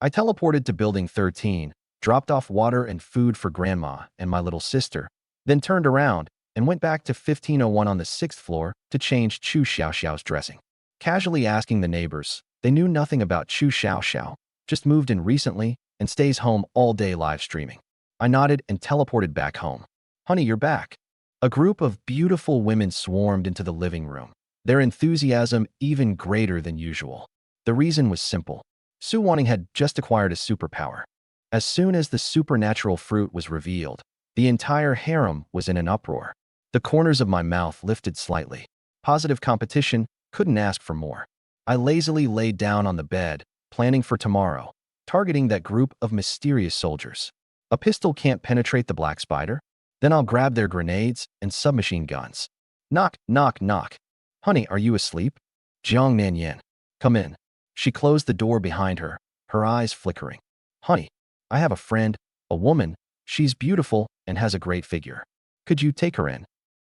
[SPEAKER 1] I teleported to Building 13, dropped off water and food for Grandma and my little sister, then turned around and went back to 1501 on the 6th floor to change Chu Xiaoxiao's dressing. Casually asking the neighbors, they knew nothing about Chu Xiaoxiao, just moved in recently and stays home all day live streaming. I nodded and teleported back home. Honey, you're back. A group of beautiful women swarmed into the living room, their enthusiasm even greater than usual. The reason was simple. Su Wanning had just acquired a superpower. As soon as the supernatural fruit was revealed, the entire harem was in an uproar. The corners of my mouth lifted slightly. Positive competition, couldn't ask for more. I lazily laid down on the bed, planning for tomorrow, targeting that group of mysterious soldiers. A pistol can't penetrate the black spider? Then I'll grab their grenades and submachine guns. Knock, knock, knock. Honey, are you asleep? Jiang Nanyan. Come in. She closed the door behind her, her eyes flickering. Honey, I have a friend, a woman. She's beautiful and has a great figure. Could you take her in?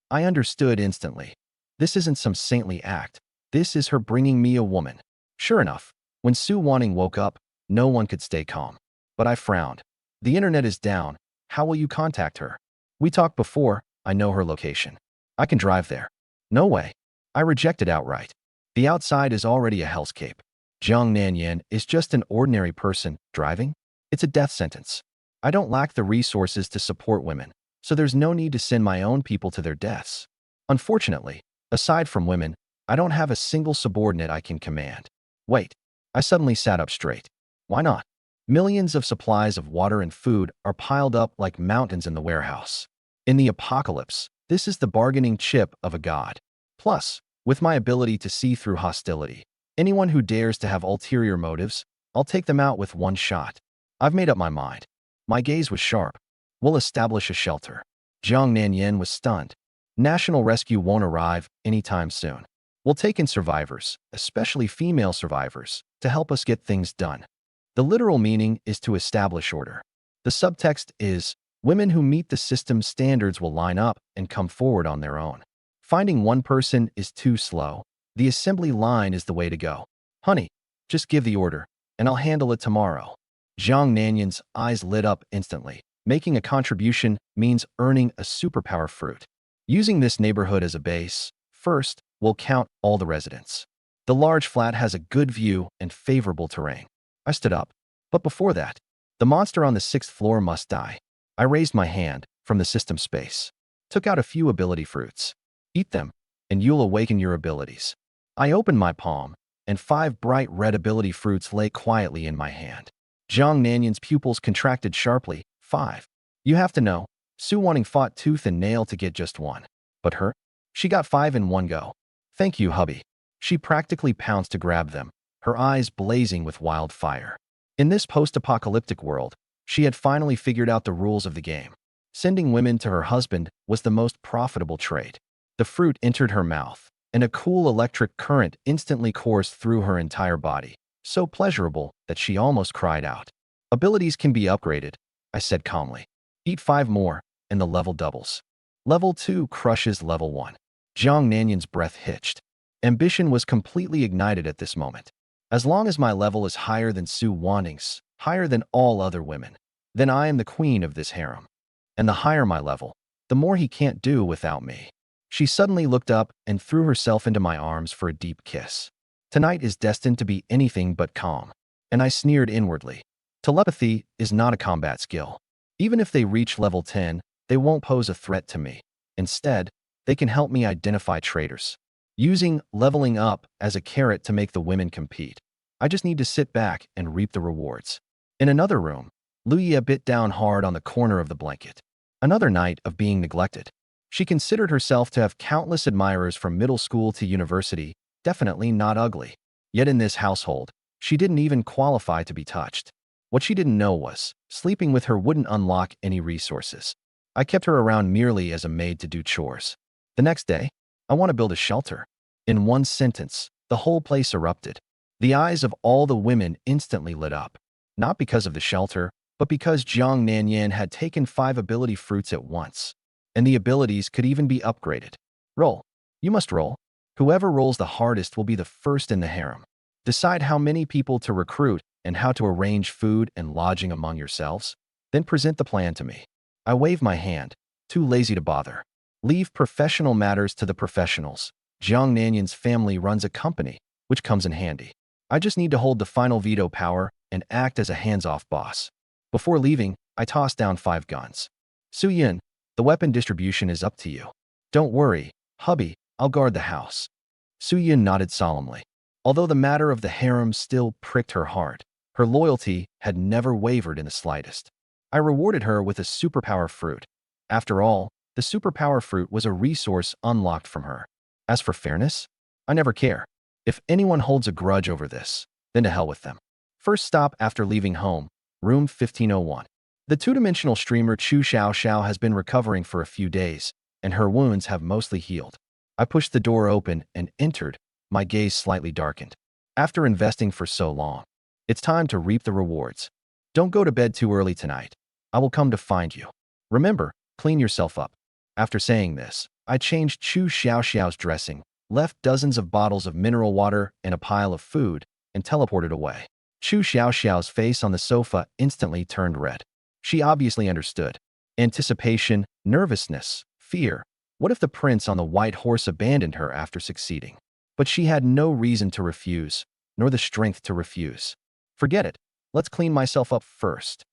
[SPEAKER 1] I understood instantly. This isn't some saintly act. This is her bringing me a woman. Sure enough, when Su Wanning woke up, no one could stay calm. But I frowned. The internet is down. How will you contact her? We talked before. I know her location. I can drive there. No way. I rejected outright. The outside is already a hellscape. Jiang Nanyan is just an ordinary person driving. It's a death sentence. I don't lack the resources to support women, so there's no need to send my own people to their deaths. Unfortunately, aside from women, I don't have a single subordinate I can command. Wait. I suddenly sat up straight. Why not? Millions of supplies of water and food are piled up like mountains in the warehouse. In the apocalypse, this is the bargaining chip of a god. Plus, with my ability to see through hostility, anyone who dares to have ulterior motives, I'll take them out with one shot. I've made up my mind. My gaze was sharp. We'll establish a shelter. Jiang Nanyan was stunned. National rescue won't arrive anytime soon. We'll take in survivors, especially female survivors, to help us get things done. The literal meaning is to establish order. The subtext is, women who meet the system's standards will line up and come forward on their own. Finding one person is too slow. The assembly line is the way to go. Honey, just give the order, and I'll handle it tomorrow. Jiang Nanyan's eyes lit up instantly. Making a contribution means earning a superpower fruit. Using this neighborhood as a base, first, We'll count all the residents. The large flat has a good view and favorable terrain. I stood up. But before that, the monster on the 6th floor must die. I raised my hand from the system space, took out a few ability fruits. Eat them, and you'll awaken your abilities. I opened my palm, and 5 bright red ability fruits lay quietly in my hand. Zhang Nanyan's pupils contracted sharply. 5. You have to know, Su Wanting fought tooth and nail to get just one. But her? She got 5 in one go. Thank you, hubby. She practically pounced to grab them, her eyes blazing with wildfire. In this post-apocalyptic world, she had finally figured out the rules of the game. Sending women to her husband was the most profitable trade. The fruit entered her mouth, and a cool electric current instantly coursed through her entire body, so pleasurable that she almost cried out. Abilities can be upgraded, I said calmly. Eat 5 more, and the level doubles. Level 2 crushes level 1. Zhang Nanyan's breath hitched. Ambition was completely ignited at this moment. As long as my level is higher than Su Wanting's, higher than all other women, then I am the queen of this harem. And the higher my level, the more he can't do without me. She suddenly looked up and threw herself into my arms for a deep kiss. Tonight is destined to be anything but calm. And I sneered inwardly. Telepathy is not a combat skill. Even if they reach level 10, they won't pose a threat to me. Instead, they can help me identify traitors. Using leveling up as a carrot to make the women compete. I just need to sit back and reap the rewards. In another room, Luya bit down hard on the corner of the blanket. Another night of being neglected. She considered herself to have countless admirers from middle school to university, definitely not ugly. Yet in this household, she didn't even qualify to be touched. What she didn't know was, sleeping with her wouldn't unlock any resources. I kept her around merely as a maid to do chores. The next day, I want to build a shelter. In one sentence, the whole place erupted. The eyes of all the women instantly lit up. Not because of the shelter, but because Zhang Nanyan had taken 5 ability fruits at once. And the abilities could even be upgraded. Roll. You must roll. Whoever rolls the hardest will be the first in the harem. Decide how many people to recruit and how to arrange food and lodging among yourselves. Then present the plan to me. I wave my hand, too lazy to bother. Leave professional matters to the professionals. Zhang Nanyan's family runs a company, which comes in handy. I just need to hold the final veto power and act as a hands-off boss. Before leaving, I tossed down 5 guns. Su Yin, the weapon distribution is up to you. Don't worry, hubby, I'll guard the house. Su Yin nodded solemnly. Although the matter of the harem still pricked her heart, her loyalty had never wavered in the slightest. I rewarded her with a superpower fruit. After all, the superpower fruit was a resource unlocked from her. As for fairness, I never care. If anyone holds a grudge over this, then to hell with them. First stop after leaving home, room 1501. The 2-dimensional streamer Chu Xiao Xiao has been recovering for a few days, and her wounds have mostly healed. I pushed the door open and entered, my gaze slightly darkened. After investing for so long, it's time to reap the rewards. Don't go to bed too early tonight. I will come to find you. Remember, clean yourself up. After saying this, I changed Chu Xiao Xiao's dressing, left dozens of bottles of mineral water and a pile of food, and teleported away. Chu Xiao Xiao's face on the sofa instantly turned red. She obviously understood. Anticipation, nervousness, fear. What if the prince on the white horse abandoned her after succeeding? But she had no reason to refuse, nor the strength to refuse. Forget it. Let's clean myself up first.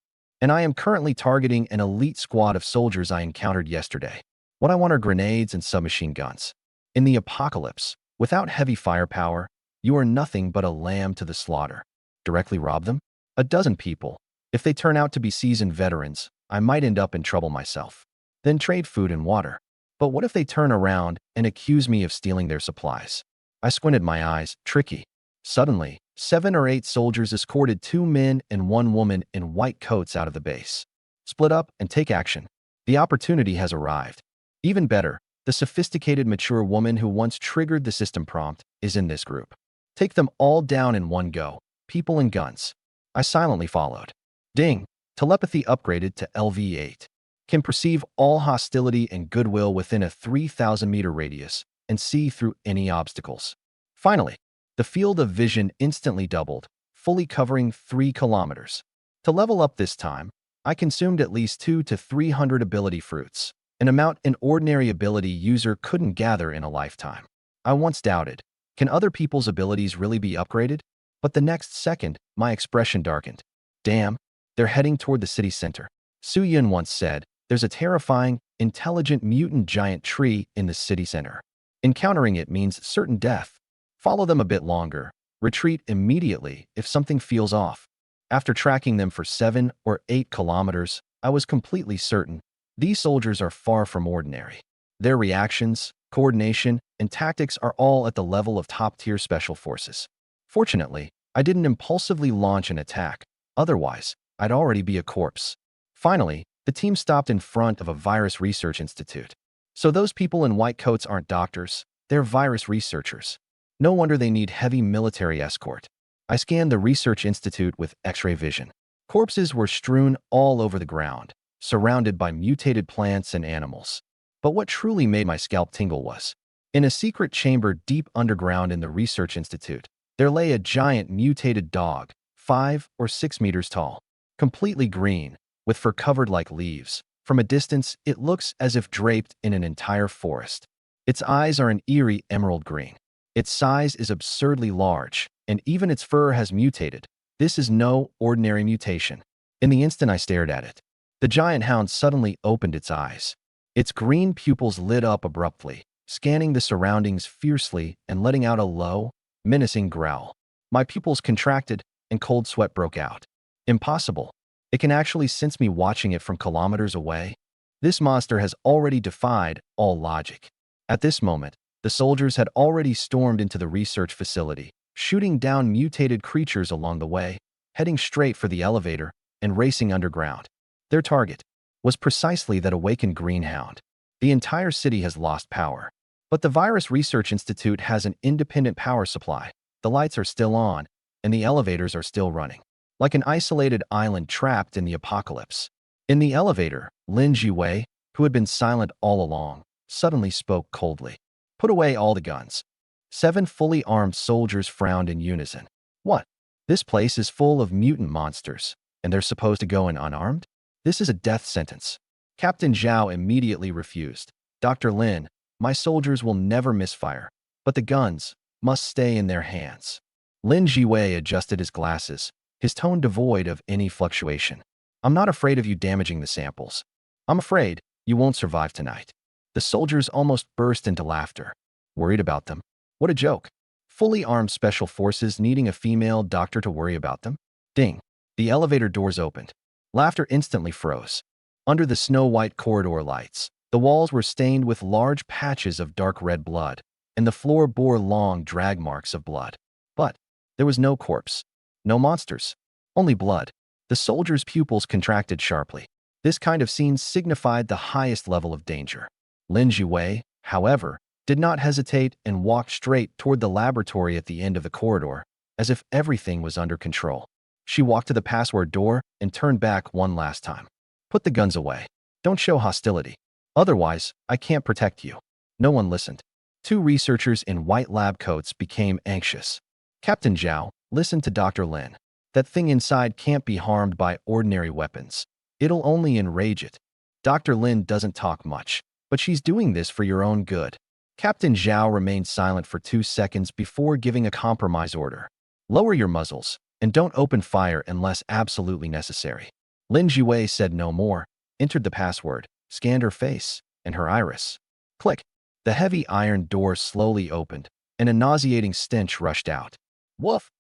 [SPEAKER 1] And I am currently targeting an elite squad of soldiers I encountered yesterday. What I want are grenades and submachine guns. In the apocalypse, without heavy firepower, you are nothing but a lamb to the slaughter. Directly rob them? A dozen people. If they turn out to be seasoned veterans, I might end up in trouble myself. Then trade food and water. But what if they turn around and accuse me of stealing their supplies? I squinted my eyes. Tricky. Suddenly, 7 or 8 soldiers escorted 2 men and 1 woman in white coats out of the base. Split up and take action. The opportunity has arrived. Even better, the sophisticated mature woman who once triggered the system prompt is in this group. Take them all down in one go, people and guns. I silently followed. Ding! Telepathy upgraded to LV8. Can perceive all hostility and goodwill within a 3,000-meter radius and see through any obstacles. Finally, the field of vision instantly doubled, fully covering 3 kilometers. To level up this time, I consumed at least 200 to 300 ability fruits, an amount an ordinary ability user couldn't gather in a lifetime. I once doubted, can other people's abilities really be upgraded? But the next second, my expression darkened. Damn, they're heading toward the city center. Su Yun once said, there's a terrifying, intelligent mutant giant tree in the city center. Encountering it means certain death. Follow them a bit longer. Retreat immediately if something feels off. After tracking them for 7 or 8 kilometers, I was completely certain these soldiers are far from ordinary. Their reactions, coordination, and tactics are all at the level of top-tier special forces. Fortunately, I didn't impulsively launch an attack. Otherwise, I'd already be a corpse. Finally, the team stopped in front of a virus research institute. So those people in white coats aren't doctors, they're virus researchers. No wonder they need heavy military escort. I scanned the research institute with X-ray vision. Corpses were strewn all over the ground, surrounded by mutated plants and animals. But what truly made my scalp tingle was, in a secret chamber deep underground in the research institute, there lay a giant mutated dog, 5 or 6 meters tall, completely green, with fur covered like leaves. From a distance, it looks as if draped in an entire forest. Its eyes are an eerie emerald green. Its size is absurdly large, and even its fur has mutated. This is no ordinary mutation. In the instant I stared at it, the giant hound suddenly opened its eyes. Its green pupils lit up abruptly, scanning the surroundings fiercely and letting out a low, menacing growl. My pupils contracted, and cold sweat broke out. Impossible. It can actually sense me watching it from kilometers away. This monster has already defied all logic. At this moment, the soldiers had already stormed into the research facility, shooting down mutated creatures along the way, heading straight for the elevator and racing underground. Their target was precisely that awakened greenhound. The entire city has lost power. But the Virus Research Institute has an independent power supply. The lights are still on, and the elevators are still running, like an isolated island trapped in the apocalypse. In the elevator, Lin Jiwei, who had been silent all along, suddenly spoke coldly. Put away all the guns. 7 fully armed soldiers frowned in unison. What? This place is full of mutant monsters, and they're supposed to go in unarmed? This is a death sentence. Captain Zhao immediately refused. Dr. Lin, my soldiers will never misfire, but the guns must stay in their hands. Lin Jiwei adjusted his glasses, his tone devoid of any fluctuation. I'm not afraid of you damaging the samples. I'm afraid you won't survive tonight. The soldiers almost burst into laughter. Worried about them? What a joke. Fully armed special forces needing a female doctor to worry about them? Ding. The elevator doors opened. Laughter instantly froze. Under the snow-white corridor lights, the walls were stained with large patches of dark red blood, and the floor bore long drag marks of blood. But there was no corpse, no monsters, only blood. The soldiers' pupils contracted sharply. This kind of scene signified the highest level of danger. Lin Jiwei, however, did not hesitate and walked straight toward the laboratory at the end of the corridor, as if everything was under control. She walked to the password door and turned back one last time. Put the guns away. Don't show hostility. Otherwise, I can't protect you. No one listened. 2 researchers in white lab coats became anxious. Captain Zhao, listen to Dr. Lin. That thing inside can't be harmed by ordinary weapons. It'll only enrage it. Dr. Lin doesn't talk much, but she's doing this for your own good. Captain Zhao remained silent for 2 seconds before giving a compromise order. Lower your muzzles, and don't open fire unless absolutely necessary. Lin Jiwei said no more, entered the password, scanned her face, and her iris. Click. The heavy iron door slowly opened, and a nauseating stench rushed out. Woof!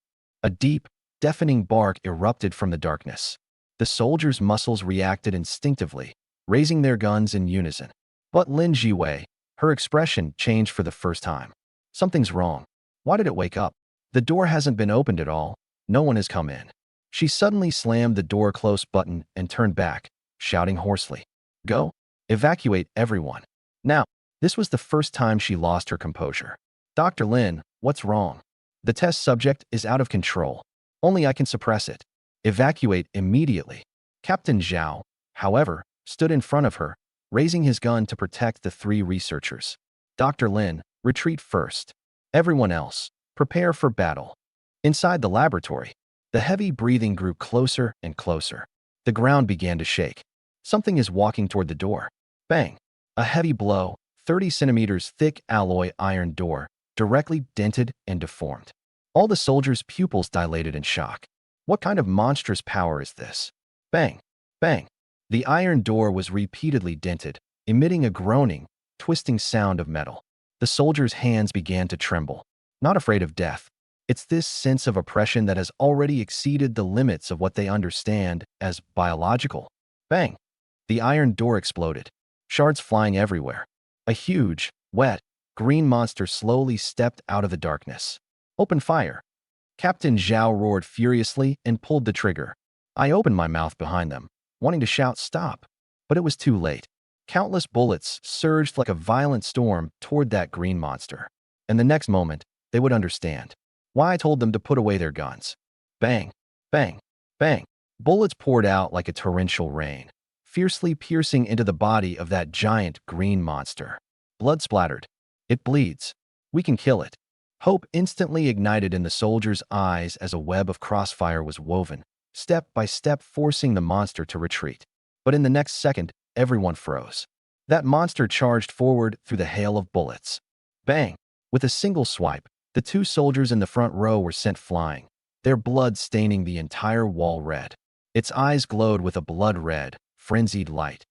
[SPEAKER 1] A deep, deafening bark erupted from the darkness. The soldiers' muscles reacted instinctively, raising their guns in unison. But Lin Jiwei, her expression changed for the first time. Something's wrong. Why did it wake up? The door hasn't been opened at all. No one has come in. She suddenly slammed the door close button and turned back, shouting hoarsely. Go. Evacuate everyone. Now. This was the first time she lost her composure. Dr. Lin, what's wrong? The test subject is out of control. Only I can suppress it. Evacuate immediately. Captain Zhao, however, stood in front of her, raising his gun to protect the 3 researchers. Dr. Lin, retreat first. Everyone else, prepare for battle. Inside the laboratory, the heavy breathing grew closer and closer. The ground began to shake. Something is walking toward the door. Bang! A heavy blow, 30 centimeters thick alloy iron door, directly dented and deformed. All the soldiers' pupils dilated in shock. What kind of monstrous power is this? Bang! Bang! The iron door was repeatedly dented, emitting a groaning, twisting sound of metal. The soldiers' hands began to tremble. Not afraid of death. It's this sense of oppression that has already exceeded the limits of what they understand as biological. Bang! The iron door exploded, shards flying everywhere. A huge, wet, green monster slowly stepped out of the darkness. Open fire! Captain Zhao roared furiously and pulled the trigger. I opened my mouth behind them, wanting to shout stop, but it was too late. Countless bullets surged like a violent storm toward that green monster. And the next moment, they would understand why I told them to put away their guns. Bang! Bang! Bang! Bullets poured out like a torrential rain, fiercely piercing into the body of that giant green monster. Blood splattered. It bleeds. We can kill it. Hope instantly ignited in the soldier's eyes as a web of crossfire was woven, step by step forcing the monster to retreat. But in the next second, everyone froze. That monster charged forward through the hail of bullets. Bang! With a single swipe, the two soldiers in the front row were sent flying, their blood staining the entire wall red. Its eyes glowed with a blood-red, frenzied light.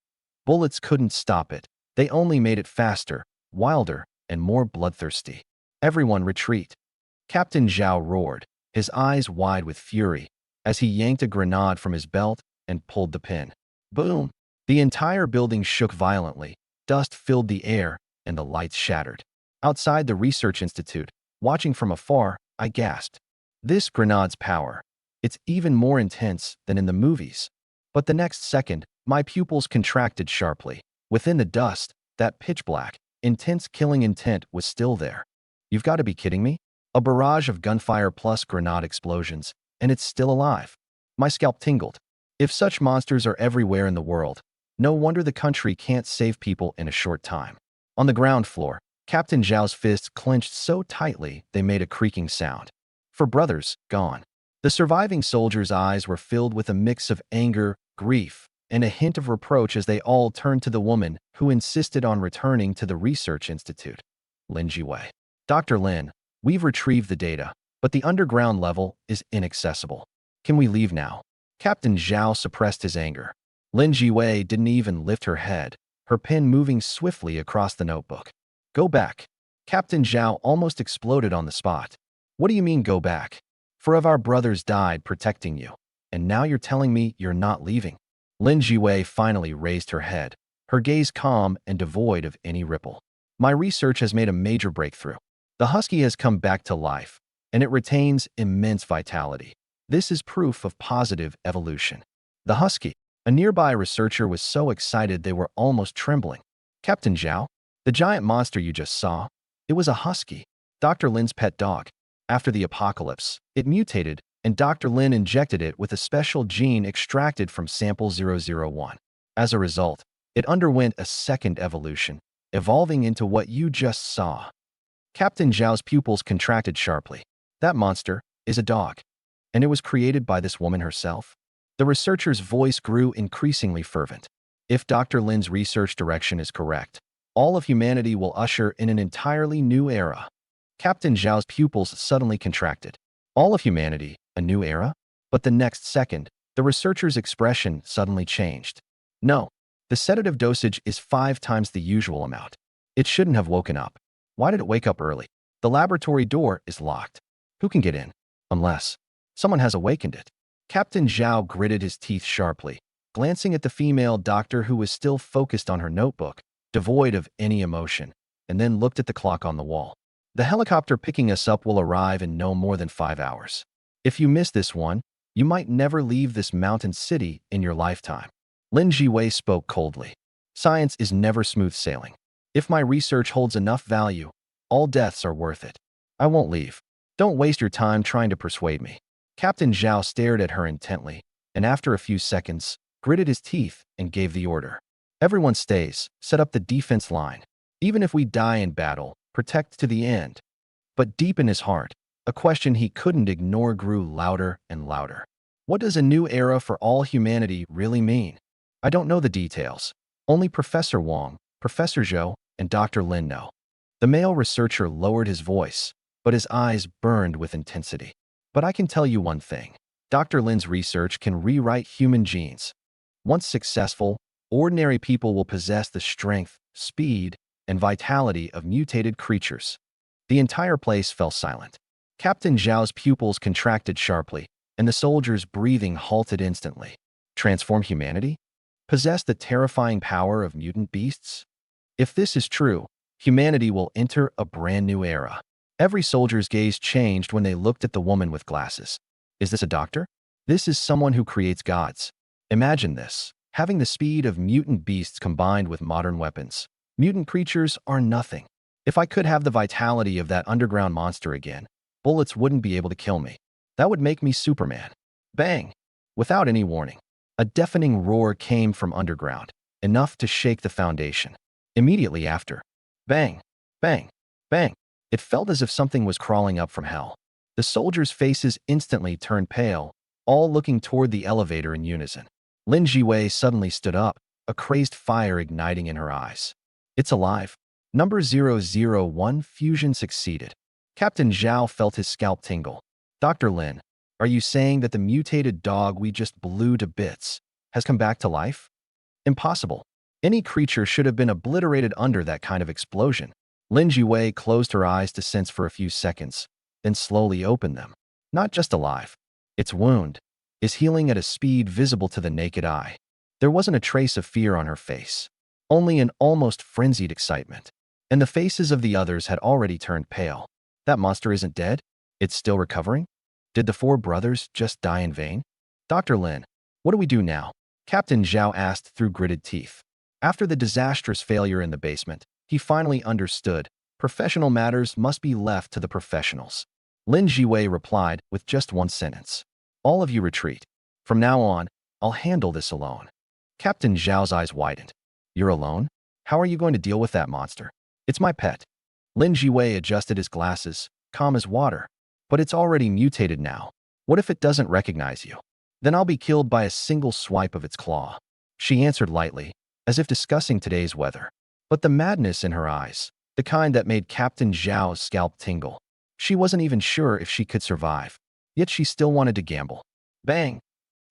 [SPEAKER 1] Bullets couldn't stop it. They only made it faster, wilder, and more bloodthirsty. Everyone retreat. Captain Zhao roared, his eyes wide with fury, as he yanked a grenade from his belt and pulled the pin. Boom! The entire building shook violently, dust filled the air, and the lights shattered. Outside the research institute, watching from afar, I gasped. This grenade's power. It's even more intense than in the movies. But the next second, my pupils contracted sharply. Within the dust, that pitch-black, intense killing intent was still there. You've got to be kidding me? A barrage of gunfire plus grenade explosions, and it's still alive. My scalp tingled. If such monsters are everywhere in the world, no wonder the country can't save people in a short time. On the ground floor, Captain Zhao's fists clenched so tightly they made a creaking sound. For brothers, gone. The surviving soldiers' eyes were filled with a mix of anger, grief, and a hint of reproach as they all turned to the woman who insisted on returning to the research institute. Lin Jiwei. Dr. Lin, we've retrieved the data, but the underground level is inaccessible. Can we leave now? Captain Zhao suppressed his anger. Lin Jiwei didn't even lift her head, her pen moving swiftly across the notebook. Go back. Captain Zhao almost exploded on the spot. What do you mean go back? 4 of our brothers died protecting you, and now you're telling me you're not leaving? Lin Jiwei finally raised her head, her gaze calm and devoid of any ripple. My research has made a major breakthrough. The husky has come back to life, and it retains immense vitality. This is proof of positive evolution. The husky. A nearby researcher was so excited they were almost trembling. Captain Zhao, the giant monster you just saw, it was a husky, Dr. Lin's pet dog. After the apocalypse, it mutated, and Dr. Lin injected it with a special gene extracted from sample 001. As a result, it underwent a second evolution, evolving into what you just saw. Captain Zhao's pupils contracted sharply. That monster is a dog, and it was created by this woman herself. The researcher's voice grew increasingly fervent. If Dr. Lin's research direction is correct, all of humanity will usher in an entirely new era. Captain Zhao's pupils suddenly contracted. All of humanity, a new era? But the next second, the researcher's expression suddenly changed. No, the sedative dosage is 5 times the usual amount. It shouldn't have woken up. Why did it wake up early? The laboratory door is locked. Who can get in? Unless someone has awakened it. Captain Zhao gritted his teeth sharply, glancing at the female doctor who was still focused on her notebook, devoid of any emotion, and then looked at the clock on the wall. The helicopter picking us up will arrive in no more than 5 hours. If you miss this one, you might never leave this mountain city in your lifetime. Lin Jiwei spoke coldly. Science is never smooth sailing. If my research holds enough value, all deaths are worth it. I won't leave. Don't waste your time trying to persuade me. Captain Zhao stared at her intently, and after a few seconds, gritted his teeth and gave the order. Everyone stays, set up the defense line. Even if we die in battle, protect to the end. But deep in his heart, a question he couldn't ignore grew louder and louder. What does a new era for all humanity really mean? I don't know the details. Only Professor Wang, Professor Zhou, and Dr. Lin know. The male researcher lowered his voice, but his eyes burned with intensity. But I can tell you one thing. Dr. Lin's research can rewrite human genes. Once successful, ordinary people will possess the strength, speed, and vitality of mutated creatures. The entire place fell silent. Captain Zhao's pupils contracted sharply, and the soldiers' breathing halted instantly. Transform humanity? Possess the terrifying power of mutant beasts? If this is true, humanity will enter a brand new era. Every soldier's gaze changed when they looked at the woman with glasses. Is this a doctor? This is someone who creates gods. Imagine this, having the speed of mutant beasts combined with modern weapons. Mutant creatures are nothing. If I could have the vitality of that underground monster again, bullets wouldn't be able to kill me. That would make me Superman. Bang! Without any warning, a deafening roar came from underground, enough to shake the foundation. Immediately after, bang, bang, bang. It felt as if something was crawling up from hell. The soldiers' faces instantly turned pale, all looking toward the elevator in unison. Lin Jiwei suddenly stood up, a crazed fire igniting in her eyes. It's alive. Number 001 fusion succeeded. Captain Zhao felt his scalp tingle. Dr. Lin, are you saying that the mutated dog we just blew to bits has come back to life? Impossible. Any creature should have been obliterated under that kind of explosion. Lin Jiwei closed her eyes to sense for a few seconds, then slowly opened them. Not just alive. Its wound is healing at a speed visible to the naked eye. There wasn't a trace of fear on her face, only an almost frenzied excitement. And the faces of the others had already turned pale. That monster isn't dead? It's still recovering? Did the four brothers just die in vain? Dr. Lin, what do we do now? Captain Zhao asked through gritted teeth. After the disastrous failure in the basement, he finally understood. Professional matters must be left to the professionals. Lin Jiwei replied with just one sentence. All of you retreat. From now on, I'll handle this alone. Captain Zhao's eyes widened. You're alone? How are you going to deal with that monster? It's my pet. Lin Jiwei adjusted his glasses, calm as water. But it's already mutated now. What if it doesn't recognize you? Then I'll be killed by a single swipe of its claw. She answered lightly, as if discussing today's weather. But the madness in her eyes, the kind that made Captain Zhao's scalp tingle. She wasn't even sure if she could survive. Yet she still wanted to gamble. Bang!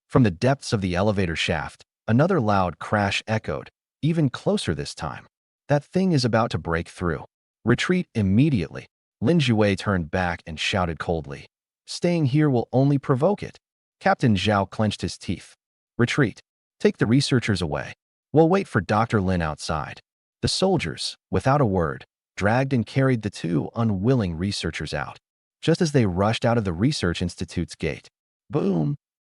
[SPEAKER 1] From the depths of the elevator shaft, another loud crash echoed, even closer this time. That thing is about to break through. Retreat immediately. Lin Jiwei turned back and shouted coldly. Staying here will only provoke it. Captain Zhao clenched his teeth. Retreat. Take the researchers away. We'll wait for Dr. Lin outside. The soldiers, without a word, dragged and carried the two unwilling researchers out. Just as they rushed out of the research institute's gate. Boom!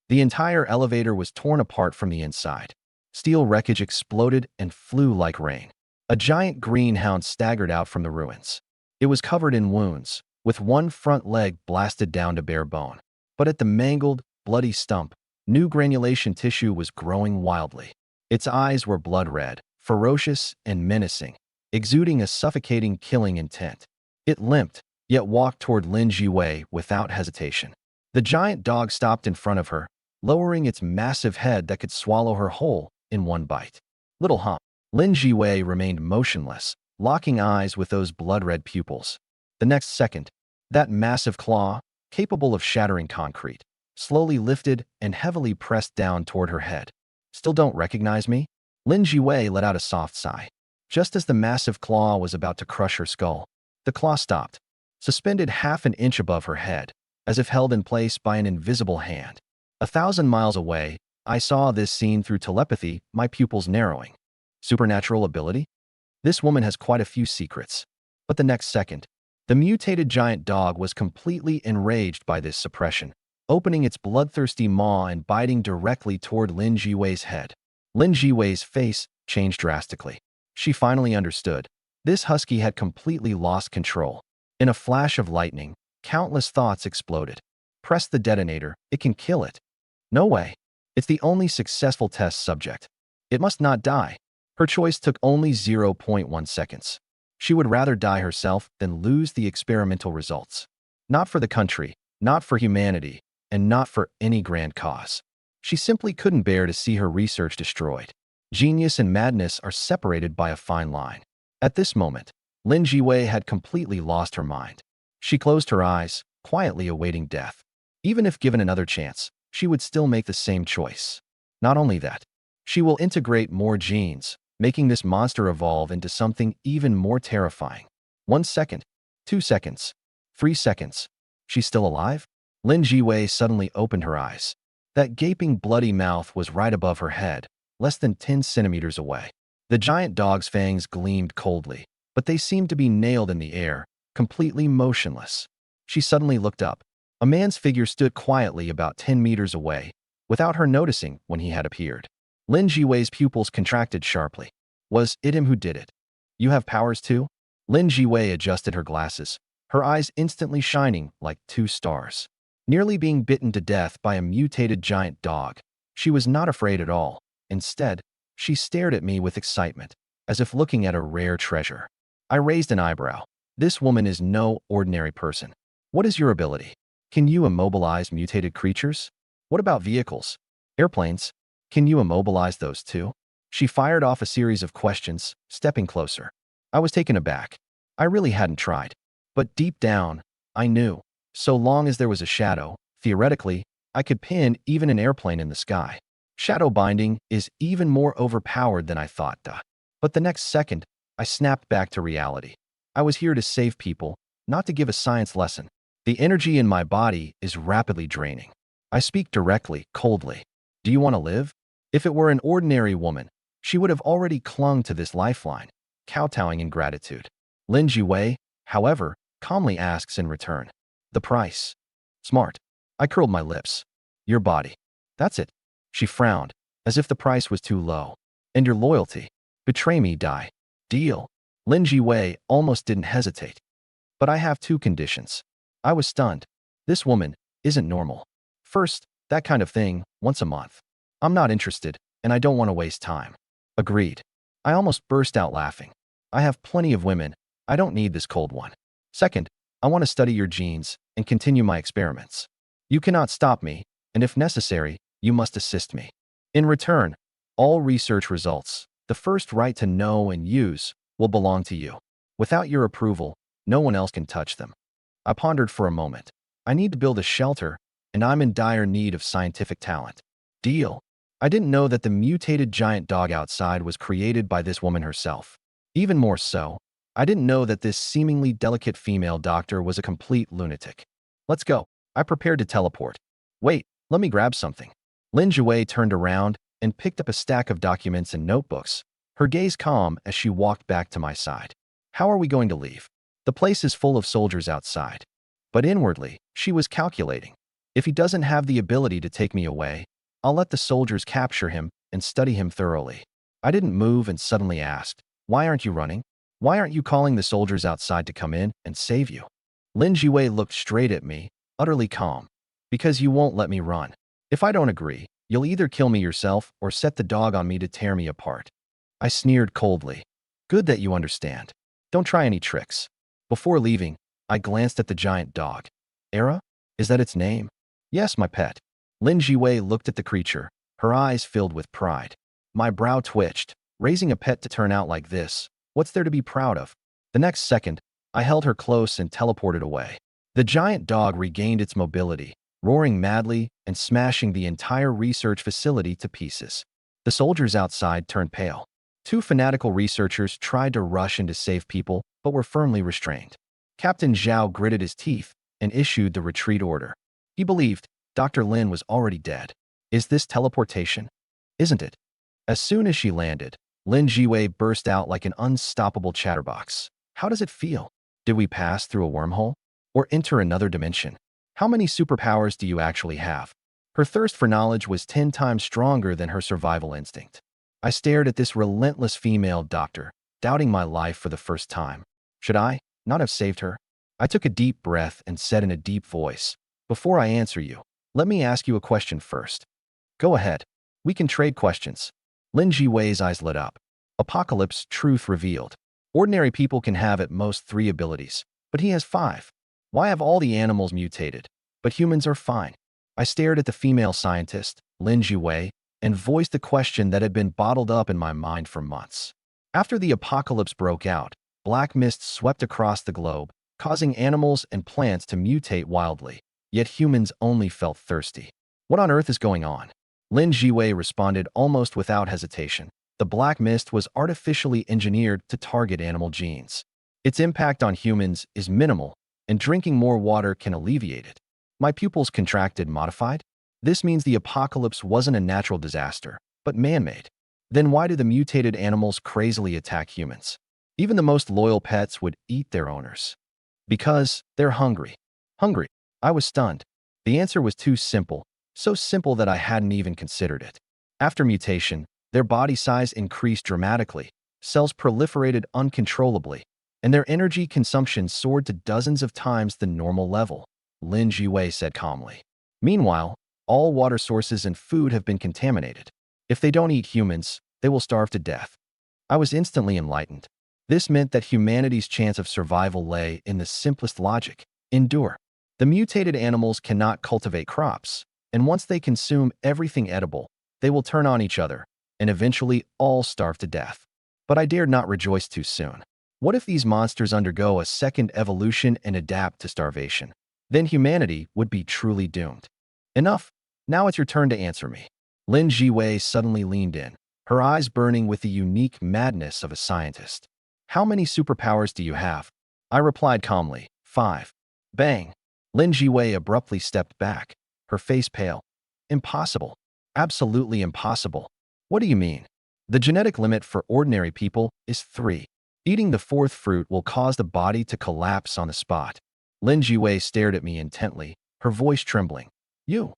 [SPEAKER 1] The entire elevator was torn apart from the inside. Steel wreckage exploded and flew like rain. A giant greenhound staggered out from the ruins. It was covered in wounds, with one front leg blasted down to bare bone. But at the mangled, bloody stump, new granulation tissue was growing wildly. Its eyes were blood red, ferocious and menacing, exuding a suffocating killing intent. It limped, yet walked toward Lin Jiwei without hesitation. The giant dog stopped in front of her, lowering its massive head that could swallow her whole in one bite. Little hump. Lin Jiwei remained motionless, locking eyes with those blood-red pupils. The next second, that massive claw, capable of shattering concrete, slowly lifted and heavily pressed down toward her head. Still don't recognize me? Lin Jiwei let out a soft sigh. Just as the massive claw was about to crush her skull, the claw stopped, suspended half an inch above her head, as if held in place by an invisible hand. 1,000 miles away, I saw this scene through telepathy, my pupils narrowing. Supernatural ability? This woman has quite a few secrets. But the next second, the mutated giant dog was completely enraged by this suppression, opening its bloodthirsty maw and biting directly toward Lin Jiwei's head. Lin Jiwei's face changed drastically. She finally understood. This husky had completely lost control. In a flash of lightning, countless thoughts exploded. Press the detonator, it can kill it. No way. It's the only successful test subject. It must not die. Her choice took only 0.1 seconds. She would rather die herself than lose the experimental results. Not for the country, not for humanity, and not for any grand cause. She simply couldn't bear to see her research destroyed. Genius and madness are separated by a fine line. At this moment, Lin Jiwei had completely lost her mind. She closed her eyes, quietly awaiting death. Even if given another chance, she would still make the same choice. Not only that, she will integrate more genes, making this monster evolve into something even more terrifying. 1 second, 2 seconds, 3 seconds. She's still alive? Lin Jiwei suddenly opened her eyes. That gaping, bloody mouth was right above her head, less than 10 centimeters away. The giant dog's fangs gleamed coldly, but they seemed to be nailed in the air, completely motionless. She suddenly looked up. A man's figure stood quietly about 10 meters away, without her noticing when he had appeared. Lin Jiwei's pupils contracted sharply. Was it him who did it? You have powers too? Lin Jiwei adjusted her glasses, her eyes instantly shining like 2 stars. Nearly being bitten to death by a mutated giant dog, she was not afraid at all. Instead, she stared at me with excitement, as if looking at a rare treasure. I raised an eyebrow. This woman is no ordinary person. What is your ability? Can you immobilize mutated creatures? What about vehicles? Airplanes? Can you immobilize those too? She fired off a series of questions, stepping closer. I was taken aback. I really hadn't tried. But deep down, I knew. So long as there was a shadow, theoretically, I could pin even an airplane in the sky. Shadow binding is even more overpowered than I thought. But the next second, I snapped back to reality. I was here to save people, not to give a science lesson. The energy in my body is rapidly draining. I speak directly, coldly. Do you want to live? If it were an ordinary woman, she would have already clung to this lifeline, kowtowing in gratitude. Lin Jiwei, however, calmly asks in return. The price. Smart. I curled my lips. Your body. That's it. She frowned, as if the price was too low. And your loyalty. Betray me, die. Deal. Lin Jiwei almost didn't hesitate. But I have 2 conditions. I was stunned. This woman isn't normal. First, that kind of thing, once a month. I'm not interested, and I don't want to waste time. Agreed. I almost burst out laughing. I have plenty of women. I don't need this cold one. Second, I want to study your genes and continue my experiments. You cannot stop me, and if necessary, you must assist me. In return, all research results, the first right to know and use, will belong to you. Without your approval, no one else can touch them. I pondered for a moment. I need to build a shelter, and I'm in dire need of scientific talent. Deal. I didn't know that the mutated giant dog outside was created by this woman herself. Even more so, I didn't know that this seemingly delicate female doctor was a complete lunatic. Let's go. I prepared to teleport. Wait, let me grab something. Lin Jiwei turned around and picked up a stack of documents and notebooks, her gaze calm as she walked back to my side. How are we going to leave? The place is full of soldiers outside. But inwardly, she was calculating. If he doesn't have the ability to take me away, I'll let the soldiers capture him and study him thoroughly. I didn't move and suddenly asked, why aren't you running? Why aren't you calling the soldiers outside to come in and save you? Lin Jiwei looked straight at me, utterly calm. Because you won't let me run. If I don't agree, you'll either kill me yourself or set the dog on me to tear me apart. I sneered coldly. Good that you understand. Don't try any tricks. Before leaving, I glanced at the giant dog. Era? Is that its name? Yes, my pet. Lin Jiwei looked at the creature, her eyes filled with pride. My brow twitched. Raising a pet to turn out like this, what's there to be proud of? The next second, I held her close and teleported away. The giant dog regained its mobility, roaring madly and smashing the entire research facility to pieces. The soldiers outside turned pale. 2 fanatical researchers tried to rush in to save people, but were firmly restrained. Captain Zhao gritted his teeth and issued the retreat order. He believed Dr. Lin was already dead. Is this teleportation? Isn't it? As soon as she landed, Lin Jiwei burst out like an unstoppable chatterbox. How does it feel? Did we pass through a wormhole? Or enter another dimension? How many superpowers do you actually have? Her thirst for knowledge was 10 times stronger than her survival instinct. I stared at this relentless female doctor, doubting my life for the first time. Should I not have saved her? I took a deep breath and said in a deep voice, before I answer you, let me ask you a question first. Go ahead. We can trade questions. Lin Jiwei's eyes lit up. Apocalypse truth revealed. Ordinary people can have at most 3 abilities, but he has 5. Why have all the animals mutated, but humans are fine? I stared at the female scientist, Lin Jiwei, and voiced the question that had been bottled up in my mind for months. After the apocalypse broke out, Black mist swept across the globe, causing animals and plants to mutate wildly. Yet humans only felt thirsty. What on earth is going on? Lin Jiwei responded almost without hesitation. The black mist was artificially engineered to target animal genes. Its impact on humans is minimal, and drinking more water can alleviate it. My pupils contracted modified? This means the apocalypse wasn't a natural disaster, but man-made. Then why do the mutated animals crazily attack humans? Even the most loyal pets would eat their owners. Because they're hungry. Hungry. I was stunned. The answer was too simple, so simple that I hadn't even considered it. After mutation, their body size increased dramatically, cells proliferated uncontrollably, and their energy consumption soared to dozens of times the normal level, Lin Jiwei said calmly. Meanwhile, all water sources and food have been contaminated. If they don't eat humans, they will starve to death. I was instantly enlightened. This meant that humanity's chance of survival lay in the simplest logic: endure. The mutated animals cannot cultivate crops, and once they consume everything edible, they will turn on each other, and eventually all starve to death. But I dared not rejoice too soon. What if these monsters undergo a second evolution and adapt to starvation? Then humanity would be truly doomed. Enough. Now it's your turn to answer me. Lin Jiwei suddenly leaned in, her eyes burning with the unique madness of a scientist. How many superpowers do you have? I replied calmly, 5. Bang. Lin Jiwei abruptly stepped back, her face pale. Impossible. Absolutely impossible. What do you mean? The genetic limit for ordinary people is 3. Eating the 4th fruit will cause the body to collapse on the spot. Lin Jiwei stared at me intently, her voice trembling. You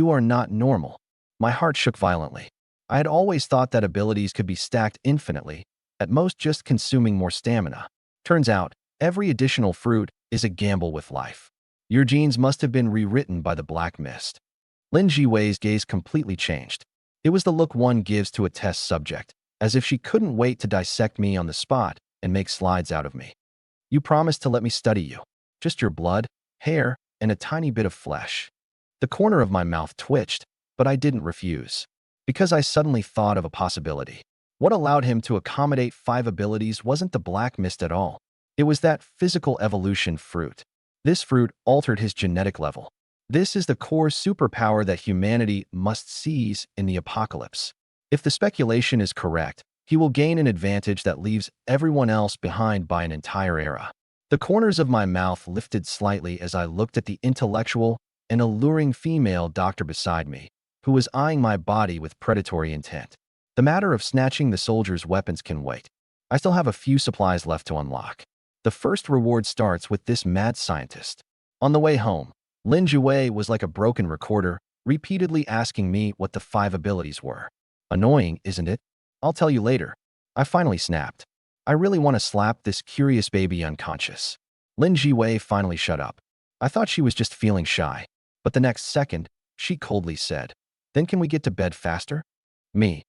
[SPEAKER 1] are not normal. My heart shook violently. I had always thought that abilities could be stacked infinitely, at most just consuming more stamina. Turns out, every additional fruit is a gamble with life. Your genes must have been rewritten by the black mist. Lin Jiwei's gaze completely changed. It was the look one gives to a test subject, as if she couldn't wait to dissect me on the spot and make slides out of me. You promised to let me study you. Just your blood, hair, and a tiny bit of flesh. The corner of my mouth twitched, but I didn't refuse. Because I suddenly thought of a possibility. What allowed him to accommodate 5 abilities wasn't the black mist at all. It was that physical evolution fruit. This fruit altered his genetic level. This is the core superpower that humanity must seize in the apocalypse. If the speculation is correct, he will gain an advantage that leaves everyone else behind by an entire era. The corners of my mouth lifted slightly as I looked at the intellectual and alluring female doctor beside me, who was eyeing my body with predatory intent. The matter of snatching the soldier's weapons can wait. I still have a few supplies left to unlock. The first reward starts with this mad scientist. On the way home, Lin Jiwei was like a broken recorder, repeatedly asking me what the 5 abilities were. Annoying, isn't it? I'll tell you later. I finally snapped. I really want to slap this curious baby unconscious. Lin Jiwei finally shut up. I thought she was just feeling shy, but the next second, she coldly said, "Then can we get to bed faster?" Me.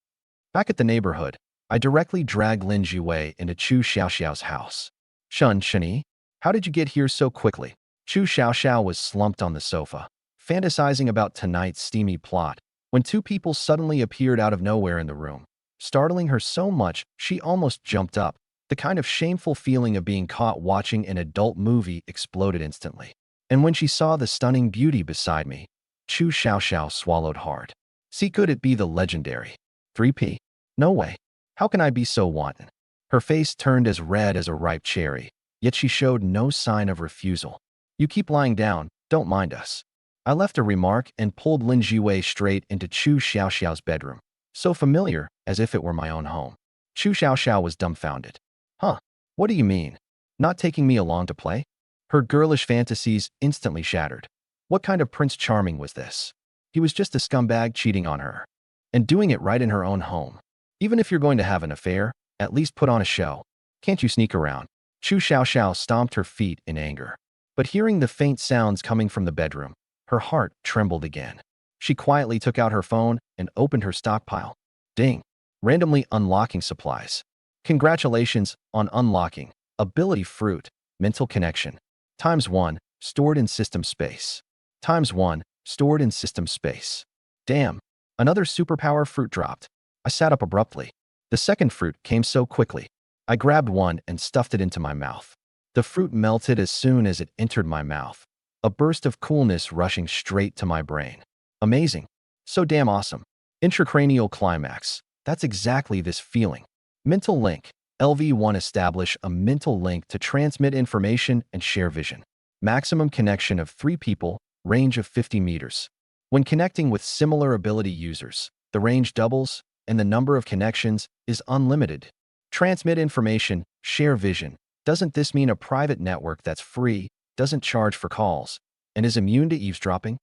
[SPEAKER 1] Back at the neighborhood, I directly dragged Lin Jiwei into Chu Xiaoxiao's house. Shun Yi, how did you get here so quickly? Chu Xiaoxiao was slumped on the sofa, fantasizing about tonight's steamy plot, when 2 people suddenly appeared out of nowhere in the room, startling her so much she almost jumped up. The kind of shameful feeling of being caught watching an adult movie exploded instantly. And when she saw the stunning beauty beside me, Chu Xiaoxiao swallowed hard. See, could it be the legendary 3P? No way. How can I be so wanton? Her face turned as red as a ripe cherry, yet she showed no sign of refusal. You keep lying down, don't mind us. I left a remark and pulled Lin Jiwei straight into Chu Xiaoxiao's bedroom, so familiar as if it were my own home. Chu Xiaoxiao was dumbfounded. Huh? What do you mean? Not taking me along to play? Her girlish fantasies instantly shattered. What kind of Prince Charming was this? He was just a scumbag cheating on her. And doing it right in her own home. Even if you're going to have an affair, at least put on a show. Can't you sneak around? Chu Xiaoxiao stomped her feet in anger. But hearing the faint sounds coming from the bedroom, her heart trembled again. She quietly took out her phone and opened her stockpile. Ding. Randomly unlocking supplies. Congratulations on unlocking Ability Fruit, Mental Connection. ×1, stored in system space. ×1, stored in system space. Damn. Another superpower fruit dropped. I sat up abruptly. The second fruit came so quickly. I grabbed one and stuffed it into my mouth. The fruit melted as soon as it entered my mouth. A burst of coolness rushing straight to my brain. Amazing. So damn awesome. Intracranial climax. That's exactly this feeling. Mental link. LV1 establish a mental link to transmit information and share vision. Maximum connection of 3 people, range of 50 meters. When connecting with similar ability users, the range doubles and the number of connections is unlimited. Transmit information, share vision. Doesn't this mean a private network that's free, doesn't charge for calls, and is immune to eavesdropping?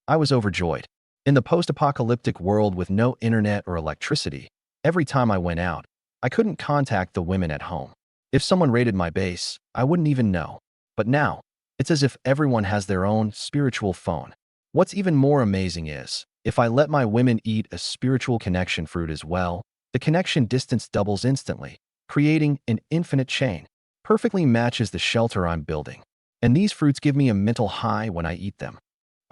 [SPEAKER 1] I was overjoyed. In the post-apocalyptic world with no internet or electricity, every time I went out, I couldn't contact the women at home. If someone raided my base, I wouldn't even know. But now, it's as if everyone has their own spiritual phone. What's even more amazing is, if I let my women eat a spiritual connection fruit as well, the connection distance doubles instantly, creating an infinite chain. Perfectly matches the shelter I'm building. And these fruits give me a mental high when I eat them.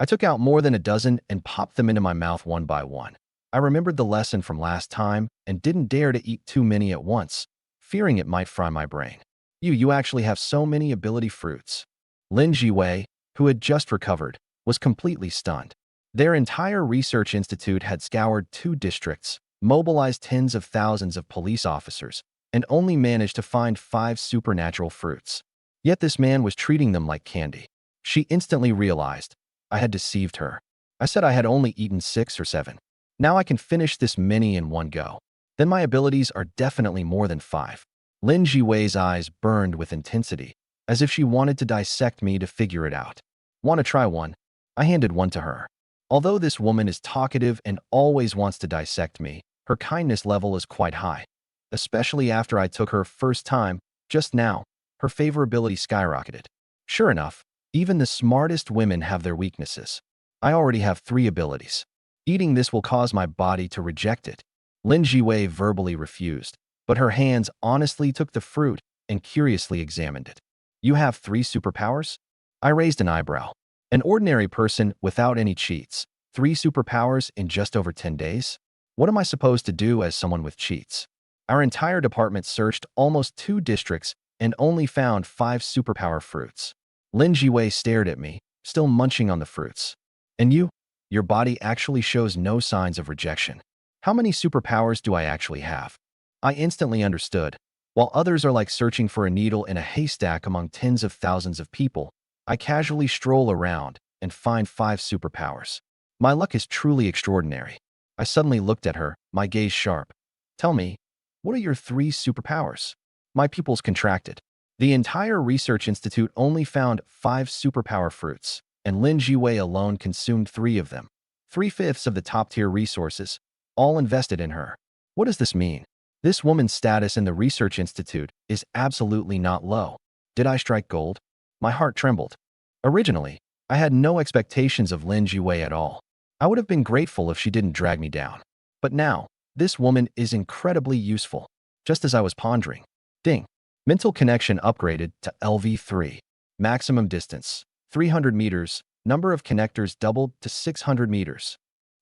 [SPEAKER 1] I took out more than a dozen and popped them into my mouth one by one. I remembered the lesson from last time and didn't dare to eat too many at once, fearing it might fry my brain. You actually have so many ability fruits. Lin Jiwei, who had just recovered, was completely stunned. Their entire research institute had scoured 2 districts, mobilized tens of thousands of police officers, and only managed to find 5 supernatural fruits. Yet this man was treating them like candy. She instantly realized I had deceived her. I said I had only eaten 6 or 7. Now I can finish this many in one go. Then my abilities are definitely more than 5. Lin Jiwei's eyes burned with intensity, as if she wanted to dissect me to figure it out. Want to try one? I handed one to her. Although this woman is talkative and always wants to dissect me, her kindness level is quite high. Especially after I took her first time, just now, her favorability skyrocketed. Sure enough, even the smartest women have their weaknesses. I already have 3 abilities. Eating this will cause my body to reject it. Lin Jiwei verbally refused, but her hands honestly took the fruit and curiously examined it. You have 3 superpowers? I raised an eyebrow. An ordinary person without any cheats. 3 superpowers in just over 10 days? What am I supposed to do as someone with cheats? Our entire department searched almost 2 districts and only found 5 superpower fruits. Lin Jiwei stared at me, still munching on the fruits. And you? Your body actually shows no signs of rejection. How many superpowers do I actually have? I instantly understood. While others are like searching for a needle in a haystack among tens of thousands of people, I casually stroll around and find 5 superpowers. My luck is truly extraordinary. I suddenly looked at her, my gaze sharp. Tell me, what are your 3 superpowers? My pupils contracted. The entire research institute only found 5 superpower fruits, and Lin Jiwei alone consumed 3 of them. 3/5 of the top-tier resources, all invested in her. What does this mean? This woman's status in the research institute is absolutely not low. Did I strike gold? My heart trembled. Originally, I had no expectations of Lin Jiwei at all. I would have been grateful if she didn't drag me down. But now, this woman is incredibly useful. Just as I was pondering. Ding. Mental connection upgraded to LV3. Maximum distance, 300 meters. Number of connectors doubled to 600 meters.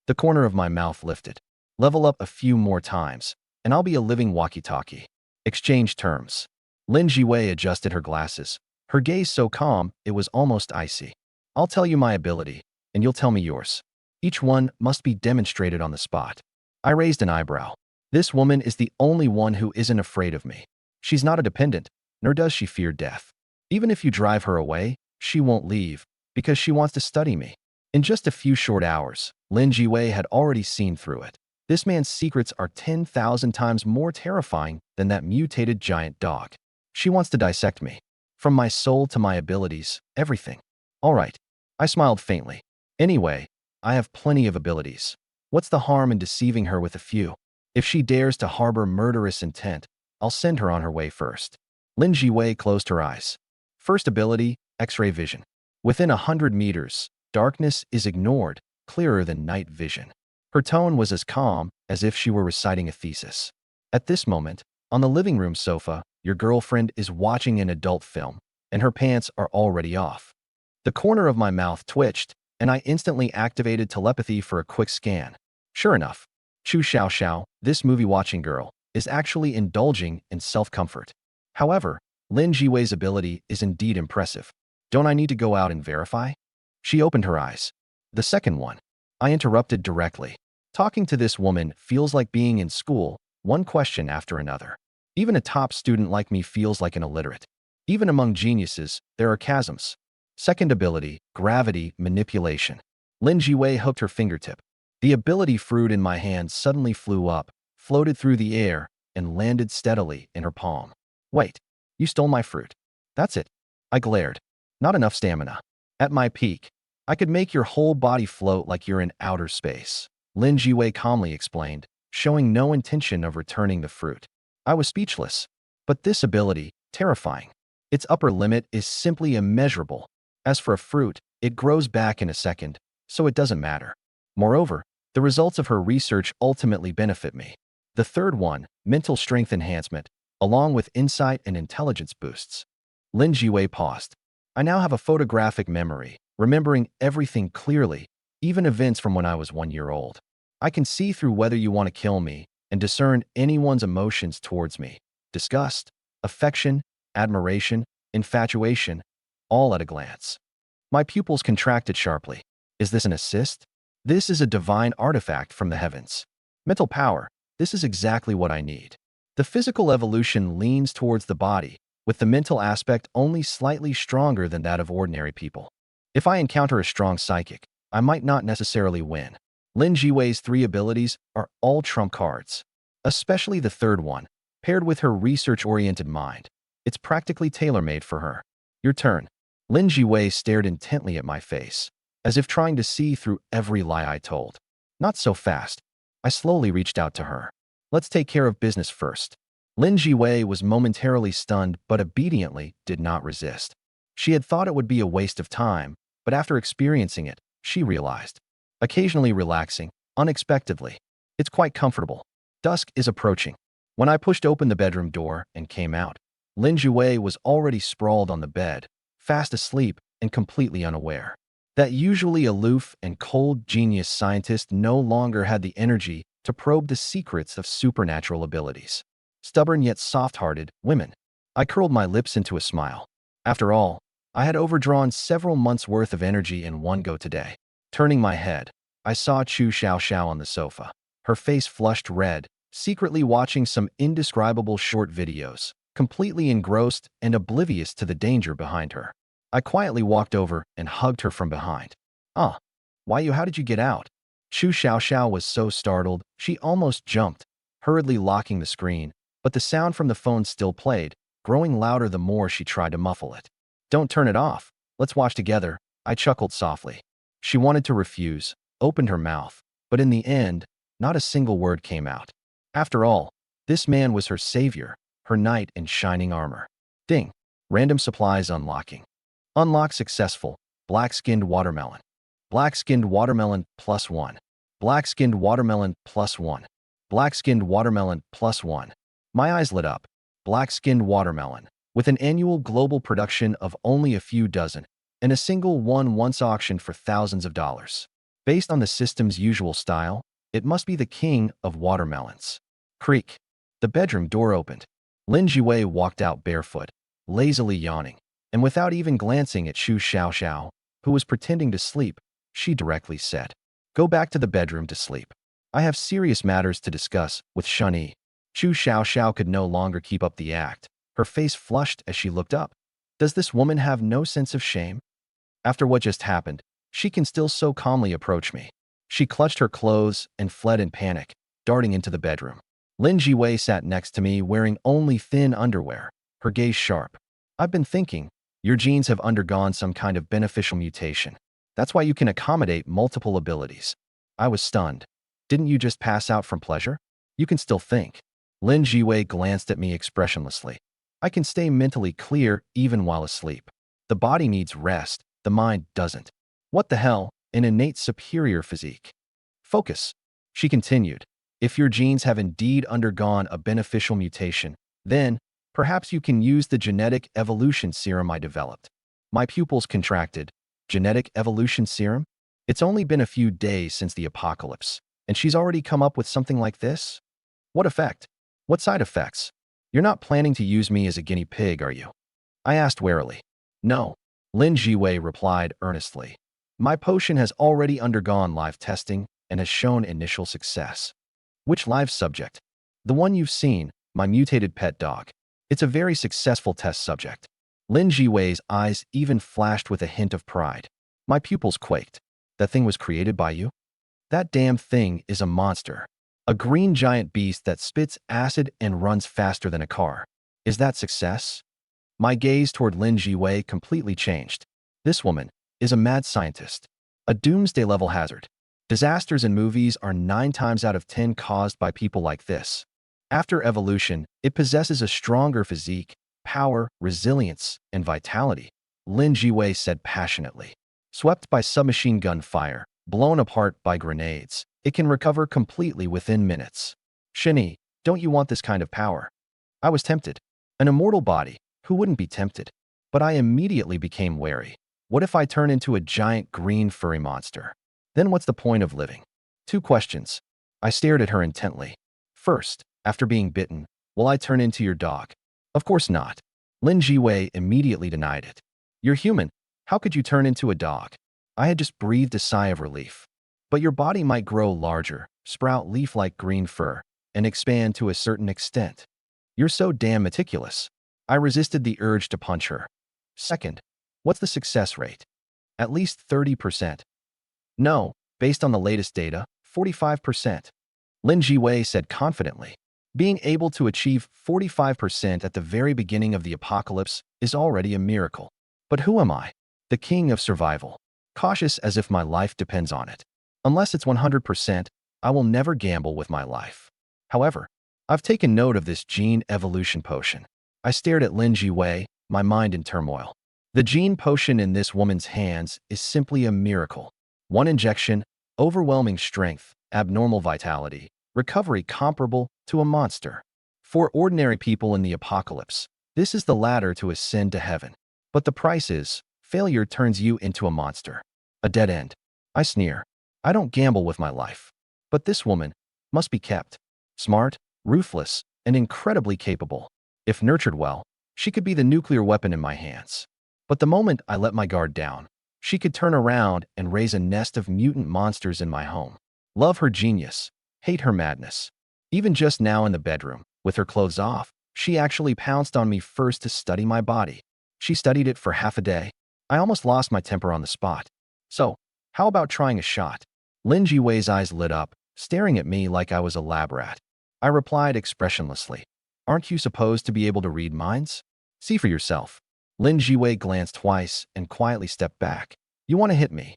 [SPEAKER 1] The corner of my mouth lifted. Level up a few more times, and I'll be a living walkie-talkie. Exchange terms. Lin Jiwei adjusted her glasses. Her gaze so calm, it was almost icy. I'll tell you my ability, and you'll tell me yours. Each one must be demonstrated on the spot. I raised an eyebrow. This woman is the only one who isn't afraid of me. She's not a dependent, nor does she fear death. Even if you drive her away, she won't leave, because she wants to study me. In just a few short hours, Lin Jiwei had already seen through it. This man's secrets are 10,000 times more terrifying than that mutated giant dog. She wants to dissect me. From my soul to my abilities, everything. All right. I smiled faintly. Anyway, I have plenty of abilities. What's the harm in deceiving her with a few? If she dares to harbor murderous intent, I'll send her on her way first. Lin Jiwei closed her eyes. First ability, X-ray vision. Within 100 meters, darkness is ignored, clearer than night vision. Her tone was as calm as if she were reciting a thesis. At this moment, on the living room sofa, your girlfriend is watching an adult film, and her pants are already off. The corner of my mouth twitched, and I instantly activated telepathy for a quick scan. Sure enough, Chu Xiao Xiao, this movie-watching girl, is actually indulging in self-comfort. However, Lin Jiwei's ability is indeed impressive. Don't I need to go out and verify? She opened her eyes. The second one. I interrupted directly. Talking to this woman feels like being in school, one question after another. Even a top student like me feels like an illiterate. Even among geniuses, there are chasms. Second ability, gravity manipulation. Lin Jiwei hooked her fingertip. The ability fruit in my hand suddenly flew up, floated through the air, and landed steadily in her palm. Wait, you stole my fruit. That's it. I glared. Not enough stamina. At my peak, I could make your whole body float like you're in outer space. Lin Jiwei calmly explained, showing no intention of returning the fruit. I was speechless. But this ability, terrifying. Its upper limit is simply immeasurable. As for a fruit, it grows back in a second, so it doesn't matter. Moreover, the results of her research ultimately benefit me. The third one, mental strength enhancement, along with insight and intelligence boosts. Lin Jiwei paused. I now have a photographic memory, remembering everything clearly, even events from when I was 1 year old. I can see through whether you want to kill me and discern anyone's emotions towards me. Disgust, affection, admiration, infatuation, all at a glance. My pupils contracted sharply. Is this an assist? This is a divine artifact from the heavens. Mental power, this is exactly what I need. The physical evolution leans towards the body, with the mental aspect only slightly stronger than that of ordinary people. If I encounter a strong psychic, I might not necessarily win. Lin Jiwei's 3 abilities are all trump cards. Especially the third one, paired with her research-oriented mind. It's practically tailor-made for her. Your turn. Lin Jiwei stared intently at my face, as if trying to see through every lie I told. Not so fast. I slowly reached out to her. Let's take care of business first. Lin Jiwei was momentarily stunned but obediently did not resist. She had thought it would be a waste of time, but after experiencing it, she realized. Occasionally relaxing, unexpectedly. It's quite comfortable. Dusk is approaching. When I pushed open the bedroom door and came out, Lin Jiwei was already sprawled on the bed, fast asleep and completely unaware. That usually aloof and cold genius scientist no longer had the energy to probe the secrets of supernatural abilities. Stubborn yet soft-hearted women. I curled my lips into a smile. After all, I had overdrawn several months' worth of energy in one go today. Turning my head, I saw Chu Xiaoxiao on the sofa. Her face flushed red, secretly watching some indescribable short videos, completely engrossed and oblivious to the danger behind her. I quietly walked over and hugged her from behind. How did you get out? Chu Xiaoxiao was so startled, she almost jumped, hurriedly locking the screen, but the sound from the phone still played, growing louder the more she tried to muffle it. Don't turn it off. Let's watch together, I chuckled softly. She wanted to refuse, opened her mouth, but in the end, not a single word came out. After all, this man was her savior, her knight in shining armor. Ding. Random supplies unlocking. Unlock successful. Black-skinned watermelon. Black-skinned watermelon +1. Black-skinned watermelon +1. Black-skinned watermelon +1. My eyes lit up. Black-skinned watermelon. With an annual global production of only a few dozen, and a single one once auctioned for thousands of dollars. Based on the system's usual style, it must be the king of watermelons. Creak. The bedroom door opened. Lin Jiwei walked out barefoot, lazily yawning, and without even glancing at Chu Xiaoxiao, who was pretending to sleep, she directly said, "Go back to the bedroom to sleep. I have serious matters to discuss with Shun Yi." Chu Xiaoxiao could no longer keep up the act. Her face flushed as she looked up. Does this woman have no sense of shame? After what just happened, she can still so calmly approach me. She clutched her clothes and fled in panic, darting into the bedroom. Lin Jiwei sat next to me wearing only thin underwear, her gaze sharp. I've been thinking, your genes have undergone some kind of beneficial mutation. That's why you can accommodate multiple abilities. I was stunned. Didn't you just pass out from pleasure? You can still think. Lin Jiwei glanced at me expressionlessly. I can stay mentally clear even while asleep. The body needs rest, the mind doesn't. What the hell? An innate superior physique. Focus. She continued. If your genes have indeed undergone a beneficial mutation, then perhaps you can use the genetic evolution serum I developed. My pupils contracted. Genetic evolution serum? It's only been a few days since the apocalypse, and she's already come up with something like this? What effect? What side effects? You're not planning to use me as a guinea pig, are you? I asked warily. No, Lin Jiwei replied earnestly. My potion has already undergone live testing and has shown initial success. Which live subject? The one you've seen, my mutated pet dog. It's a very successful test subject. Lin Jiwei's eyes even flashed with a hint of pride. My pupils quaked. That thing was created by you? That damn thing is a monster. A green giant beast that spits acid and runs faster than a car. Is that success? My gaze toward Lin Jiwei completely changed. This woman is a mad scientist. A doomsday-level hazard. Disasters in movies are 9 times out of 10 caused by people like this. After evolution, it possesses a stronger physique, power, resilience, and vitality, Lin Jiwei said passionately. Swept by submachine gun fire, blown apart by grenades, it can recover completely within minutes. Shun Yi, don't you want this kind of power? I was tempted. An immortal body, who wouldn't be tempted? But I immediately became wary. What if I turn into a giant green furry monster? Then what's the point of living? 2 questions. I stared at her intently. First, after being bitten, will I turn into your dog? Of course not. Lin Jiwei immediately denied it. You're human. How could you turn into a dog? I had just breathed a sigh of relief. But your body might grow larger, sprout leaf-like green fur, and expand to a certain extent. You're so damn meticulous. I resisted the urge to punch her. Second, what's the success rate? At least 30%. No, based on the latest data, 45%. Lin Jiwei said confidently. Being able to achieve 45% at the very beginning of the apocalypse is already a miracle. But who am I? The king of survival. Cautious as if my life depends on it. Unless it's 100%, I will never gamble with my life. However, I've taken note of this gene evolution potion. I stared at Lin Jiwei, my mind in turmoil. The gene potion in this woman's hands is simply a miracle. 1 injection, overwhelming strength, abnormal vitality, recovery comparable to a monster. For ordinary people in the apocalypse, this is the ladder to ascend to heaven. But the price is, failure turns you into a monster. A dead end. I sneer. I don't gamble with my life. But this woman must be kept. Smart, ruthless, and incredibly capable. If nurtured well, she could be the nuclear weapon in my hands. But the moment I let my guard down, she could turn around and raise a nest of mutant monsters in my home. Love her genius, hate her madness. Even just now in the bedroom, with her clothes off, she actually pounced on me first to study my body. She studied it for half a day. I almost lost my temper on the spot. So, how about trying a shot? Lin Jiwei's eyes lit up, staring at me like I was a lab rat. I replied expressionlessly. Aren't you supposed to be able to read minds? See for yourself. Lin Jiwei glanced twice and quietly stepped back. You want to hit me?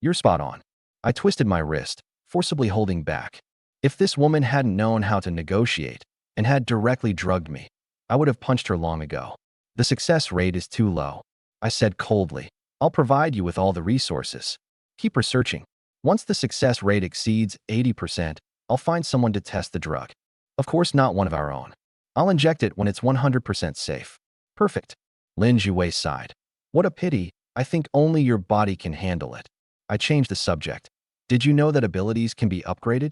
[SPEAKER 1] You're spot on. I twisted my wrist, forcibly holding back. If this woman hadn't known how to negotiate and had directly drugged me, I would have punched her long ago. The success rate is too low, I said coldly. I'll provide you with all the resources. Keep researching. Once the success rate exceeds 80%, I'll find someone to test the drug. Of course, not one of our own. I'll inject it when it's 100% safe. Perfect. Lin Jiwei sighed. What a pity. I think only your body can handle it. I changed the subject. Did you know that abilities can be upgraded?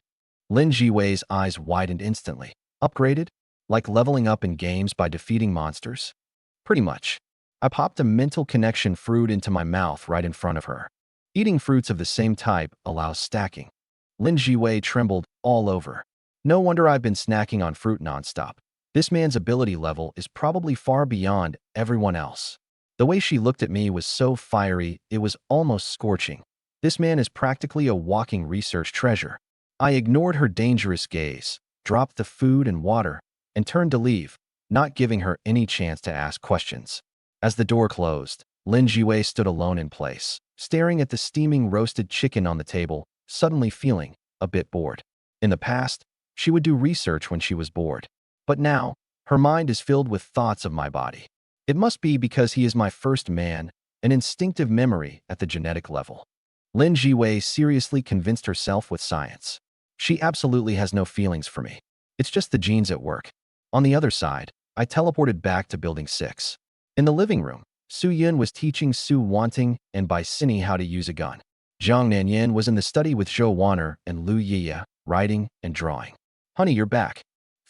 [SPEAKER 1] Lin Jiwei's eyes widened instantly. Upgraded? Like leveling up in games by defeating monsters? Pretty much. I popped a mental connection fruit into my mouth right in front of her. Eating fruits of the same type allows stacking. Lin Jiwei trembled all over. No wonder I've been snacking on fruit nonstop. This man's ability level is probably far beyond everyone else. The way she looked at me was so fiery, it was almost scorching. This man is practically a walking research treasure. I ignored her dangerous gaze, dropped the food and water, and turned to leave, not giving her any chance to ask questions. As the door closed, Lin Jiwei stood alone in place, staring at the steaming roasted chicken on the table, suddenly feeling a bit bored. In the past, she would do research when she was bored. But now, her mind is filled with thoughts of my body. It must be because he is my first man, an instinctive memory at the genetic level. Lin Jiwei seriously convinced herself with science. She absolutely has no feelings for me. It's just the genes at work. On the other side, I teleported back to Building 6. In the living room, Su Yun was teaching Su Wanting and Bai Sini how to use a gun. Zhang Nanyan was in the study with Zhou Wanner and Lu Yiya, writing and drawing. Honey, you're back.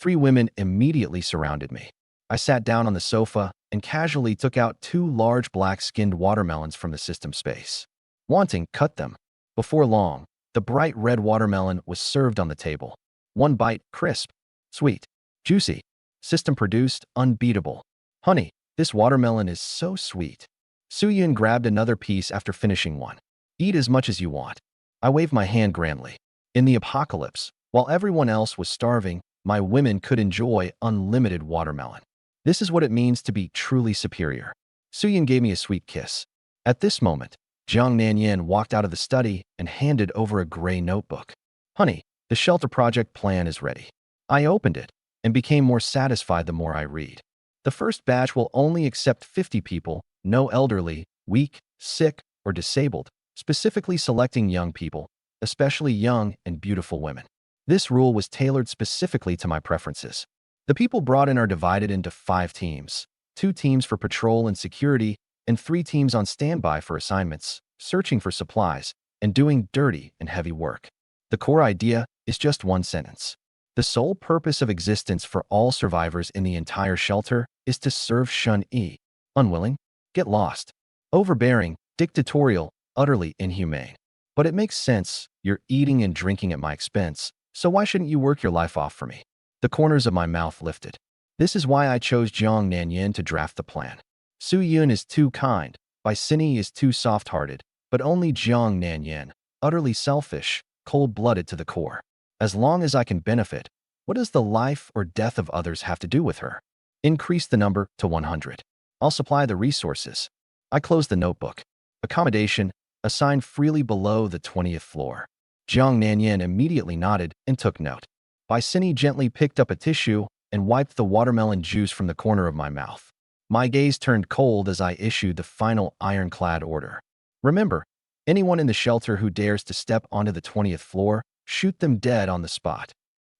[SPEAKER 1] 3 women immediately surrounded me. I sat down on the sofa and casually took out 2 large black-skinned watermelons from the system space. Wanting, cut them. Before long, the bright red watermelon was served on the table. One bite, crisp, sweet, juicy. System produced, unbeatable. Honey, this watermelon is so sweet. Soo-yoon grabbed another piece after finishing one. Eat as much as you want. I waved my hand grandly. In the apocalypse, while everyone else was starving, my women could enjoy unlimited watermelon. This is what it means to be truly superior. Soo-yoon gave me a sweet kiss. At this moment, Jiang Nanyan walked out of the study and handed over a gray notebook. Honey, the shelter project plan is ready. I opened it and became more satisfied the more I read. The first batch will only accept 50 people, no elderly, weak, sick, or disabled, specifically selecting young people, especially young and beautiful women. This rule was tailored specifically to my preferences. The people brought in are divided into 5 teams, 2 teams for patrol and security, and 3 teams on standby for assignments, searching for supplies, and doing dirty and heavy work. The core idea is just one sentence. The sole purpose of existence for all survivors in the entire shelter is to serve Shun Yi. Unwilling? Get lost. Overbearing, dictatorial, utterly inhumane. But it makes sense. You're eating and drinking at my expense, so why shouldn't you work your life off for me? The corners of my mouth lifted. This is why I chose Jiang Nanyan to draft the plan. Soo-yoon is too kind, Baisini is too soft-hearted, but only Jiang Nanyan, utterly selfish, cold-blooded to the core. As long as I can benefit, what does the life or death of others have to do with her? Increase the number to 100. I'll supply the resources. I closed the notebook. Accommodation, assigned freely below the 20th floor. Jiang Nanyan immediately nodded and took note. Baisini gently picked up a tissue and wiped the watermelon juice from the corner of my mouth. My gaze turned cold as I issued the final ironclad order. Remember, anyone in the shelter who dares to step onto the 20th floor, shoot them dead on the spot.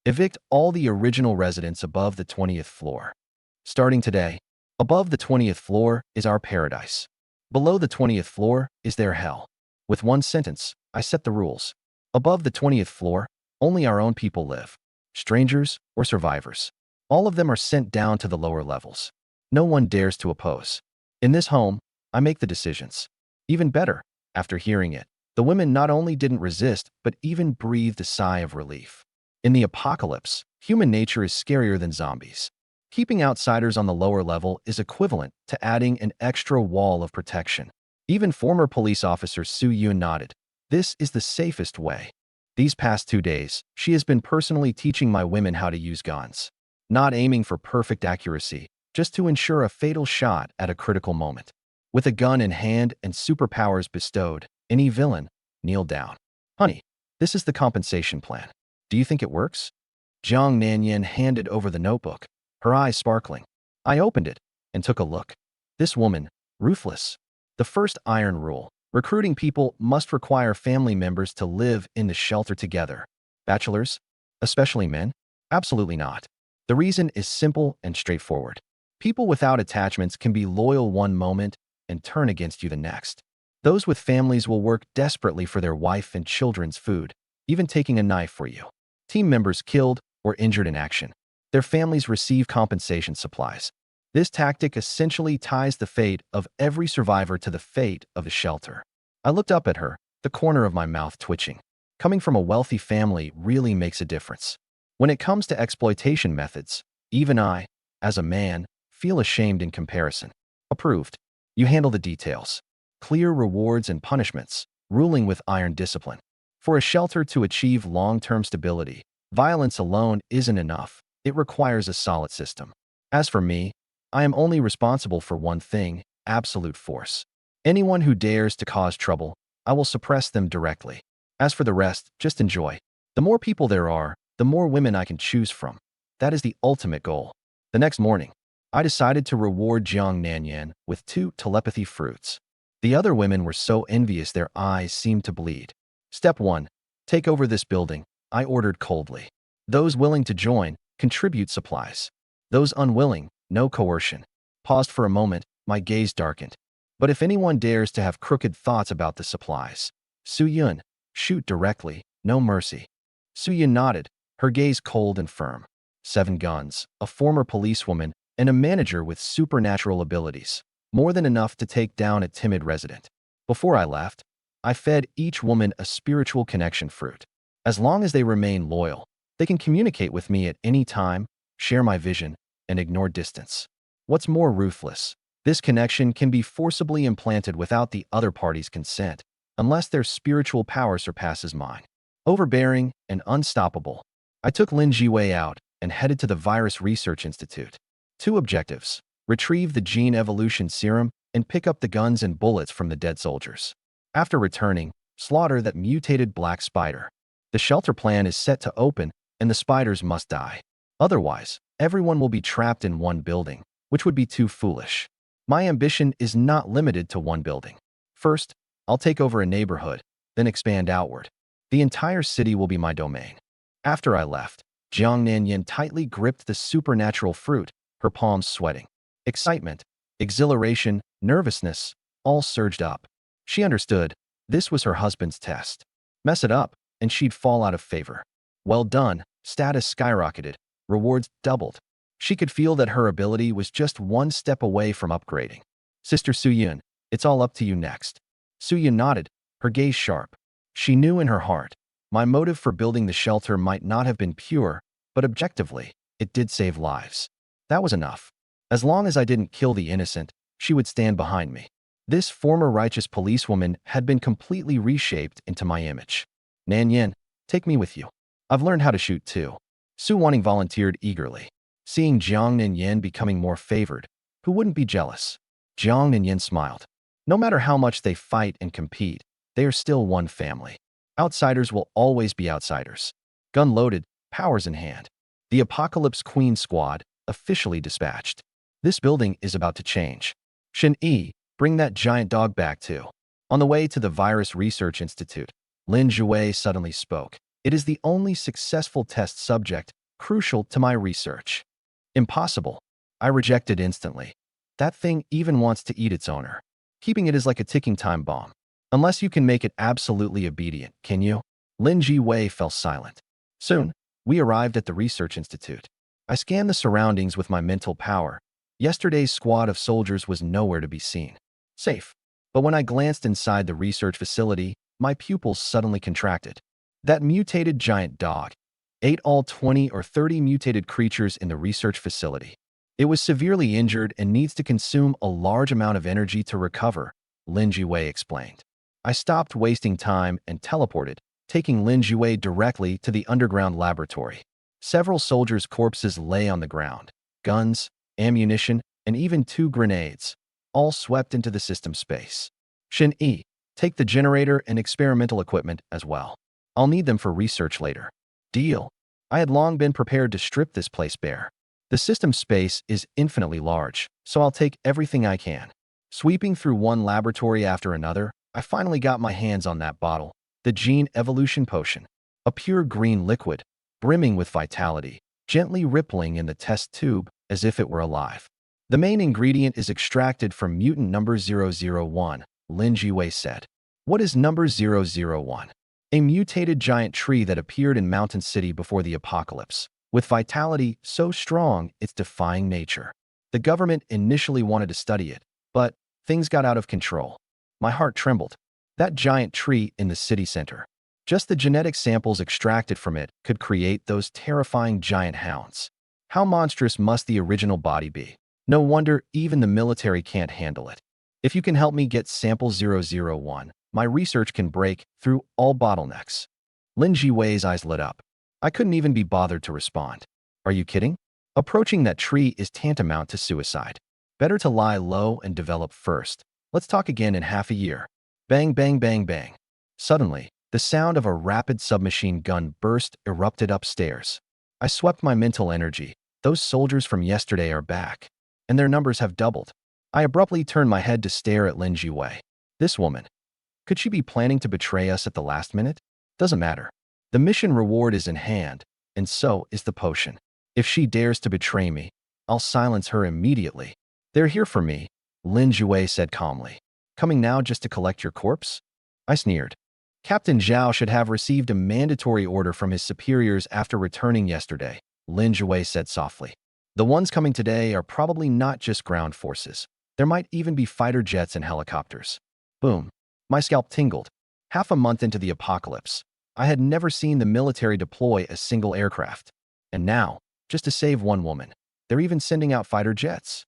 [SPEAKER 1] Evict all the original residents above the 20th floor. Starting today, above the 20th floor is our paradise. Below the 20th floor is their hell. With one sentence, I set the rules. Above the 20th floor, only our own people live. Strangers or survivors. All of them are sent down to the lower levels. No one dares to oppose. In this home, I make the decisions. Even better, after hearing it, the women not only didn't resist, but even breathed a sigh of relief. In the apocalypse, human nature is scarier than zombies. Keeping outsiders on the lower level is equivalent to adding an extra wall of protection. Even former police officer Soo-yoon nodded. This is the safest way. These past 2 days, she has been personally teaching my women how to use guns. Not aiming for perfect accuracy, just to ensure a fatal shot at a critical moment. With a gun in hand and superpowers bestowed, any villain, kneel down. Honey, this is the compensation plan. Do you think it works? Jiang Nanyan handed over the notebook, her eyes sparkling. I opened it and took a look. This woman, ruthless. The first iron rule. Recruiting people must require family members to live in the shelter together. Bachelors? Especially men? Absolutely not. The reason is simple and straightforward. People without attachments can be loyal one moment and turn against you the next. Those with families will work desperately for their wife and children's food, even taking a knife for you. Team members killed or injured in action. Their families receive compensation supplies. This tactic essentially ties the fate of every survivor to the fate of the shelter. I looked up at her, the corner of my mouth twitching. Coming from a wealthy family really makes a difference. When it comes to exploitation methods, even I, as a man, feel ashamed in comparison. Approved. You handle the details. Clear rewards and punishments, ruling with iron discipline. For a shelter to achieve long-term stability, violence alone isn't enough. It requires a solid system. As for me, I am only responsible for one thing, absolute force. Anyone who dares to cause trouble, I will suppress them directly. As for the rest, just enjoy. The more people there are, the more women I can choose from. That is the ultimate goal. The next morning, I decided to reward Jiang Nanyan with 2 telepathy fruits. The other women were so envious their eyes seemed to bleed. Step 1. Take over this building, I ordered coldly. Those willing to join, contribute supplies. Those unwilling, no coercion. Paused for a moment, my gaze darkened. But if anyone dares to have crooked thoughts about the supplies, Soo-yoon, shoot directly, no mercy. Soo-yoon nodded, her gaze cold and firm. 7 guns, a former policewoman, and a manager with supernatural abilities. More than enough to take down a timid resident. Before I left, I fed each woman a spiritual connection fruit. As long as they remain loyal, they can communicate with me at any time, share my vision, and ignore distance. What's more ruthless? This connection can be forcibly implanted without the other party's consent, unless their spiritual power surpasses mine. Overbearing and unstoppable, I took Lin Jiwei out and headed to the Virus Research Institute. 2 objectives: retrieve the gene evolution serum and pick up the guns and bullets from the dead soldiers. After returning, slaughter that mutated black spider. The shelter plan is set to open and the spiders must die. Otherwise, everyone will be trapped in one building, which would be too foolish. My ambition is not limited to one building. First, I'll take over a neighborhood, then expand outward. The entire city will be my domain. After I left, Jiang Nanyan tightly gripped the supernatural fruit, her palms sweating. Excitement, exhilaration, nervousness, all surged up. She understood this was her husband's test. Mess it up, and she'd fall out of favor. Well done, status skyrocketed, rewards doubled. She could feel that her ability was just one step away from upgrading. Sister Suyun, it's all up to you next. Suyun nodded, her gaze sharp. She knew in her heart, my motive for building the shelter might not have been pure, but objectively, it did save lives. That was enough. As long as I didn't kill the innocent, she would stand behind me. This former righteous policewoman had been completely reshaped into my image. Nanyan, take me with you. I've learned how to shoot too. Su Wanning volunteered eagerly. Seeing Jiang Nanyan becoming more favored, who wouldn't be jealous? Jiang Nanyan smiled. No matter how much they fight and compete, they are still one family. Outsiders will always be outsiders. Gun loaded, powers in hand. The Apocalypse Queen squad, officially dispatched. This building is about to change. Shun Yi, bring that giant dog back too. On the way to the Virus Research Institute, Lin Jiwei suddenly spoke. It is the only successful test subject, crucial to my research. Impossible. I rejected instantly. That thing even wants to eat its owner. Keeping it is like a ticking time bomb. Unless you can make it absolutely obedient, can you? Lin Jiwei fell silent. Soon, we arrived at the Research Institute. I scanned the surroundings with my mental power. Yesterday's squad of soldiers was nowhere to be seen. Safe. But when I glanced inside the research facility, my pupils suddenly contracted. That mutated giant dog ate all 20 or 30 mutated creatures in the research facility. It was severely injured and needs to consume a large amount of energy to recover, Lin Jiwei explained. I stopped wasting time and teleported, taking Lin Jiwei directly to the underground laboratory. Several soldiers' corpses lay on the ground. Guns, ammunition, and even 2 grenades, all swept into the system space. Shun Yi, take the generator and experimental equipment as well. I'll need them for research later. Deal. I had long been prepared to strip this place bare. The system space is infinitely large, so I'll take everything I can. Sweeping through one laboratory after another, I finally got my hands on that bottle, the gene evolution potion. A pure green liquid, brimming with vitality, gently rippling in the test tube as if it were alive. The main ingredient is extracted from mutant number 001, Lin Jiwei said. What is number 001? A mutated giant tree that appeared in Mountain City before the apocalypse, with vitality so strong it's defying nature. The government initially wanted to study it, but things got out of control. My heart trembled. That giant tree in the city center. Just the genetic samples extracted from it could create those terrifying giant hounds. How monstrous must the original body be? No wonder even the military can't handle it. If you can help me get sample 001, my research can break through all bottlenecks. Lin Jiwei's eyes lit up. I couldn't even be bothered to respond. Are you kidding? Approaching that tree is tantamount to suicide. Better to lie low and develop first. Let's talk again in half a year. Bang, bang, bang, bang. Suddenly, the sound of a rapid submachine gun burst erupted upstairs. I swept my mental energy. Those soldiers from yesterday are back, and their numbers have doubled. I abruptly turned my head to stare at Lin Jiwei. This woman. Could she be planning to betray us at the last minute? Doesn't matter. The mission reward is in hand, and so is the potion. If she dares to betray me, I'll silence her immediately. They're here for me, Lin Jiwei said calmly. Coming now just to collect your corpse? I sneered. Captain Zhao should have received a mandatory order from his superiors after returning yesterday. Lin Jiwei said softly. The ones coming today are probably not just ground forces. There might even be fighter jets and helicopters. Boom. My scalp tingled. Half a month into the apocalypse, I had never seen the military deploy a single aircraft. And now, just to save one woman, they're even sending out fighter jets.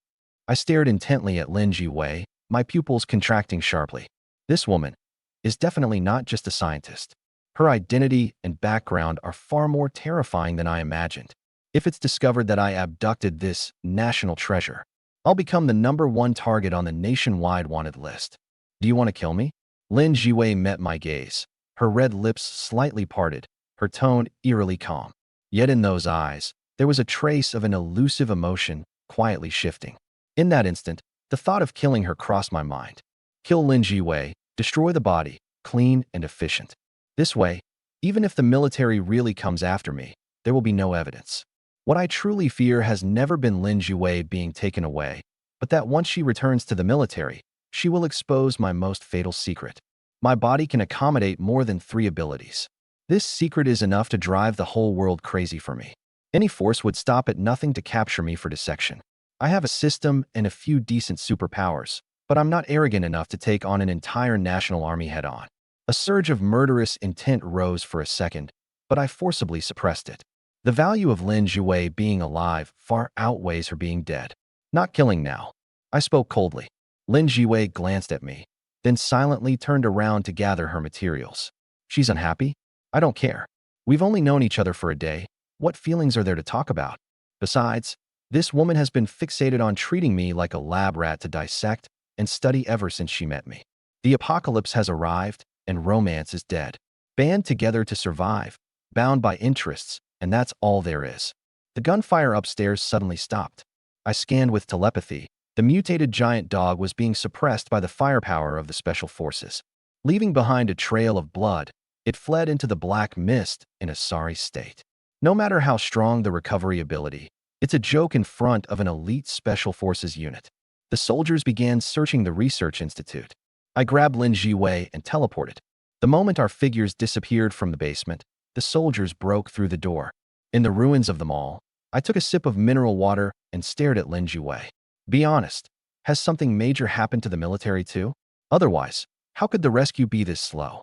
[SPEAKER 1] I stared intently at Lin Jiwei, my pupils contracting sharply. This woman is definitely not just a scientist. Her identity and background are far more terrifying than I imagined. If it's discovered that I abducted this national treasure, I'll become the #1 target on the nationwide wanted list. Do you want to kill me? Lin Jiwei met my gaze, her red lips slightly parted, her tone eerily calm. Yet in those eyes, there was a trace of an elusive emotion quietly shifting. In that instant, the thought of killing her crossed my mind. Kill Lin Jiwei, destroy the body, clean and efficient. This way, even if the military really comes after me, there will be no evidence. What I truly fear has never been Lin Jiwei being taken away, but that once she returns to the military, she will expose my most fatal secret. My body can accommodate more than 3 abilities. This secret is enough to drive the whole world crazy for me. Any force would stop at nothing to capture me for dissection. I have a system and a few decent superpowers, but I'm not arrogant enough to take on an entire national army head-on. A surge of murderous intent rose for a second, but I forcibly suppressed it. The value of Lin Jiwei being alive far outweighs her being dead. Not killing now. I spoke coldly. Lin Jiwei glanced at me, then silently turned around to gather her materials. She's unhappy? I don't care. We've only known each other for a day. What feelings are there to talk about? Besides, this woman has been fixated on treating me like a lab rat to dissect and study ever since she met me. The apocalypse has arrived, and romance is dead. Band together to survive, bound by interests, and that's all there is. The gunfire upstairs suddenly stopped. I scanned with telepathy. The mutated giant dog was being suppressed by the firepower of the special forces. Leaving behind a trail of blood, it fled into the black mist in a sorry state. No matter how strong the recovery ability, it's a joke in front of an elite special forces unit. The soldiers began searching the research institute. I grabbed Lin Jiwei and teleported. The moment our figures disappeared from the basement, the soldiers broke through the door. In the ruins of the mall, I took a sip of mineral water and stared at Lin Jiwei. Be honest, has something major happened to the military too? Otherwise, how could the rescue be this slow?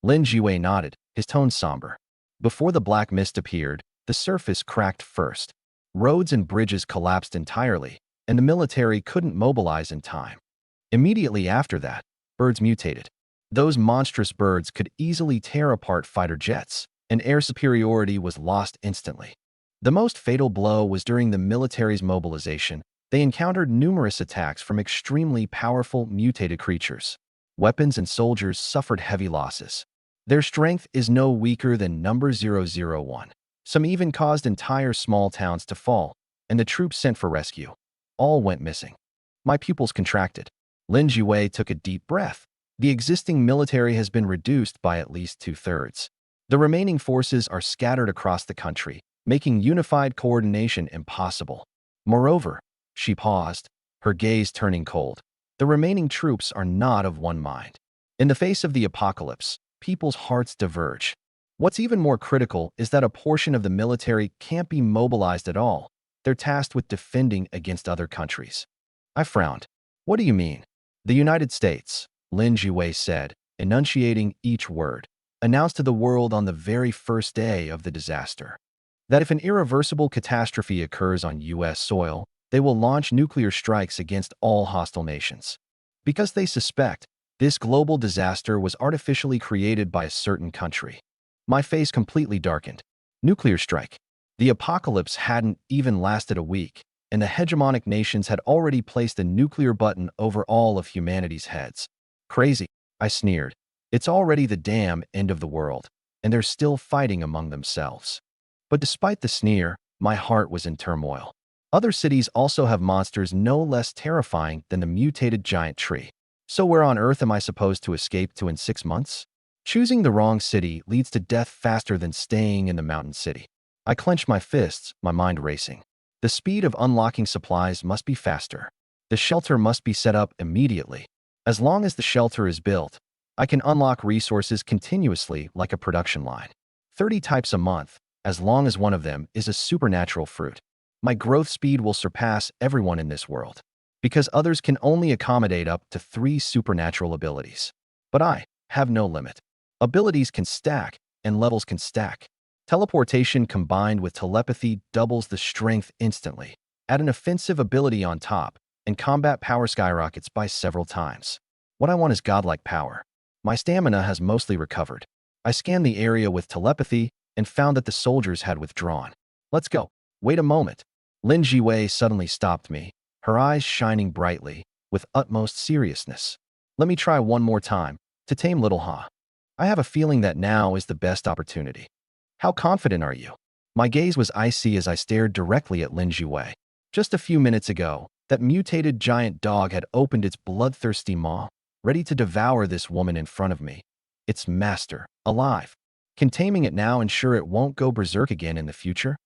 [SPEAKER 1] Lin Jiwei nodded, his tone somber. Before the black mist appeared, the surface cracked first. Roads and bridges collapsed entirely, and the military couldn't mobilize in time. Immediately after that, birds mutated. Those monstrous birds could easily tear apart fighter jets, and air superiority was lost instantly. The most fatal blow was during the military's mobilization. They encountered numerous attacks from extremely powerful mutated creatures. Weapons and soldiers suffered heavy losses. Their strength is no weaker than number 001. Some even caused entire small towns to fall, and the troops sent for rescue all went missing. My pupils contracted. Lin Jiwei took a deep breath. The existing military has been reduced by at least 2/3. The remaining forces are scattered across the country, making unified coordination impossible. Moreover, she paused, her gaze turning cold. The remaining troops are not of one mind. In the face of the apocalypse, people's hearts diverge. What's even more critical is that a portion of the military can't be mobilized at all. They're tasked with defending against other countries. I frowned. What do you mean? The United States, Lin Jiwei said, enunciating each word, announced to the world on the very first day of the disaster that if an irreversible catastrophe occurs on U.S. soil, they will launch nuclear strikes against all hostile nations. Because they suspect this global disaster was artificially created by a certain country. My face completely darkened. Nuclear strike. The apocalypse hadn't even lasted a week, and the hegemonic nations had already placed a nuclear button over all of humanity's heads. Crazy, I sneered. It's already the damn end of the world, and they're still fighting among themselves. But despite the sneer, my heart was in turmoil. Other cities also have monsters no less terrifying than the mutated giant tree. So where on earth am I supposed to escape to in 6 months? Choosing the wrong city leads to death faster than staying in the mountain city. I clenched my fists, my mind racing. The speed of unlocking supplies must be faster. The shelter must be set up immediately. As long as the shelter is built, I can unlock resources continuously like a production line. 30 types a month, as long as one of them is a supernatural fruit. My growth speed will surpass everyone in this world, because others can only accommodate up to 3 supernatural abilities. But I have no limit. Abilities can stack, and levels can stack. Teleportation combined with telepathy doubles the strength instantly. Add an offensive ability on top, and combat power skyrockets by several times. What I want is godlike power. My stamina has mostly recovered. I scanned the area with telepathy and found that the soldiers had withdrawn. Let's go. Wait a moment. Lin Jiwei suddenly stopped me, her eyes shining brightly, with utmost seriousness. Let me try one more time, to tame Little Ha. I have a feeling that now is the best opportunity. How confident are you? My gaze was icy as I stared directly at Lin Jiwei. Just a few minutes ago, that mutated giant dog had opened its bloodthirsty maw, ready to devour this woman in front of me. Its master, alive. Can taming it now ensure it won't go berserk again in the future?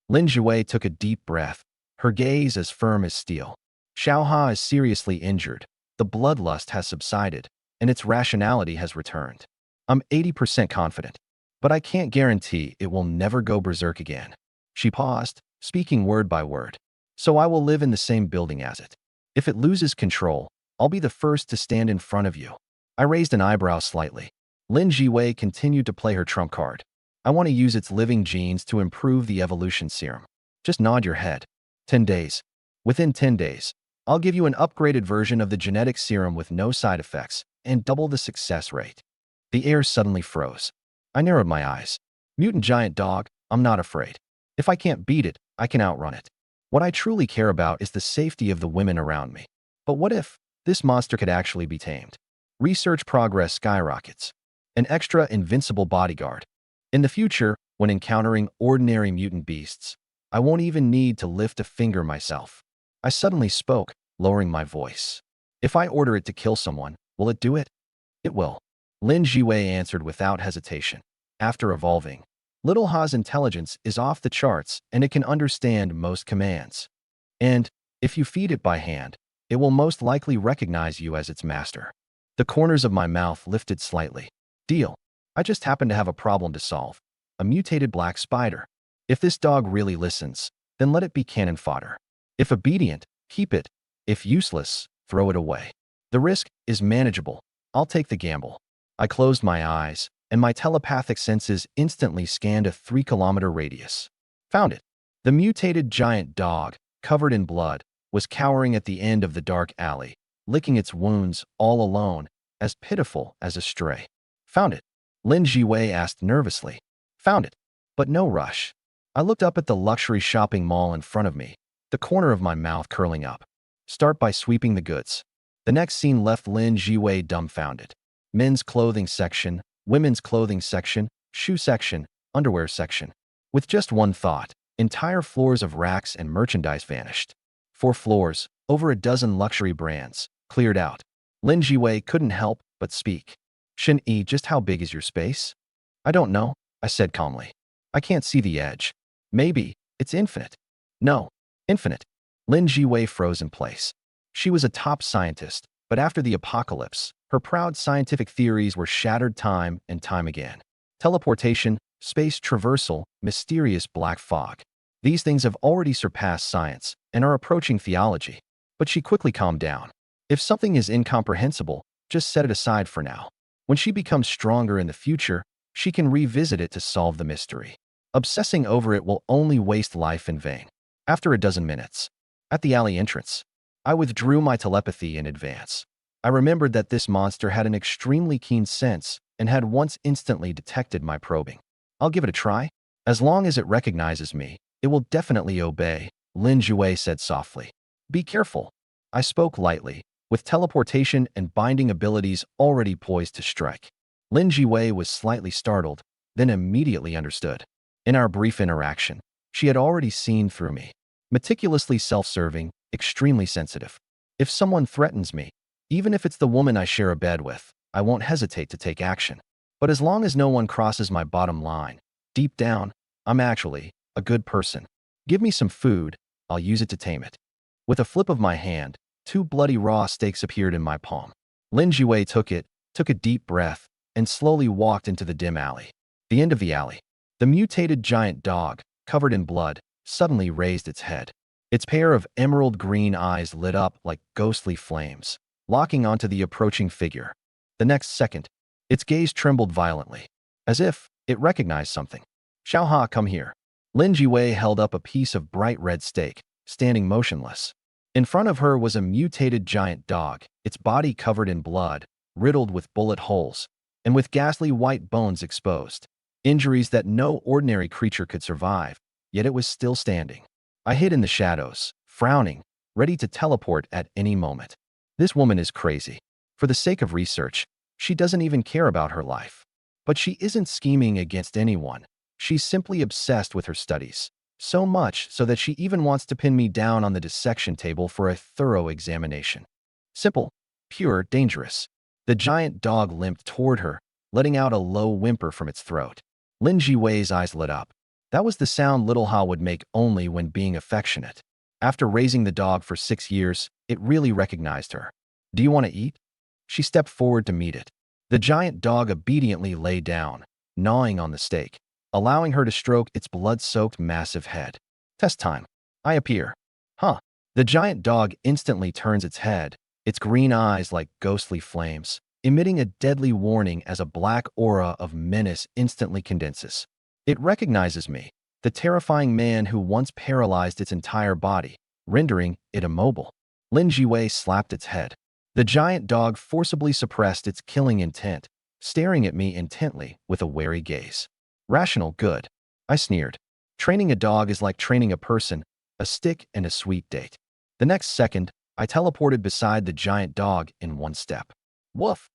[SPEAKER 1] Lin Jiwei took a deep breath, her gaze as firm as steel. Xiaoha is seriously injured, the bloodlust has subsided, and its rationality has returned. I'm 80% confident, but I can't guarantee it will never go berserk again. She paused, speaking word by word. So I will live in the same building as it. If it loses control, I'll be the first to stand in front of you. I raised an eyebrow slightly. Lin Jiwei continued to play her trump card. I want to use its living genes to improve the evolution serum. Just nod your head. 10 days. Within 10 days, I'll give you an upgraded version of the genetic serum with no side effects and double the success rate. The air suddenly froze. I narrowed my eyes. Mutant giant dog, I'm not afraid. If I can't beat it, I can outrun it. What I truly care about is the safety of the women around me. But what if this monster could actually be tamed? Research progress skyrockets. An extra invincible bodyguard. In the future, when encountering ordinary mutant beasts, I won't even need to lift a finger myself. I suddenly spoke, lowering my voice. If I order it to kill someone, will it do it? It will. Lin Jiwei answered without hesitation. After evolving, Little Ha's intelligence is off the charts and it can understand most commands. And, if you feed it by hand, it will most likely recognize you as its master. The corners of my mouth lifted slightly. Deal. I just happen to have a problem to solve. A mutated black spider. If this dog really listens, then let it be cannon fodder. If obedient, keep it. If useless, throw it away. The risk is manageable. I'll take the gamble. I closed my eyes, and my telepathic senses instantly scanned a 3-kilometer radius. Found it. The mutated giant dog, covered in blood, was cowering at the end of the dark alley, licking its wounds all alone, as pitiful as a stray. Found it. Lin Jiwei asked nervously. Found it. But no rush. I looked up at the luxury shopping mall in front of me, the corner of my mouth curling up. Start by sweeping the goods. The next scene left Lin Jiwei dumbfounded. Men's clothing section, women's clothing section, shoe section, underwear section. With just one thought, entire floors of racks and merchandise vanished. 4 floors, over a dozen luxury brands, cleared out. Lin Jiwei couldn't help but speak. Shun Yi, just how big is your space? I don't know, I said calmly. I can't see the edge. Maybe it's infinite. No, infinite. Lin Jiwei froze in place. She was a top scientist, but after the apocalypse, her proud scientific theories were shattered time and time again. Teleportation, space traversal, mysterious black fog. These things have already surpassed science and are approaching theology. But she quickly calmed down. If something is incomprehensible, just set it aside for now. When she becomes stronger in the future, she can revisit it to solve the mystery. Obsessing over it will only waste life in vain. After a dozen minutes, at the alley entrance, I withdrew my telepathy in advance. I remembered that this monster had an extremely keen sense and had once instantly detected my probing. I'll give it a try. As long as it recognizes me, it will definitely obey, Lin Jiwei said softly. Be careful. I spoke lightly, with teleportation and binding abilities already poised to strike. Lin Jiwei was slightly startled, then immediately understood. In our brief interaction, she had already seen through me. Meticulously self-serving, extremely sensitive. If someone threatens me, even if it's the woman I share a bed with, I won't hesitate to take action. But as long as no one crosses my bottom line, deep down, I'm actually a good person. Give me some food, I'll use it to tame it. With a flip of my hand, 2 bloody raw steaks appeared in my palm. Lin Jiwei took a deep breath, and slowly walked into the dim alley. The end of the alley. The mutated giant dog, covered in blood, suddenly raised its head. Its pair of emerald green eyes lit up like ghostly flames, locking onto the approaching figure. The next second, its gaze trembled violently, as if it recognized something. Xiaoha, come here. Lin Jiwei held up a piece of bright red steak, standing motionless. In front of her was a mutated giant dog, its body covered in blood, riddled with bullet holes, and with ghastly white bones exposed. Injuries that no ordinary creature could survive, yet it was still standing. I hid in the shadows, frowning, ready to teleport at any moment. This woman is crazy. For the sake of research, she doesn't even care about her life. But she isn't scheming against anyone. She's simply obsessed with her studies. So much so that she even wants to pin me down on the dissection table for a thorough examination. Simple, pure, dangerous. The giant dog limped toward her, letting out a low whimper from its throat. Lin Jiwei's eyes lit up. That was the sound Little Ha would make only when being affectionate. After raising the dog for 6 years, it really recognized her. Do you want to eat? She stepped forward to meet it. The giant dog obediently lay down, gnawing on the steak, allowing her to stroke its blood-soaked massive head. Test time. I appear. Huh. The giant dog instantly turns its head, its green eyes like ghostly flames, emitting a deadly warning as a black aura of menace instantly condenses. It recognizes me, the terrifying man who once paralyzed its entire body, rendering it immobile. Lin Jiwei slapped its head. The giant dog forcibly suppressed its killing intent, staring at me intently with a wary gaze. Rational good. I sneered. Training a dog is like training a person, a stick and a sweet date. The next second, I teleported beside the giant dog in one step. Woof!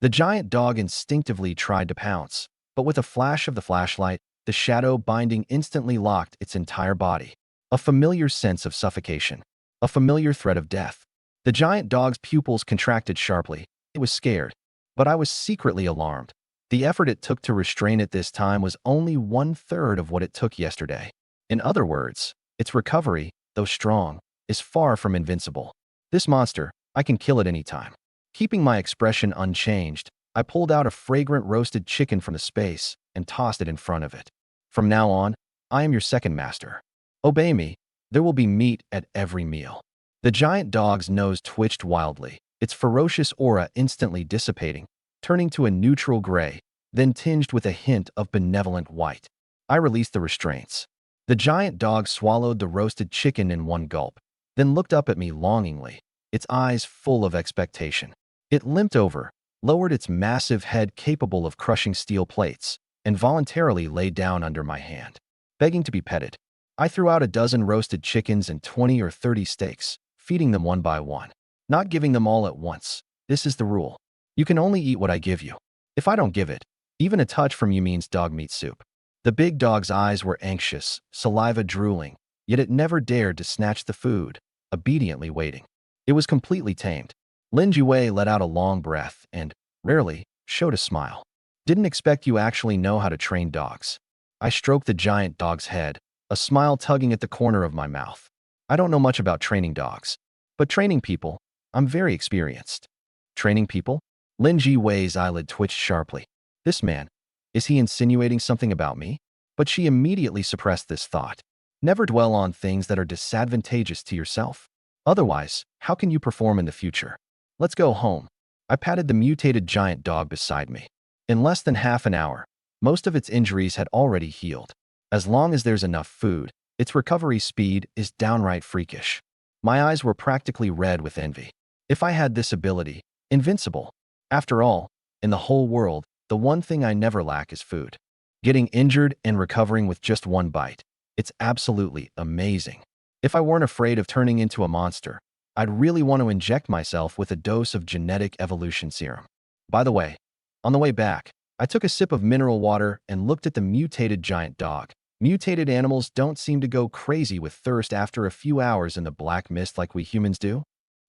[SPEAKER 1] The giant dog instinctively tried to pounce, but with a flash of the flashlight, the shadow binding instantly locked its entire body. A familiar sense of suffocation. A familiar threat of death. The giant dog's pupils contracted sharply. It was scared, but I was secretly alarmed. The effort it took to restrain it this time was only 1/3 of what it took yesterday. In other words, its recovery, though strong, is far from invincible. This monster, I can kill at any time. Keeping my expression unchanged, I pulled out a fragrant roasted chicken from the space and tossed it in front of it. From now on, I am your second master. Obey me. There will be meat at every meal. The giant dog's nose twitched wildly, its ferocious aura instantly dissipating, turning to a neutral gray, then tinged with a hint of benevolent white. I released the restraints. The giant dog swallowed the roasted chicken in one gulp, then looked up at me longingly, its eyes full of expectation. It limped over, lowered its massive head capable of crushing steel plates, and voluntarily lay down under my hand, begging to be petted. I threw out a dozen roasted chickens and 20 or 30 steaks, feeding them one by one, not giving them all at once. This is the rule. You can only eat what I give you. If I don't give it, even a touch from you means dog meat soup. The big dog's eyes were anxious, saliva drooling, yet it never dared to snatch the food, obediently waiting. It was completely tamed. Lin Jiwei let out a long breath and, rarely, showed a smile. Didn't expect you actually know how to train dogs. I stroked the giant dog's head, a smile tugging at the corner of my mouth. I don't know much about training dogs, but training people, I'm very experienced. Training people? Lin Jiwei's eyelid twitched sharply. This man, is he insinuating something about me? But she immediately suppressed this thought. Never dwell on things that are disadvantageous to yourself. Otherwise, how can you perform in the future? Let's go home. I patted the mutated giant dog beside me. In less than half an hour, most of its injuries had already healed. As long as there's enough food, its recovery speed is downright freakish. My eyes were practically red with envy. If I had this ability, invincible. After all, in the whole world, the one thing I never lack is food. Getting injured and recovering with just one bite. It's absolutely amazing. If I weren't afraid of turning into a monster, I'd really want to inject myself with a dose of genetic evolution serum. By the way, on the way back, I took a sip of mineral water and looked at the mutated giant dog. Mutated animals don't seem to go crazy with thirst after a few hours in the black mist like we humans do.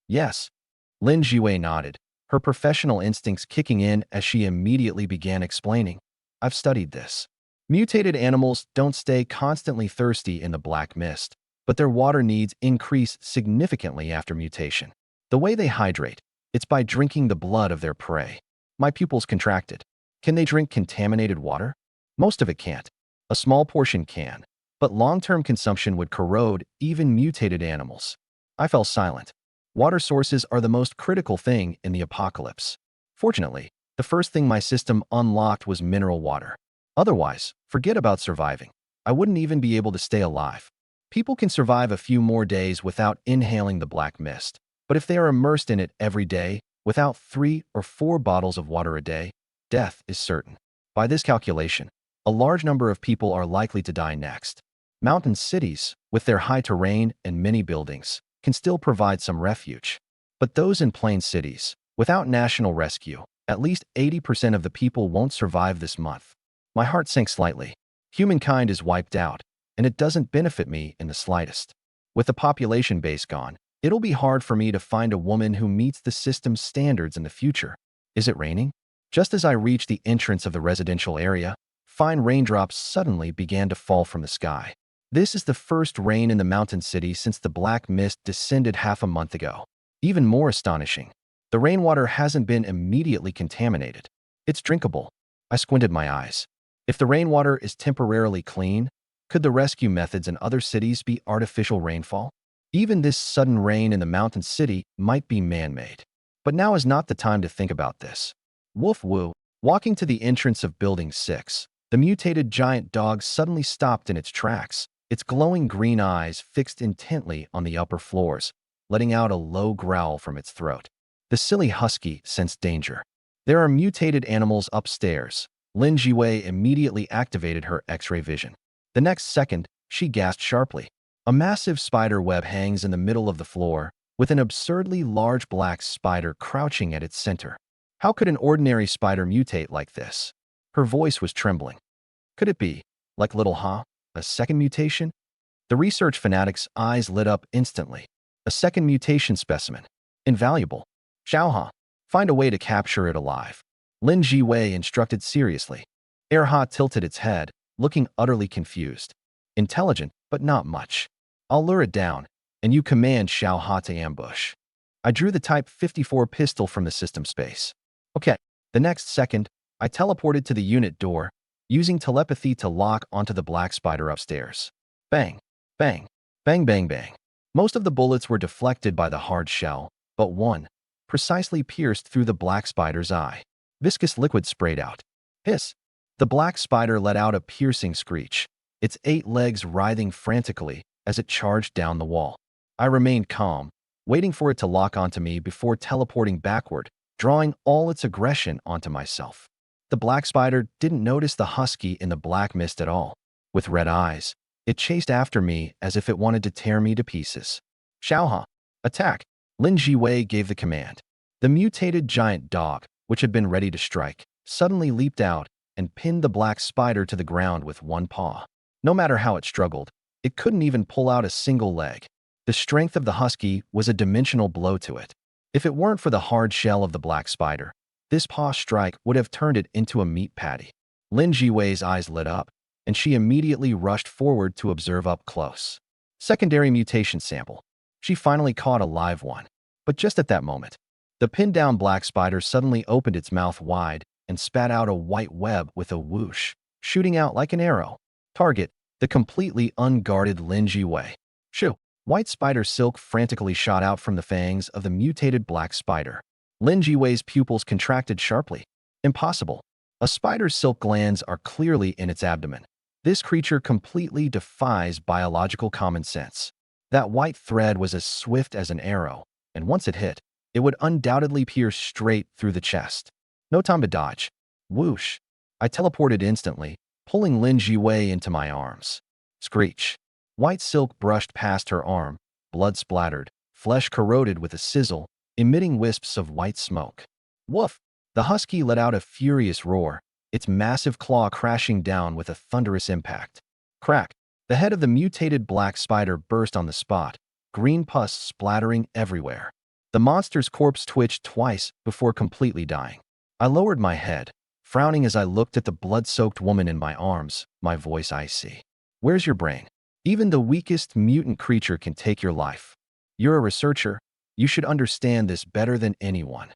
[SPEAKER 1] Yes. Lin Jiwei nodded, her professional instincts kicking in as she immediately began explaining. I've studied this. Mutated animals don't stay constantly thirsty in the black mist, but their water needs increase significantly after mutation. The way they hydrate, it's by drinking the blood of their prey. My pupils contracted. Can they drink contaminated water? Most of it can't. A small portion can, but long-term consumption would corrode even mutated animals. I fell silent. Water sources are the most critical thing in the apocalypse. Fortunately, the first thing my system unlocked was mineral water. Otherwise, forget about surviving. I wouldn't even be able to stay alive. People can survive a few more days without inhaling the black mist, but if they are immersed in it every day, without 3 or 4 bottles of water a day, death is certain. By this calculation, a large number of people are likely to die next. Mountain cities, with their high terrain and many buildings, can still provide some refuge. But those in plain cities, without national rescue, at least 80% of the people won't survive this month. My heart sank slightly. Humankind is wiped out, and it doesn't benefit me in the slightest. With the population base gone, it'll be hard for me to find a woman who meets the system's standards in the future. Is it raining? Just as I reached the entrance of the residential area, fine raindrops suddenly began to fall from the sky. This is the first rain in the mountain city since the black mist descended half a month ago. Even more astonishing, the rainwater hasn't been immediately contaminated. It's drinkable. I squinted my eyes. If the rainwater is temporarily clean, could the rescue methods in other cities be artificial rainfall? Even this sudden rain in the mountain city might be man-made. But now is not the time to think about this. Woof woo. Walking to the entrance of Building 6, the mutated giant dog suddenly stopped in its tracks, its glowing green eyes fixed intently on the upper floors, letting out a low growl from its throat. The silly husky sensed danger. There are mutated animals upstairs. Lin Jiwei immediately activated her X-ray vision. The next second, she gasped sharply. A massive spider web hangs in the middle of the floor, with an absurdly large black spider crouching at its center. How could an ordinary spider mutate like this? Her voice was trembling. Could it be, like Little Ha, a second mutation? The research fanatic's eyes lit up instantly. A second mutation specimen. Invaluable. Xiaoha, find a way to capture it alive. Lin Jiwei instructed seriously. Erha tilted its head, looking utterly confused. Intelligent, but not much. I'll lure it down, and you command Xiaoha to ambush. I drew the Type 54 pistol from the system space. Okay. The next second, I teleported to the unit door, using telepathy to lock onto the black spider upstairs. Bang, bang, bang, bang, bang. Most of the bullets were deflected by the hard shell, but one precisely pierced through the black spider's eye. Viscous liquid sprayed out. Hiss! The black spider let out a piercing screech, its 8 legs writhing frantically as it charged down the wall. I remained calm, waiting for it to lock onto me before teleporting backward, drawing all its aggression onto myself. The black spider didn't notice the husky in the black mist at all. With red eyes, it chased after me as if it wanted to tear me to pieces. Xiaoha, attack! Lin Jiwei gave the command. The mutated giant dog, which had been ready to strike, suddenly leaped out and pinned the black spider to the ground with one paw. No matter how it struggled, it couldn't even pull out a single leg. The strength of the husky was a dimensional blow to it. If it weren't for the hard shell of the black spider, this paw strike would have turned it into a meat patty. Lin Jiwei's eyes lit up, and she immediately rushed forward to observe up close. Secondary mutation sample. She finally caught a live one. But just at that moment, the pinned-down black spider suddenly opened its mouth wide and spat out a white web with a whoosh, shooting out like an arrow. Target, the completely unguarded Lin Jiwei. Shoo! White spider silk frantically shot out from the fangs of the mutated black spider. Lin Jiwei's pupils contracted sharply. Impossible. A spider's silk glands are clearly in its abdomen. This creature completely defies biological common sense. That white thread was as swift as an arrow, and once it hit, it would undoubtedly pierce straight through the chest. No time to dodge. Whoosh! I teleported instantly, pulling Lin Jiwei into my arms. Screech! White silk brushed past her arm, blood splattered, flesh corroded with a sizzle, emitting wisps of white smoke. Woof! The husky let out a furious roar, its massive claw crashing down with a thunderous impact. Crack! The head of the mutated black spider burst on the spot, green pus splattering everywhere. The monster's corpse twitched twice before completely dying. I lowered my head, frowning as I looked at the blood-soaked woman in my arms, my voice icy. Where's your brain? Even the weakest mutant creature can take your life. You're a researcher. You should understand this better than anyone.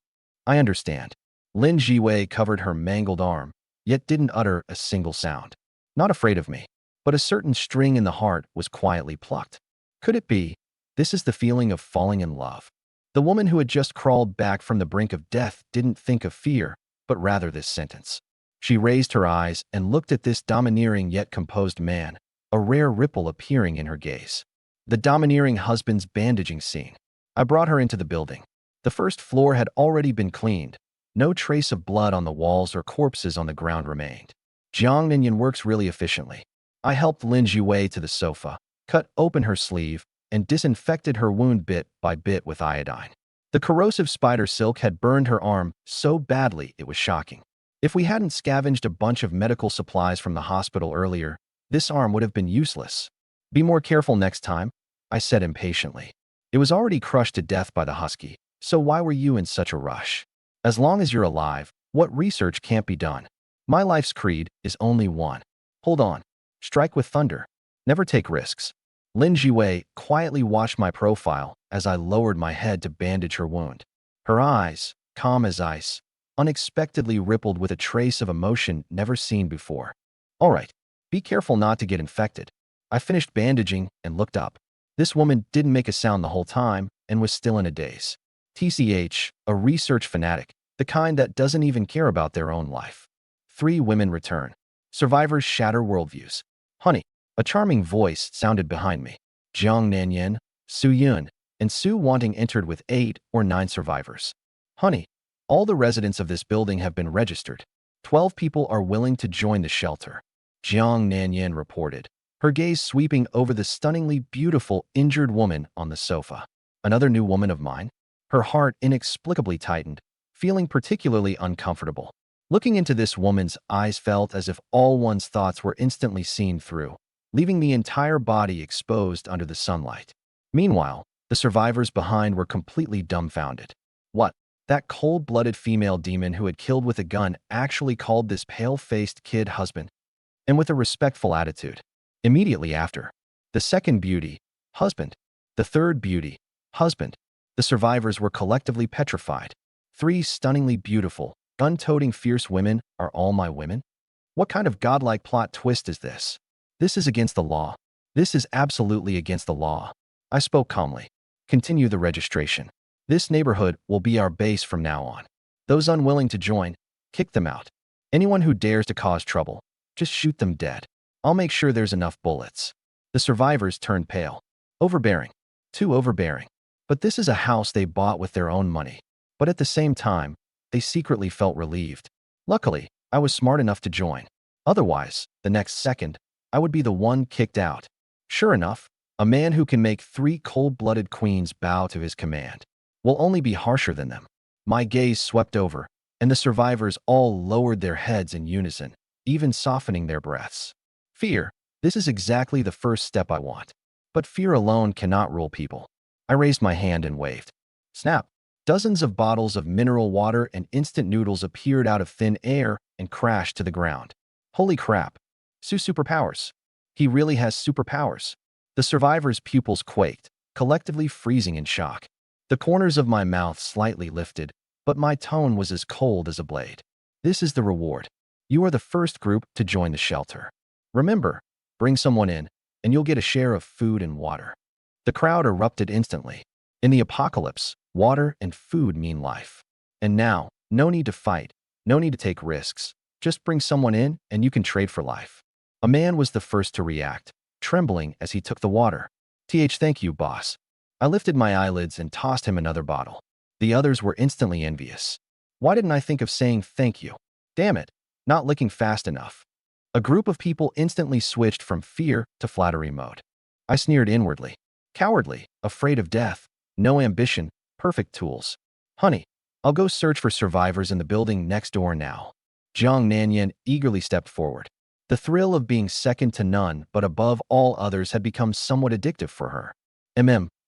[SPEAKER 1] I understand. Lin Jiwei covered her mangled arm, yet didn't utter a single sound. not afraid of me. But a certain string in the heart was quietly plucked. Could it be? This is the feeling of falling in love. The woman who had just crawled back from the brink of death didn't think of fear, but rather this sentence. She raised her eyes and looked at this domineering yet composed man, a rare ripple appearing in her gaze. The domineering husband's bandaging scene. I brought her into the building. The first floor had already been cleaned. No trace of blood on the walls or corpses on the ground remained. Jiang Ninyan works really efficiently. I helped Lin Jiwei to the sofa, cut open her sleeve, and disinfected her wound bit by bit with iodine. The corrosive spider silk had burned her arm so badly it was shocking. If we hadn't scavenged a bunch of medical supplies from the hospital earlier, this arm would have been useless. Be more careful next time, I said impatiently. It was already crushed to death by the husky, so why were you in such a rush? As long as you're alive, what research can't be done? My life's creed is only one. Hold on. Strike with thunder. Never take risks. Lin Jiwei quietly watched my profile as I lowered my head to bandage her wound. Her eyes, calm as ice, unexpectedly rippled with a trace of emotion never seen before. All right, be careful not to get infected. I finished bandaging and looked up. This woman didn't make a sound the whole time and was still in a daze. TCH, a research fanatic, the kind that doesn't even care about their own life. 3 women return. Survivors shatter worldviews. Honey, a charming voice sounded behind me. Jiang Nanyan, Su Yun, and Su Wanting entered with 8 or 9 survivors. Honey, all the residents of this building have been registered. 12 people are willing to join the shelter. Jiang Nanyan reported, her gaze sweeping over the stunningly beautiful, injured woman on the sofa. Another new woman of mine? Her heart inexplicably tightened, feeling particularly uncomfortable. Looking into this woman's eyes felt as if all one's thoughts were instantly seen through, leaving the entire body exposed under the sunlight. Meanwhile, the survivors behind were completely dumbfounded. What? That cold-blooded female demon who had killed with a gun actually called this pale-faced kid husband, and with a respectful attitude. Immediately after, the second beauty, husband. The third beauty, husband. The survivors were collectively petrified. 3 stunningly beautiful, gun-toting fierce women are all my women? What kind of godlike plot twist is this? This is against the law. This is absolutely against the law. I spoke calmly. Continue the registration. This neighborhood will be our base from now on. Those unwilling to join, kick them out. Anyone who dares to cause trouble, just shoot them dead. I'll make sure there's enough bullets. The survivors turned pale. Overbearing. Too overbearing. But this is a house they bought with their own money. But at the same time, they secretly felt relieved. Luckily, I was smart enough to join. Otherwise, the next second, I would be the one kicked out. Sure enough, a man who can make 3 cold-blooded queens bow to his command will only be harsher than them. My gaze swept over, and the survivors all lowered their heads in unison, even softening their breaths. Fear. This is exactly the first step I want. But fear alone cannot rule people. I raised my hand and waved. Snap. Dozens of bottles of mineral water and instant noodles appeared out of thin air and crashed to the ground. Holy crap. Su's superpowers. He really has superpowers. The survivors' pupils quaked, collectively freezing in shock. The corners of my mouth slightly lifted, but my tone was as cold as a blade. This is the reward. You are the first group to join the shelter. Remember, bring someone in, and you'll get a share of food and water. The crowd erupted instantly. In the apocalypse, water and food mean life. And now, no need to fight, no need to take risks. Just bring someone in and you can trade for life. A man was the first to react, trembling as he took the water. Thank you, boss. I lifted my eyelids and tossed him another bottle. The others were instantly envious. Why didn't I think of saying thank you? Damn it, not licking fast enough. A group of people instantly switched from fear to flattery mode. I sneered inwardly. Cowardly, afraid of death, no ambition, perfect tools. Honey, I'll go search for survivors in the building next door now. Jiang Nanyan eagerly stepped forward. The thrill of being second to none but above all others had become somewhat addictive for her.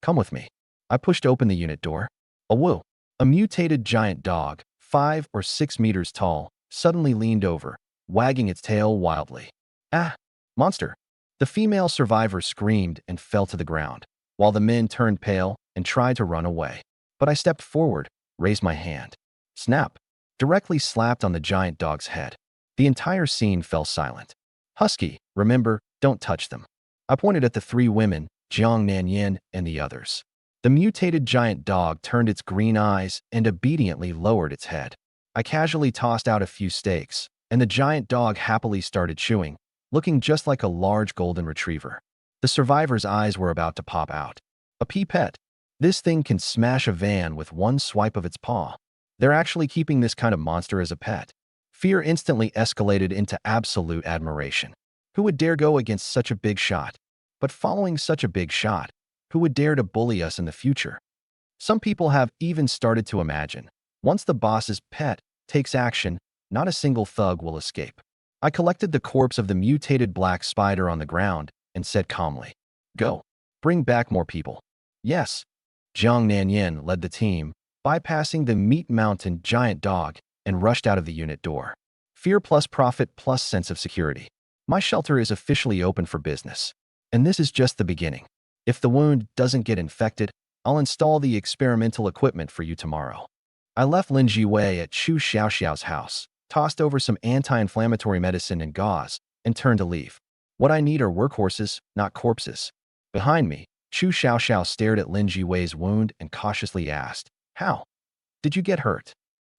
[SPEAKER 1] Come with me. I pushed open the unit door. A mutated giant dog, 5 or 6 meters tall, suddenly leaned over, wagging its tail wildly. Ah, monster. The female survivor screamed and fell to the ground, while the men turned pale and tried to run away. But I stepped forward, raised my hand. Snap! Directly slapped on the giant dog's head. The entire scene fell silent. Husky, remember, don't touch them. I pointed at the three women, Jiang Nanyan and the others. The mutated giant dog turned its green eyes and obediently lowered its head. I casually tossed out a few steaks, and the giant dog happily started chewing, looking just like a large golden retriever. The survivor's eyes were about to pop out. A pet. This thing can smash a van with one swipe of its paw. They're actually keeping this kind of monster as a pet. Fear instantly escalated into absolute admiration. Who would dare go against such a big shot? But following such a big shot, who would dare to bully us in the future? Some people have even started to imagine, once the boss's pet takes action, not a single thug will escape. I collected the corpse of the mutated black spider on the ground and said calmly, "Go. Bring back more people." Yes. Jiang Nanyan led the team, bypassing the meat mountain giant dog, and rushed out of the unit door. Fear plus profit plus sense of security. My shelter is officially open for business. And this is just the beginning. If the wound doesn't get infected, I'll install the experimental equipment for you tomorrow. I left Lin Jiwei at Chu Xiaoxiao's house, tossed over some anti-inflammatory medicine and gauze, and turned to leave. What I need are workhorses, not corpses. Behind me, Chu Xiaoxiao stared at Lin Jiwei's wound and cautiously asked, "How did you get hurt?"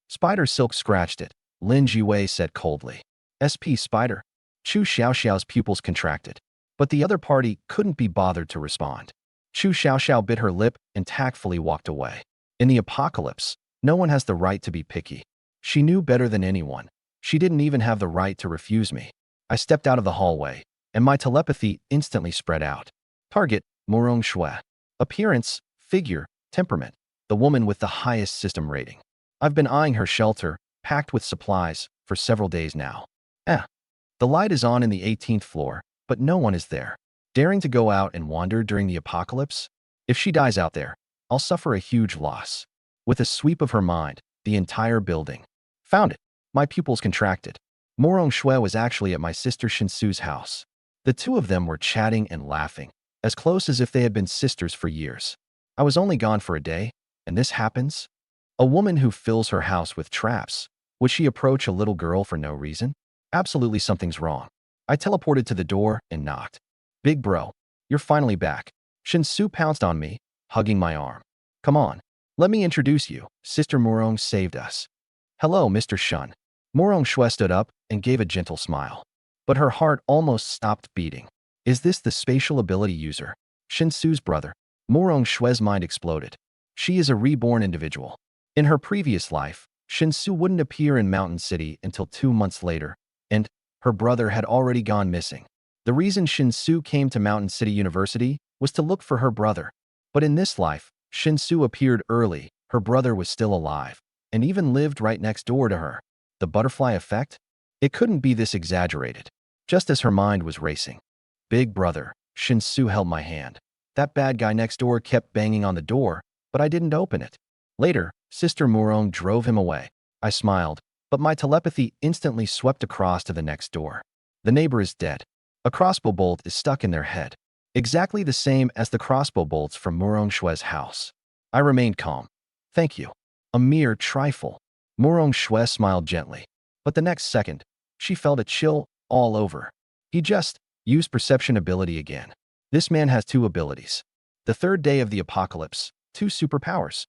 [SPEAKER 1] "Spider silk scratched it," Lin Jiwei said coldly. "SP spider?" Chu Xiaoxiao's pupils contracted, but the other party couldn't be bothered to respond. Chu Xiaoxiao bit her lip and tactfully walked away. In the apocalypse, no one has the right to be picky. She knew better than anyone. She didn't even have the right to refuse me. I stepped out of the hallway, and my telepathy instantly spread out. Target, Murong Shui. Appearance, figure, temperament, the woman with the highest system rating. I've been eyeing her shelter, packed with supplies, for several days now. The light is on in the 18th floor, but no one is there. Daring to go out and wander during the apocalypse? If she dies out there, I'll suffer a huge loss. With a sweep of her mind, the entire building. Found it. My pupils contracted. Murong Shui was actually at my sister Shinsu's house. The two of them were chatting and laughing, as close as if they had been sisters for years. I was only gone for a day, and this happens? A woman who fills her house with traps. Would she approach a little girl for no reason? Absolutely something's wrong. I teleported to the door and knocked. "Big bro, you're finally back." Shinsu pounced on me, hugging my arm. "Come on, let me introduce you. Sister Murong saved us." "Hello, Mr. Shun." Murong Shui stood up and gave a gentle smile. But her heart almost stopped beating. Is this the spatial ability user? Shinsu's brother? Murong Shui's mind exploded. She is a reborn individual. In her previous life, Shinsu wouldn't appear in Mountain City until 2 months later, and her brother had already gone missing. The reason Shinsu came to Mountain City University was to look for her brother. But in this life, Shinsu appeared early, her brother was still alive, and even lived right next door to her. The butterfly effect? It couldn't be this exaggerated. Just as her mind was racing. "Big brother," Shinsu held my hand. "That bad guy next door kept banging on the door, but I didn't open it." Later, Sister Murong drove him away. I smiled, but my telepathy instantly swept across to the next door. The neighbor is dead. A crossbow bolt is stuck in their head. Exactly the same as the crossbow bolts from Murong Shui's house. I remained calm. "Thank you." A mere trifle. Murong Shui smiled gently. But the next second, she felt a chill all over. He just used perception ability again. This man has 2 abilities. The 3rd day of the apocalypse, 2 superpowers.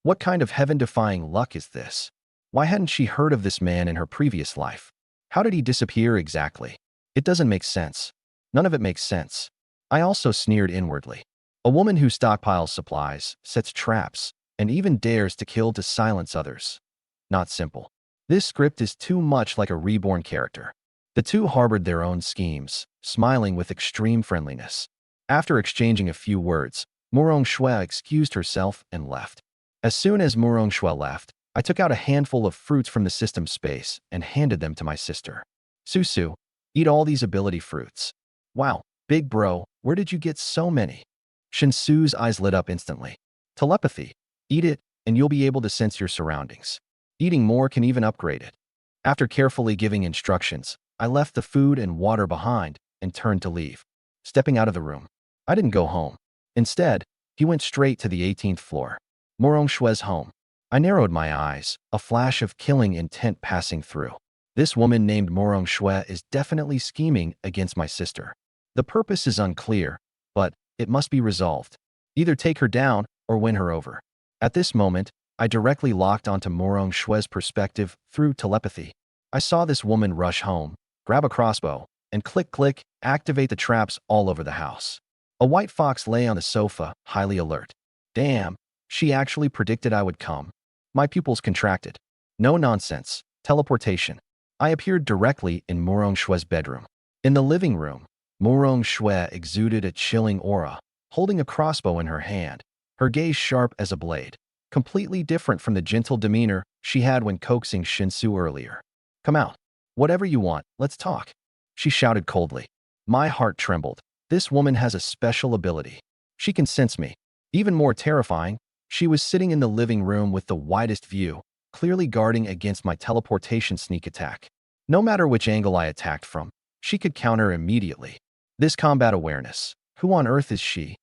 [SPEAKER 1] What kind of heaven-defying luck is this? Why hadn't she heard of this man in her previous life? How did he disappear exactly? It doesn't make sense. None of it makes sense. I also sneered inwardly. A woman who stockpiles supplies, sets traps, and even dares to kill to silence others. Not simple. This script is too much like a reborn character. The two harbored their own schemes, smiling with extreme friendliness. After exchanging a few words, Murong Shui excused herself and left. As soon as Murong Shui left, I took out a handful of fruits from the system space and handed them to my sister. "Susu, eat all these ability fruits." "Wow, big bro, where did you get so many?" Shinsu's eyes lit up instantly. "Telepathy. Eat it, and you'll be able to sense your surroundings. Eating more can even upgrade it." After carefully giving instructions, I left the food and water behind and turned to leave. Stepping out of the room, I didn't go home. Instead, he went straight to the 18th floor. Murong Shui's home. I narrowed my eyes, a flash of killing intent passing through. This woman named Morong Shui is definitely scheming against my sister. The purpose is unclear, but it must be resolved. Either take her down or win her over. At this moment, I directly locked onto Morong Shui's perspective through telepathy. I saw this woman rush home, grab a crossbow, and click, activate the traps all over the house. A white fox lay on the sofa, highly alert. Damn, she actually predicted I would come. My pupils contracted. No nonsense. Teleportation. I appeared directly in Morong Shui's bedroom. In the living room, Morong Shui exuded a chilling aura, holding a crossbow in her hand, her gaze sharp as a blade, completely different from the gentle demeanor she had when coaxing Shinsu earlier. Come out. Whatever you want, let's talk. She shouted coldly. My heart trembled. This woman has a special ability. She can sense me. Even more terrifying, she was sitting in the living room with the widest view, clearly guarding against my teleportation sneak attack. No matter which angle I attacked from, she could counter immediately. This combat awareness. Who on earth is she?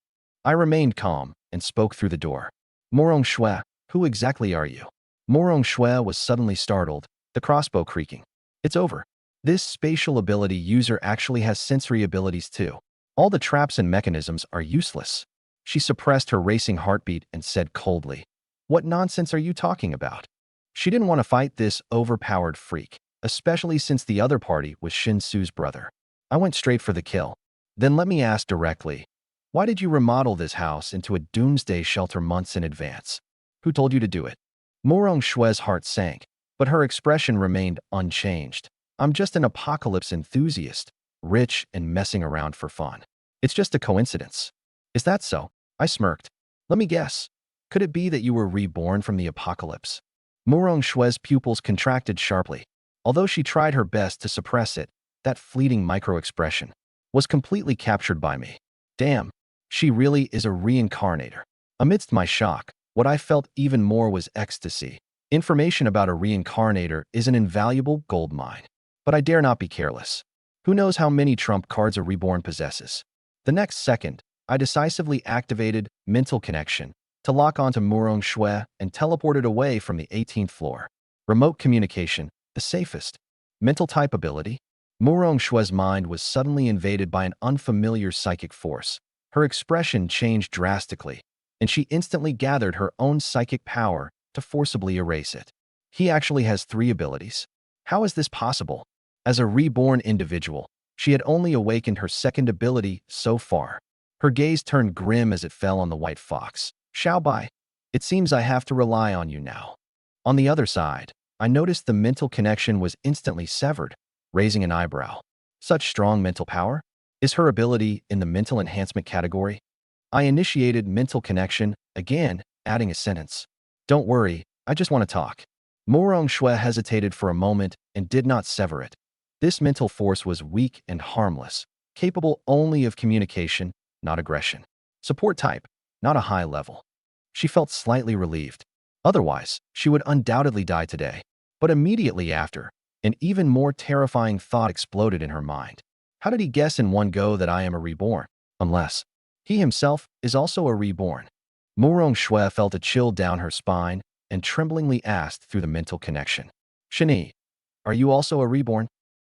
[SPEAKER 1] I remained calm and spoke through the door. Morong Shui, who exactly are you? Morong Shui was suddenly startled, the crossbow creaking. It's over. This spatial ability user actually has sensory abilities too. All the traps and mechanisms are useless. She suppressed her racing heartbeat and said coldly, What nonsense are you talking about? She didn't want to fight this overpowered freak, especially since the other party was Shinsu's brother. I went straight for the kill. Then let me ask directly, why did you remodel this house into a doomsday shelter months in advance? Who told you to do it? Morong Shui's heart sank, but her expression remained unchanged. I'm just an apocalypse enthusiast, rich and messing around for fun. It's just a coincidence. Is that so? I smirked. Let me guess. Could it be that you were reborn from the apocalypse? Morong Shui's pupils contracted sharply. Although she tried her best to suppress it, that fleeting micro-expression was completely captured by me. Damn, she really is a reincarnator. Amidst my shock, what I felt even more was ecstasy. Information about a reincarnator is an invaluable gold mine. But I dare not be careless. Who knows how many trump cards a reborn possesses? The next second, I decisively activated mental connection to lock onto Morong Shui and teleported away from the 18th floor. Remote communication, the safest. Mental type ability. Morong Shui's mind was suddenly invaded by an unfamiliar psychic force. Her expression changed drastically, and she instantly gathered her own psychic power to forcibly erase it. He actually has 3 abilities. How is this possible? As a reborn individual, she had only awakened her second ability so far. Her gaze turned grim as it fell on the white fox. Xiao Bai, it seems I have to rely on you now. On the other side, I noticed the mental connection was instantly severed, raising an eyebrow. Such strong mental power? Is her ability in the mental enhancement category? I initiated mental connection, again, adding a sentence. Don't worry, I just want to talk. Morong Shui hesitated for a moment and did not sever it. This mental force was weak and harmless, capable only of communication, not aggression. Support type, not a high level. She felt slightly relieved. Otherwise, she would undoubtedly die today. But immediately after, an even more terrifying thought exploded in her mind. How did he guess in one go that I am a reborn? Unless he himself is also a reborn. Morong Shui felt a chill down her spine and tremblingly asked through the mental connection. Shun Yi, are you also a reborn?